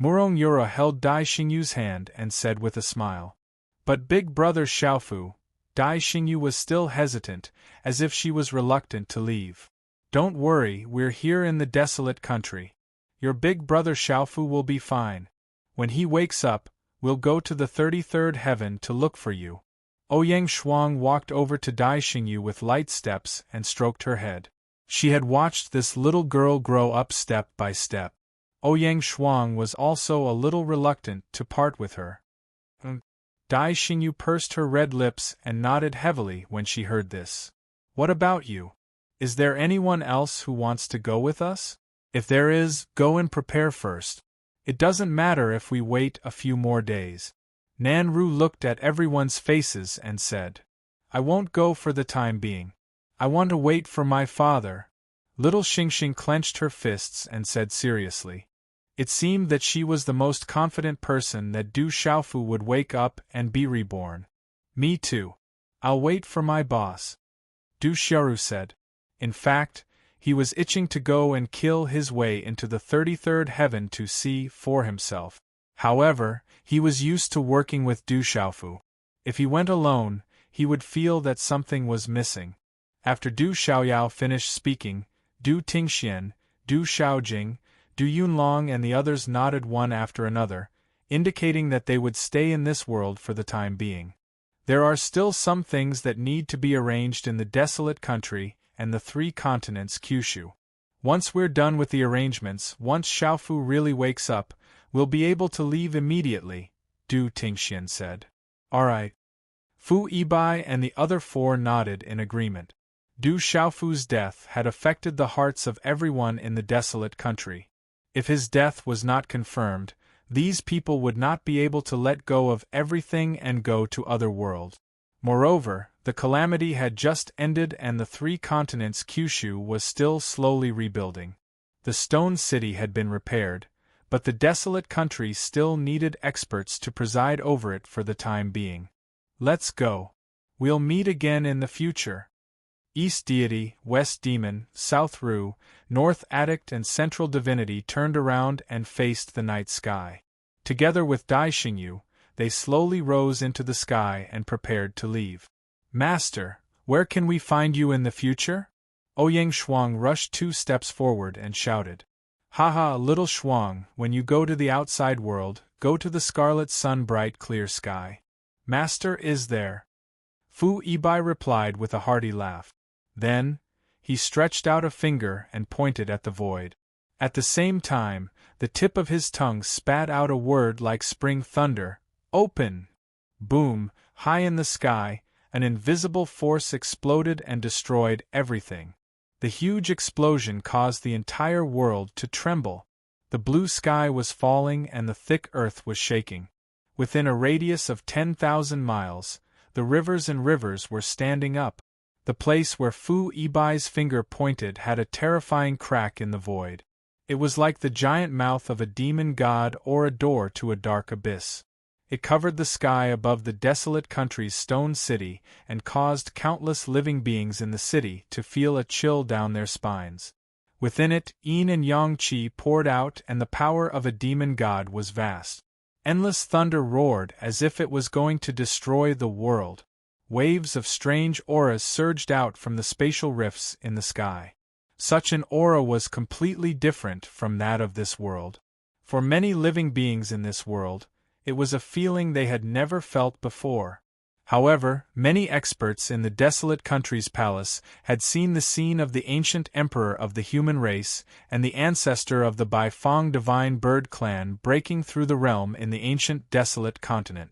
Murong Yura held Dai Xingyu's hand and said with a smile. But big brother Xiaofu, Dai Xingyu was still hesitant, as if she was reluctant to leave. Don't worry, we're here in the desolate country. Your big brother Xiaofu will be fine. When he wakes up, we'll go to the 33rd heaven to look for you. Ouyang Shuang walked over to Dai Xingyu with light steps and stroked her head. She had watched this little girl grow up step by step. Ouyang Shuang was also a little reluctant to part with her. Dai Xingyu pursed her red lips and nodded heavily when she heard this. What about you? Is there anyone else who wants to go with us? If there is, go and prepare first. It doesn't matter if we wait a few more days. Nan-Ru looked at everyone's faces and said, I won't go for the time being. I want to wait for my father. Little Xingxing clenched her fists and said seriously. It seemed that she was the most confident person that Du Xiaofu would wake up and be reborn. Me too. I'll wait for my boss. Du Xiaoru said. In fact, he was itching to go and kill his way into the 33rd heaven to see for himself. However, he was used to working with Du Xiaofu. If he went alone, he would feel that something was missing. After Du Xiaoyao finished speaking, Du Tingxian, Du Xiaojing, Du Yunlong and the others nodded one after another, indicating that they would stay in this world for the time being. There are still some things that need to be arranged in the desolate country and the 3 continents Kyushu. Once we're done with the arrangements, once Xiaofu really wakes up, we'll be able to leave immediately, Du Tingxian said. All right. Fu Yibai and the other 4 nodded in agreement. Du Xiaofu's death had affected the hearts of everyone in the desolate country. If his death was not confirmed, these people would not be able to let go of everything and go to other worlds. Moreover, the calamity had just ended and the 3 continents Kyushu was still slowly rebuilding. The stone city had been repaired, but the desolate country still needed experts to preside over it for the time being. Let's go. We'll meet again in the future. East Deity, West Demon, South Ru, North Addict and Central Divinity turned around and faced the night sky. Together with Dai Xingyu, they slowly rose into the sky and prepared to leave. Master, where can we find you in the future? Ouyang Shuang rushed 2 steps forward and shouted. Haha, little Shuang, when you go to the outside world, go to the scarlet sun bright clear sky. Master is there. Fu Yibai replied with a hearty laugh. Then, he stretched out a finger and pointed at the void. At the same time, the tip of his tongue spat out a word like spring thunder, Open! Boom, high in the sky, an invisible force exploded and destroyed everything. The huge explosion caused the entire world to tremble. The blue sky was falling and the thick earth was shaking. Within a radius of 10,000 miles, the rivers and rivers were standing up. The place where Fu Ibai's finger pointed had a terrifying crack in the void. It was like the giant mouth of a demon god or a door to a dark abyss. It covered the sky above the desolate country's stone city and caused countless living beings in the city to feel a chill down their spines. Within it, yin and yang qi poured out and the power of a demon god was vast. Endless thunder roared as if it was going to destroy the world. Waves of strange auras surged out from the spatial rifts in the sky. Such an aura was completely different from that of this world. For many living beings in this world, it was a feeling they had never felt before. However, many experts in the desolate country's palace had seen the scene of the ancient emperor of the human race and the ancestor of the Baifeng divine bird clan breaking through the realm in the ancient desolate continent.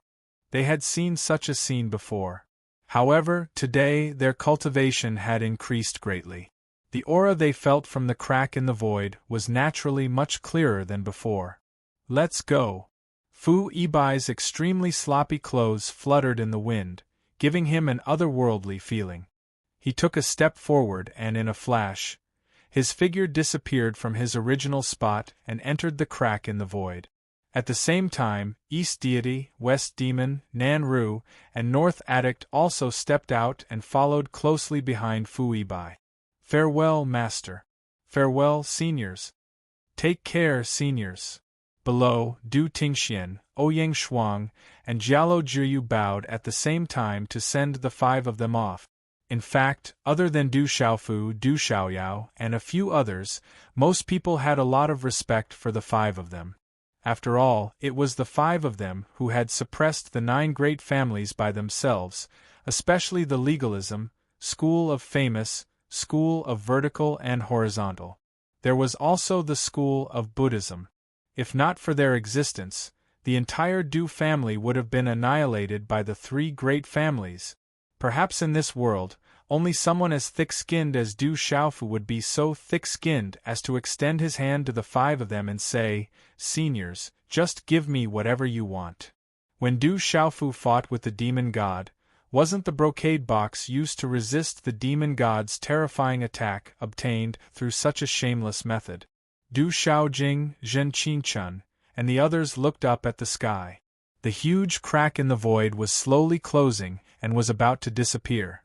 They had seen such a scene before. However, today their cultivation had increased greatly. The aura they felt from the crack in the void was naturally much clearer than before. Let's go. Fu Ibai's extremely sloppy clothes fluttered in the wind, giving him an otherworldly feeling. He took a step forward and in a flash, his figure disappeared from his original spot and entered the crack in the void. At the same time, East Deity, West Demon, Nan Ru, and North Addict also stepped out and followed closely behind Fu Ibai. Farewell, Master. Farewell, Seniors. Take care, Seniors. Below, Du Tingxian, Ouyang Shuang, and Jialo Zhiyu bowed at the same time to send the five of them off. In fact, other than Du Xiaofu, Du Xiaoyao, and a few others, most people had a lot of respect for the five of them. After all, it was the five of them who had suppressed the 9 great families by themselves, especially the legalism, school of famous, school of vertical and horizontal. There was also the school of Buddhism. If not for their existence, the entire Du family would have been annihilated by the 3 great families. Perhaps in this world, only someone as thick-skinned as Du Xiaofu would be so thick-skinned as to extend his hand to the 5 of them and say, "Seniors, just give me whatever you want." When Du Xiaofu fought with the demon god, wasn't the brocade box used to resist the demon god's terrifying attack obtained through such a shameless method? Du Xiaojing, Zhen Qinchun, and the others looked up at the sky. The huge crack in the void was slowly closing and was about to disappear.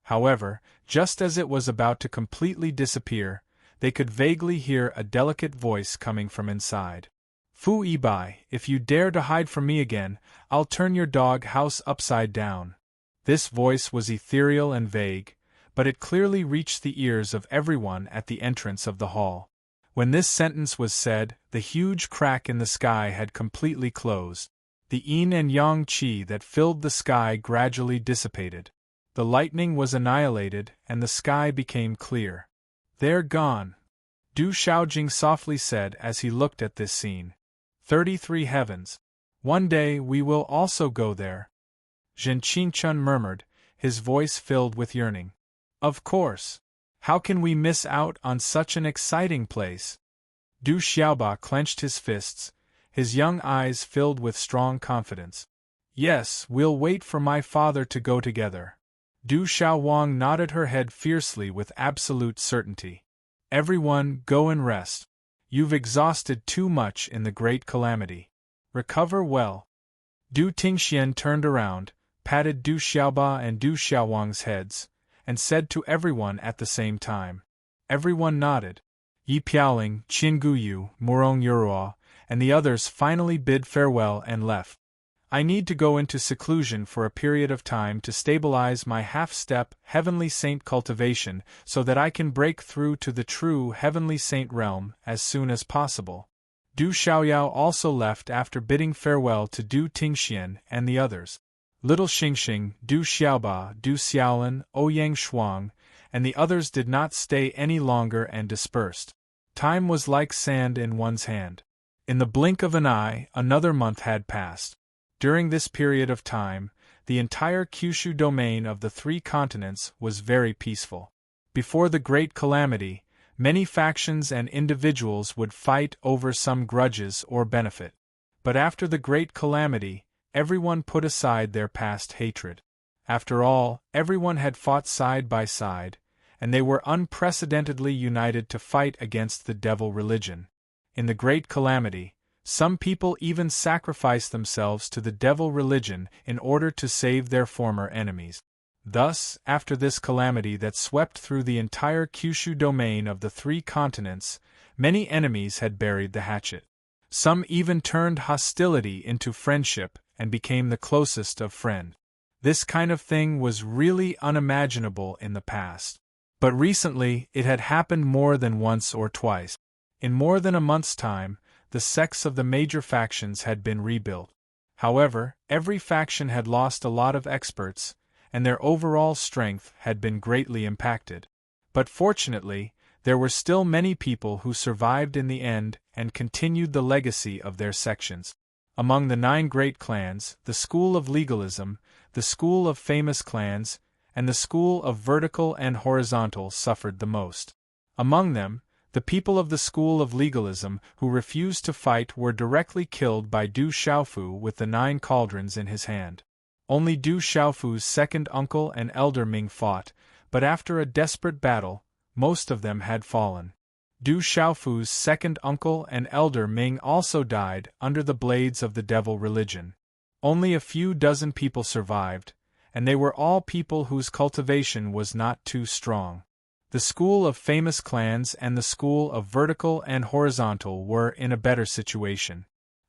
However, just as it was about to completely disappear, they could vaguely hear a delicate voice coming from inside. "Fu Ibai, if you dare to hide from me again, I'll turn your dog house upside down." This voice was ethereal and vague, but it clearly reached the ears of everyone at the entrance of the hall. When this sentence was said, the huge crack in the sky had completely closed. The yin and yang qi that filled the sky gradually dissipated. The lightning was annihilated and the sky became clear. "They're gone," Du Xiaojing softly said as he looked at this scene. 33 heavens. One day we will also go there. Zhen Qinchun murmured, his voice filled with yearning. "Of course. How can we miss out on such an exciting place?" Du Xiaoba clenched his fists, his young eyes filled with strong confidence. "Yes, we'll wait for my father to go together." Du Xiaowang nodded her head fiercely with absolute certainty. "Everyone, go and rest. You've exhausted too much in the great calamity. Recover well." Du Tingxian turned around, patted Du Xiaoba and Du Xiaowang's heads, and said to everyone at the same time. Everyone nodded. Yi Piaoling, Qin Guyu, Murong Yuruo, and the others finally bid farewell and left. "I need to go into seclusion for a period of time to stabilize my half-step Heavenly Saint cultivation so that I can break through to the true Heavenly Saint realm as soon as possible." Du Xiaoyao also left after bidding farewell to Du Tingxian and the others. Little Xingxing, Du Xiaoba, Du Xiaolin, Ouyang Shuang, and the others did not stay any longer and dispersed. Time was like sand in one's hand. In the blink of an eye, another month had passed. During this period of time, the entire Kyushu domain of the 3 continents was very peaceful. Before the Great Calamity, many factions and individuals would fight over some grudges or benefit. But after the Great Calamity, everyone put aside their past hatred. After all, everyone had fought side by side, and they were unprecedentedly united to fight against the devil religion. In the Great Calamity, some people even sacrificed themselves to the devil religion in order to save their former enemies. Thus, after this calamity that swept through the entire Kyushu domain of the 3 continents, many enemies had buried the hatchet. Some even turned hostility into friendship and became the closest of friends. This kind of thing was really unimaginable in the past. But recently, it had happened more than once or twice. In more than a month's time, the sects of the major factions had been rebuilt. However, every faction had lost a lot of experts, and their overall strength had been greatly impacted. But fortunately, there were still many people who survived in the end and continued the legacy of their sections. Among the 9 great clans, the School of Legalism, the School of Famous Clans, and the School of Vertical and Horizontal suffered the most. Among them, the people of the School of Legalism who refused to fight were directly killed by Du Xiaofu with the 9 cauldrons in his hand. Only Du Xiaofu's second uncle and elder Ming fought, but after a desperate battle, most of them had fallen. Du Xiaofu's second uncle and elder Ming also died under the blades of the devil religion. Only a few dozen people survived, and they were all people whose cultivation was not too strong. The School of Famous Clans and the School of Vertical and Horizontal were in a better situation.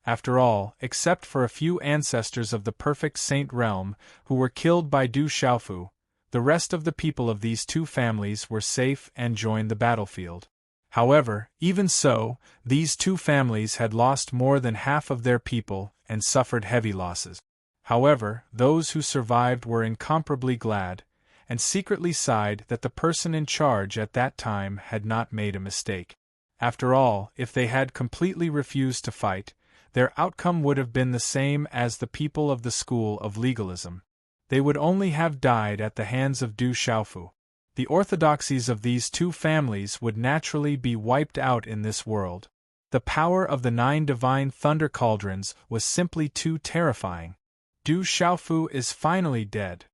After all, except for a few ancestors of the perfect saint realm who were killed by Du Xiaofu, the rest of the people of these 2 families were safe and joined the battlefield. However, even so, these 2 families had lost more than half of their people and suffered heavy losses. However, those who survived were incomparably glad, and secretly sighed that the person in charge at that time had not made a mistake. After all, if they had completely refused to fight, their outcome would have been the same as the people of the School of Legalism. They would only have died at the hands of Du Xiaofu. The orthodoxies of these 2 families would naturally be wiped out in this world. The power of the 9 divine thunder cauldrons was simply too terrifying. Du Xiaofu is finally dead.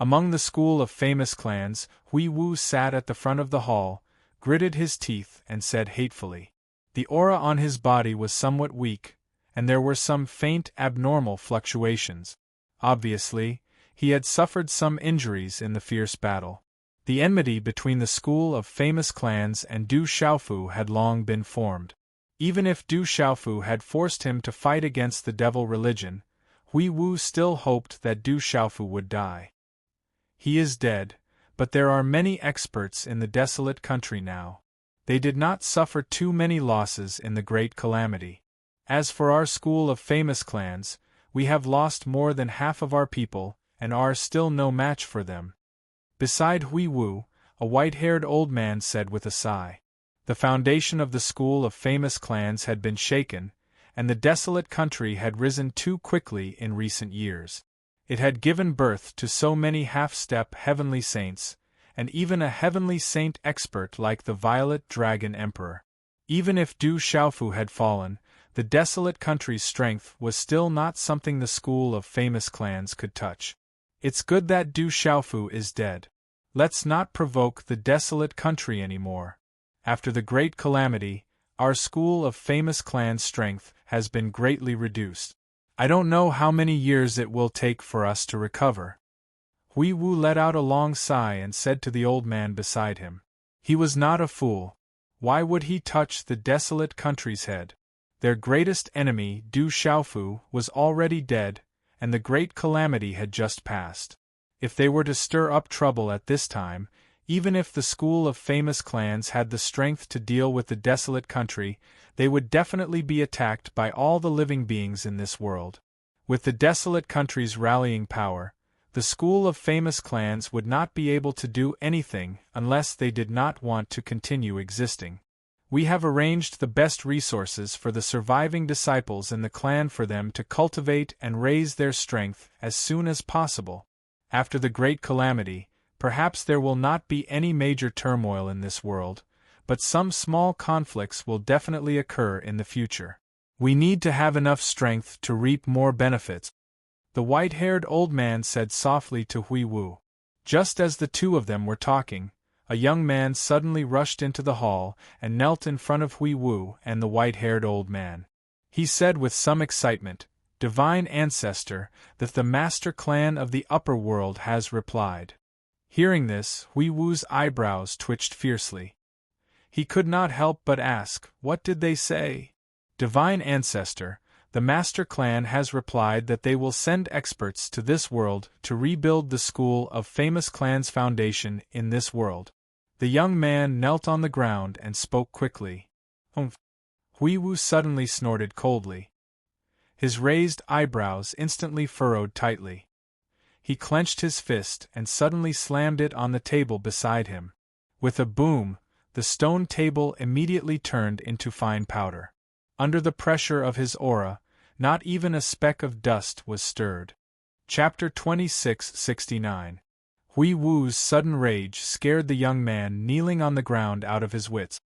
Among the School of Famous Clans, Hui Wu sat at the front of the hall, gritted his teeth and said hatefully. The aura on his body was somewhat weak, and there were some faint abnormal fluctuations. Obviously, he had suffered some injuries in the fierce battle. The enmity between the School of Famous Clans and Du Xiaofu had long been formed. Even if Du Xiaofu had forced him to fight against the devil religion, Hui Wu still hoped that Du Xiaofu would die. He is dead, but there are many experts in the desolate country now. They did not suffer too many losses in the Great Calamity. As for our School of Famous Clans, we have lost more than half of our people, and are still no match for them. Beside Hui Wu, a white-haired old man said with a sigh. The foundation of the School of Famous Clans had been shaken, and the desolate country had risen too quickly in recent years. It had given birth to so many half-step heavenly saints, and even a heavenly saint expert like the Violet Dragon Emperor. Even if Du Xiaofu had fallen, the desolate country's strength was still not something the School of Famous Clans could touch. It's good that Du Xiaofu is dead. Let's not provoke the desolate country anymore. After the Great Calamity, our School of Famous Clans' strength has been greatly reduced. I don't know how many years it will take for us to recover. Hui Wu let out a long sigh and said to the old man beside him. He was not a fool. Why would he touch the desolate country's head? Their greatest enemy, Du Xiaofu, was already dead, and the Great Calamity had just passed. If they were to stir up trouble at this time, even if the School of Famous Clans had the strength to deal with the desolate country, they would definitely be attacked by all the living beings in this world. With the desolate country's rallying power, the School of Famous Clans would not be able to do anything unless they did not want to continue existing. We have arranged the best resources for the surviving disciples in the clan for them to cultivate and raise their strength as soon as possible. After the great calamity, perhaps there will not be any major turmoil in this world, but some small conflicts will definitely occur in the future. We need to have enough strength to reap more benefits, the white-haired old man said softly to Hui Wu. Just as the two of them were talking, a young man suddenly rushed into the hall and knelt in front of Hui Wu and the white-haired old man. He said with some excitement, "Divine Ancestor, that the Master Clan of the Upper World has replied." Hearing this, Hui Wu's eyebrows twitched fiercely. He could not help but ask, "What did they say?" "Divine Ancestor, the Master Clan has replied that they will send experts to this world to rebuild the School of Famous Clans Foundation in this world." The young man knelt on the ground and spoke quickly. "Humph." Hui Wu suddenly snorted coldly. His raised eyebrows instantly furrowed tightly. He clenched his fist and suddenly slammed it on the table beside him. With a boom, the stone table immediately turned into fine powder. Under the pressure of his aura, not even a speck of dust was stirred. Chapter 2669. Hui Wu's sudden rage scared the young man kneeling on the ground out of his wits.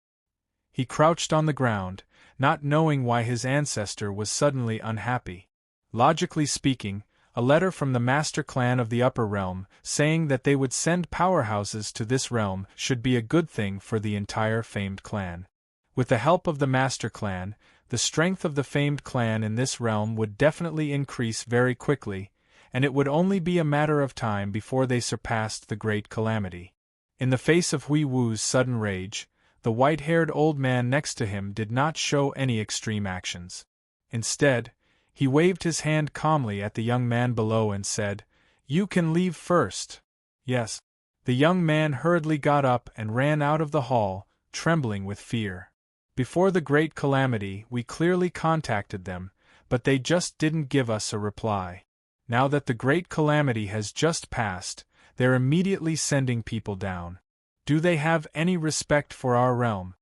He crouched on the ground, not knowing why his ancestor was suddenly unhappy. Logically speaking, a letter from the Master Clan of the Upper Realm saying that they would send powerhouses to this realm should be a good thing for the entire famed clan. With the help of the Master Clan, the strength of the famed clan in this realm would definitely increase very quickly, and it would only be a matter of time before they surpassed the great calamity. In the face of Hui Wu's sudden rage, the white-haired old man next to him did not show any extreme actions. Instead, he waved his hand calmly at the young man below and said, "You can leave first." "Yes." The young man hurriedly got up and ran out of the hall, trembling with fear. "Before the great calamity, we clearly contacted them, but they just didn't give us a reply. Now that the great calamity has just passed, they're immediately sending people down. Do they have any respect for our realm?"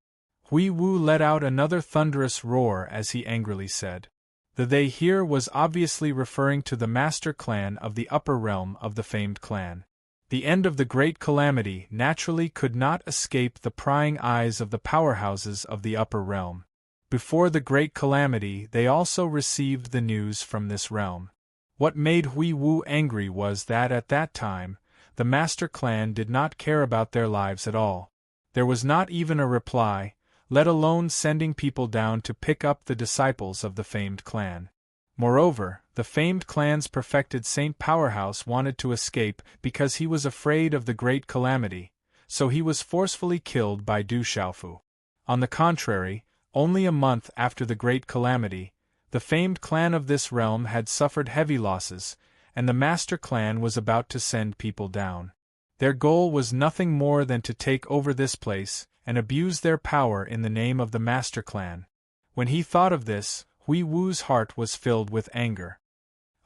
Hui Wu let out another thunderous roar as he angrily said. The "they" here was obviously referring to the Master Clan of the Upper Realm of the famed clan. The end of the great calamity naturally could not escape the prying eyes of the powerhouses of the Upper Realm. Before the great calamity, they also received the news from this realm. What made Hui Wu angry was that at that time, the Master Clan did not care about their lives at all. There was not even a reply, let alone sending people down to pick up the disciples of the famed clan. Moreover, the famed clan's perfected Saint Powerhouse wanted to escape because he was afraid of the great calamity, so he was forcefully killed by Du Xiaofu. On the contrary, only a month after the great calamity, the famed clan of this realm had suffered heavy losses, and the Master Clan was about to send people down. Their goal was nothing more than to take over this place and abuse their power in the name of the Master Clan. When he thought of this, Hui Wu's heart was filled with anger.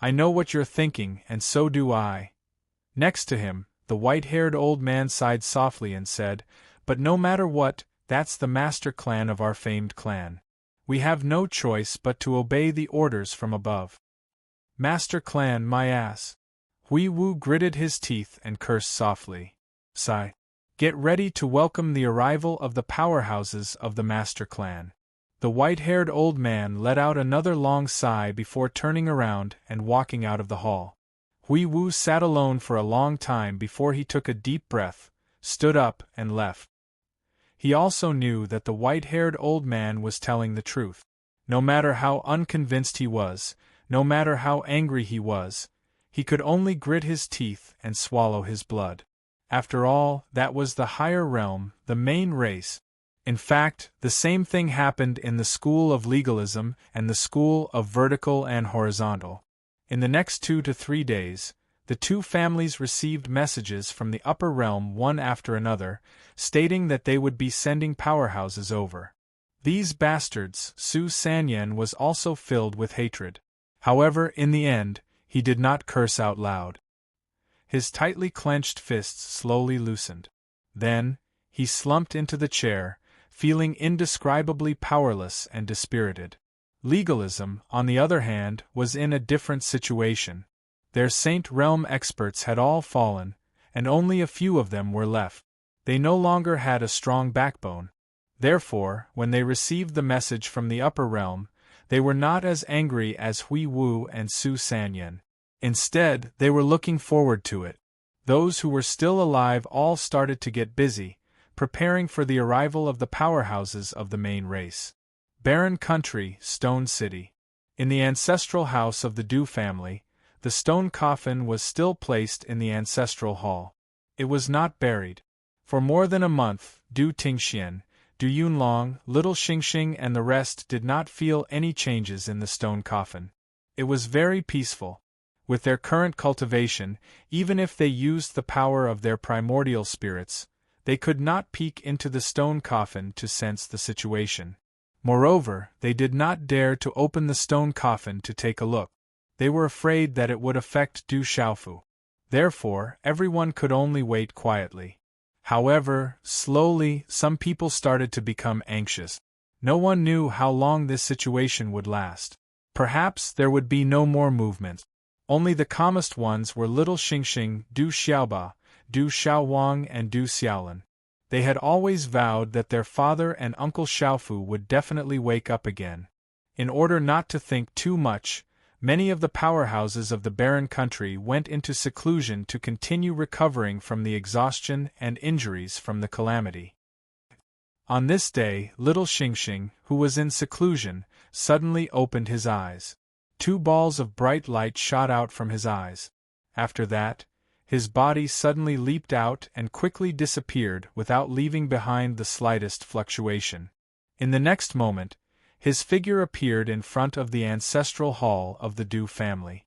"I know what you're thinking, and so do I." Next to him, the white-haired old man sighed softly and said, "But no matter what, that's the Master Clan of our famed clan. We have no choice but to obey the orders from above." "Master Clan, my ass." Hui Wu gritted his teeth and cursed softly. "Sigh. Get ready to welcome the arrival of the powerhouses of the Master Clan." The white-haired old man let out another long sigh before turning around and walking out of the hall. Hui Wu sat alone for a long time before he took a deep breath, stood up, and left. He also knew that the white-haired old man was telling the truth. No matter how unconvinced he was, no matter how angry he was, he could only grit his teeth and swallow his blood. After all, that was the higher realm, the main race. In fact, the same thing happened in the school of legalism and the school of vertical and horizontal. In the next 2 to 3 days, the two families received messages from the upper realm one after another, stating that they would be sending powerhouses over. These bastards, Su Sanyan was also filled with hatred. However, in the end, he did not curse out loud. His tightly clenched fists slowly loosened. Then, he slumped into the chair, feeling indescribably powerless and dispirited. Legalism, on the other hand, was in a different situation. Their Saint Realm experts had all fallen, and only a few of them were left. They no longer had a strong backbone. Therefore, when they received the message from the upper realm, they were not as angry as Hui Wu and Su Sanyan. Instead, they were looking forward to it. Those who were still alive all started to get busy, preparing for the arrival of the powerhouses of the main race. Barren Country, Stone City. In the ancestral house of the Du family, the stone coffin was still placed in the ancestral hall. It was not buried. For more than a month, Du Tingxian, Du Yunlong, Little Xingxing and the rest did not feel any changes in the stone coffin. It was very peaceful. With their current cultivation, even if they used the power of their primordial spirits, they could not peek into the stone coffin to sense the situation. Moreover, they did not dare to open the stone coffin to take a look. They were afraid that it would affect Du Xiaofu. Therefore, everyone could only wait quietly. However, slowly, some people started to become anxious. No one knew how long this situation would last. Perhaps there would be no more movement. Only the calmest ones were Little Xingxing, Du Xiaoba, Du Xiaowang and Du Xiaolin. They had always vowed that their father and Uncle Xiaofu would definitely wake up again. In order not to think too much, many of the powerhouses of the barren country went into seclusion to continue recovering from the exhaustion and injuries from the calamity. On this day, Little Xingxing, who was in seclusion, suddenly opened his eyes. 2 balls of bright light shot out from his eyes. After that, his body suddenly leaped out and quickly disappeared without leaving behind the slightest fluctuation. In the next moment, his figure appeared in front of the ancestral hall of the Du family.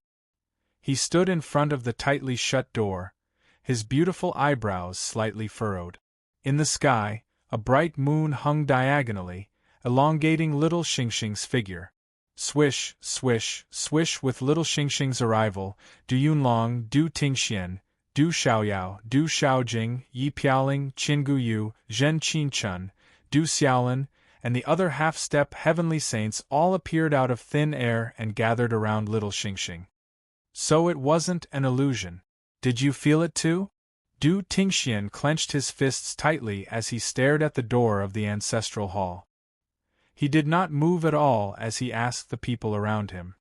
He stood in front of the tightly shut door, his beautiful eyebrows slightly furrowed. In the sky, a bright moon hung diagonally, elongating Little Xingxing's figure. Swish, swish, swish. With Little Xingxing's arrival, Du Yunlong, Du Tingxian, Du Xiaoyao, Du Xiaojing, Yi Piaoling, Qin Guyu, Zhen Qinchun, Du Xiaolin, and the other half-step heavenly saints all appeared out of thin air and gathered around Little Xingxing. So it wasn't an illusion. Did you feel it too? Du Tingxian clenched his fists tightly as he stared at the door of the ancestral hall. He did not move at all as he asked the people around him.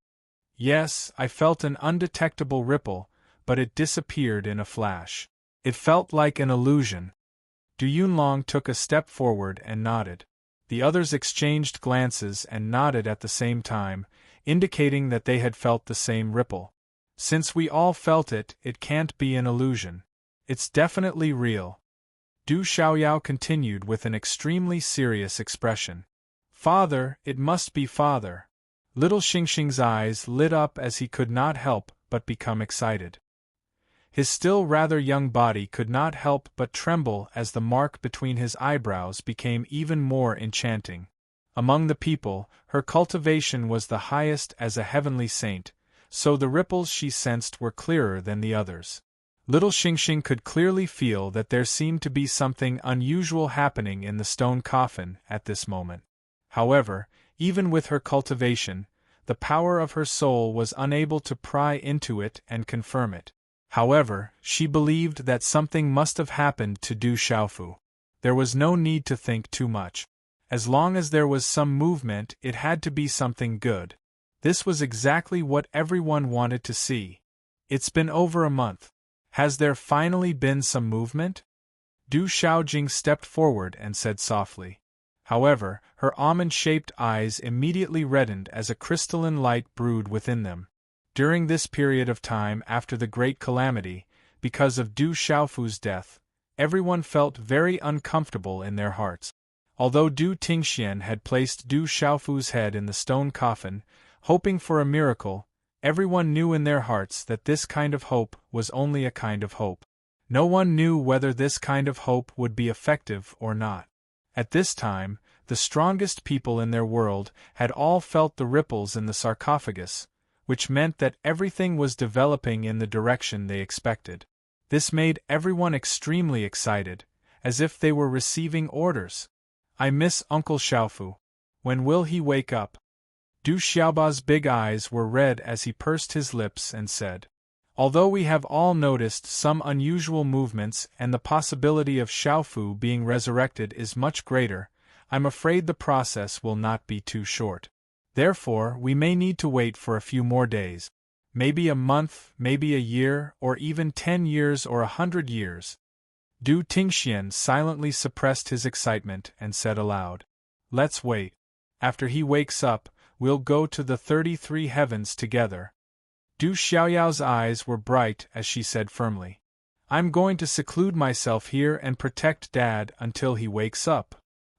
Yes, I felt an undetectable ripple, but it disappeared in a flash. It felt like an illusion. Du Yunlong took a step forward and nodded. The others exchanged glances and nodded at the same time, indicating that they had felt the same ripple. Since we all felt it, it can't be an illusion. It's definitely real. Du Xiaoyao continued with an extremely serious expression. Father, it must be Father. Little Xingxing's eyes lit up as he could not help but become excited. His still rather young body could not help but tremble as the mark between his eyebrows became even more enchanting. Among the people, her cultivation was the highest as a heavenly saint, so the ripples she sensed were clearer than the others. Little Xingxing could clearly feel that there seemed to be something unusual happening in the stone coffin at this moment. However, even with her cultivation, the power of her soul was unable to pry into it and confirm it. However, she believed that something must have happened to Du Xiaofu. There was no need to think too much. As long as there was some movement, it had to be something good. This was exactly what everyone wanted to see. It's been over a month. Has there finally been some movement? Du Xiaojing stepped forward and said softly. However, her almond-shaped eyes immediately reddened as a crystalline light brewed within them. During this period of time after the great calamity, because of Du Xiaofu's death, everyone felt very uncomfortable in their hearts. Although Du Tingxian had placed Du Xiaofu's head in the stone coffin, hoping for a miracle, everyone knew in their hearts that this kind of hope was only a kind of hope. No one knew whether this kind of hope would be effective or not. At this time, the strongest people in their world had all felt the ripples in the sarcophagus, which meant that everything was developing in the direction they expected. This made everyone extremely excited, as if they were receiving orders. I miss Uncle Xiaofu. When will he wake up? Du Xiaoba's big eyes were red as he pursed his lips and said, although we have all noticed some unusual movements and the possibility of Xiaofu being resurrected is much greater, I'm afraid the process will not be too short. Therefore, we may need to wait for a few more days. Maybe a month, maybe a year, or even 10 years or 100 years. Du Tingxian silently suppressed his excitement and said aloud, let's wait. After he wakes up, we'll go to the 33 heavens together. Du Xiaoyao's eyes were bright as she said firmly, I'm going to seclude myself here and protect Dad until he wakes up.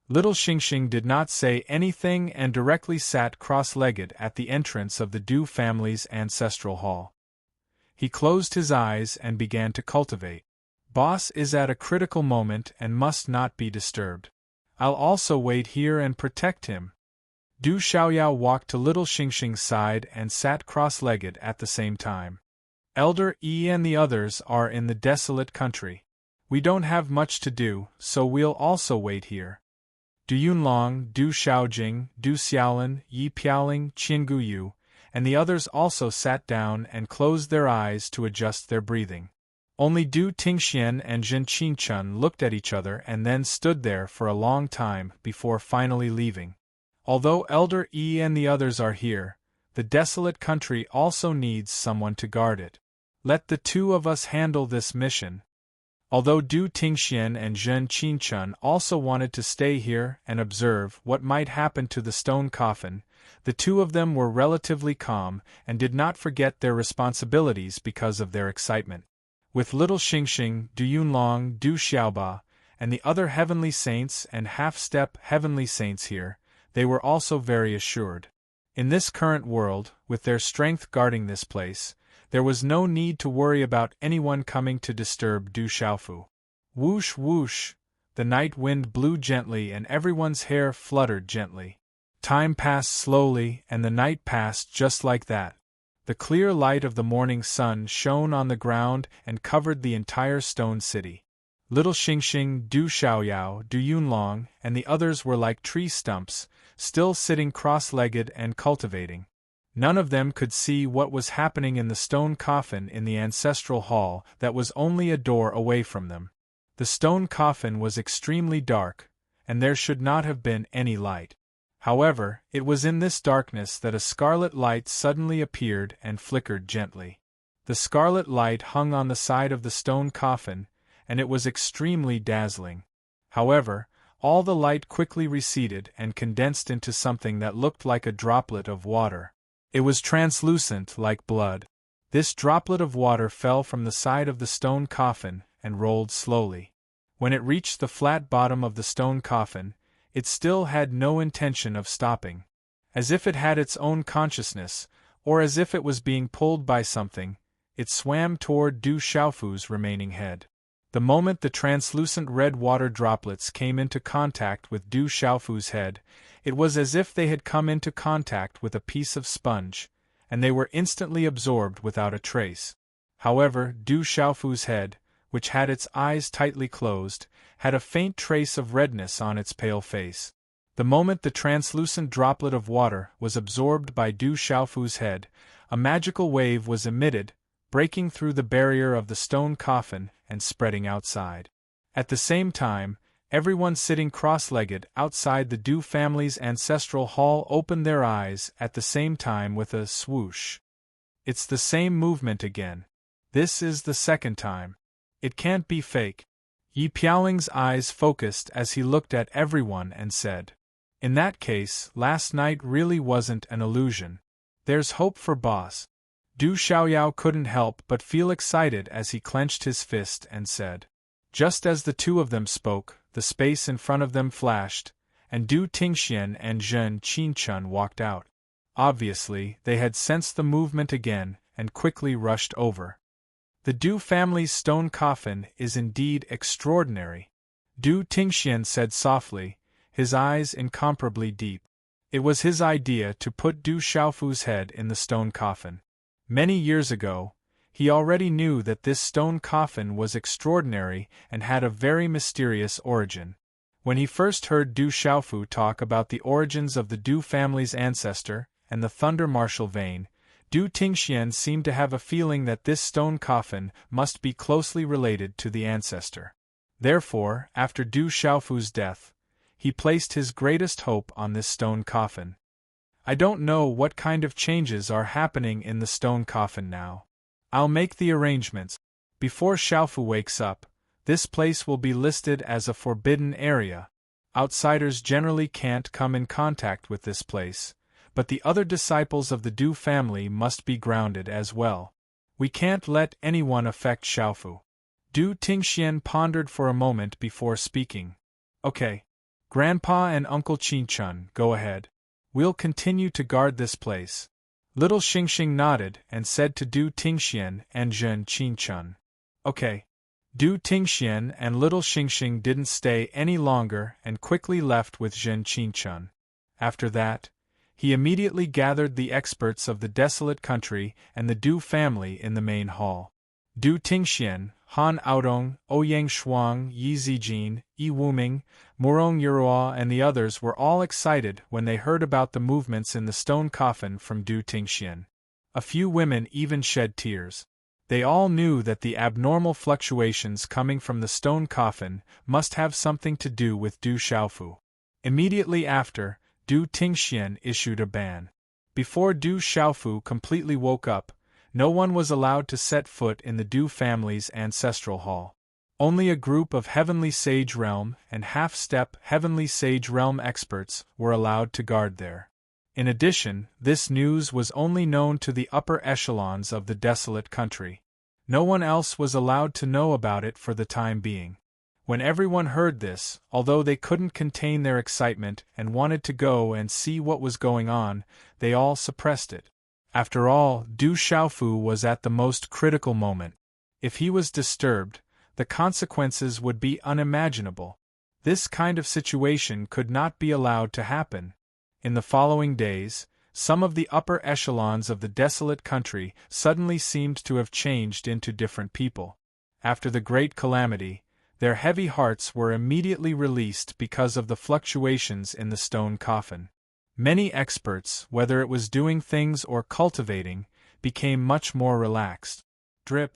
Little Xingxing did not say anything and directly sat cross-legged at the entrance of the Du family's ancestral hall. He closed his eyes and began to cultivate. Boss is at a critical moment and must not be disturbed. I'll also wait here and protect him. Du Xiaoyao walked to Little Xingxing's side and sat cross-legged at the same time. Elder Yi and the others are in the desolate country. We don't have much to do, so we'll also wait here. Du Yunlong, Du Xiaojing, Du Xiaolin, Yi Piaoling, Qin Guyu, and the others also sat down and closed their eyes to adjust their breathing. Only Du Tingxian and Zhen Qingchun looked at each other and then stood there for a long time before finally leaving. Although Elder Yi and the others are here, the desolate country also needs someone to guard it. Let the two of us handle this mission. Although Du Tingxian and Zhen Qingchun also wanted to stay here and observe what might happen to the stone coffin, the two of them were relatively calm and did not forget their responsibilities because of their excitement. With Little Xingxing, Du Yunlong, Du Xiaoba, and the other heavenly saints and half-step heavenly saints here, they were also very assured. In this current world, with their strength guarding this place, there was no need to worry about anyone coming to disturb Du Xiaofu. Whoosh whoosh, the night wind blew gently and everyone's hair fluttered gently. Time passed slowly and the night passed just like that. The clear light of the morning sun shone on the ground and covered the entire stone city. Little Xingxing, Du Xiaoyao, Du Yunlong, and the others were like tree stumps, still sitting cross-legged and cultivating. None of them could see what was happening in the stone coffin in the ancestral hall that was only a door away from them. The stone coffin was extremely dark, and there should not have been any light. However, it was in this darkness that a scarlet light suddenly appeared and flickered gently. The scarlet light hung on the side of the stone coffin, and it was extremely dazzling. However, all the light quickly receded and condensed into something that looked like a droplet of water. It was translucent like blood. This droplet of water fell from the side of the stone coffin and rolled slowly. When it reached the flat bottom of the stone coffin, it still had no intention of stopping. As if it had its own consciousness, or as if it was being pulled by something, it swam toward Du Xiaofu's remaining head. The moment the translucent red water droplets came into contact with Du Xiaofu's head, it was as if they had come into contact with a piece of sponge, and they were instantly absorbed without a trace. However, Du Xiaofu's head, which had its eyes tightly closed, had a faint trace of redness on its pale face. The moment the translucent droplet of water was absorbed by Du Xiaofu's head, a magical wave was emitted, breaking through the barrier of the stone coffin and spreading outside. At the same time, everyone sitting cross-legged outside the Du family's ancestral hall opened their eyes at the same time with a swoosh. It's the same movement again. This is the second time. It can't be fake. Yi Piaoling's eyes focused as he looked at everyone and said, in that case, last night really wasn't an illusion. There's hope for boss. Du Xiaoyao couldn't help but feel excited as he clenched his fist and said. Just as the two of them spoke, the space in front of them flashed, and Du Tingxian and Zhen Qingchun walked out. Obviously, they had sensed the movement again and quickly rushed over. The Du family's stone coffin is indeed extraordinary, Du Tingxian said softly, his eyes incomparably deep. It was his idea to put Du Xiaofu's head in the stone coffin. Many years ago, he already knew that this stone coffin was extraordinary and had a very mysterious origin. When he first heard Du Xiaofu talk about the origins of the Du family's ancestor and the thunder martial vein, Du Tingxian seemed to have a feeling that this stone coffin must be closely related to the ancestor. Therefore, after Du Xiaofu's death, he placed his greatest hope on this stone coffin. I don't know what kind of changes are happening in the stone coffin now. I'll make the arrangements. Before Xiaofu wakes up, this place will be listed as a forbidden area. Outsiders generally can't come in contact with this place, but the other disciples of the Du family must be grounded as well. We can't let anyone affect Xiaofu. Du Tingxian pondered for a moment before speaking. Okay. Grandpa and Uncle Qinchun, go ahead. We'll continue to guard this place. Little Xingxing nodded and said to Du Tingxian and Zhen Qinchun. Okay. Du Tingxian and Little Xingxing didn't stay any longer and quickly left with Zhen Qinchun. After that, he immediately gathered the experts of the desolate country and the Du family in the main hall. Du Tingxian, Han Aodong, Ouyang Shuang, Yi Zijin, Yi Wuming, Murong Yuruo and the others were all excited when they heard about the movements in the stone coffin from Du Tingxian. A few women even shed tears. They all knew that the abnormal fluctuations coming from the stone coffin must have something to do with Du Xiaofu. Immediately after, Du Tingxian issued a ban. Before Du Xiaofu completely woke up, no one was allowed to set foot in the Du family's ancestral hall. Only a group of Heavenly Sage Realm and half-step Heavenly Sage Realm experts were allowed to guard there. In addition, this news was only known to the upper echelons of the desolate country. No one else was allowed to know about it for the time being. When everyone heard this, although they couldn't contain their excitement and wanted to go and see what was going on, they all suppressed it. After all, Du Xiaofu was at the most critical moment. If he was disturbed, the consequences would be unimaginable. This kind of situation could not be allowed to happen. In the following days, some of the upper echelons of the desolate country suddenly seemed to have changed into different people. After the great calamity, their heavy hearts were immediately released because of the fluctuations in the stone coffin. Many experts, whether it was doing things or cultivating, became much more relaxed. Drip.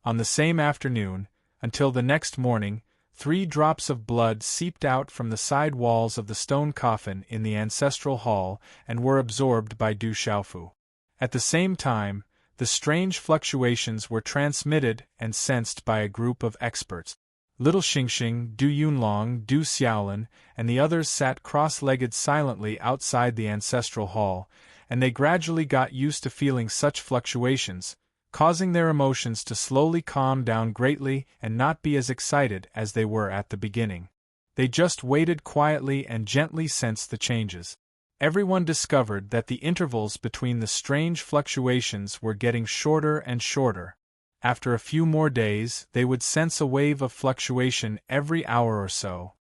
On the same afternoon, until the next morning, 3 drops of blood seeped out from the side walls of the stone coffin in the ancestral hall and were absorbed by Du Xiaofu. At the same time, the strange fluctuations were transmitted and sensed by a group of experts. Little Xingxing, Du Yunlong, Du Xiaolin, and the others sat cross-legged silently outside the ancestral hall, and they gradually got used to feeling such fluctuations, causing their emotions to slowly calm down greatly and not be as excited as they were at the beginning. They just waited quietly and gently sensed the changes. Everyone discovered that the intervals between the strange fluctuations were getting shorter and shorter. After a few more days, they would sense a wave of fluctuation every hour or so.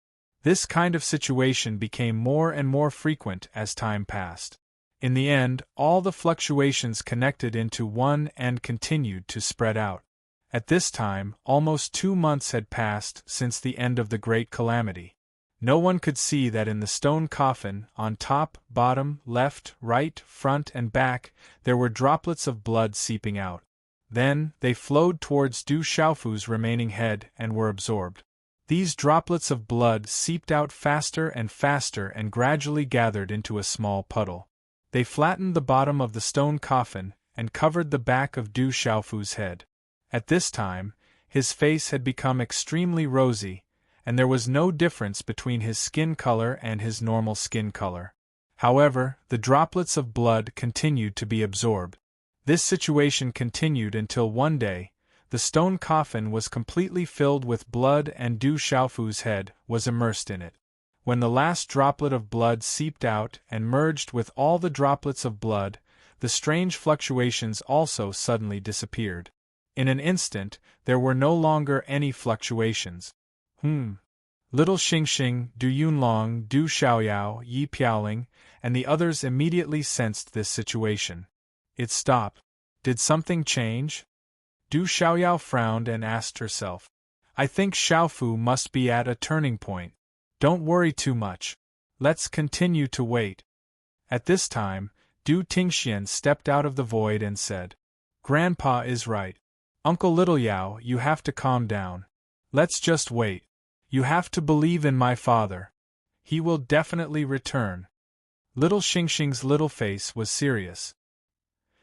This kind of situation became more and more frequent as time passed. In the end, all the fluctuations connected into one and continued to spread out. At this time, almost 2 months had passed since the end of the great calamity. No one could see that in the stone coffin, on top, bottom, left, right, front, and back, there were droplets of blood seeping out. Then, they flowed towards Du Xiaofu's remaining head and were absorbed. These droplets of blood seeped out faster and gradually gathered into a small puddle. They flattened the bottom of the stone coffin and covered the back of Du Xiaofu's head. At this time, his face had become extremely rosy, and there was no difference between his skin color and his normal skin color. However, the droplets of blood continued to be absorbed. This situation continued until one day, the stone coffin was completely filled with blood and Du Xiaofu's head was immersed in it. When the last droplet of blood seeped out and merged with all the droplets of blood, the strange fluctuations also suddenly disappeared. In an instant, there were no longer any fluctuations. Little Xingxing, Du Yunlong, Du Xiaoyao, Yi Piaoling, and the others immediately sensed this situation. It stopped. Did something change? Du Xiaoyao frowned and asked herself. I think Xiaofu must be at a turning point. Don't worry too much. Let's continue to wait. At this time, Du Tingxian stepped out of the void and said, Grandpa is right. Uncle Little Yao, you have to calm down. Let's just wait. You have to believe in my father. He will definitely return. Little Xingxing's little face was serious.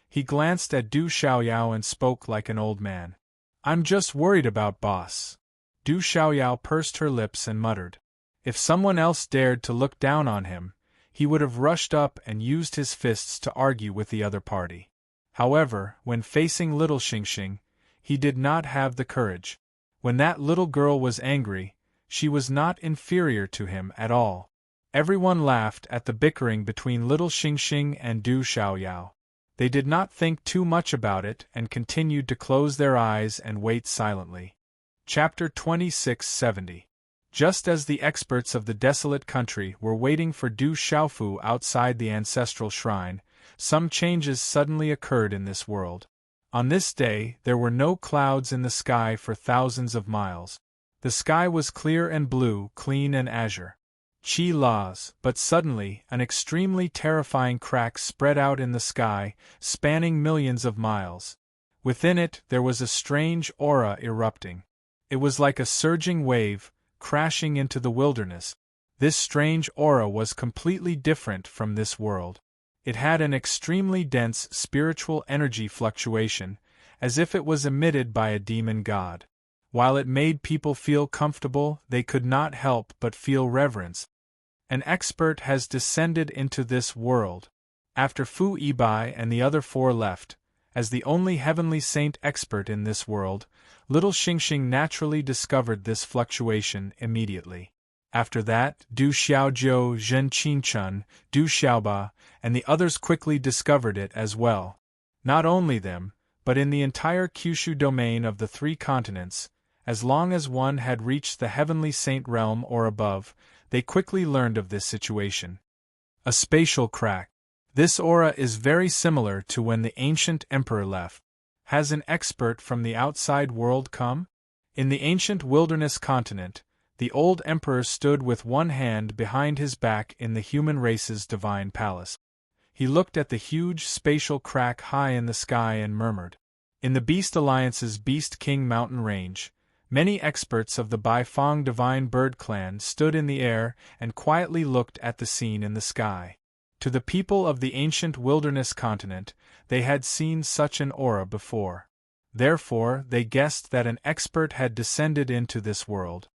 He glanced at Du Xiaoyao and spoke like an old man. I'm just worried about boss. Du Xiaoyao pursed her lips and muttered. If someone else dared to look down on him, he would have rushed up and used his fists to argue with the other party. However, when facing little Xingxing, he did not have the courage. When that little girl was angry, she was not inferior to him at all. Everyone laughed at the bickering between little Xingxing and Du Xiaoyao. They did not think too much about it and continued to close their eyes and wait silently. Chapter 2670. Just as the experts of the desolate country were waiting for Du Xiaofu outside the ancestral shrine, some changes suddenly occurred in this world. On this day, there were no clouds in the sky for thousands of miles. The sky was clear and blue, clean and azure. Qi laws, but suddenly, an extremely terrifying crack spread out in the sky, spanning millions of miles. Within it, there was a strange aura erupting. It was like a surging wave, crashing into the wilderness. This strange aura was completely different from this world. It had an extremely dense spiritual energy fluctuation, as if it was emitted by a demon god. While it made people feel comfortable, they could not help but feel reverence. An expert has descended into this world. After Fu Yibai and the other four left, as the only heavenly saint expert in this world, little Xingxing naturally discovered this fluctuation immediately. After that, Du Xiaojiu, Zhen Qingchun, Du Xiaoba, and the others quickly discovered it as well. Not only them, but in the entire Kyushu domain of the 3 continents, as long as one had reached the heavenly saint realm or above, they quickly learned of this situation. A spatial crack. This aura is very similar to when the ancient emperor left. Has an expert from the outside world come? In the ancient wilderness continent, the old emperor stood with one hand behind his back in the human race's divine palace. He looked at the huge spatial crack high in the sky and murmured. In the Beast Alliance's Beast King mountain range, many experts of the Baifeng divine bird clan stood in the air and quietly looked at the scene in the sky. To the people of the ancient wilderness continent, they had seen such an aura before. Therefore, they guessed that an expert had descended into this world.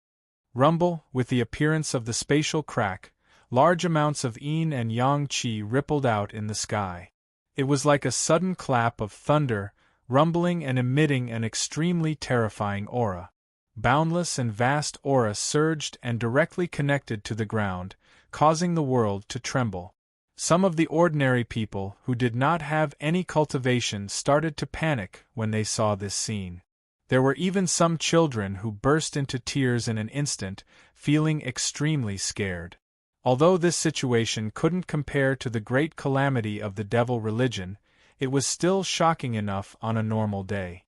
Rumble, with the appearance of the spatial crack, large amounts of yin and yang qi rippled out in the sky. It was like a sudden clap of thunder, rumbling and emitting an extremely terrifying aura. Boundless and vast aura surged and directly connected to the ground, causing the world to tremble. Some of the ordinary people who did not have any cultivation started to panic when they saw this scene. There were even some children who burst into tears in an instant, feeling extremely scared. Although this situation couldn't compare to the great calamity of the devil religion, it was still shocking enough on a normal day.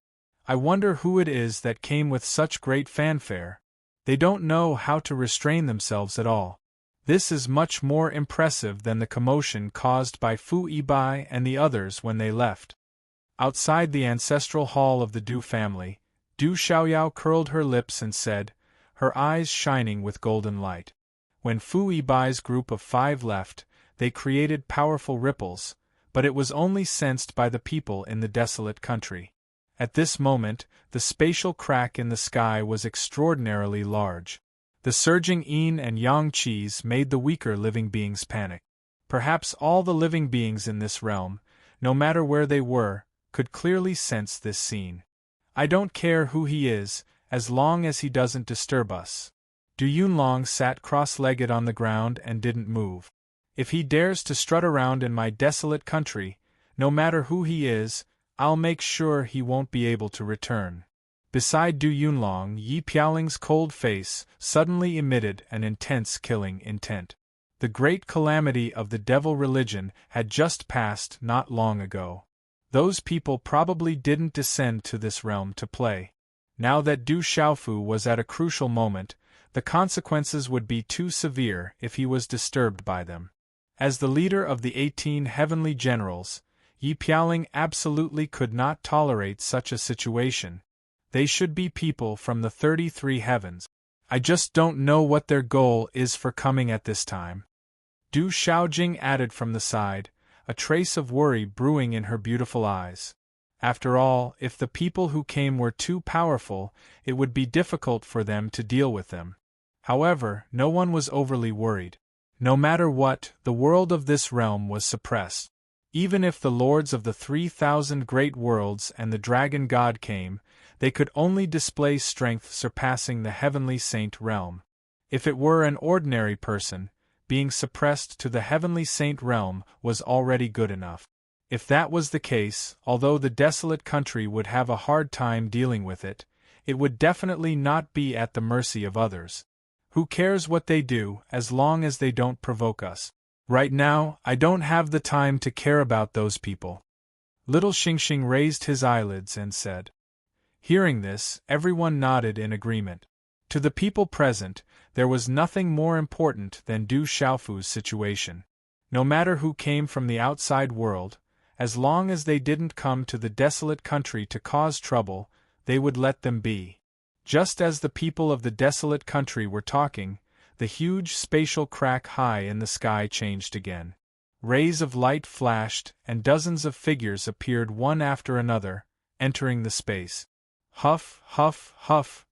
I wonder who it is that came with such great fanfare. They don't know how to restrain themselves at all. This is much more impressive than the commotion caused by Fu Yibai and the others when they left. Outside the ancestral hall of the Du family, Du Xiaoyao curled her lips and said, her eyes shining with golden light. When Fu Yibai's group of 5 left, they created powerful ripples, but it was only sensed by the people in the desolate country. At this moment, the spatial crack in the sky was extraordinarily large. The surging yin and yang qis made the weaker living beings panic. Perhaps all the living beings in this realm, no matter where they were, could clearly sense this scene. I don't care who he is, as long as he doesn't disturb us. Du Yunlong sat cross-legged on the ground and didn't move. If he dares to strut around in my desolate country, no matter who he is, I'll make sure he won't be able to return. Beside Du Yunlong, Yi Piaoling's cold face suddenly emitted an intense killing intent. The great calamity of the devil religion had just passed not long ago. Those people probably didn't descend to this realm to play. Now that Du Xiaofu was at a crucial moment, The consequences would be too severe if he was disturbed by them. As the leader of the 18 heavenly generals, Yi Piaoling absolutely could not tolerate such a situation. They should be people from the 33 heavens. I just don't know what their goal is for coming at this time. Du Xiaojing added from the side, a trace of worry brewing in her beautiful eyes. After all, if the people who came were too powerful, it would be difficult for them to deal with them. However, no one was overly worried. No matter what, the world of this realm was suppressed. Even if the lords of the 3,000 great worlds and the dragon god came, they could only display strength surpassing the heavenly saint realm. If it were an ordinary person, being suppressed to the heavenly saint realm was already good enough. If that was the case, although the desolate country would have a hard time dealing with it, it would definitely not be at the mercy of others. Who cares what they do, as long as they don't provoke us? Right now, I don't have the time to care about those people. Little Xingxing raised his eyelids and said. Hearing this, everyone nodded in agreement. To the people present, there was nothing more important than Du Xiaofu's situation. No matter who came from the outside world, as long as they didn't come to the desolate country to cause trouble, they would let them be. Just as the people of the desolate country were talking, the huge spatial crack high in the sky changed again. Rays of light flashed, and dozens of figures appeared one after another, entering the space. Huff, huff, huff.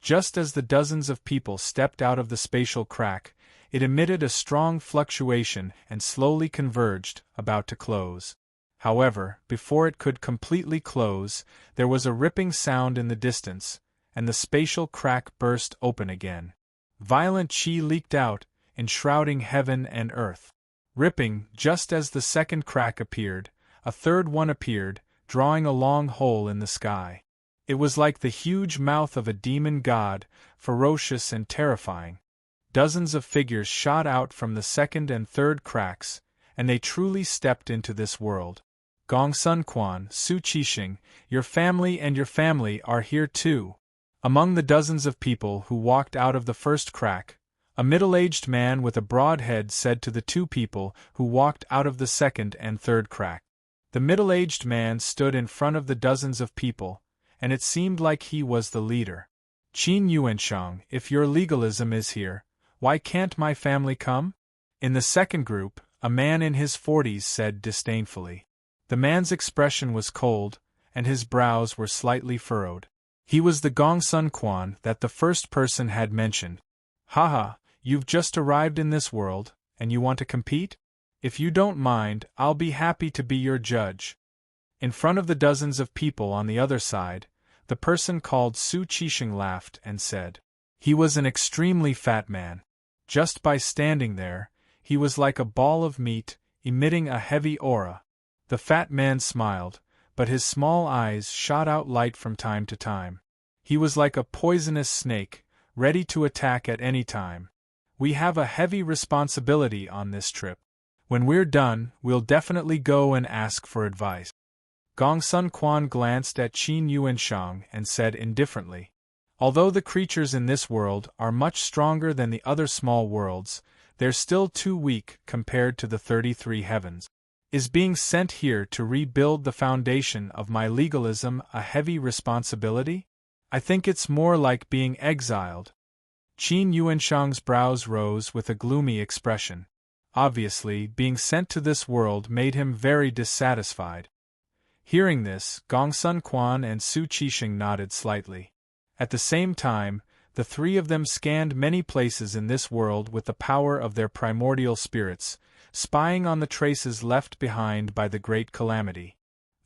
Just as the dozens of people stepped out of the spatial crack, it emitted a strong fluctuation and slowly converged, about to close. However, before it could completely close, there was a ripping sound in the distance, and the spatial crack burst open again. Violent qi leaked out, enshrouding heaven and earth. Ripping, just as the second crack appeared, a third one appeared, drawing a long hole in the sky. It was like the huge mouth of a demon god, ferocious and terrifying. Dozens of figures shot out from the second and third cracks, and they truly stepped into this world. Gong Sun Quan, Su Qixing, your family are here too. Among the dozens of people who walked out of the first crack, a middle-aged man with a broad head said to the two people who walked out of the second and third crack. The middle-aged man stood in front of the dozens of people, and it seemed like he was the leader. Qin Yuanshang, if your legalism is here, why can't my family come? In the second group, a man in his 40s said disdainfully. The man's expression was cold, and his brows were slightly furrowed. He was the Gong Sun Quan that the first person had mentioned. Haha, you've just arrived in this world, and you want to compete? If you don't mind, I'll be happy to be your judge. In front of the dozens of people on the other side, the person called Su Qixing laughed and said. He was an extremely fat man. Just by standing there, he was like a ball of meat, emitting a heavy aura. The fat man smiled, but his small eyes shot out light from time to time. He was like a poisonous snake, ready to attack at any time. We have a heavy responsibility on this trip. When we're done, we'll definitely go and ask for advice. Gong Sun Quan glanced at Qin Yuanshang and said indifferently. Although the creatures in this world are much stronger than the other small worlds, they're still too weak compared to the 33 heavens. Is being sent here to rebuild the foundation of my legalism a heavy responsibility? I think it's more like being exiled. Qin Yuanshang's brows rose with a gloomy expression. Obviously, being sent to this world made him very dissatisfied. Hearing this, Gong Sun Quan and Su Qixing nodded slightly. At the same time, the three of them scanned many places in this world with the power of their primordial spirits, spying on the traces left behind by the great calamity.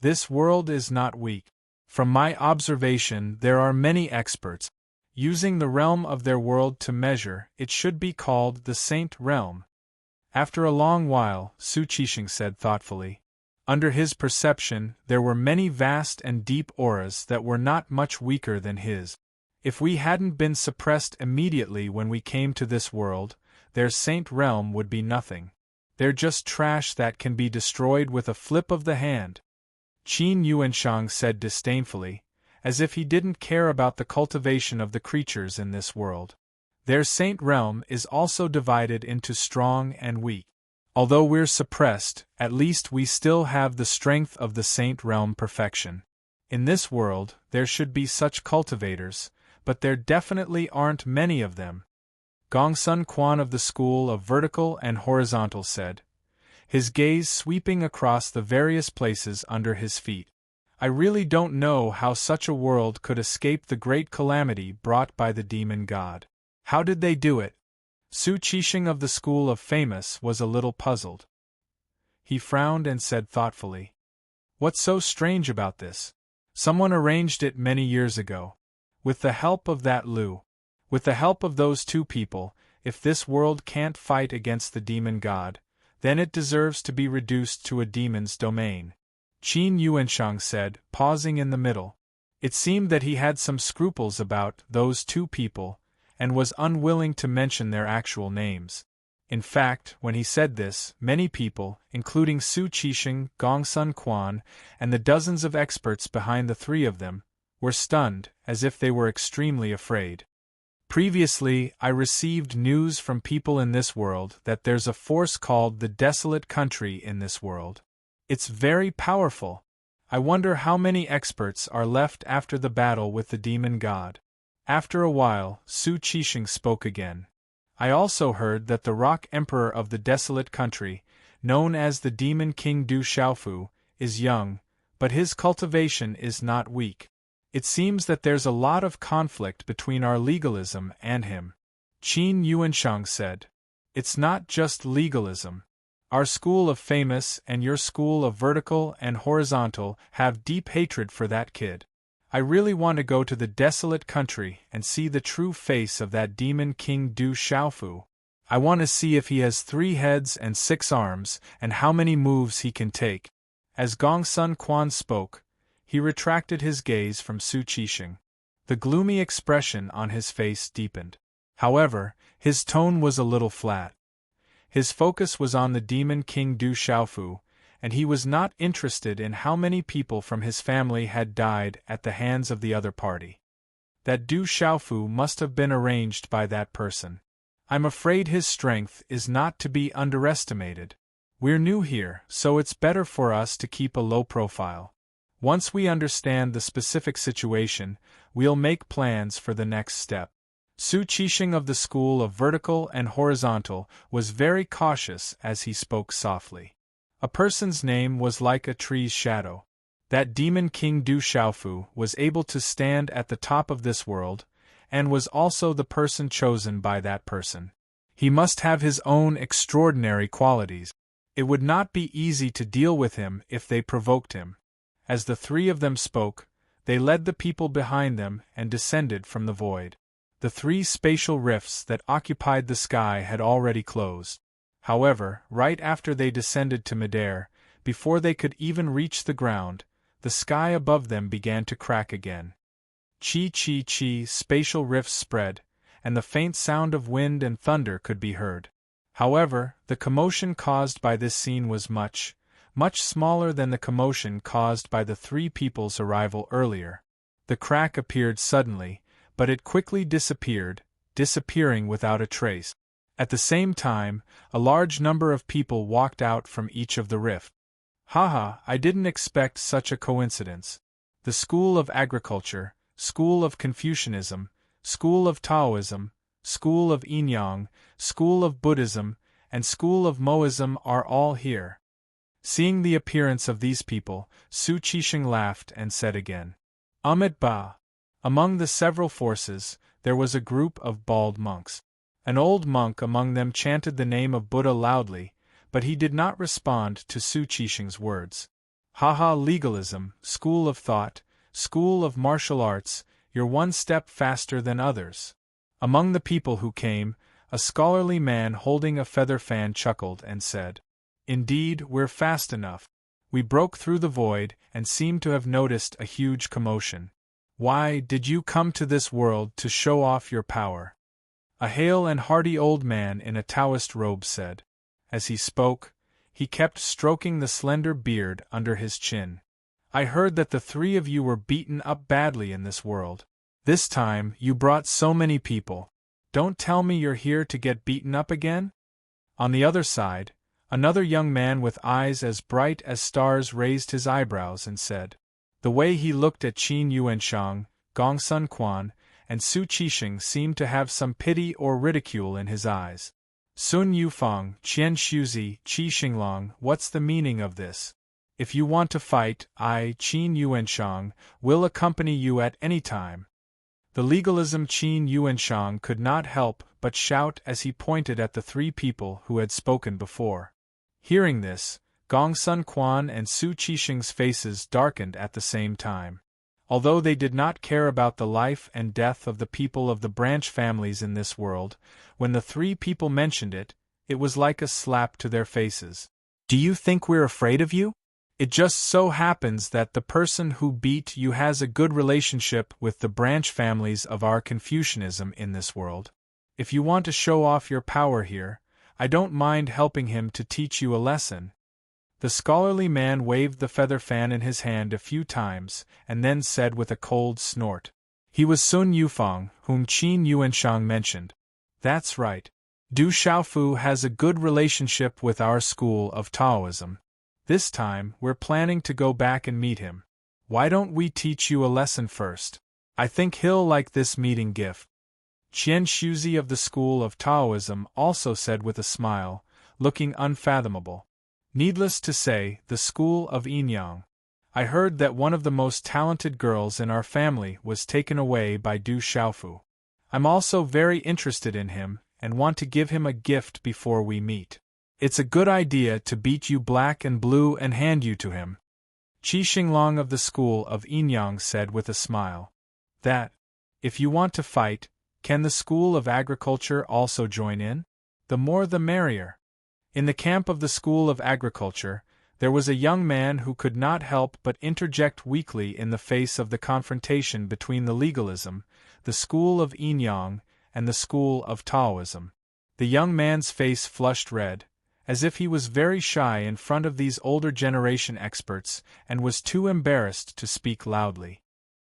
This world is not weak. From my observation, there are many experts. Using the realm of their world to measure, it should be called the Saint Realm. After a long while, Su Qixing said thoughtfully. Under his perception, there were many vast and deep auras that were not much weaker than his. If we hadn't been suppressed immediately when we came to this world, their Saint Realm would be nothing. They're just trash that can be destroyed with a flip of the hand. Qin Yuanshang said disdainfully, as if he didn't care about the cultivation of the creatures in this world. Their saint realm is also divided into strong and weak. Although we're suppressed, at least we still have the strength of the saint realm perfection. In this world, there should be such cultivators, but there definitely aren't many of them. Gongsun Quan of the school of vertical and horizontal said, his gaze sweeping across the various places under his feet. I really don't know how such a world could escape the great calamity brought by the demon god. How did they do it? Su Qixing of the school of famous was a little puzzled. He frowned and said thoughtfully, what's so strange about this? Someone arranged it many years ago. With the help of that Lu. With the help of those two people, if this world can't fight against the demon god, then it deserves to be reduced to a demon's domain. Qin Yuanshang said, pausing in the middle. It seemed that he had some scruples about those two people, and was unwilling to mention their actual names. In fact, when he said this, many people, including Su Qixing, Gongsun Quan, and the dozens of experts behind the three of them, were stunned, as if they were extremely afraid. Previously, I received news from people in this world that there's a force called the Desolate Country in this world. It's very powerful. I wonder how many experts are left after the battle with the demon god. After a while, Su Qixing spoke again. I also heard that the Rock Emperor of the Desolate Country, known as the Demon King Du Xiaofu, is young, but his cultivation is not weak. It seems that there's a lot of conflict between our legalism and him. Qin Yuanshang said. It's not just legalism. Our school of famous and your school of vertical and horizontal have deep hatred for that kid. I really want to go to the Desolate Country and see the true face of that demon king Du Xiaofu. I want to see if he has 3 heads and 6 arms, and how many moves he can take. As Gongsun Quan spoke, he retracted his gaze from Su Qixing. The gloomy expression on his face deepened. However, his tone was a little flat. His focus was on the demon king Du Xiaofu, and he was not interested in how many people from his family had died at the hands of the other party. That Du Xiaofu must have been arranged by that person. I'm afraid his strength is not to be underestimated. We're new here, so it's better for us to keep a low profile. Once we understand the specific situation, we'll make plans for the next step. Su Qixing of the school of vertical and horizontal was very cautious as he spoke softly. A person's name was like a tree's shadow. That demon king Du Xiaofu was able to stand at the top of this world, and was also the person chosen by that person. He must have his own extraordinary qualities. It would not be easy to deal with him if they provoked him. As the 3 of them spoke, they led the people behind them and descended from the void. The 3 spatial rifts that occupied the sky had already closed. However, right after they descended to midair, before they could even reach the ground, the sky above them began to crack again. Chi, spatial rifts spread, and the faint sound of wind and thunder could be heard. However, the commotion caused by this scene was much smaller than the commotion caused by the 3 people's arrival earlier. The crack appeared suddenly, but it quickly disappeared, disappearing without a trace. At the same time, a large number of people walked out from each of the rifts. Haha, I didn't expect such a coincidence. The School of Agriculture, School of Confucianism, School of Taoism, School of Yin-Yang, School of Buddhism, and School of Moism are all here. Seeing the appearance of these people, Su Qixing laughed and said again, Amit Ba. Among the several forces, there was a group of bald monks. An old monk among them chanted the name of Buddha loudly, but he did not respond to Su Qixing's words. Haha, legalism, school of thought, school of martial arts, you're one step faster than others. Among the people who came, a scholarly man holding a feather fan chuckled and said, Indeed, we're fast enough. We broke through the void and seemed to have noticed a huge commotion. Why did you come to this world to show off your power? A hale and hearty old man in a Taoist robe said. As he spoke, he kept stroking the slender beard under his chin. I heard that the 3 of you were beaten up badly in this world. This time, you brought so many people. Don't tell me you're here to get beaten up again? On the other side, another young man with eyes as bright as stars raised his eyebrows and said. The way he looked at Qin Yuanshang, Gong Sun Quan, and Su Qixing seemed to have some pity or ridicule in his eyes. Sun Yufang, Qian Shuzi, Qi Xinglong, what's the meaning of this? If you want to fight, I, Qin Yuanshang, will accompany you at any time. The legalism Qin Yuanshang could not help but shout as he pointed at the three people who had spoken before. Hearing this, Gong Sun Quan and Su Qixing's faces darkened at the same time. Although they did not care about the life and death of the people of the branch families in this world, when the three people mentioned it, it was like a slap to their faces. Do you think we're afraid of you? It just so happens that the person who beat you has a good relationship with the branch families of our Confucianism in this world. If you want to show off your power here, I don't mind helping him to teach you a lesson. The scholarly man waved the feather fan in his hand a few times, and then said with a cold snort. He was Sun Yufang, whom Qin Yuanshang mentioned. That's right. Du Xiaofu has a good relationship with our school of Taoism. This time, we're planning to go back and meet him. Why don't we teach you a lesson first? I think he'll like this meeting gift. Qian Shuzi of the school of Taoism also said with a smile, looking unfathomable. Needless to say, the school of Yinyang. I heard that one of the most talented girls in our family was taken away by Du Xiaofu. I'm also very interested in him, and want to give him a gift before we meet. It's a good idea to beat you black and blue and hand you to him. Qi Xinglong of the school of Yinyang said with a smile. That, if you want to fight, can the school of agriculture also join in? The more the merrier. In the camp of the School of Agriculture, there was a young man who could not help but interject weakly in the face of the confrontation between the legalism, the School of Yinyang, and the School of Taoism. The young man's face flushed red, as if he was very shy in front of these older generation experts and was too embarrassed to speak loudly.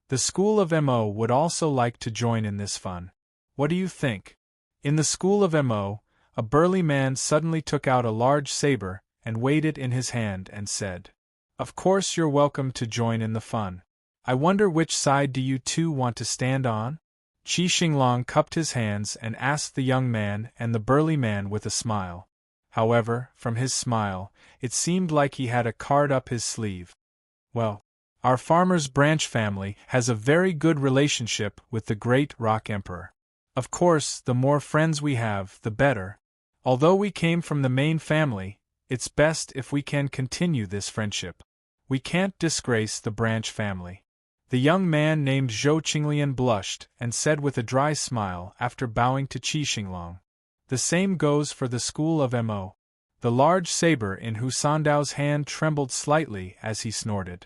The School of Mo would also like to join in this fun. What do you think? In the School of Mo, a burly man suddenly took out a large saber and weighed it in his hand and said, Of course you're welcome to join in the fun. I wonder which side do you two want to stand on? Qi Xinglong cupped his hands and asked the young man and the burly man with a smile. However, from his smile, it seemed like he had a card up his sleeve. Well, our farmer's branch family has a very good relationship with the great Rock Emperor. Of course, the more friends we have, the better. Although we came from the main family, it's best if we can continue this friendship. We can't disgrace the branch family. The young man named Zhou Qinglian blushed and said with a dry smile after bowing to Qi Xinglong. The same goes for the school of Mo. The large saber in Hu Sandao's hand trembled slightly as he snorted.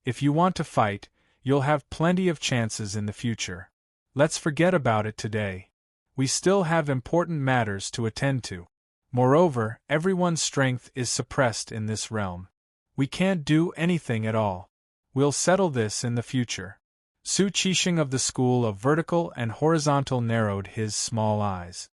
If you want to fight, you'll have plenty of chances in the future. Let's forget about it today. We still have important matters to attend to. Moreover, everyone's strength is suppressed in this realm. We can't do anything at all. We'll settle this in the future. Su Qixing of the school of vertical and horizontal narrowed his small eyes.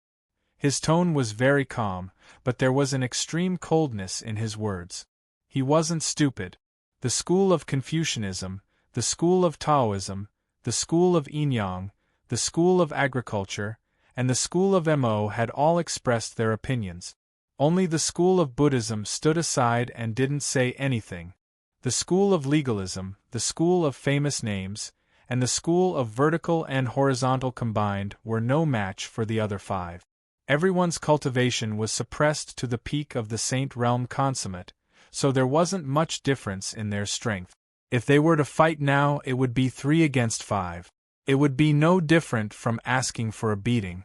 His tone was very calm, but there was an extreme coldness in his words. He wasn't stupid. The school of Confucianism, the school of Taoism, the school of Yinyang, the school of agriculture, and the school of Mo had all expressed their opinions. Only the school of Buddhism stood aside and didn't say anything. The school of legalism, the school of famous names, and the school of vertical and horizontal combined were no match for the other five. Everyone's cultivation was suppressed to the peak of the Saint Realm consummate, so there wasn't much difference in their strength. If they were to fight now, it would be 3 against 5. It would be no different from asking for a beating.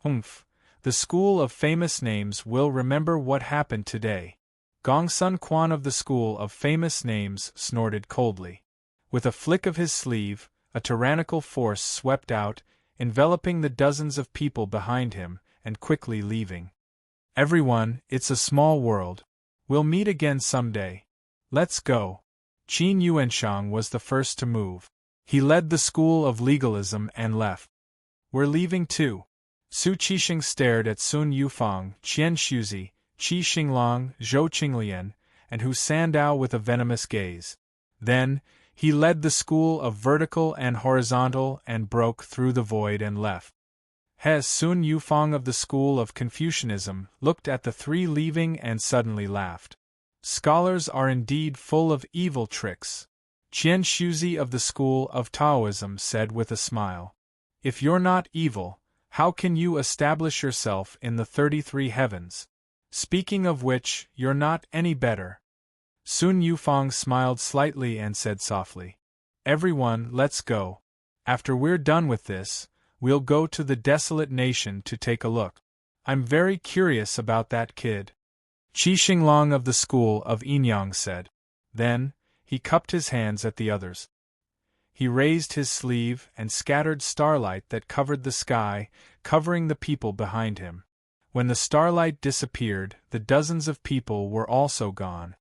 Humph, the school of famous names will remember what happened today. Gong Sun Quan of the school of famous names snorted coldly. With a flick of his sleeve, a tyrannical force swept out, enveloping the dozens of people behind him, and quickly leaving. Everyone, it's a small world. We'll meet again someday. Let's go. Qin Yuanshang was the first to move. He led the school of legalism and left. We're leaving too. Su Qixing stared at Sun Yufang, Qian Shuzi, Qi Xinglong, Zhou Qinglian, and Hu Sandao with a venomous gaze. Then, he led the school of vertical and horizontal and broke through the void and left. Sun Yufang of the school of Confucianism looked at the three leaving and suddenly laughed. Scholars are indeed full of evil tricks. Qian Shuzi of the school of Taoism said with a smile. If you're not evil, how can you establish yourself in the 33 heavens? Speaking of which, you're not any better. Sun Yufang smiled slightly and said softly, Everyone, let's go. After we're done with this, we'll go to the desolate nation to take a look. I'm very curious about that kid. Qi Xinglong of the school of Yinyang said. Then, he cupped his hands at the others. He raised his sleeve and scattered starlight that covered the sky, covering the people behind him. When the starlight disappeared, the dozens of people were also gone.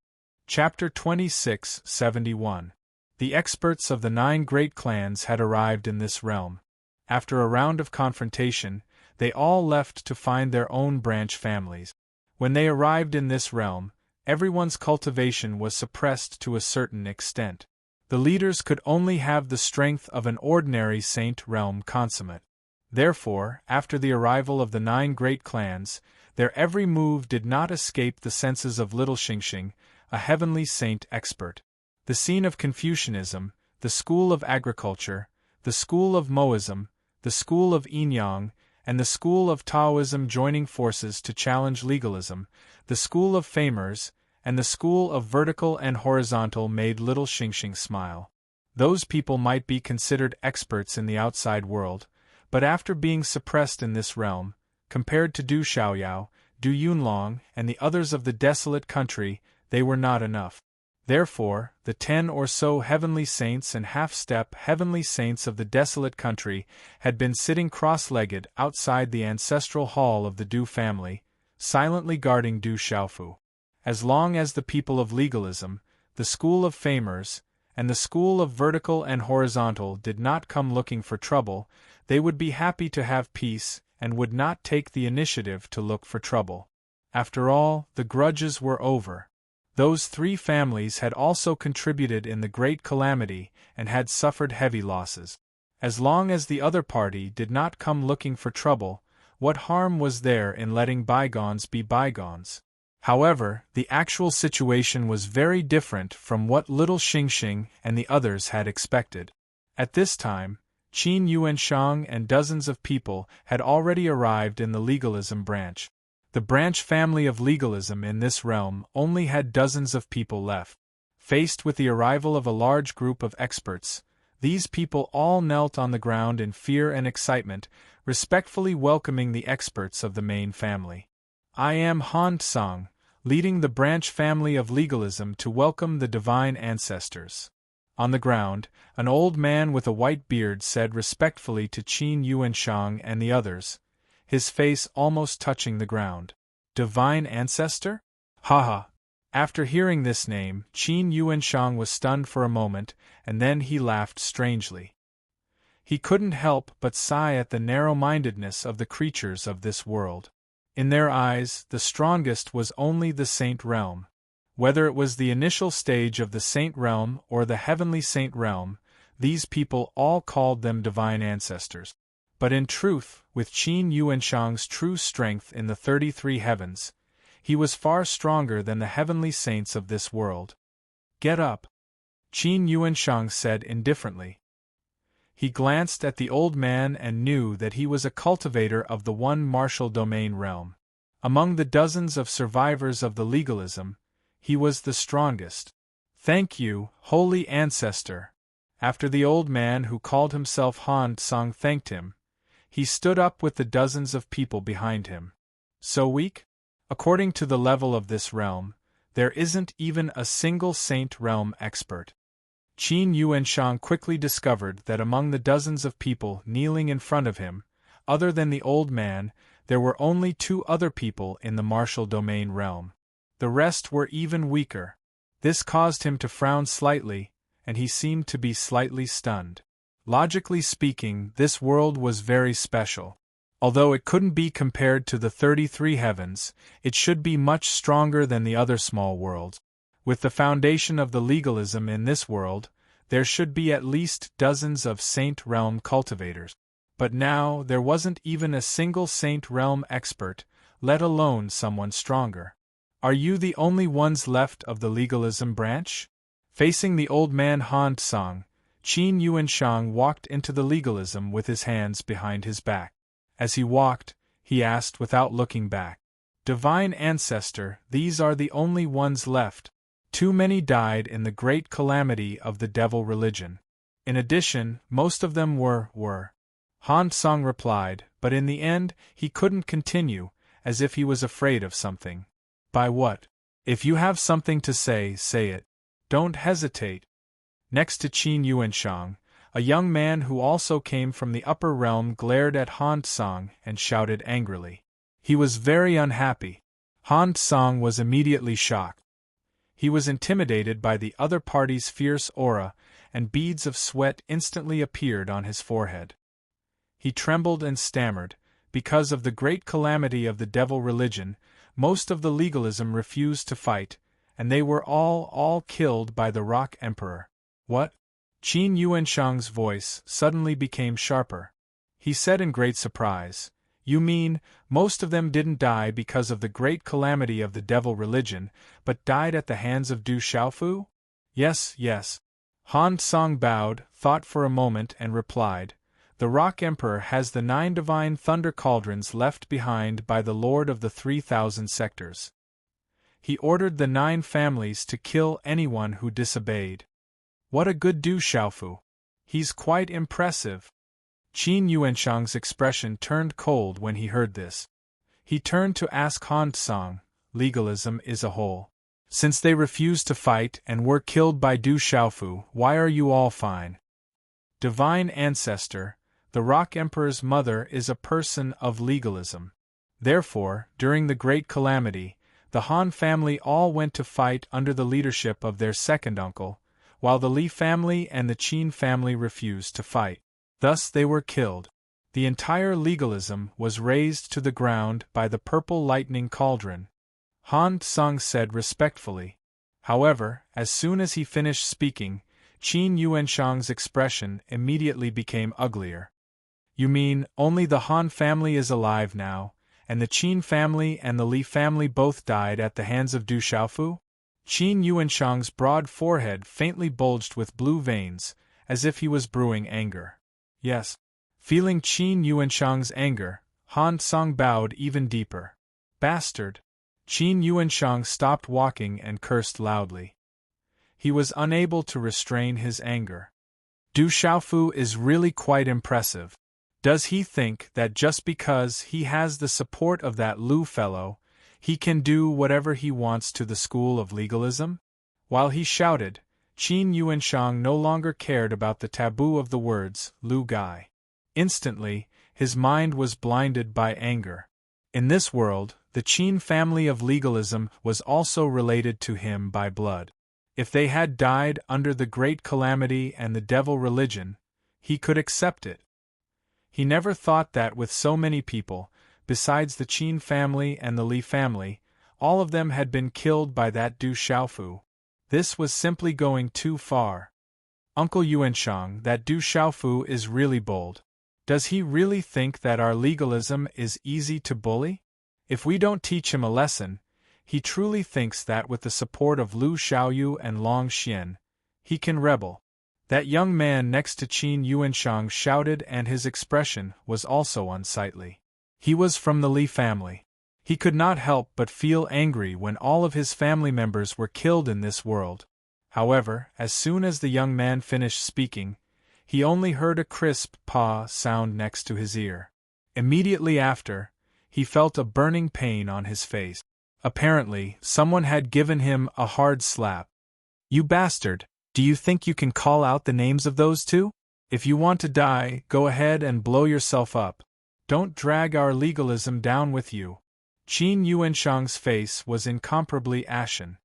Chapter 26:71. The experts of the 9 great clans had arrived in this realm. After a round of confrontation, they all left to find their own branch families. When they arrived in this realm, everyone's cultivation was suppressed to a certain extent. The leaders could only have the strength of an ordinary saint realm consummate. Therefore, after the arrival of the 9 great clans, their every move did not escape the senses of little Xingxing, a heavenly saint expert. The scene of Confucianism, the school of agriculture, the school of Moism, the school of Yinyang, and the school of Taoism joining forces to challenge legalism, the school of Famers, and the school of vertical and horizontal made little Xingxing smile. Those people might be considered experts in the outside world, but after being suppressed in this realm, compared to Du Xiaoyao, Du Yunlong, and the others of the desolate country, they were not enough. Therefore, the 10 or so heavenly saints and half-step heavenly saints of the desolate country had been sitting cross-legged outside the ancestral hall of the Du family, silently guarding Du Xiaofu. As long as the people of legalism, the school of Famers, and the school of vertical and horizontal did not come looking for trouble, they would be happy to have peace and would not take the initiative to look for trouble. After all, the grudges were over. Those 3 families had also contributed in the great calamity and had suffered heavy losses. As long as the other party did not come looking for trouble, what harm was there in letting bygones be bygones? However, the actual situation was very different from what little Xingxing and the others had expected. At this time, Qin Yuanshang and dozens of people had already arrived in the legalism branch. The branch family of legalism in this realm only had dozens of people left. Faced with the arrival of a large group of experts, these people all knelt on the ground in fear and excitement, respectfully welcoming the experts of the main family. I am Han Tsang, leading the branch family of legalism to welcome the divine ancestors. On the ground, an old man with a white beard said respectfully to Qin Yuanshang and the others, his face almost touching the ground. Divine ancestor? Haha. After hearing this name, Qin Yuanshang was stunned for a moment, and then he laughed strangely. He couldn't help but sigh at the narrow-mindedness of the creatures of this world. In their eyes, the strongest was only the saint realm. Whether it was the initial stage of the saint realm or the heavenly saint realm, these people all called them divine ancestors. But in truth, with Qin Yuanshang's true strength in the 33 heavens, he was far stronger than the heavenly saints of this world. Get up, Qin Yuanshang said indifferently. He glanced at the old man and knew that he was a cultivator of the one martial domain realm. Among the dozens of survivors of the legalism, he was the strongest. Thank you, holy ancestor. After the old man who called himself Han Tsang thanked him, he stood up with the dozens of people behind him. So weak? According to the level of this realm, there isn't even a single saint realm expert. Qin Yuanshang quickly discovered that among the dozens of people kneeling in front of him, other than the old man, there were only 2 other people in the martial domain realm. The rest were even weaker. This caused him to frown slightly, and he seemed to be slightly stunned. Logically speaking, this world was very special. Although it couldn't be compared to the 33 heavens, it should be much stronger than the other small worlds. With the foundation of the legalism in this world, there should be at least dozens of Saint Realm cultivators. But now there wasn't even a single Saint Realm expert, let alone someone stronger. Are you the only ones left of the legalism branch? Facing the old man Han Song, Qin Yuanshang walked into the legalism with his hands behind his back. As he walked, he asked without looking back, "Divine Ancestor, these are the only ones left. Too many died in the great calamity of the devil religion. In addition, most of them were." Han Song replied, but in the end, he couldn't continue, as if he was afraid of something. "By what? If you have something to say, say it. Don't hesitate." Next to Qin Yuanshang, a young man who also came from the upper realm glared at Han Song and shouted angrily. He was very unhappy. Han Song was immediately shocked. He was intimidated by the other party's fierce aura, and beads of sweat instantly appeared on his forehead. He trembled and stammered. Because of the great calamity of the devil religion, most of the legalism refused to fight, and they were all killed by the Rock Emperor. What? Qin Yuanshang's voice suddenly became sharper. He said in great surprise, "You mean, most of them didn't die because of the great calamity of the devil religion, but died at the hands of Du Xiaofu?" Yes. Han Song bowed, thought for a moment and replied, "The Rock Emperor has the 9 divine thunder cauldrons left behind by the Lord of the 3,000 sectors. He ordered the 9 families to kill anyone who disobeyed. What a good Du Xiaofu! He's quite impressive." Qin Yuanshang's expression turned cold when he heard this. He turned to ask Han Song, "Legalism is a whole. Since they refused to fight and were killed by Du Xiaofu, why are you all fine?" "Divine Ancestor, the Rock Emperor's mother is a person of legalism. Therefore, during the great calamity, the Han family all went to fight under the leadership of their second uncle, while the Li family and the Qin family refused to fight. Thus they were killed. The entire legalism was razed to the ground by the purple lightning cauldron," Han Song said respectfully. However, as soon as he finished speaking, Qin Yuanshang's expression immediately became uglier. "You mean, only the Han family is alive now, and the Qin family and the Li family both died at the hands of Du Xiaofu?" Qin Yuanshang's broad forehead faintly bulged with blue veins, as if he was brewing anger. Yes. Feeling Qin Yuanshang's anger, Han Song bowed even deeper. "Bastard!" Qin Yuanshang stopped walking and cursed loudly. He was unable to restrain his anger. Du Xiaofu is really quite impressive. Does he think that just because he has the support of that Lu fellow, he can do whatever he wants to the school of legalism? While he shouted, Qin Yuanshang no longer cared about the taboo of the words, Lu Gai. Instantly, his mind was blinded by anger. In this world, the Qin family of legalism was also related to him by blood. If they had died under the great calamity and the devil religion, he could accept it. He never thought that with so many people, besides the Qin family and the Li family, all of them had been killed by that Du Xiaofu. This was simply going too far. Uncle Yuanshang, that Du Xiaofu is really bold. Does he really think that our legalism is easy to bully? If we don't teach him a lesson, he truly thinks that with the support of Lu Xiaoyu and Long Xian, he can rebel. That young man next to Qin Yuanshang shouted, and his expression was also unsightly. He was from the Li family. He could not help but feel angry when all of his family members were killed in this world. However, as soon as the young man finished speaking, he only heard a crisp "pa" sound next to his ear. Immediately after, he felt a burning pain on his face. Apparently, someone had given him a hard slap. "You bastard, do you think you can call out the names of those two? If you want to die, go ahead and blow yourself up. Don't drag our legalism down with you." Qin Yuanshang's face was incomparably ashen.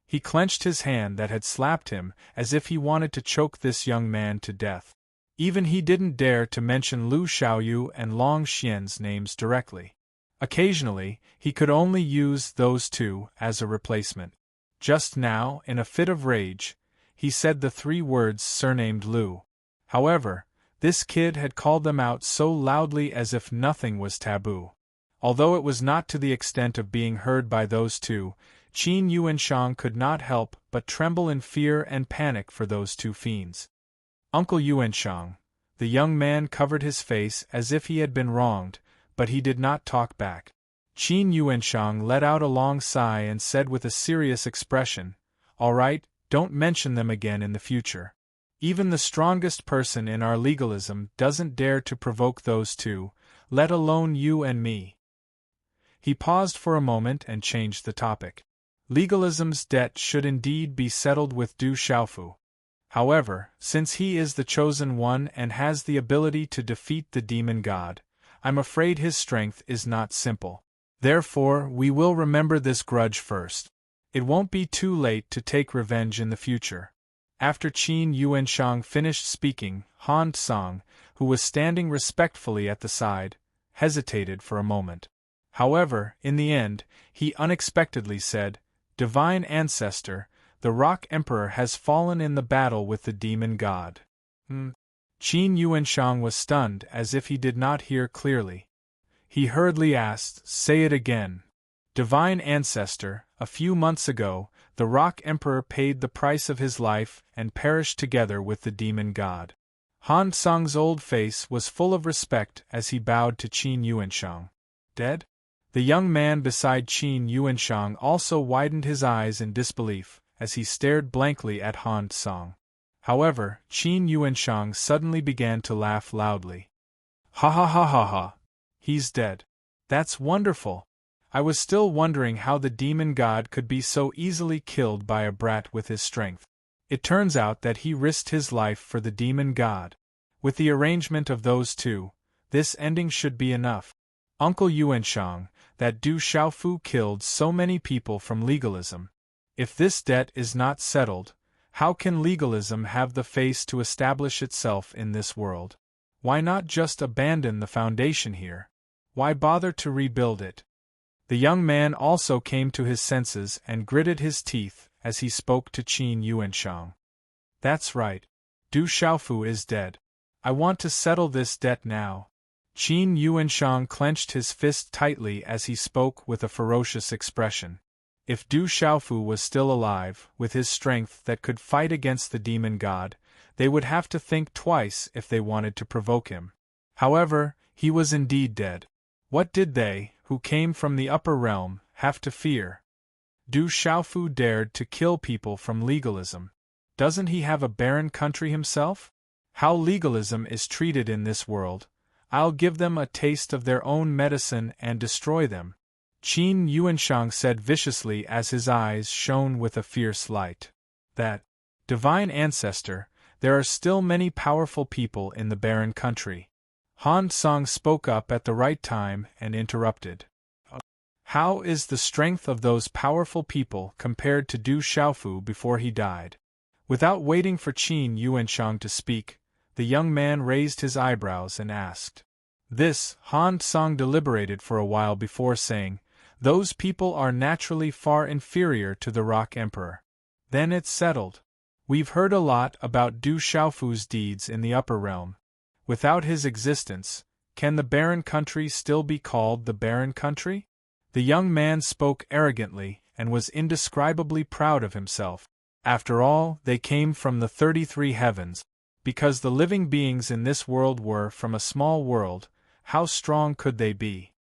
He clenched his hand that had slapped him as if he wanted to choke this young man to death. Even he didn't dare to mention Lu Xiaoyu and Long Xian's names directly. Occasionally, he could only use those two as a replacement. Just now, in a fit of rage, he said the three words surnamed Lu. However, this kid had called them out so loudly as if nothing was taboo. Although it was not to the extent of being heard by those two, Qin Yuanshang could not help but tremble in fear and panic for those two fiends. Uncle Yuanshang, the young man covered his face as if he had been wronged, but he did not talk back. Qin Yuanshang let out a long sigh and said with a serious expression, "All right, don't mention them again in the future. Even the strongest person in our legalism doesn't dare to provoke those two, let alone you and me." He paused for a moment and changed the topic. Legalism's debt should indeed be settled with Du Xiaofu. However, since he is the chosen one and has the ability to defeat the demon god, I'm afraid his strength is not simple. Therefore, we will remember this grudge first. It won't be too late to take revenge in the future. After Qin Yuanshang finished speaking, Han Song, who was standing respectfully at the side, hesitated for a moment. However, in the end, he unexpectedly said, "Divine Ancestor, the Rock Emperor has fallen in the battle with the demon god." Qin Yuanshang was stunned as if he did not hear clearly. He hurriedly asked, "Say it again." "Divine Ancestor, a few months ago, the Rock Emperor paid the price of his life and perished together with the demon god." Han Song's old face was full of respect as he bowed to Qin Yuanshang. "Dead?" The young man beside Qin Yuanshang also widened his eyes in disbelief, as he stared blankly at Han Song. However, Qin Yuanshang suddenly began to laugh loudly. "Ha ha ha ha ha! He's dead. That's wonderful! I was still wondering how the demon god could be so easily killed by a brat with his strength. It turns out that he risked his life for the demon god. With the arrangement of those two, this ending should be enough. Uncle Yuanshang, that Du Xiaofu killed so many people from legalism. If this debt is not settled, how can legalism have the face to establish itself in this world? Why not just abandon the foundation here? Why bother to rebuild it?" The young man also came to his senses and gritted his teeth as he spoke to Qin Yuanshang. "That's right. Du Xiaofu is dead. I want to settle this debt now." Qin Yuanshang clenched his fist tightly as he spoke with a ferocious expression. If Du Xiaofu was still alive, with his strength that could fight against the demon god, they would have to think twice if they wanted to provoke him. However, he was indeed dead. What did they, who came from the upper realm, have to fear? Du Xiaofu dared to kill people from legalism. Doesn't he have a barren country himself? How legalism is treated in this world, I'll give them a taste of their own medicine and destroy them," Qin Yuanshang said viciously as his eyes shone with a fierce light. "That, divine ancestor, there are still many powerful people in the barren country." Han Song spoke up at the right time and interrupted. "How is the strength of those powerful people compared to Du Xiaofu before he died?" Without waiting for Qin Yuanshang to speak, the young man raised his eyebrows and asked. This, Han Song deliberated for a while before saying, "Those people are naturally far inferior to the Rock Emperor." "Then it's settled. We've heard a lot about Du Xiaofu's deeds in the upper realm. Without his existence, can the barren country still be called the barren country?" The young man spoke arrogantly and was indescribably proud of himself. After all, they came from the 33 heavens. Because the living beings in this world were from a small world, how strong could they be?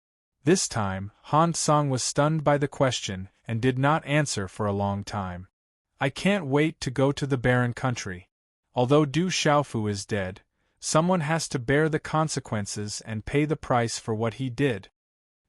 This time, Han Song was stunned by the question and did not answer for a long time. "I can't wait to go to the barren country. Although Du Xiaofu is dead, someone has to bear the consequences and pay the price for what he did."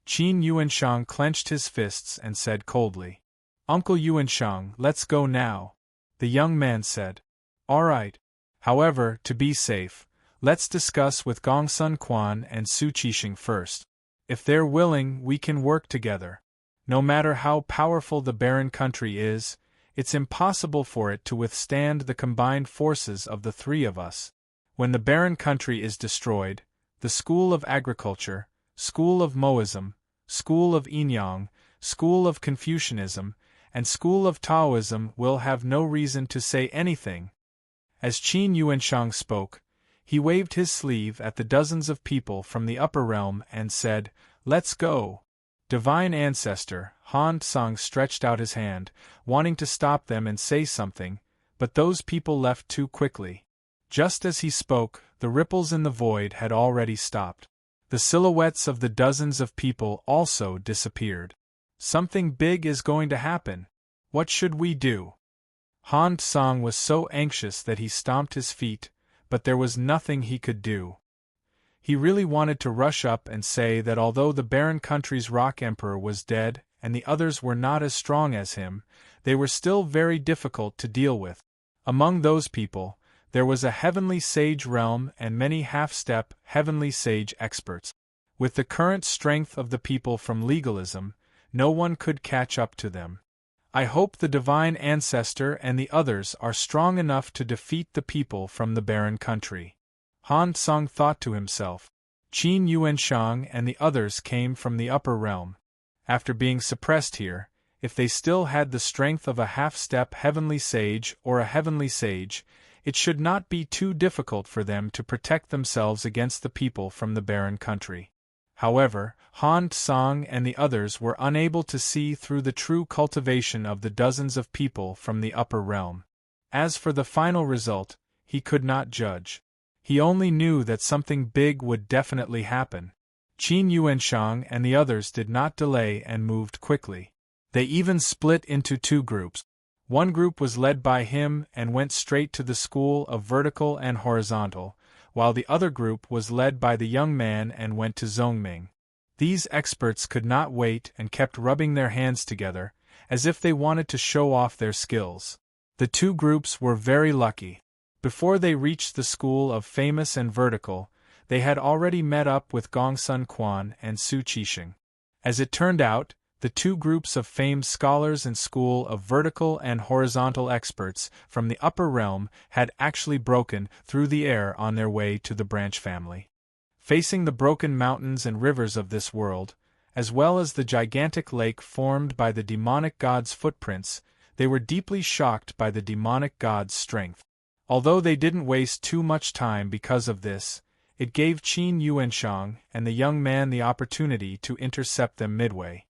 Qin Yuanshang clenched his fists and said coldly. "Uncle Yuanshang, let's go now," the young man said. "All right. However, to be safe, let's discuss with Gongsun Quan and Su Qixing first. If they're willing, we can work together. No matter how powerful the barren country is, it's impossible for it to withstand the combined forces of the three of us. When the barren country is destroyed, the school of agriculture, school of Moism, school of Inyang, school of Confucianism, and school of Taoism will have no reason to say anything. As Qin Yuanshang spoke, he waved his sleeve at the dozens of people from the upper realm and said, "Let's go." Divine Ancestor, Han Tsang stretched out his hand, wanting to stop them and say something, but those people left too quickly. Just as he spoke, the ripples in the void had already stopped. The silhouettes of the dozens of people also disappeared. Something big is going to happen. What should we do? Han Tsang was so anxious that he stomped his feet, but there was nothing he could do. He really wanted to rush up and say that although the barren country's rock emperor was dead and the others were not as strong as him, they were still very difficult to deal with. Among those people, there was a heavenly sage realm and many half-step heavenly sage experts. With the current strength of the people from legalism, no one could catch up to them. I hope the Divine Ancestor and the others are strong enough to defeat the people from the barren country. Han Tsang thought to himself. Qin Yuanshang and the others came from the upper realm. After being suppressed here, if they still had the strength of a half-step heavenly sage or a heavenly sage, it should not be too difficult for them to protect themselves against the people from the barren country. However, Han Tsang and the others were unable to see through the true cultivation of the dozens of people from the upper realm. As for the final result, he could not judge. He only knew that something big would definitely happen. Qin Yuanshang and the others did not delay and moved quickly. They even split into two groups. One group was led by him and went straight to the school of vertical and horizontal, while the other group was led by the young man and went to Zhongming. These experts could not wait and kept rubbing their hands together, as if they wanted to show off their skills. The two groups were very lucky. Before they reached the school of famous and vertical, they had already met up with Gongsun Quan and Su Qixing. As it turned out, the two groups of famed scholars and school of vertical and horizontal experts from the upper realm had actually broken through the air on their way to the branch family. Facing the broken mountains and rivers of this world, as well as the gigantic lake formed by the demonic god's footprints, they were deeply shocked by the demonic god's strength. Although they didn't waste too much time because of this, it gave Qin Yuanshang and the young man the opportunity to intercept them midway.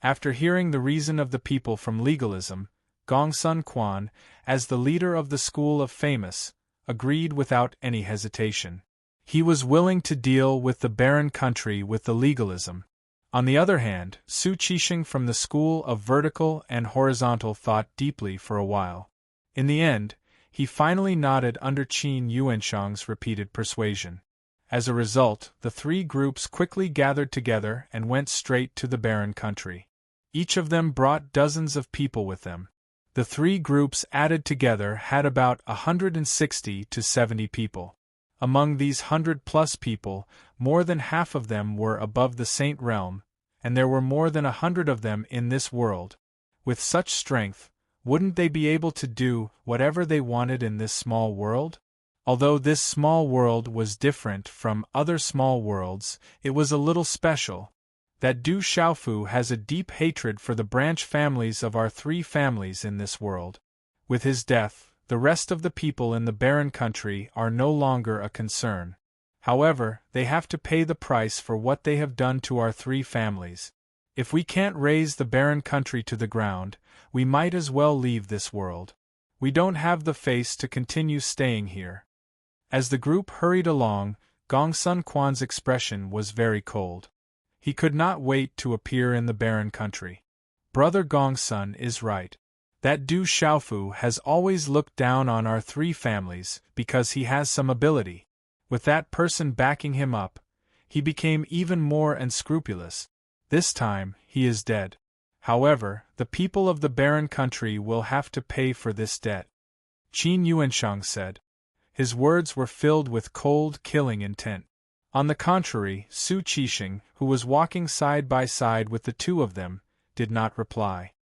After hearing the reason of the people from legalism, Gongsun Quan, as the leader of the school of famous, agreed without any hesitation. He was willing to deal with the barren country with the legalism. On the other hand, Su Qixing from the school of vertical and horizontal thought deeply for a while. In the end, he finally nodded under Qin Yuanshang's repeated persuasion. As a result, the three groups quickly gathered together and went straight to the barren country. Each of them brought dozens of people with them. The three groups added together had about 160 to 70 people. Among these 100-plus people, more than half of them were above the Saint Realm, and there were more than 100 of them in this world. With such strength, wouldn't they be able to do whatever they wanted in this small world? Although this small world was different from other small worlds, it was a little special. That Du Xiaofu has a deep hatred for the branch families of our three families in this world. With his death, the rest of the people in the barren country are no longer a concern. However, they have to pay the price for what they have done to our three families. If we can't raise the barren country to the ground, we might as well leave this world. We don't have the face to continue staying here. As the group hurried along, Gongsun Quan's expression was very cold. He could not wait to appear in the barren country. Brother Gongsun is right. That Du Xiaofu has always looked down on our three families because he has some ability. With that person backing him up, he became even more unscrupulous. This time, he is dead. However, the people of the barren country will have to pay for this debt. Qin Yuanshang said. His words were filled with cold, killing intent. On the contrary, Su Qixing, who was walking side by side with the two of them, did not reply.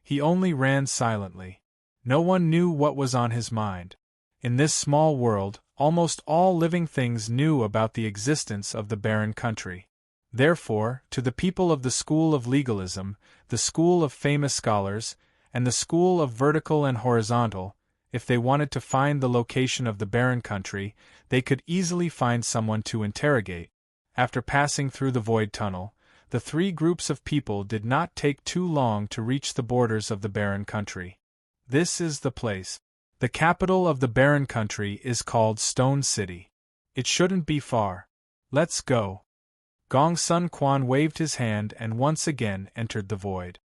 He only ran silently. No one knew what was on his mind. In this small world, almost all living things knew about the existence of the barren country. Therefore, to the people of the school of legalism, the school of famous scholars, and the school of vertical and horizontal, if they wanted to find the location of the barren country, they could easily find someone to interrogate. After passing through the void tunnel, the three groups of people did not take too long to reach the borders of the barren country. This is the place. The capital of the barren country is called Stone City. It shouldn't be far. Let's go. Gong Sun Quan waved his hand and once again entered the void.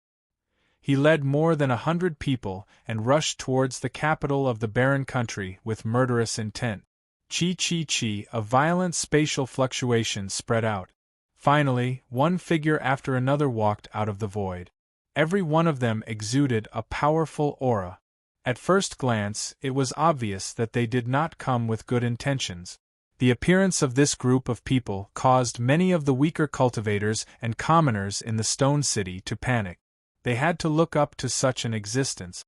He led more than 100 people and rushed towards the capital of the barren country with murderous intent. Chi, a violent spatial fluctuation spread out. Finally, one figure after another walked out of the void. Every one of them exuded a powerful aura. At first glance, it was obvious that they did not come with good intentions. The appearance of this group of people caused many of the weaker cultivators and commoners in the Stone City to panic. They had to look up to such an existence.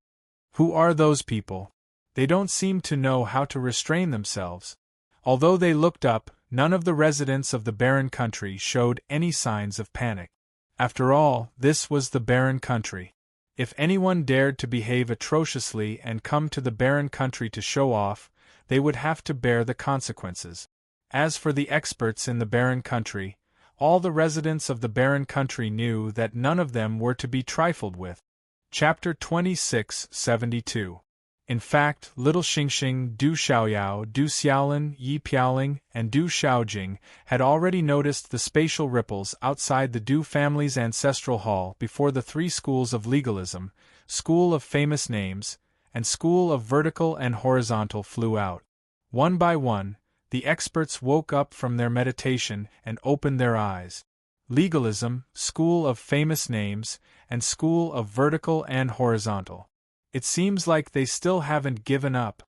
Who are those people? They don't seem to know how to restrain themselves. Although they looked up, none of the residents of the barren country showed any signs of panic. After all, this was the barren country. If anyone dared to behave atrociously and come to the barren country to show off, they would have to bear the consequences. As for the experts in the barren country, all the residents of the barren country knew that none of them were to be trifled with. Chapter 26:72. In fact, Little Xingxing, Du Xiaoyao, Du Xiaolin, Yi Piaoling, and Du Xiaojing had already noticed the spatial ripples outside the Du family's ancestral hall before the three schools of legalism, school of famous names, and school of vertical and horizontal flew out. One by one, the experts woke up from their meditation and opened their eyes. Legalism, school of famous names, and school of vertical and horizontal. It seems like they still haven't given up.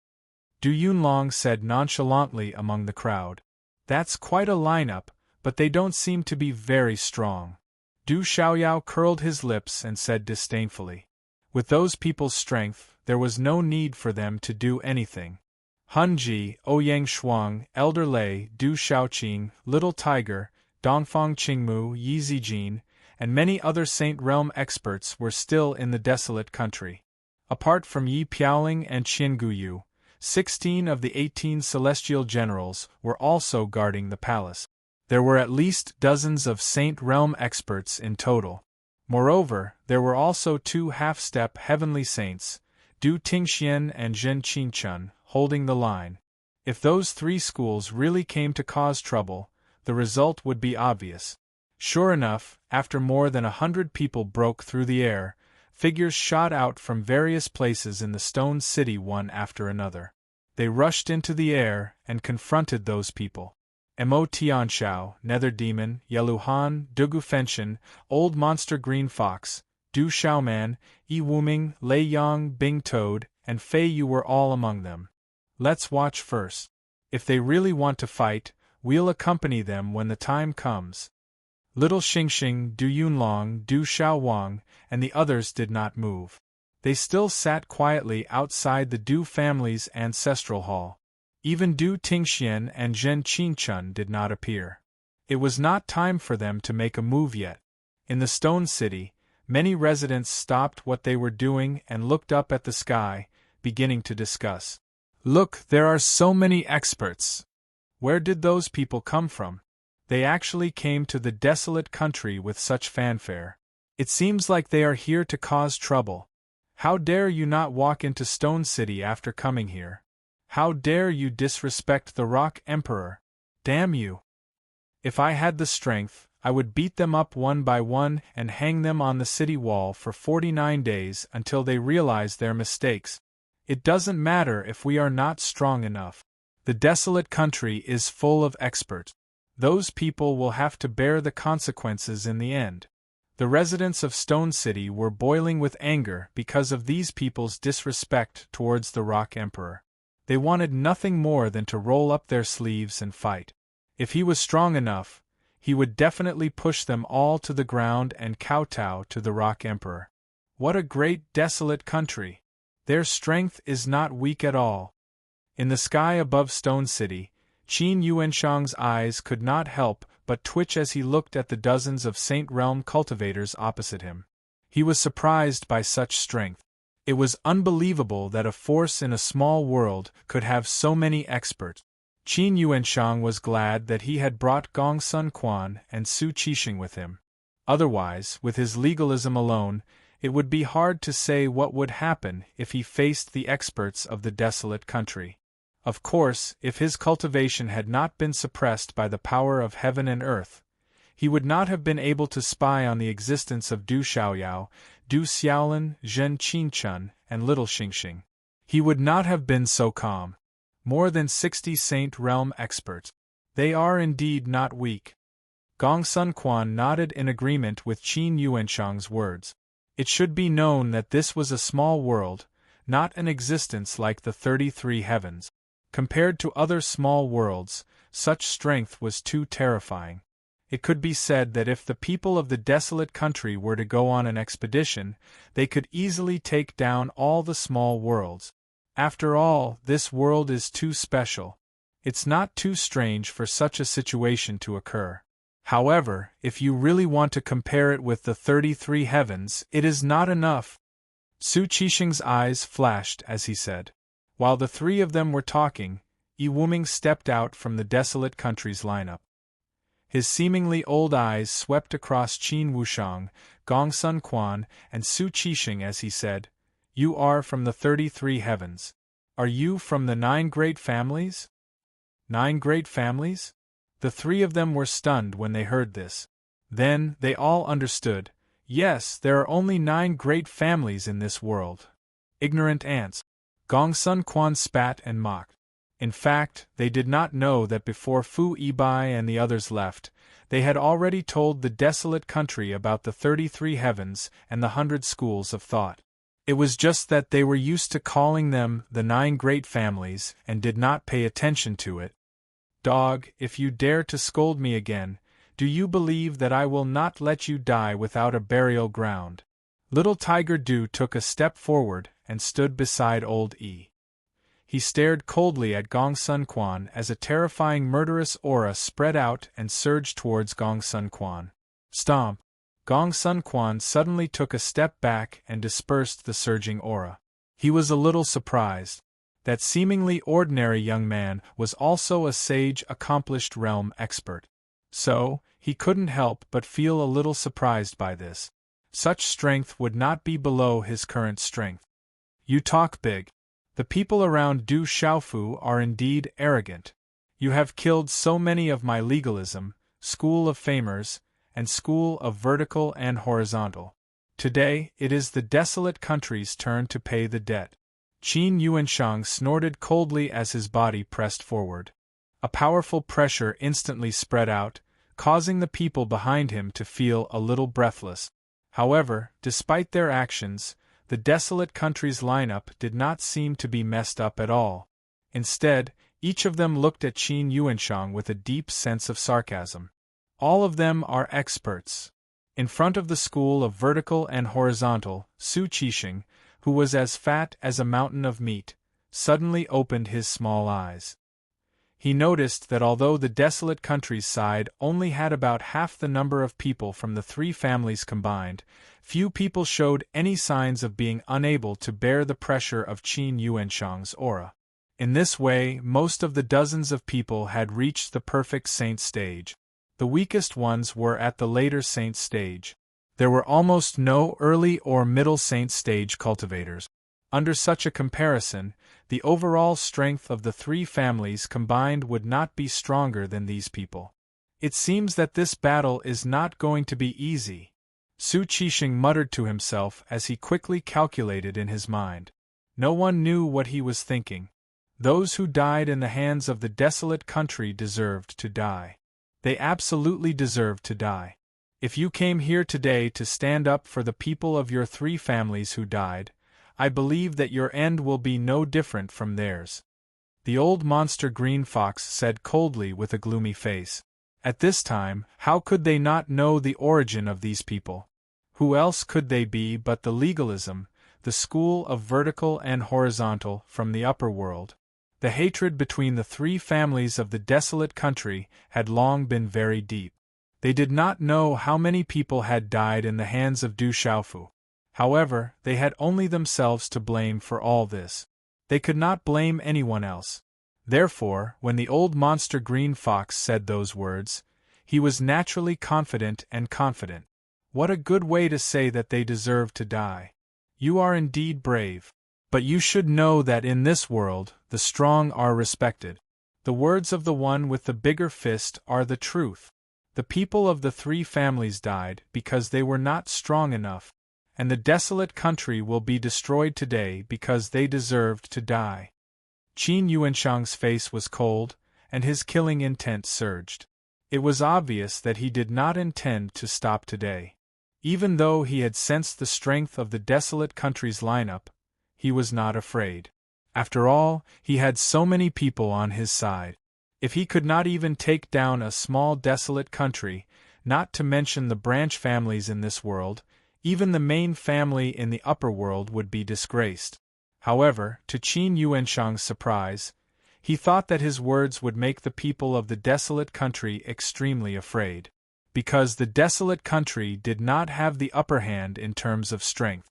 Du Yunlong said nonchalantly among the crowd. That's quite a lineup, but they don't seem to be very strong. Du Xiaoyao curled his lips and said disdainfully. With those people's strength, there was no need for them to do anything. Hunji, Ouyang Shuang, Elder Lei, Du Xiaoqing, Little Tiger, Dongfang Qingmu, Yi Zijin, and many other Saint Realm experts were still in the desolate country. Apart from Yi Piaoling and Qian Guyu, 16 of the 18 celestial generals were also guarding the palace. There were at least dozens of Saint Realm experts in total. Moreover, there were also 2 half-step heavenly saints, Du Tingxian and Zhen Qingchun, holding the line. If those 3 schools really came to cause trouble, the result would be obvious. Sure enough, after more than 100 people broke through the air, figures shot out from various places in the Stone City one after another. They rushed into the air and confronted those people. Mo Tianxiao, Nether Demon, Yeluhan, Dugu Fenshin, Old Monster Green Fox, Du Xiaoman, Yi Wuming, Lei Yang, Bing Toad, and Fei Yu were all among them. Let's watch first. If they really want to fight, we'll accompany them when the time comes. Little Xingxing, Du Yunlong, Du Xiaowang, and the others did not move. They still sat quietly outside the Du family's ancestral hall. Even Du Tingxian and Zhen Qingchun did not appear. It was not time for them to make a move yet. In the Stone City, many residents stopped what they were doing and looked up at the sky, beginning to discuss. Look, there are so many experts. Where did those people come from? They actually came to the desolate country with such fanfare. It seems like they are here to cause trouble. How dare you not walk into Stone City after coming here? How dare you disrespect the Rock Emperor? Damn you! If I had the strength, I would beat them up one by one and hang them on the city wall for 49 days until they realize their mistakes. It doesn't matter if we are not strong enough. The desolate country is full of experts. Those people will have to bear the consequences in the end. The residents of Stone City were boiling with anger because of these people's disrespect towards the Rock Emperor. They wanted nothing more than to roll up their sleeves and fight. If he was strong enough, he would definitely push them all to the ground and kowtow to the Rock Emperor. What a great desolate country! Their strength is not weak at all. In the sky above Stone City, Qin Yuanshang's eyes could not help but twitch as he looked at the dozens of Saint Realm cultivators opposite him. He was surprised by such strength. It was unbelievable that a force in a small world could have so many experts. Qin Yuanshang was glad that he had brought Gong Sun Quan and Su Qixing with him. Otherwise, with his legalism alone, it would be hard to say what would happen if he faced the experts of the desolate country. Of course, if his cultivation had not been suppressed by the power of heaven and earth, he would not have been able to spy on the existence of Du Xiaoyao, Du Xiaolin, Zhen Qingchun, and Little Xingxing. He would not have been so calm. More than 60 Saint Realm experts. They are indeed not weak. Gong Sun Quan nodded in agreement with Qin Yuanshang's words. It should be known that this was a small world, not an existence like the 33 heavens. Compared to other small worlds, such strength was too terrifying. It could be said that if the people of the desolate country were to go on an expedition, they could easily take down all the small worlds. After all, this world is too special. It's not too strange for such a situation to occur. However, if you really want to compare it with the 33 heavens, it is not enough. Su Qixing's eyes flashed as he said. While the three of them were talking, Yi Wuming stepped out from the desolate country's lineup. His seemingly old eyes swept across Qin Wushang, Gong Sun Quan, and Su Qixing as he said, "You are from the 33 heavens. Are you from the 9 great families?" 9 great families? The three of them were stunned when they heard this. Then, they all understood. Yes, there are only 9 great families in this world. Ignorant ants. Gong Sun Quan spat and mocked. In fact, they did not know that before Fu Yibai and the others left, they had already told the desolate country about the 33 heavens and the 100 schools of thought. It was just that they were used to calling them the 9 great families and did not pay attention to it. Dog, if you dare to scold me again, do you believe that I will not let you die without a burial ground? Little Tiger Du took a step forward and stood beside old Yi. He stared coldly at Gong Sun Quan as a terrifying murderous aura spread out and surged towards Gong Sun Quan. Stomp! Gong Sun Quan suddenly took a step back and dispersed the surging aura. He was a little surprised. That seemingly ordinary young man was also a sage, accomplished realm expert. So, he couldn't help but feel a little surprised by this. Such strength would not be below his current strength. You talk big. The people around Du Xiaofu are indeed arrogant. You have killed so many of my legalism, school of famers, and school of vertical and horizontal. Today, it is the desolate country's turn to pay the debt. Qin Yuanshang snorted coldly as his body pressed forward. A powerful pressure instantly spread out, causing the people behind him to feel a little breathless. However, despite their actions, the desolate country's lineup did not seem to be messed up at all. Instead, each of them looked at Qin Yuanshang with a deep sense of sarcasm. All of them are experts. In front of the school of vertical and horizontal, Su Qixing, who was as fat as a mountain of meat, suddenly opened his small eyes. He noticed that although the desolate country's side only had about half the number of people from the 3 families combined, few people showed any signs of being unable to bear the pressure of Qin Yuanshang's aura. In this way, most of the dozens of people had reached the perfect saint stage. The weakest ones were at the later saint stage. There were almost no early or middle saint stage cultivators. Under such a comparison, the overall strength of the 3 families combined would not be stronger than these people. It seems that this battle is not going to be easy. Su Qixing muttered to himself as he quickly calculated in his mind. No one knew what he was thinking. Those who died in the hands of the desolate country deserved to die. They absolutely deserved to die. If you came here today to stand up for the people of your 3 families who died, I believe that your end will be no different from theirs. The old monster Green Fox said coldly with a gloomy face. At this time, how could they not know the origin of these people? Who else could they be but the legalism, the school of vertical and horizontal from the upper world? The hatred between the three families of the desolate country had long been very deep. They did not know how many people had died in the hands of Du Xiaofu. However, they had only themselves to blame for all this. They could not blame anyone else. Therefore, when the old monster green fox said those words, he was naturally confident and confident. What a good way to say that they deserve to die. You are indeed brave. But you should know that in this world, the strong are respected. The words of the one with the bigger fist are the truth. The people of the three families died because they were not strong enough, and the desolate country will be destroyed today because they deserved to die. Qin Yuanshang's face was cold, and his killing intent surged. It was obvious that he did not intend to stop today. Even though he had sensed the strength of the desolate country's lineup, he was not afraid. After all, he had so many people on his side. If he could not even take down a small desolate country, not to mention the branch families in this world, even the main family in the upper world would be disgraced. However, to Qin Yuanshang's surprise, he thought that his words would make the people of the desolate country extremely afraid. Because the desolate country did not have the upper hand in terms of strength.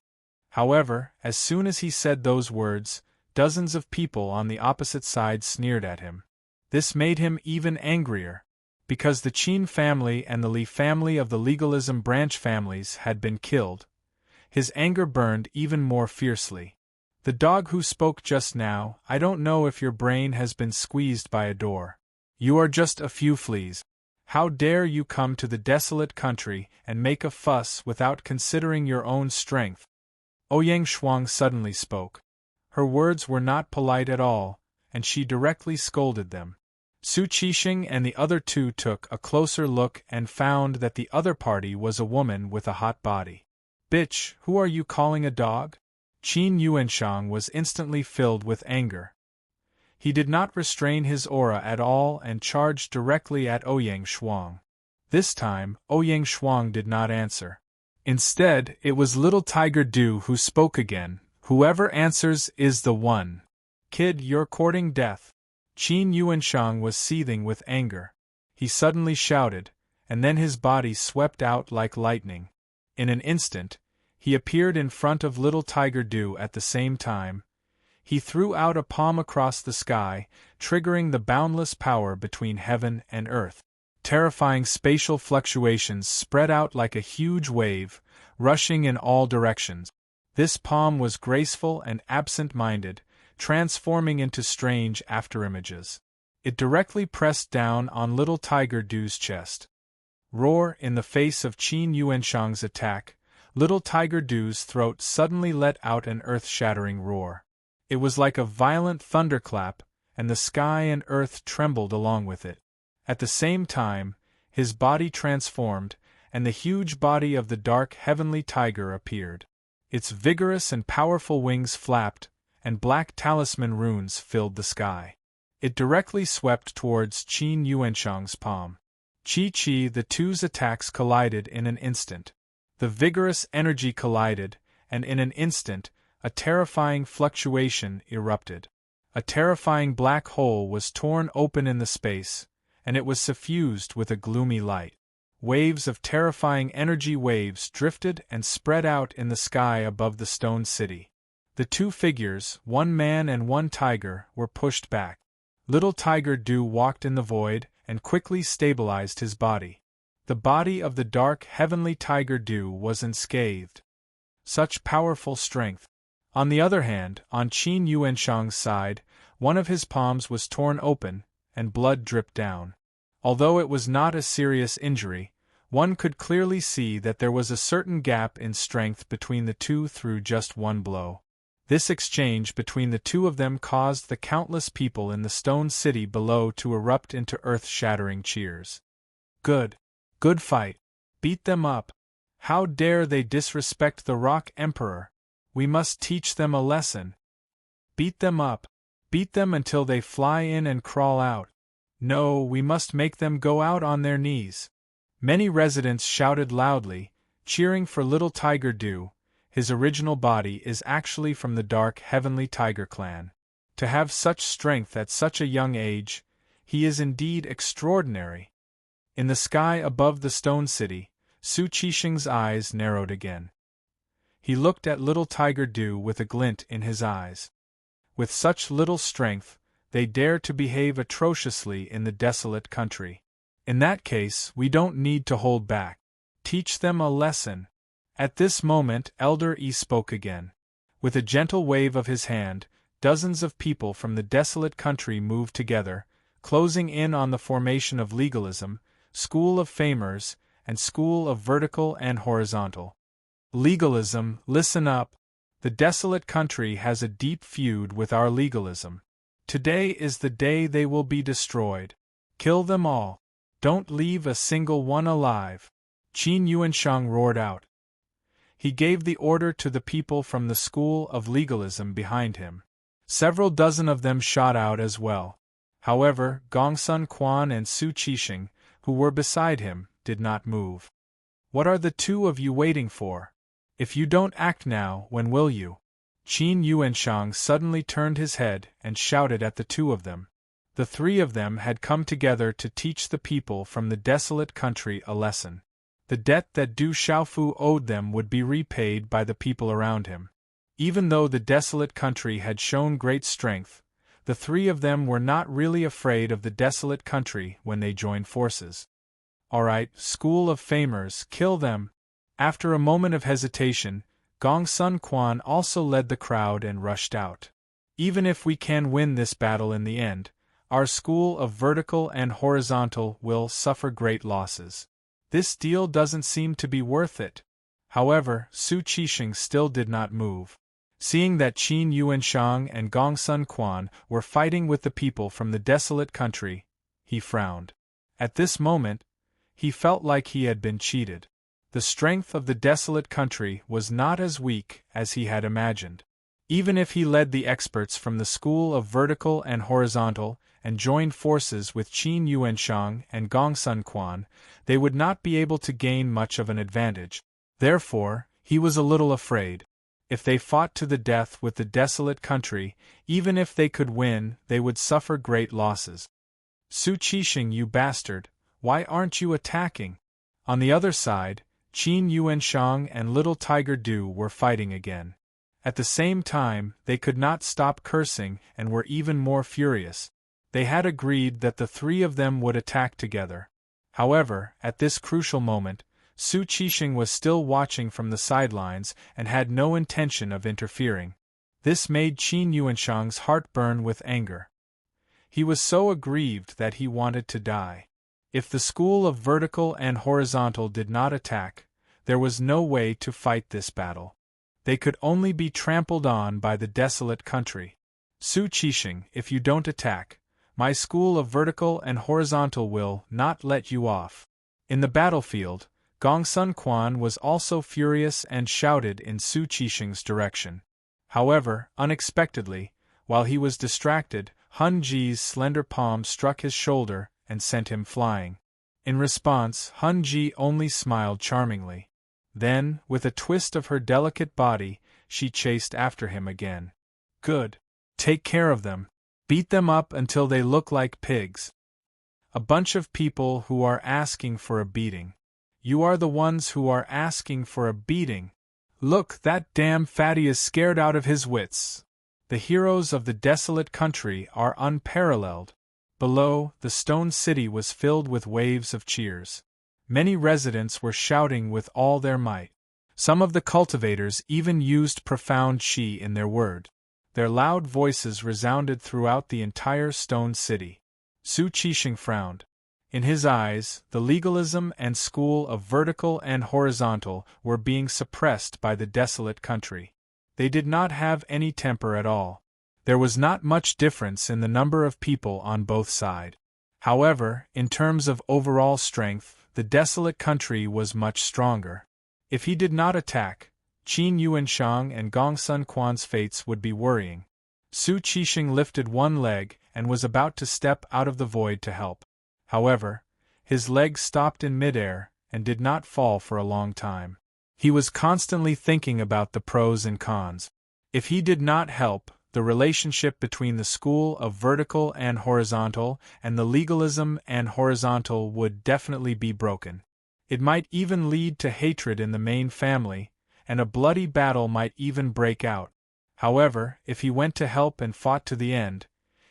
However, as soon as he said those words, dozens of people on the opposite side sneered at him. This made him even angrier. Because the Qin family and the Li family of the legalism branch families had been killed, his anger burned even more fiercely. The dog who spoke just now, I don't know if your brain has been squeezed by a door. You are just a few fleas. How dare you come to the desolate country and make a fuss without considering your own strength? Ouyang Shuang suddenly spoke. Her words were not polite at all, and she directly scolded them. Su Qixing and the other two took a closer look and found that the other party was a woman with a hot body. Bitch, who are you calling a dog? Qin Yuanshang was instantly filled with anger. He did not restrain his aura at all and charged directly at Ouyang Shuang. This time, Ouyang Shuang did not answer. Instead, it was little Tiger Du who spoke again. Whoever answers is the one. Kid, you're courting death. Qin Yuanshang was seething with anger. He suddenly shouted, and then his body swept out like lightning. In an instant, he appeared in front of little Tiger Du at the same time. He threw out a palm across the sky, triggering the boundless power between heaven and earth. Terrifying spatial fluctuations spread out like a huge wave, rushing in all directions. This palm was graceful and absent-minded, transforming into strange afterimages. It directly pressed down on little Tiger Du's chest. Roar! In the face of Qin Yuanshang's attack, little Tiger Du's throat suddenly let out an earth-shattering roar. It was like a violent thunderclap, and the sky and earth trembled along with it. At the same time, his body transformed, and the huge body of the dark heavenly tiger appeared. Its vigorous and powerful wings flapped, and black talisman runes filled the sky. It directly swept towards Qin Yuanshang's palm. Chi-Chi, the two's attacks collided in an instant. The vigorous energy collided, and in an instant, a terrifying fluctuation erupted. A terrifying black hole was torn open in the space, and it was suffused with a gloomy light. Waves of terrifying energy waves drifted and spread out in the sky above the stone city. The two figures, one man and one tiger, were pushed back. Little Tiger Du walked in the void and quickly stabilized his body. The body of the dark heavenly Tiger Du was unscathed. Such powerful strength. On the other hand, on Qin Yuanshang's side, one of his palms was torn open, and blood dripped down. Although it was not a serious injury, one could clearly see that there was a certain gap in strength between the two through just one blow. This exchange between the two of them caused the countless people in the stone city below to erupt into earth-shattering cheers. Good. Good fight. Beat them up. How dare they disrespect the Rock Emperor? We must teach them a lesson. Beat them up. Beat them until they fly in and crawl out. No, we must make them go out on their knees. Many residents shouted loudly, cheering for little Tiger Du. His original body is actually from the dark heavenly tiger clan. To have such strength at such a young age, he is indeed extraordinary. In the sky above the stone city, Su Qixing's eyes narrowed again. He looked at little Tiger Dew with a glint in his eyes. With such little strength, they dare to behave atrociously in the desolate country. In that case, we don't need to hold back. Teach them a lesson. At this moment, Elder E spoke again. With a gentle wave of his hand, dozens of people from the desolate country moved together, closing in on the formation of legalism, school of famers, and school of vertical and horizontal. Legalism, listen up. The desolate country has a deep feud with our legalism. Today is the day they will be destroyed. Kill them all. Don't leave a single one alive. Qin Yuanshang roared out. He gave the order to the people from the school of legalism behind him. Several dozen of them shot out as well. However, Gongsun Quan and Su Qixing, who were beside him, did not move. What are the two of you waiting for? If you don't act now, when will you? Qin Yuanshang suddenly turned his head and shouted at the two of them. The three of them had come together to teach the people from the desolate country a lesson. The debt that Du Xiaofu owed them would be repaid by the people around him. Even though the desolate country had shown great strength, the three of them were not really afraid of the desolate country when they joined forces. All right, school of famers, kill them. After a moment of hesitation, Gongsun Quan also led the crowd and rushed out. Even if we can win this battle in the end, our school of vertical and horizontal will suffer great losses. This deal doesn't seem to be worth it. However, Su Qixing still did not move. Seeing that Qin Yuanshang and Gongsun Quan were fighting with the people from the desolate country, he frowned. At this moment, he felt like he had been cheated. The strength of the desolate country was not as weak as he had imagined. Even if he led the experts from the school of vertical and horizontal and joined forces with Qin Yuanshang and Gongsun Quan, they would not be able to gain much of an advantage. Therefore, he was a little afraid. If they fought to the death with the desolate country, even if they could win, they would suffer great losses. Su Qixing, you bastard, why aren't you attacking? On the other side, Qin Yuanshang and little Tiger Dew were fighting again. At the same time, they could not stop cursing and were even more furious. They had agreed that the three of them would attack together. However, at this crucial moment, Su Qixing was still watching from the sidelines and had no intention of interfering. This made Qin Yuanshang's heart burn with anger. He was so aggrieved that he wanted to die. If the school of vertical and horizontal did not attack, there was no way to fight this battle. They could only be trampled on by the desolate country. Su Qixing, if you don't attack, my school of vertical and horizontal will not let you off. In the battlefield, Gongsun Quan was also furious and shouted in Su Qixing's direction. However, unexpectedly, while he was distracted, Hun Ji's slender palm struck his shoulder and sent him flying. In response, Hun Ji only smiled charmingly. Then, with a twist of her delicate body, she chased after him again. Good. Take care of them. Beat them up until they look like pigs. A bunch of people who are asking for a beating. You are the ones who are asking for a beating. Look, that damn fatty is scared out of his wits. The heroes of the desolate country are unparalleled. Below, the stone city was filled with waves of cheers. Many residents were shouting with all their might. Some of the cultivators even used profound Qi in their word. Their loud voices resounded throughout the entire stone city. Su Qixing frowned. In his eyes, the legalism and school of vertical and horizontal were being suppressed by the desolate country. They did not have any temper at all. There was not much difference in the number of people on both sides. However, in terms of overall strength, the desolate country was much stronger. If he did not attack, Qin Yuanshang and Gongsun Quan's fates would be worrying. Su Qixing lifted one leg and was about to step out of the void to help. However, his leg stopped in midair and did not fall for a long time. He was constantly thinking about the pros and cons. If he did not help, the relationship between the school of vertical and horizontal and the legalism and horizontal would definitely be broken. It might even lead to hatred in the main family, and a bloody battle might even break out. However, if he went to help and fought to the end,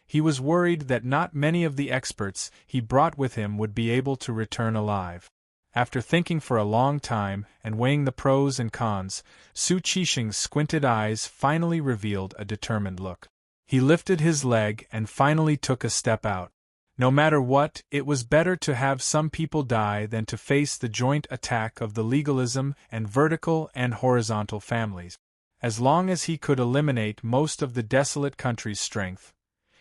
he was worried that not many of the experts he brought with him would be able to return alive. After thinking for a long time and weighing the pros and cons, Su Qixing's squinted eyes finally revealed a determined look. He lifted his leg and finally took a step out. No matter what, it was better to have some people die than to face the joint attack of the legalism and vertical and horizontal families. As long as he could eliminate most of the desolate country's strength,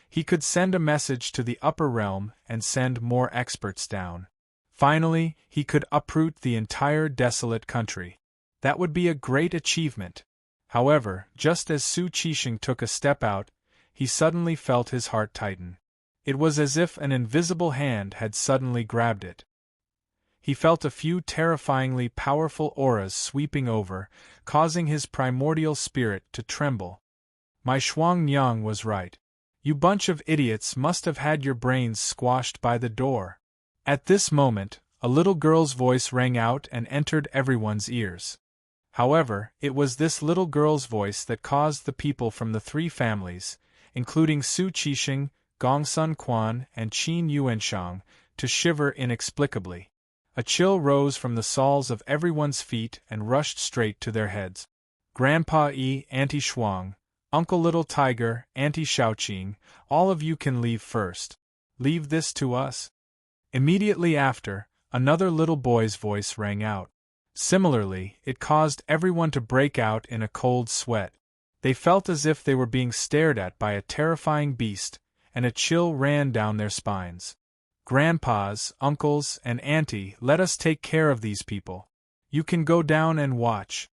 he could send a message to the upper realm and send more experts down. Finally, he could uproot the entire desolate country. That would be a great achievement. However, just as Su Qixing took a step out, he suddenly felt his heart tighten. It was as if an invisible hand had suddenly grabbed it. He felt a few terrifyingly powerful auras sweeping over, causing his primordial spirit to tremble. My Shuang Nyang was right. You bunch of idiots must have had your brains squashed by the door. At this moment, a little girl's voice rang out and entered everyone's ears. However, it was this little girl's voice that caused the people from the three families, including Su Qixing, Gongsun Quan, and Qin Yuanshang, to shiver inexplicably. A chill rose from the soles of everyone's feet and rushed straight to their heads. Grandpa E, Auntie Shuang, Uncle Little Tiger, Auntie Shaoqing, all of you can leave first. Leave this to us. Immediately after, another little boy's voice rang out. Similarly, it caused everyone to break out in a cold sweat. They felt as if they were being stared at by a terrifying beast, and a chill ran down their spines. Grandpas, uncles, and auntie, let us take care of these people. You can go down and watch.